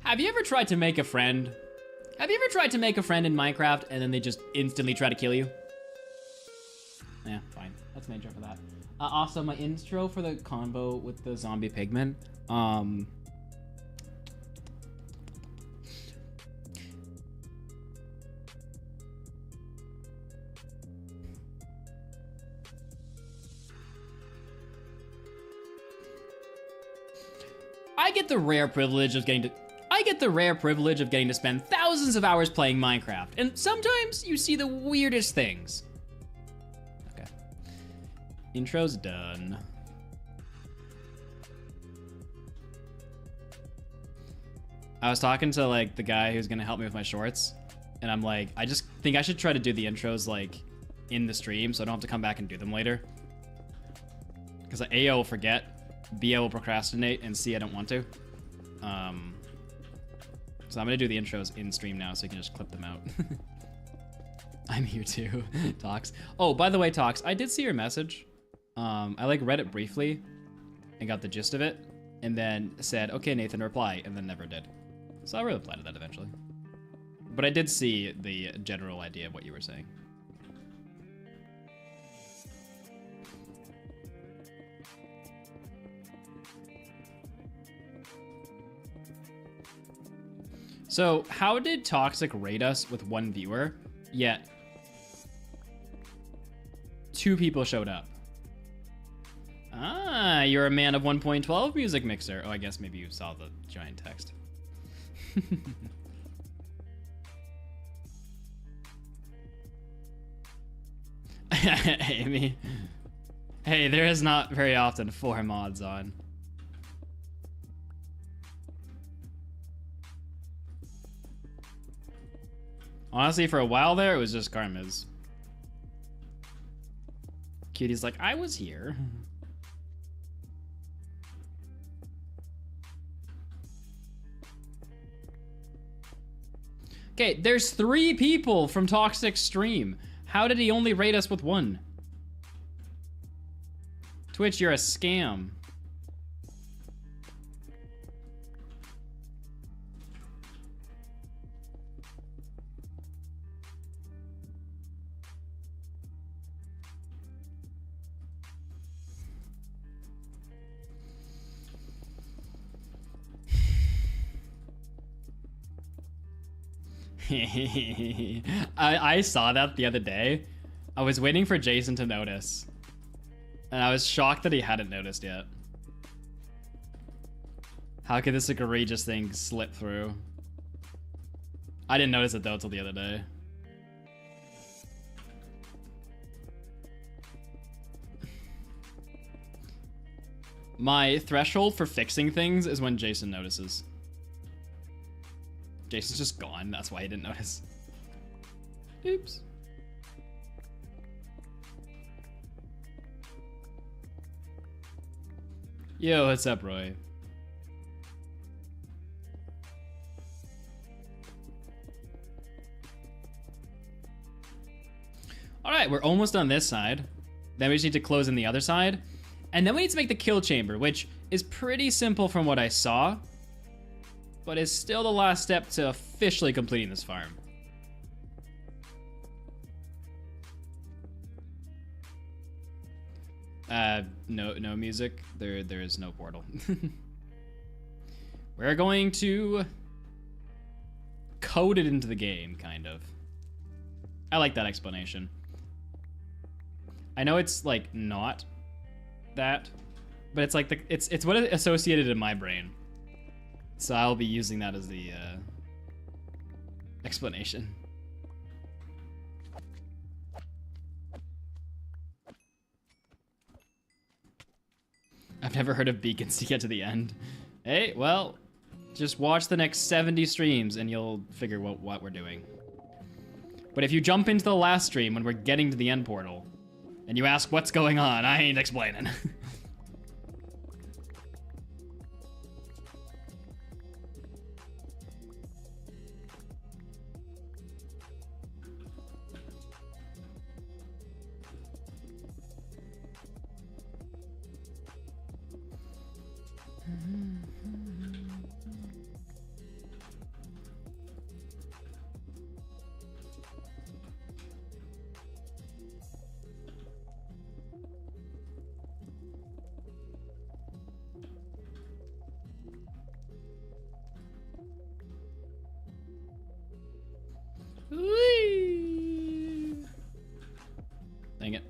Have you ever tried to make a friend? Have you ever tried to make a friend in Minecraft and then they just instantly try to kill you? Yeah, fine. That's my intro for that. Also, my intro for the combo with the zombie pigman. I get the rare privilege of getting to spend thousands of hours playing Minecraft, and sometimes you see the weirdest things. Okay. Intro's done. I was talking to like the guy who's gonna help me with my shorts, and I'm like, I just think I should try to do the intros like in the stream so I don't have to come back and do them later. Because A, I will forget, B, I will procrastinate, and C, I don't want to. So I'm gonna do the intros in stream now so you can just clip them out. I'm here too, Tox. Oh, by the way, Tox, I did see your message. I like read it briefly and got the gist of it, and then said, okay, Nathan, reply, and then never did. So I'll reply to that eventually. But I did see the general idea of what you were saying. So, how did Toxic rate us with one viewer, yet 2 people showed up? Ah, you're a man of 1.12 music mixer. Oh, I guess maybe you saw the giant text. Amy. Hey, there is not very often 4 mods on. Honestly, for a while there, it was just Karma's. Cutie's like, I was here. Okay, there's 3 people from Toxic stream. How did he only rate us with 1? Twitch, you're a scam. I saw that the other day. I was waiting for Jason to notice. And I was shocked that he hadn't noticed yet. How could this egregious thing slip through? I didn't notice it though till the other day. My threshold for fixing things is when Jason notices. Jason's just gone, that's why he didn't notice. Oops. Yo, what's up, Roy? Alright, we're almost on this side. Then we just need to close in the other side. And then we need to make the kill chamber, which is pretty simple from what I saw, but is still the last step to officially completing this farm. No music. There is no portal. We're going to code it into the game, kind of. I like that explanation. I know it's like not that, but it's like it's what it associated in my brain. So I'll be using that as the explanation. I've never heard of beacons to get to the end. Hey, well, just watch the next 70 streams and you'll figure what we're doing. But if you jump into the last stream when we're getting to the end portal, and you ask what's going on, I ain't explaining. Whee! Dang it.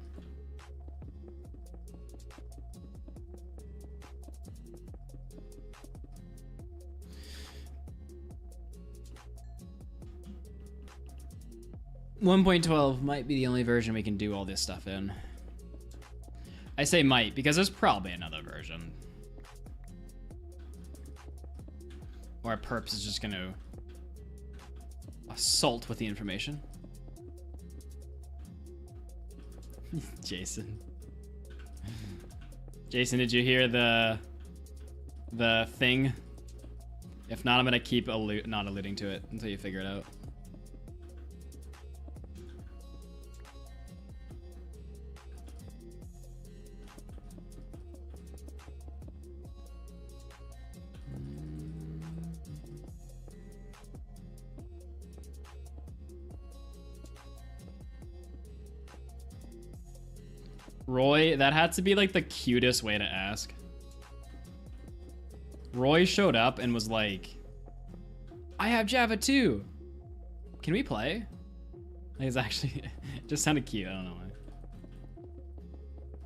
.12 might be the only version we can do all this stuff in. I say might because there's probably another version. Or Perps is just gonna assault with the information. Jason. Jason, did you hear the thing? If not, I'm gonna keep not alluding to it until you figure it out. Roy, that had to be like the cutest way to ask. Roy showed up and was like, I have Java too. Can we play? Like, it's actually, it just sounded cute. I don't know why.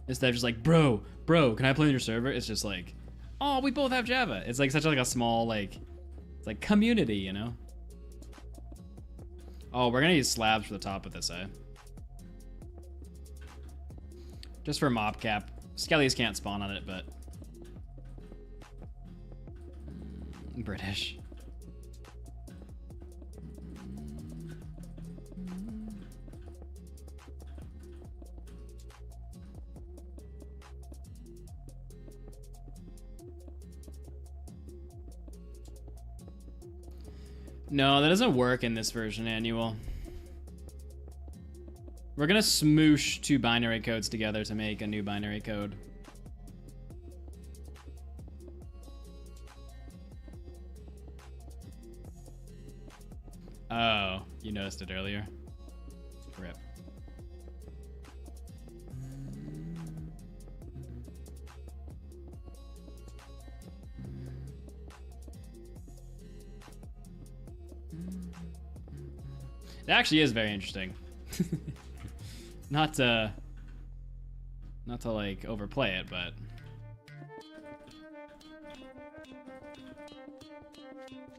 Instead of just like, bro, can I play on your server? It's just like, oh, we both have Java. It's like such like a small, like, it's like community, you know? Oh, we're gonna use slabs for the top of this, eh? Just for mob cap. Skellies can't spawn on it, but... British. No, that doesn't work in this version, Annual. We're gonna smoosh two binary codes together to make a new binary code. Oh, you noticed it earlier? Rip. It actually is very interesting. Not to like overplay it, but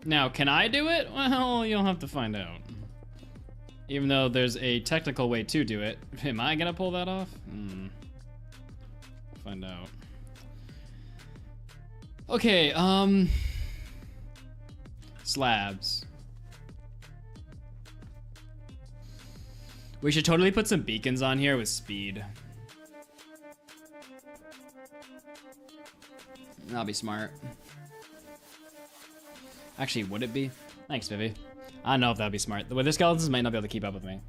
now can I do it? Well, you'll have to find out. Even though there's a technical way to do it, am I gonna pull that off? Find out. Okay, slabs. We should totally put some beacons on here with speed. That'll be smart. Actually, would it be? Thanks, Vivi. I don't know if that'd be smart. The wither skeletons might not be able to keep up with me.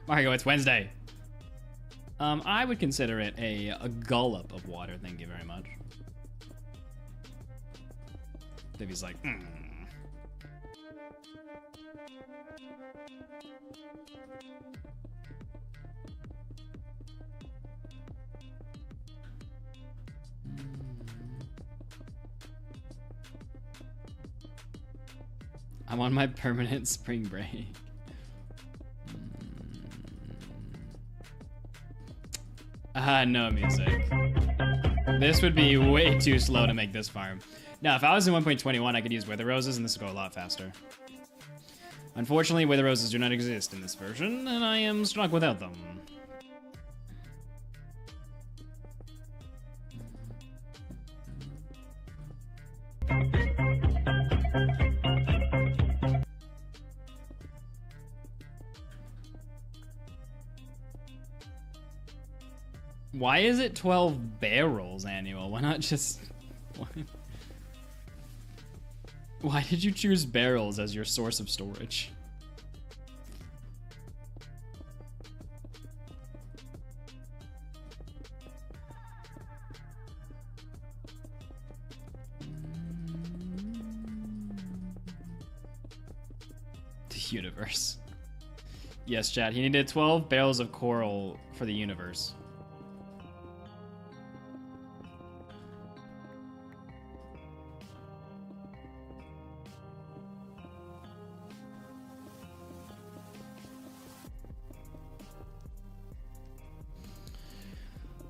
Margo, it's Wednesday. I would consider it a gullop of water. Thank you very much. Vivi's like, I'm on my permanent spring break. No music. This would be way too slow to make this farm. Now, if I was in 1.21, I could use wither roses and this would go a lot faster. Unfortunately, wither roses do not exist in this version, and I am stuck without them. Why is it 12 barrels annual? Why not just... Why did you choose barrels as your source of storage? The universe. Yes, chat. He needed 12 barrels of coral for the universe.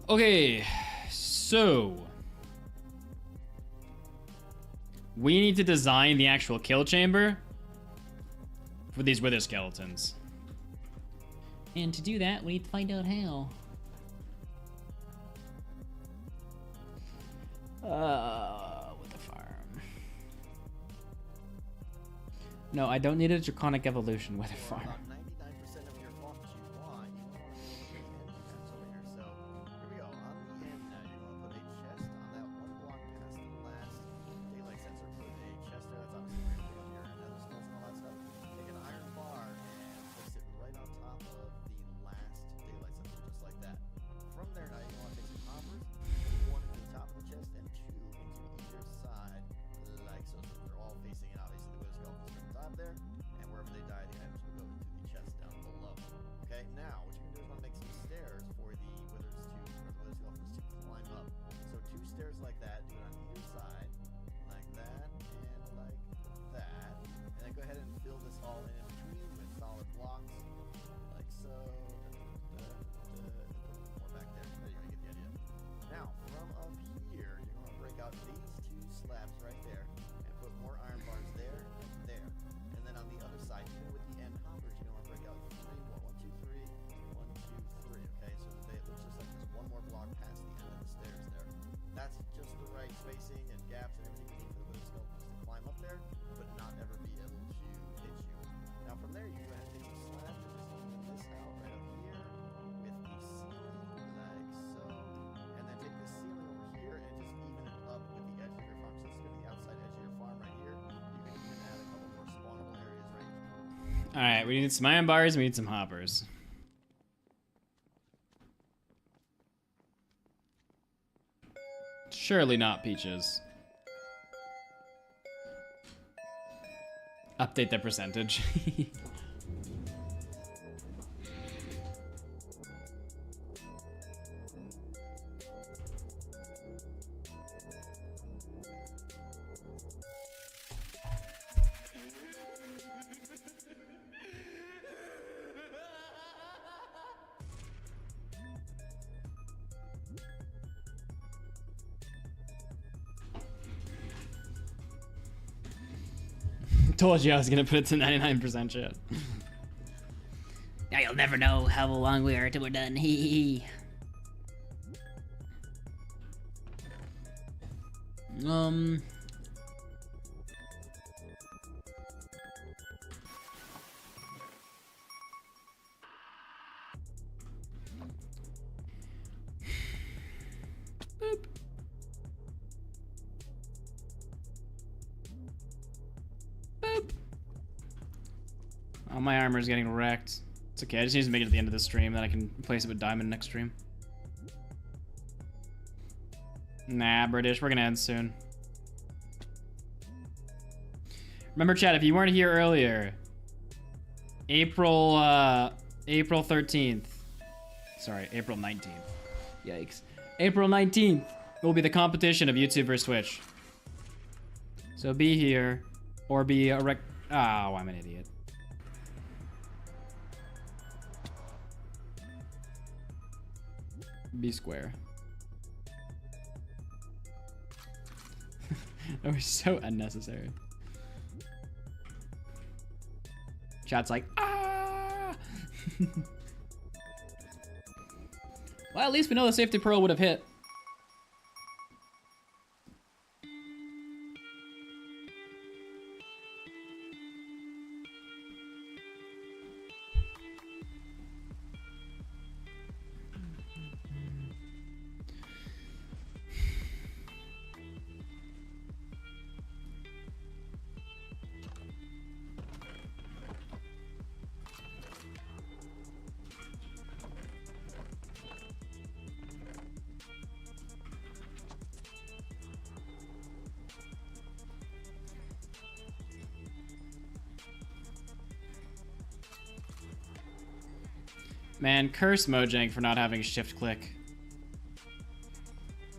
Okay, so we need to design the actual kill chamber for these wither skeletons. And to do that, we need to find out how. With the farm. No, I don't need a draconic evolution wither farm. About 99% of your farms you want, you want to put the end caps over here. So here we go. On the end now, you're going to put a chest on that one block past the last daylight sensor. Put a chest there. That's obviously where you're putting your nether skulls and all that stuff. Take an iron bar and place it right on top of the last daylight sensor, just like that. From there now, you want to take some hoppers, one into the top of the chest and two into either side, like so. So they're all facing it. Obviously, the wither skeletons from the top there, and wherever they die, the items will go into the chest down below. Okay, now what you can do is want to make some stairs for the withers to, or the wither skeletons to climb up. So two stairs like that, do it on either side, like that, and like that. And then go ahead and fill this all in between with solid blocks, like so. More back there. There you go, you get the idea. Now, from up here, you're going to break out these two slabs right there, and put more iron bars there and there. And then on the other side, even with the end hoppers, you're going to break out three more. 1, 2, 3, 1, 2, 3. Okay, so that it looks just like there's one more block past the end of the stairs there. That's just the right spacing and gaps and everything you need for the wither skeletons to climb up there, but not ever be able to hit you. Now from there, you go ahead and take some slabs and just even this out right up here with the ceiling, like so. And then take this ceiling over here and just even it up with the edge of your farm. So this is going to be the outside edge of your farm right here. You can even add a couple more spawnable areas right here. Alright, we need some iron bars, we need some hoppers. Surely not peaches. Update the percentage. Told you I was gonna put it to 99% shit. Now you'll never know how long we are till we're done. Hee hee. Boop. Boop. Oh, my armor's getting wrecked. It's okay, I just need to make it at the end of the stream, then I can replace it with diamond next stream. Nah, British, we're gonna end soon. Remember, chat, if you weren't here earlier, April 13th. Sorry, April 19th. Yikes. April 19th will be the competition of YouTube versus Twitch. So be here, or be a rec- Oh, I'm an idiot. Be square. That was so unnecessary. Chat's like, ah! Well, at least we know the safety pearl would have hit. Man, curse Mojang for not having shift click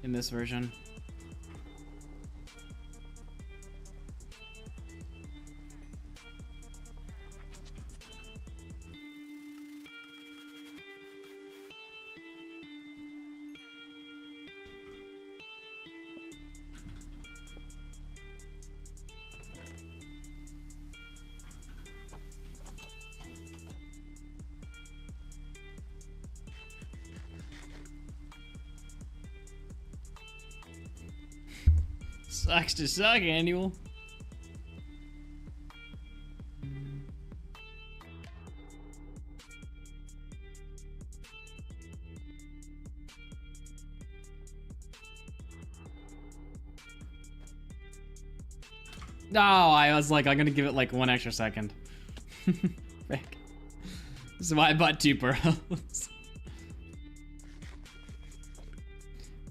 in this version. Sucks to suck, Annual. No, I was like, I'm gonna give it like 1 extra second. Frick. This is why I bought 2 pearls.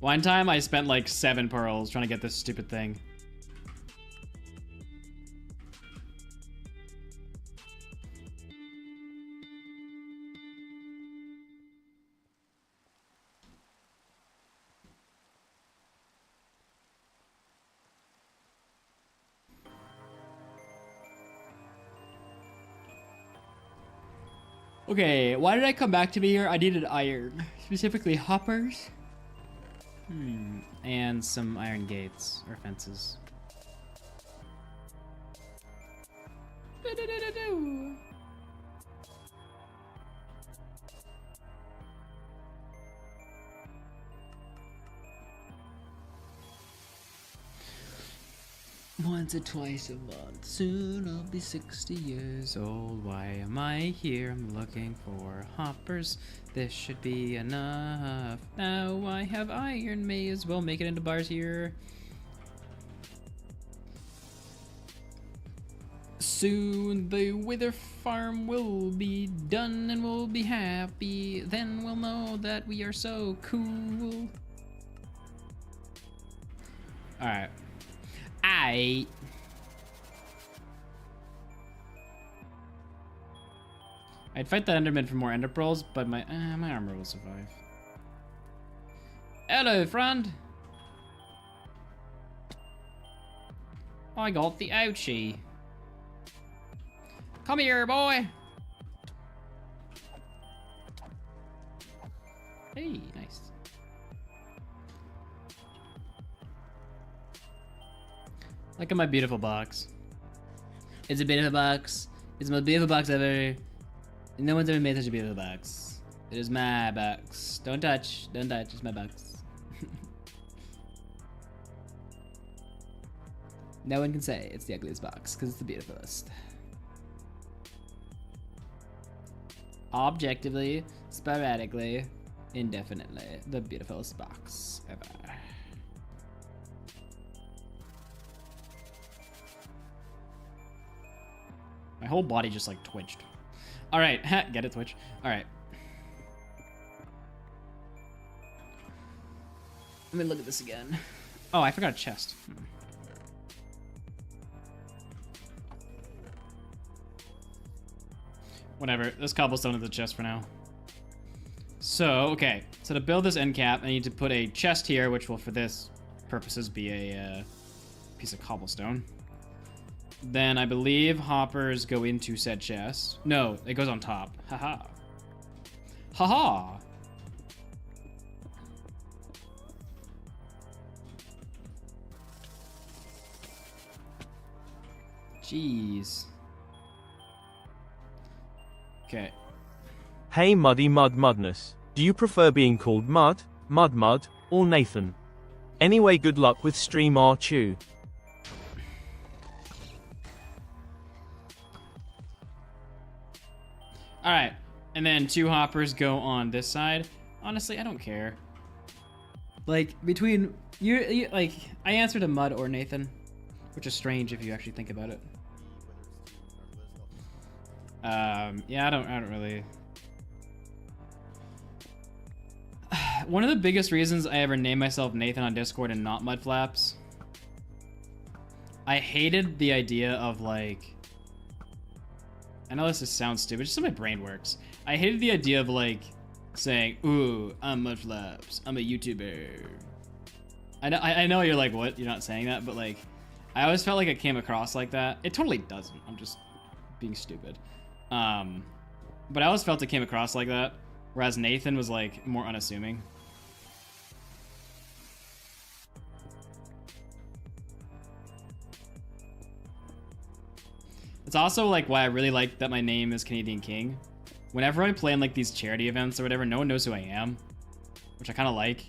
One time I spent like 7 pearls trying to get this stupid thing. Okay, why did I come back to me here? I needed iron. Specifically hoppers. And some iron gates or fences. Once or twice a month, soon I'll be 60 years old. Why am I here? I'm looking for hoppers. This should be enough. Now I have iron, may as well make it into bars here. Soon the wither farm will be done and we'll be happy. Then we'll know that we are so cool. Alright. I'd fight that Enderman for more Ender Pearls, but my armor will survive. Hello, friend. I got the ouchie. Come here, boy. Hey, nice. Look at my beautiful box. It's a beautiful box. It's the most beautiful box ever. No one's ever made such a beautiful box. It is my box. Don't touch. Don't touch. It's my box. No one can say it's the ugliest box because it's the beautifulest. Objectively, sporadically, indefinitely, the beautifulest box ever. My whole body just like twitched. All right, get it, Twitch. All right. Let me look at this again. Oh, I forgot a chest. Whatever, this cobblestone is the chest for now. So, okay. So to build this end cap, I need to put a chest here, which will, for this purposes, be a piece of cobblestone. Then I believe hoppers go into said chest. No, it goes on top. Haha. Haha. Jeez. Okay. Hey Muddy Mudness. Do you prefer being called Mud, or Nathan? Anyway, good luck with stream R2. Alright, and then 2 hoppers go on this side. Honestly, I don't care. Like, between... You like, I answered a Mud or Nathan, which is strange if you actually think about it. Yeah, I don't really... One of the biggest reasons I ever named myself Nathan on Discord and not Mudflaps, I hated the idea of, like... I know this sounds stupid, just so my brain works. I hated the idea of, like, saying, ooh, I'm Mudflaps, I'm a YouTuber. I know you're like, what? You're not saying that, but, like, I always felt like it came across like that. It totally doesn't. I'm just being stupid. But I always felt it came across like that, whereas Nathan was, like, more unassuming. It's also, like, why I really like that my name is Canadian King. Whenever I play in, like, these charity events or whatever, no one knows who I am, which I kind of like.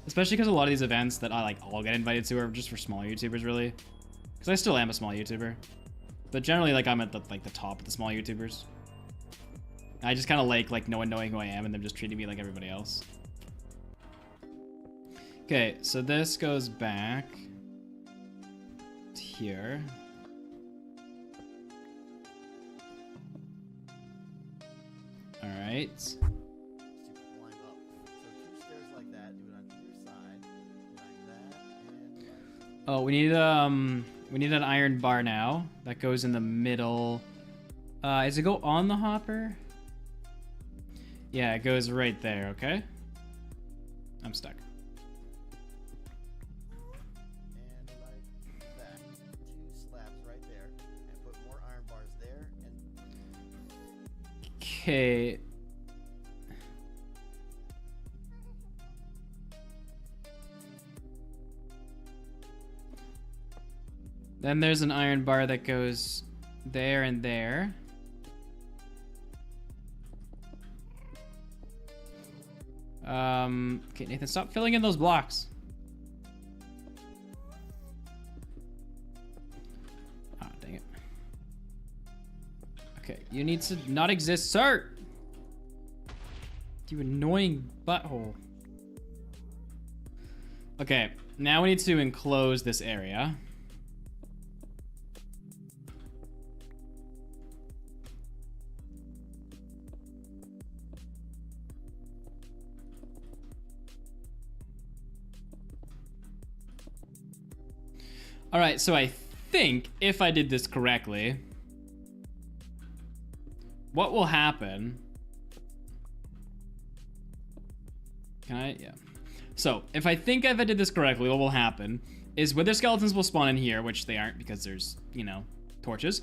Especially because a lot of these events that I, like, all get invited to are just for small YouTubers, really. Because I still am a small YouTuber. But generally, like, I'm at the, like, the top of the small YouTubers. I just kind of like no one knowing who I am and them just treating me like everybody else. Okay, so this goes back to here. All right. Line up. So 2 stairs like that. Do it on either side. Like that. And Oh, we need an iron bar now. That goes in the middle. Does it go on the hopper? Yeah, it goes right there, okay? I'm stuck. and like that. 2 slabs right there. And put more iron bars there. And Okay. Then there's an iron bar that goes there and there. Okay, Nathan, stop filling in those blocks. Ah, dang it. Okay, you need to not exist, sir! You annoying butthole. Okay, now we need to enclose this area. All right, so I think if I did this correctly, what will happen? Can I? Yeah. So if I think if I did this correctly, what will happen is wither skeletons will spawn in here, which they aren't because there's, you know, torches.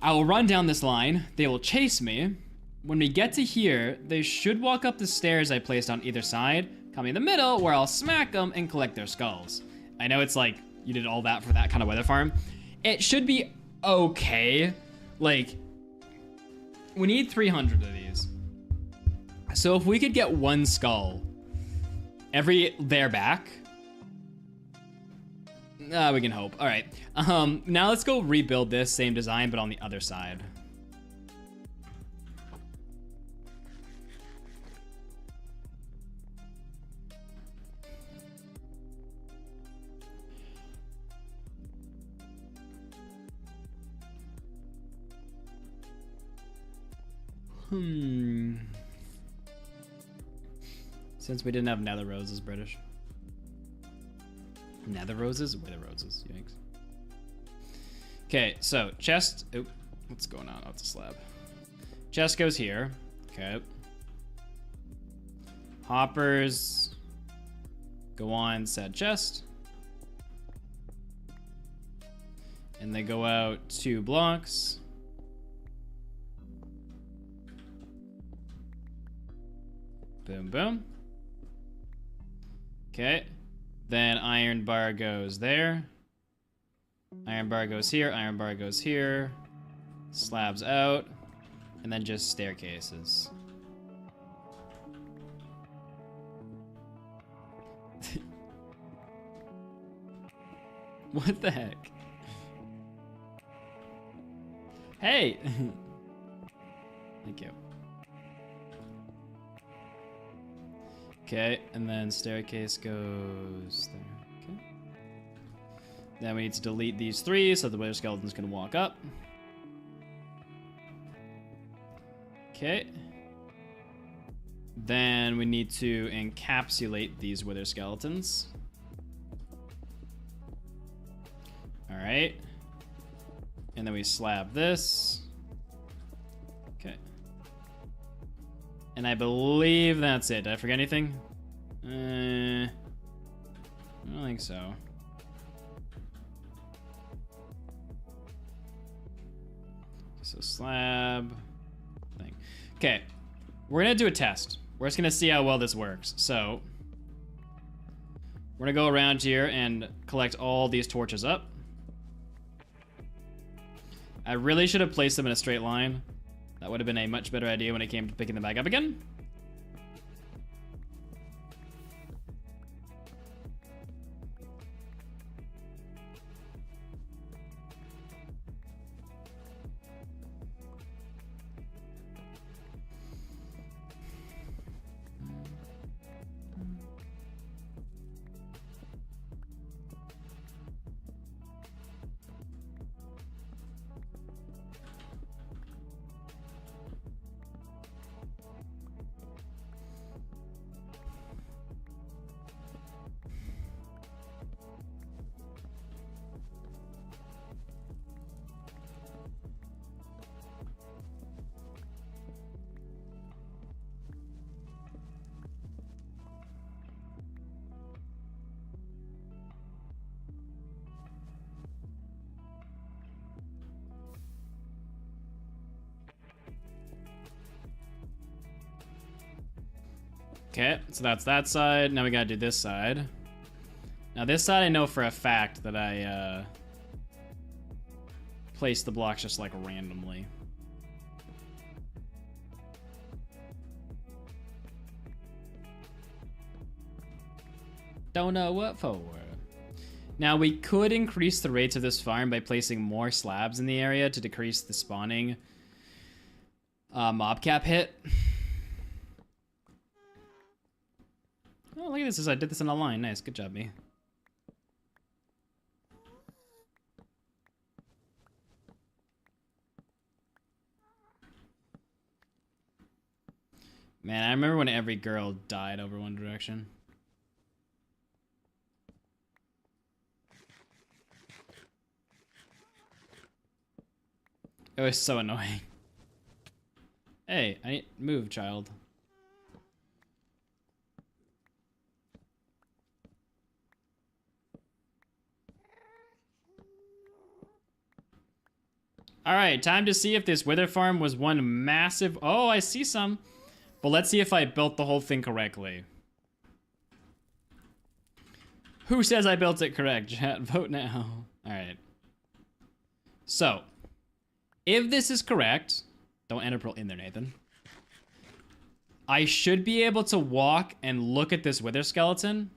I will run down this line. They will chase me. When we get to here, they should walk up the stairs I placed on either side, come in the middle where I'll smack them and collect their skulls. I know it's like you did all that for that kind of weather farm. It should be okay. Like, we need 300 of these. So if we could get one skull every there back, we can hope. All right. Now let's go rebuild this same design, but on the other side. Since we didn't have nether roses, British. Nether roses? Where the roses? Yikes. Okay, so chest. Oh, what's going on? Oh, it's a slab. Chest goes here. Okay. Hoppers go on said chest. And they go out 2 blocks. Boom, boom. Okay. Then iron bar goes there. Iron bar goes here. Iron bar goes here. Slabs out. And then just staircases. What the heck? Hey! Thank you. Okay, and then staircase goes there. Okay. Then we need to delete these 3 so the wither skeletons can walk up. Okay. Then we need to encapsulate these wither skeletons. Alright. And then we slab this. Okay. And I believe that's it. Did I forget anything? I don't think so. So slab thing. Okay, we're gonna do a test. We're just gonna see how well this works. So we're gonna go around here and collect all these torches up. I really should have placed them in a straight line. That would have been a much better idea when it came to picking them back up again. Okay, so that's that side. Now we gotta do this side. Now this side I know for a fact that I placed the blocks just like randomly. Don't know what for. Now we could increase the rates of this farm by placing more slabs in the area to decrease the spawning mob cap hit. Oh, look at this. I did this in a line. Nice. Good job, me. Man, I remember when every girl died over One Direction. It was so annoying. Hey, I need move, child. All right, time to see if this wither farm was one massive... Oh, I see some. But let's see if I built the whole thing correctly. Who says I built it correct? Chat, vote now. All right. So, if this is correct, don't enter pearl in there, Nathan. I should be able to walk and look at this wither skeleton.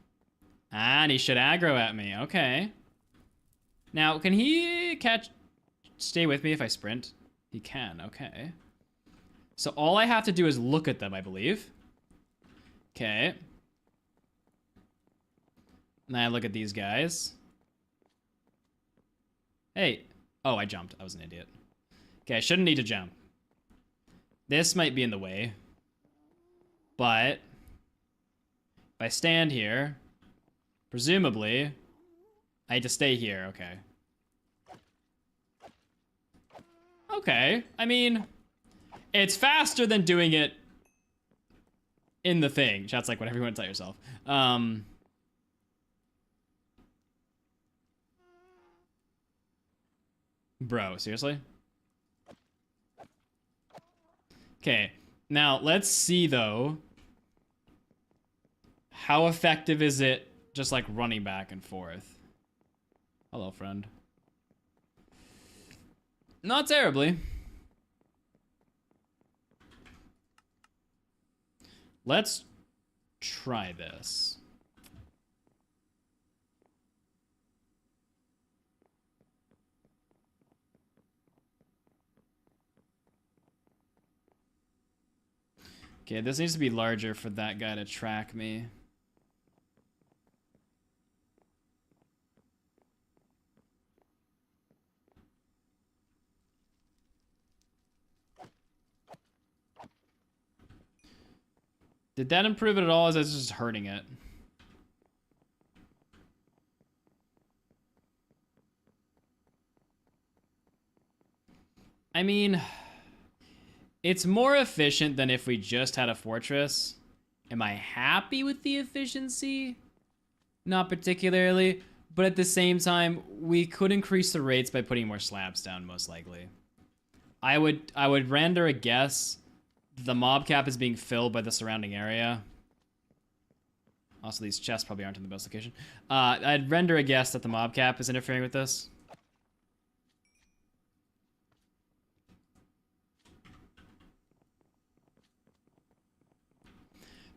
And he should aggro at me. Okay. Now, can he stay with me if I sprint? He can. Okay. So all I have to do is look at them, I believe. Okay. And then I look at these guys. Hey. Oh, I jumped. I was an idiot. Okay, I shouldn't need to jump. This might be in the way. But if I stand here, presumably, I need to stay here. Okay. Okay. I mean, it's faster than doing it in the thing. Chat's like, whatever you want to tell yourself. Bro, seriously? Okay. Now, let's see, though. How effective is it just, like, running back and forth? Hello, friend. Not terribly. Let's try this. Okay, this needs to be larger for that guy to track me. Did that improve it at all, or is that just hurting it? I mean, it's more efficient than if we just had a fortress. Am I happy with the efficiency? Not particularly, but at the same time, we could increase the rates by putting more slabs down, most likely. I would render a guess. The mob cap is being filled by the surrounding area. Also, these chests probably aren't in the best location. I'd render a guess that the mob cap is interfering with this.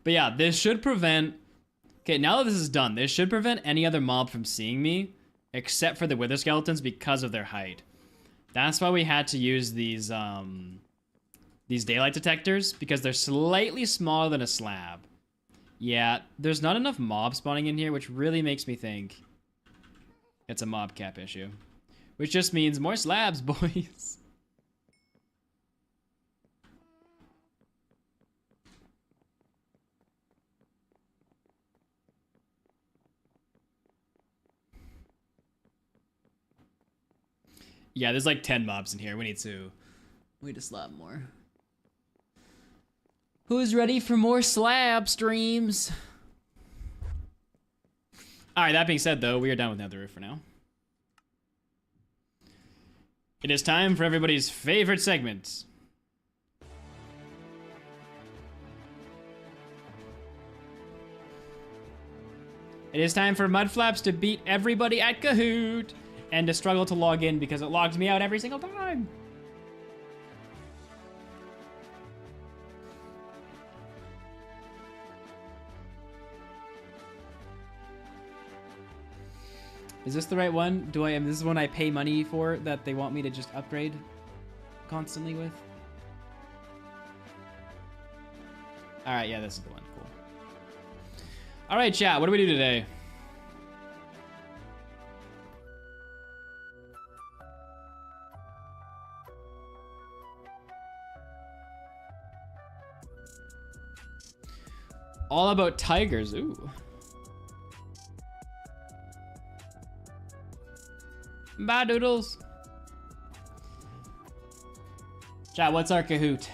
But yeah, this should prevent... Okay, now that this is done, this should prevent any other mob from seeing me, except for the wither skeletons because of their height. That's why we had to use these daylight detectors, because they're slightly smaller than a slab. Yeah, there's not enough mob spawning in here, which really makes me think it's a mob cap issue. Which just means more slabs, boys. Yeah, there's like 10 mobs in here. We need to slab more. Who's ready for more slab streams? Alright, that being said, though, we are done with Nether Roof for now. It is time for everybody's favorite segment. It is time for Mudflaps to beat everybody at Kahoot and to struggle to log in because it logs me out every single time. Is this the right one? This is one I pay money for that they want me to just upgrade constantly with? All right, yeah, this is the one. Cool. All right, chat, what do we do today? All about tigers, ooh. Bye, doodles. Chat, what's our Kahoot?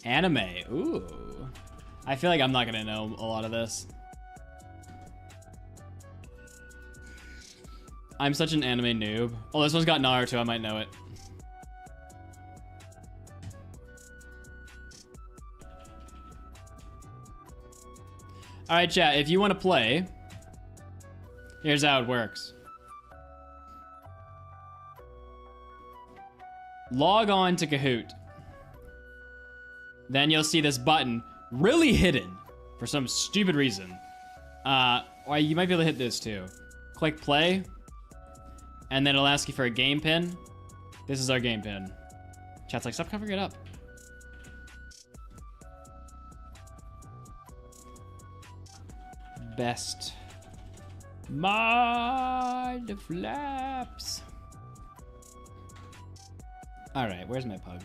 Anime, ooh. I feel like I'm not gonna know a lot of this. I'm such an anime noob. Oh, this one's got Naruto, I might know it. All right, chat, if you want to play, here's how it works. Log on to Kahoot. Then you'll see this button, really hidden for some stupid reason. Or you might be able to hit this too. Click play, and then it'll ask you for a game pin. This is our game pin. Chat's like, stop covering it up. Best mod flaps. All right, where's my pug?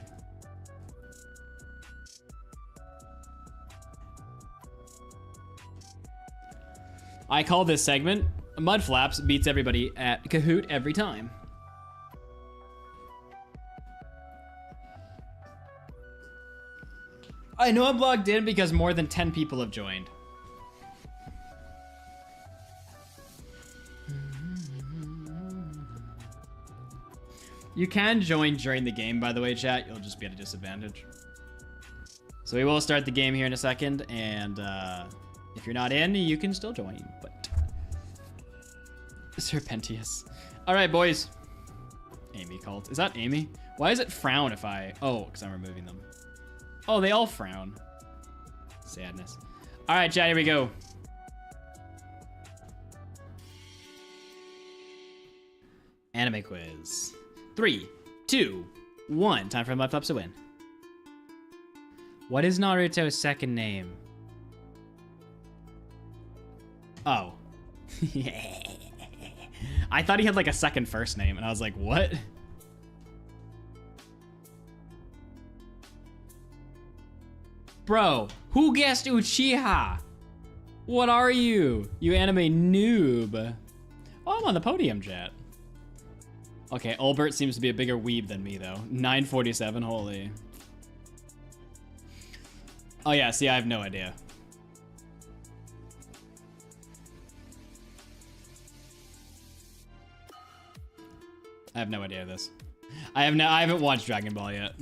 I call this segment Mud Flaps beats everybody at Kahoot every time. I know I'm logged in because more than 10 people have joined. You can join during the game, by the way, chat. You'll just be at a disadvantage. So we will start the game here in a second, and if you're not in, you can still join, but... Serpentius. All right, boys. Amy called. Is that Amy? Why does it frown if I... Oh, because I'm removing them. Oh, they all frown. Sadness. All right, chat, here we go. Anime quiz. 3, 2, 1. Time for laptops to win. What is Naruto's second name? Oh. I thought he had like a second first name, and I was like, what? Bro, who guessed Uchiha? What are you? You anime noob. Oh, I'm on the podium, chat. Okay, Albert seems to be a bigger weeb than me, though. 947, holy. Oh yeah, see, I have no idea. I have no idea of this. I haven't watched Dragon Ball yet.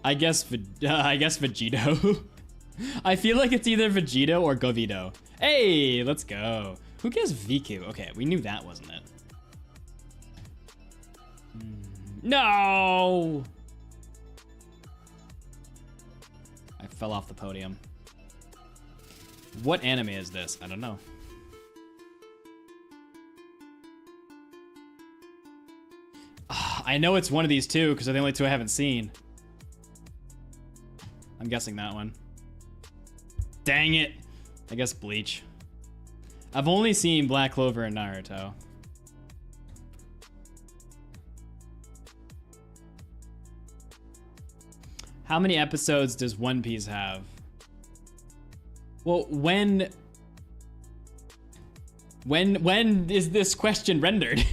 I guess Vegito. I feel like it's either Vegito or Govito. Hey, let's go. Who guessed Viku? Okay, we knew that, wasn't it? No! I fell off the podium. What anime is this? I don't know. I know it's one of these two because they're the only two I haven't seen. I'm guessing that one. Dang it. I guess Bleach. I've only seen Black Clover and Naruto. How many episodes does One Piece have? Well, when is this question rendered?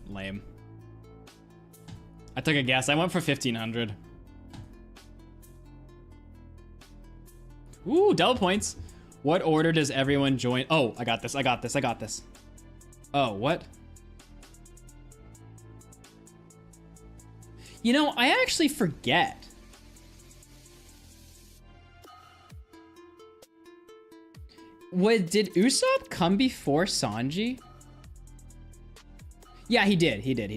Lame. I took a guess. I went for 1500. Ooh, double points. What order does everyone join? Oh, I got this. I got this. I got this. Oh, what? You know, I actually forget. Did Usopp come before Sanji? Yeah, he did. He did.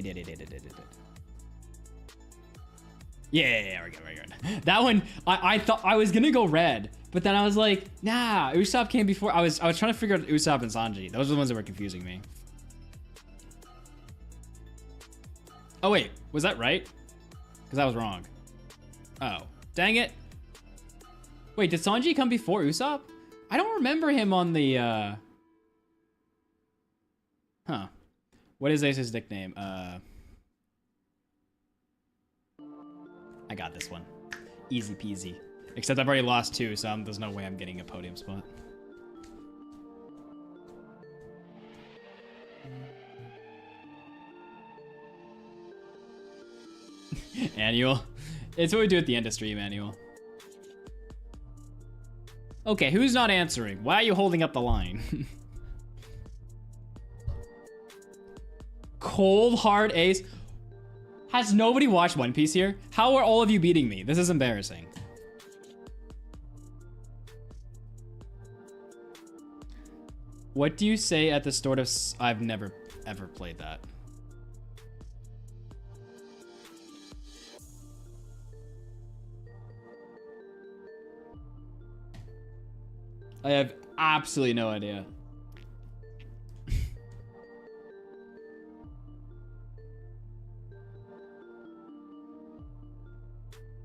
Yeah, we're good. That one, I thought I was gonna go red, but then I was like, nah, Usopp came before. I was trying to figure out Usopp and Sanji. Those are the ones that were confusing me. Oh wait, was that right? Because I was wrong. Oh, dang it. Wait, did Sanji come before Usopp? I don't remember him on the, Huh. What is Ace's nickname? I got this one. Easy peasy. Except I've already lost two, so there's no way I'm getting a podium spot. Annual. It's what we do at the end of stream, Annual. Okay, who's not answering? Why are you holding up the line? Cold hard ace. Has nobody watched One Piece here? How are all of you beating me? This is embarrassing. What do you say at the start of... I've never, ever played that. I have absolutely no idea.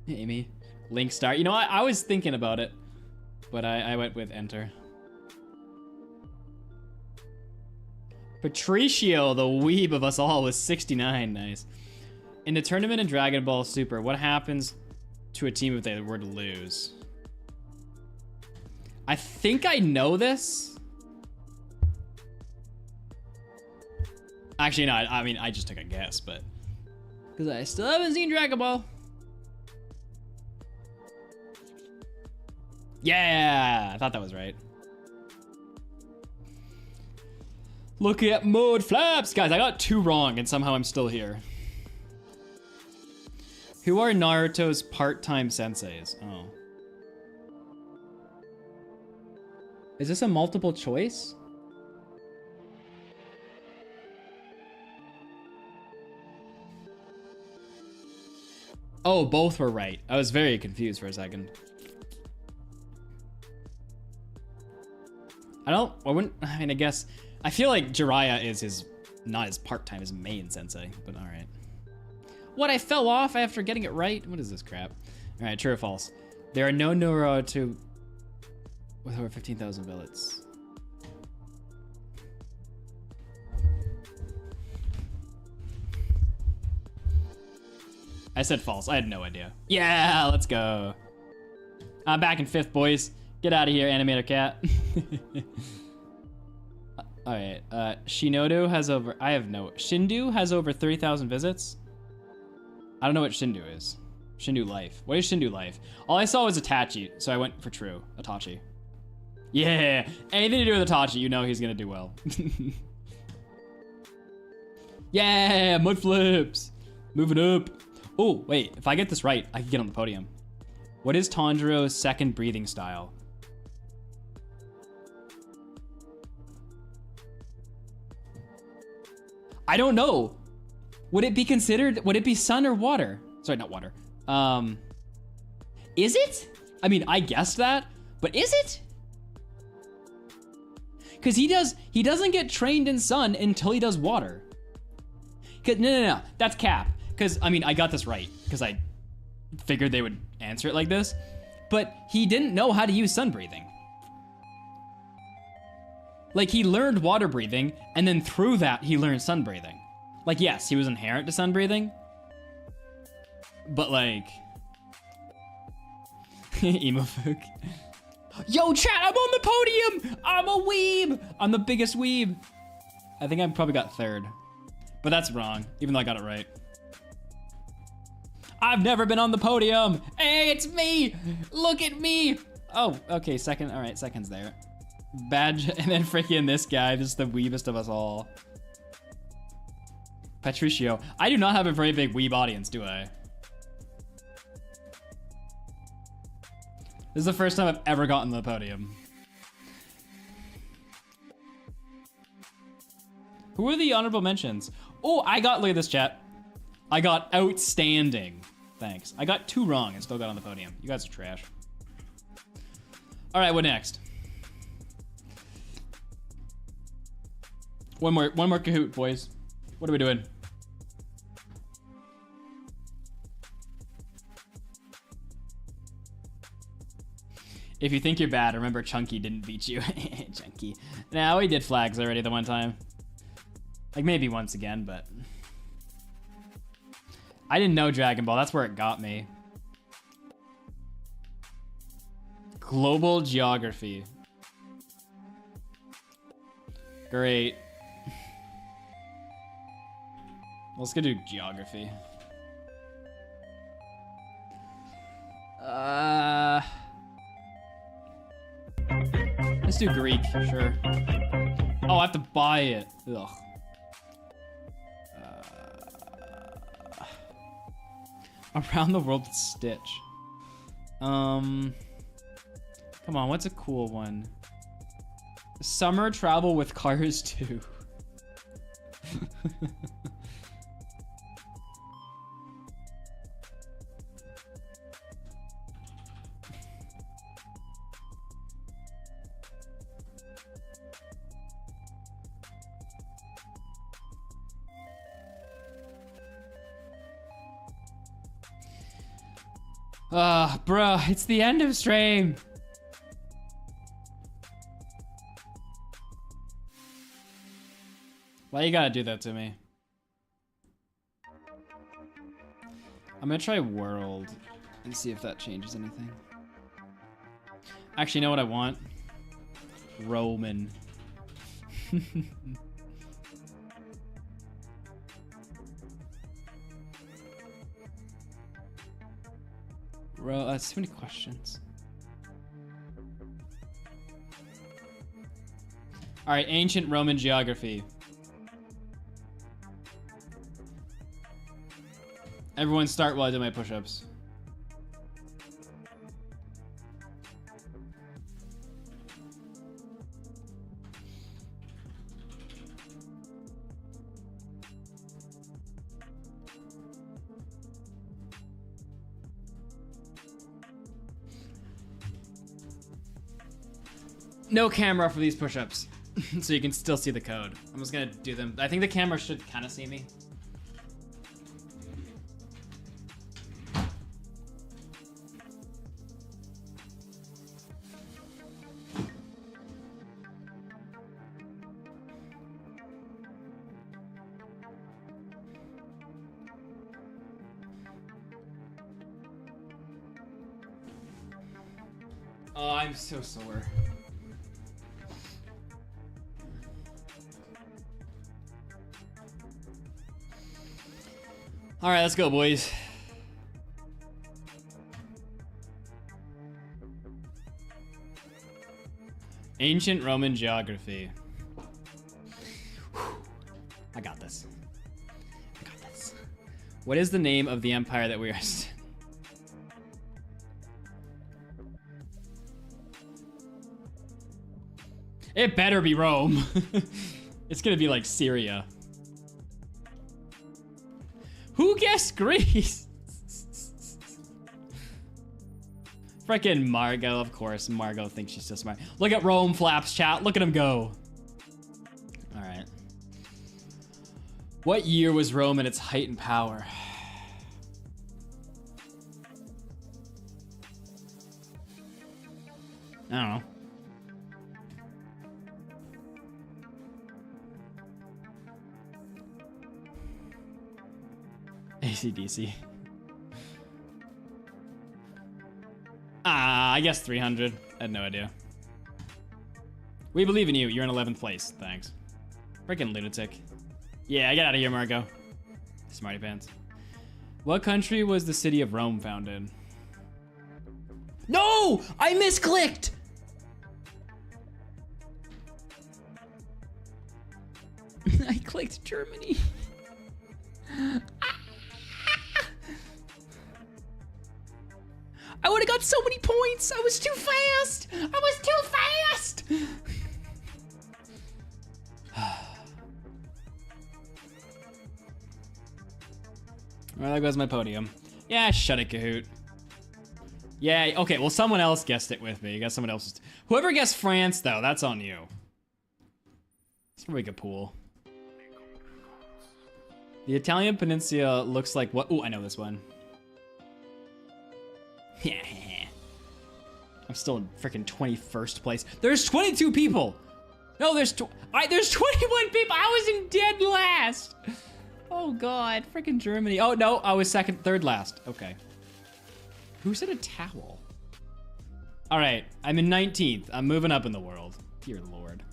Amy, Link Star. You know, I was thinking about it, but I went with enter. Patricio, the weeb of us all, was 69. Nice. In the tournament in Dragon Ball Super, what happens to a team if they were to lose? I think I know this. Actually, no, I mean, I just took a guess, but... because I still haven't seen Dragon Ball. Yeah, I thought that was right. Look at mode flaps. Guys, I got 2 wrong and somehow I'm still here. Who are Naruto's part-time senseis? Oh. Is this a multiple choice? Oh, both were right. I was very confused for a second. I mean, I guess, I feel like Jiraiya is his, not his part-time, his main sensei, but all right. What, I fell off after getting it right? What is this crap? All right, true or false? There are no Naruto with over 15,000 billets. I said false, I had no idea. Yeah, let's go. I'm back in 5th, boys. Get out of here, animator cat. All right, Shinodu has over, Shindu has over 3,000 visits. I don't know what Shindu is. Shindu Life. What is Shindu Life? All I saw was Itachi, so I went for true. Itachi. Yeah, anything to do with Itachi, you know he's gonna do well. Yeah, mud flips. Moving up. Oh, wait, if I get this right, I can get on the podium. What is Tanjiro's second breathing style? I don't know. Would it be considered, would it be sun or water? Sorry, not water. Is it? I mean, I guessed that, but is it? Because he doesn't get trained in sun until he does water. No, that's cap. Because, I mean, I got this right, because I figured they would answer it like this, but he didn't know how to use sun breathing. Like, he learned water breathing, and then through that, he learned sun breathing. Like, yes, he was inherent to sun breathing, but like... Emo folk. Yo, chat, I'm on the podium! I'm a weeb! I'm the biggest weeb. I think I probably got 3rd, but that's wrong, even though I got it right. I've never been on the podium! Hey, it's me! Look at me! Oh, okay, second, all right, second's there. Badge, and then freaking this guy, just the weebest of us all. Patricio. I do not have a very big weeb audience, do I? This is the first time I've ever gotten the podium. Who are the honorable mentions? Oh, I got, look at this chat. I got outstanding. Thanks. I got 2 wrong and still got on the podium. You guys are trash. All right, what next? One more Kahoot, boys. What are we doing? If you think you're bad, remember Chunky didn't beat you. Chunky. Nah, we did flags already the one time. Like maybe once again, but... I didn't know Dragon Ball, that's where it got me. Global geography. Great. Let's go do geography. Let's do Greek, sure. Oh, I have to buy it. Ugh. Around the world with Stitch. Come on, what's a cool one? Summer travel with Cars 2. Bruh, it's the end of stream. Why you gotta do that to me? I'm gonna try world and see if that changes anything. Actually, you know what I want? Roman. That's too many questions. All right, ancient Roman geography. Everyone start while I do my push-ups. No camera for these push-ups, so you can still see the code. I'm just gonna do them. I think the camera should kind of see me. Oh, I'm so sore. All right, let's go, boys. Ancient Roman geography. Whew. I got this. I got this. What is the name of the empire that we are? It better be Rome. It's gonna be like Syria. Who guessed Greece? Frickin' Margot, of course. Margot thinks she's so smart. Look at Rome flaps, chat. Look at him go. All right. What year was Rome at its height and power? I don't know. AC/DC. I guess 300. I had no idea. We believe in you. You're in 11th place. Thanks. Freaking lunatic. Yeah, get out of here, Margot. Smarty pants. What country was the city of Rome founded? No! I misclicked! I clicked Germany. I would have got so many points. I was too fast. I was too fast. Well, there goes my podium. Yeah, shut it, Kahoot. Yeah, okay, well, someone else guessed it with me. You got someone else. Whoever guessed France, though, that's on you. Let's probably make a pool. The Italian peninsula looks like what? Oh, I know this one. Yeah. I'm still in freaking 21st place. There's 22 people. No, there's 21 people. I was in dead last. Oh God, freaking Germany. Oh no, I was third last. Okay. Who said a towel? All right, I'm in 19th. I'm moving up in the world. Dear Lord.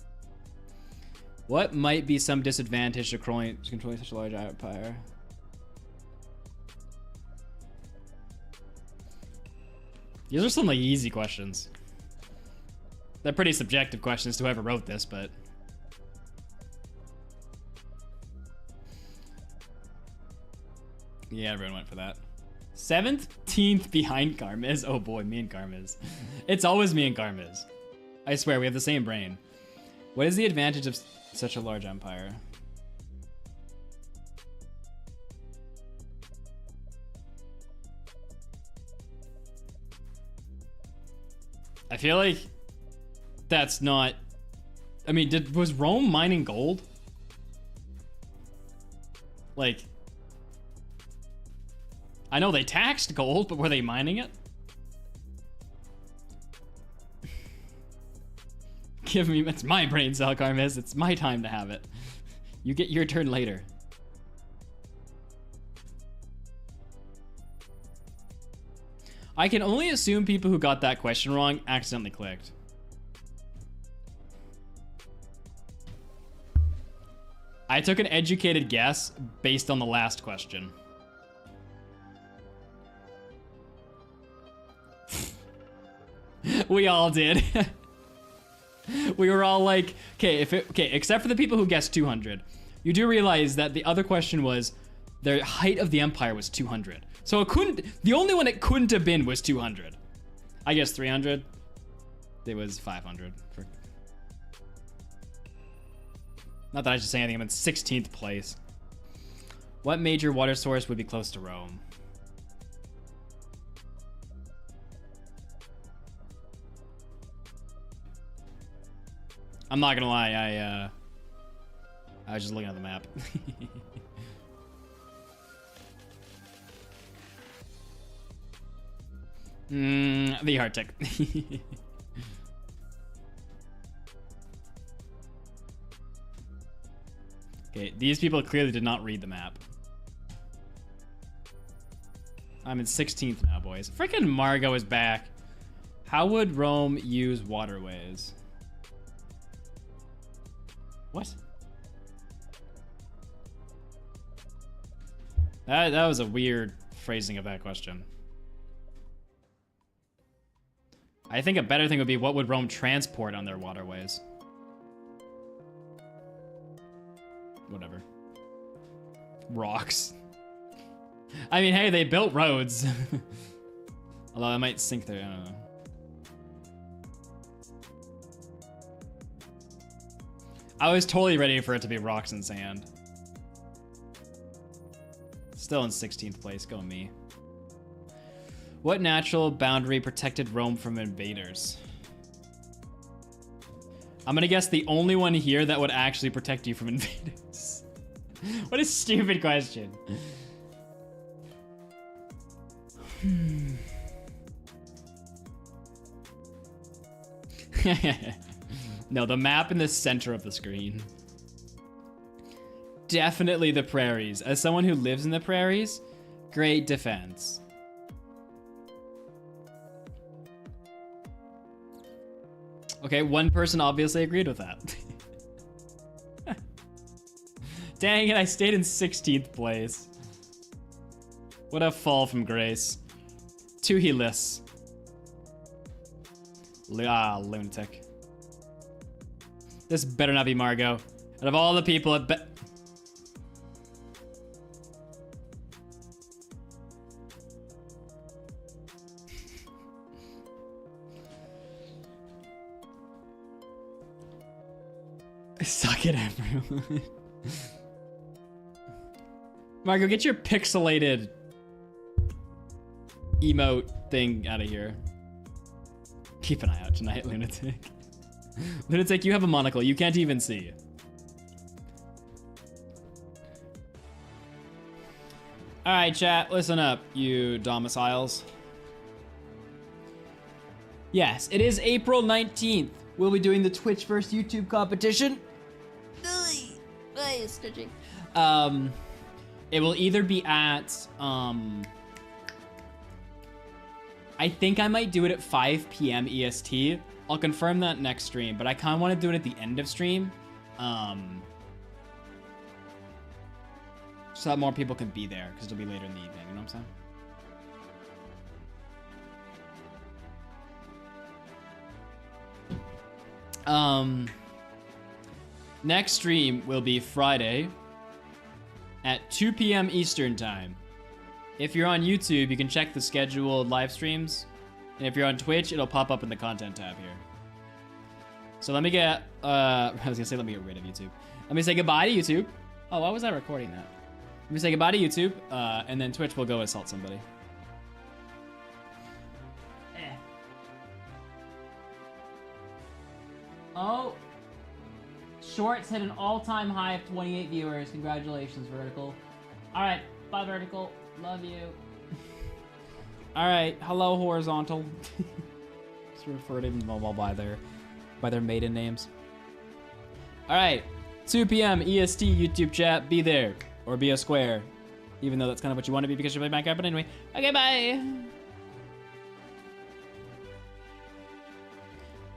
What might be some disadvantage to controlling such a large empire? These are some like easy questions. They're pretty subjective questions to whoever wrote this, but. Yeah, everyone went for that. 17th behind Karmiz. Oh boy, me and Karmiz. It's always me and Karmiz. I swear, we have the same brain. What is the advantage of such a large empire? I feel like that's not... I mean, was Rome mining gold? Like... I know they taxed gold, but were they mining it? Give me... It's my brain cell, Karmiz. It's my time to have it. You get your turn later. I can only assume people who got that question wrong accidentally clicked. I took an educated guess based on the last question. We all did. We were all like, okay, except for the people who guessed 200. You do realize that the other question was the height of the empire was 200. So it couldn't, the only one it couldn't have been was 200. I guess 300. It was 500. Not that I should say anything, I'm in 16th place. What major water source would be close to Rome? I'm not gonna lie, I was just looking at the map. The Arctic. Okay, these people clearly did not read the map. I'm in 16th now, boys. Freaking Margot is back. How would Rome use waterways? What? That was a weird phrasing of that question. I think a better thing would be, what would Rome transport on their waterways? Whatever. Rocks. I mean, hey, they built roads. Although I might sink there, I don't know. I was totally ready for it to be rocks and sand. Still in 16th place, go me. What natural boundary protected Rome from invaders? I'm gonna guess the only one here that would actually protect you from invaders. What a stupid question. No, the map in the center of the screen. Definitely the prairies. As someone who lives in the prairies, great defense. Okay, one person obviously agreed with that. Dang it, I stayed in 16th place. What a fall from grace. Too heelless. Lunatic. This better not be Margot. Out of all the people, it bet. Suck it, everyone. Margot, get your pixelated emote thing out of here. Keep an eye out tonight, Lunatic. Lunatic, you have a monocle. You can't even see. All right, chat, listen up, you domiciles. Yes, it is April 19th. We'll be doing the Twitch versus YouTube competition. It will either be at, I think I might do it at 5 p.m. EST. I'll confirm that next stream, but I kind of want to do it at the end of stream. So that more people can be there, because it'll be later in the evening, you know what I'm saying? Next stream will be Friday at 2 p.m. Eastern time. If you're on YouTube, you can check the scheduled live streams. And if you're on Twitch, it'll pop up in the content tab here. So let me get, I was gonna say let me get rid of YouTube. Let me say goodbye to YouTube. Oh, why was I recording that? Let me say goodbye to YouTube, and then Twitch will go assault somebody. Oh, Shorts hit an all-time high of 28 viewers. Congratulations, Vertical. All right, bye, Vertical. Love you. All right, hello, Horizontal. Just refer to them all by their maiden names. All right, 2 p.m. EST YouTube chat. Be there or be a square, even though that's kind of what you want to be because you play Minecraft. But anyway, okay, bye.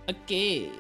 Okay.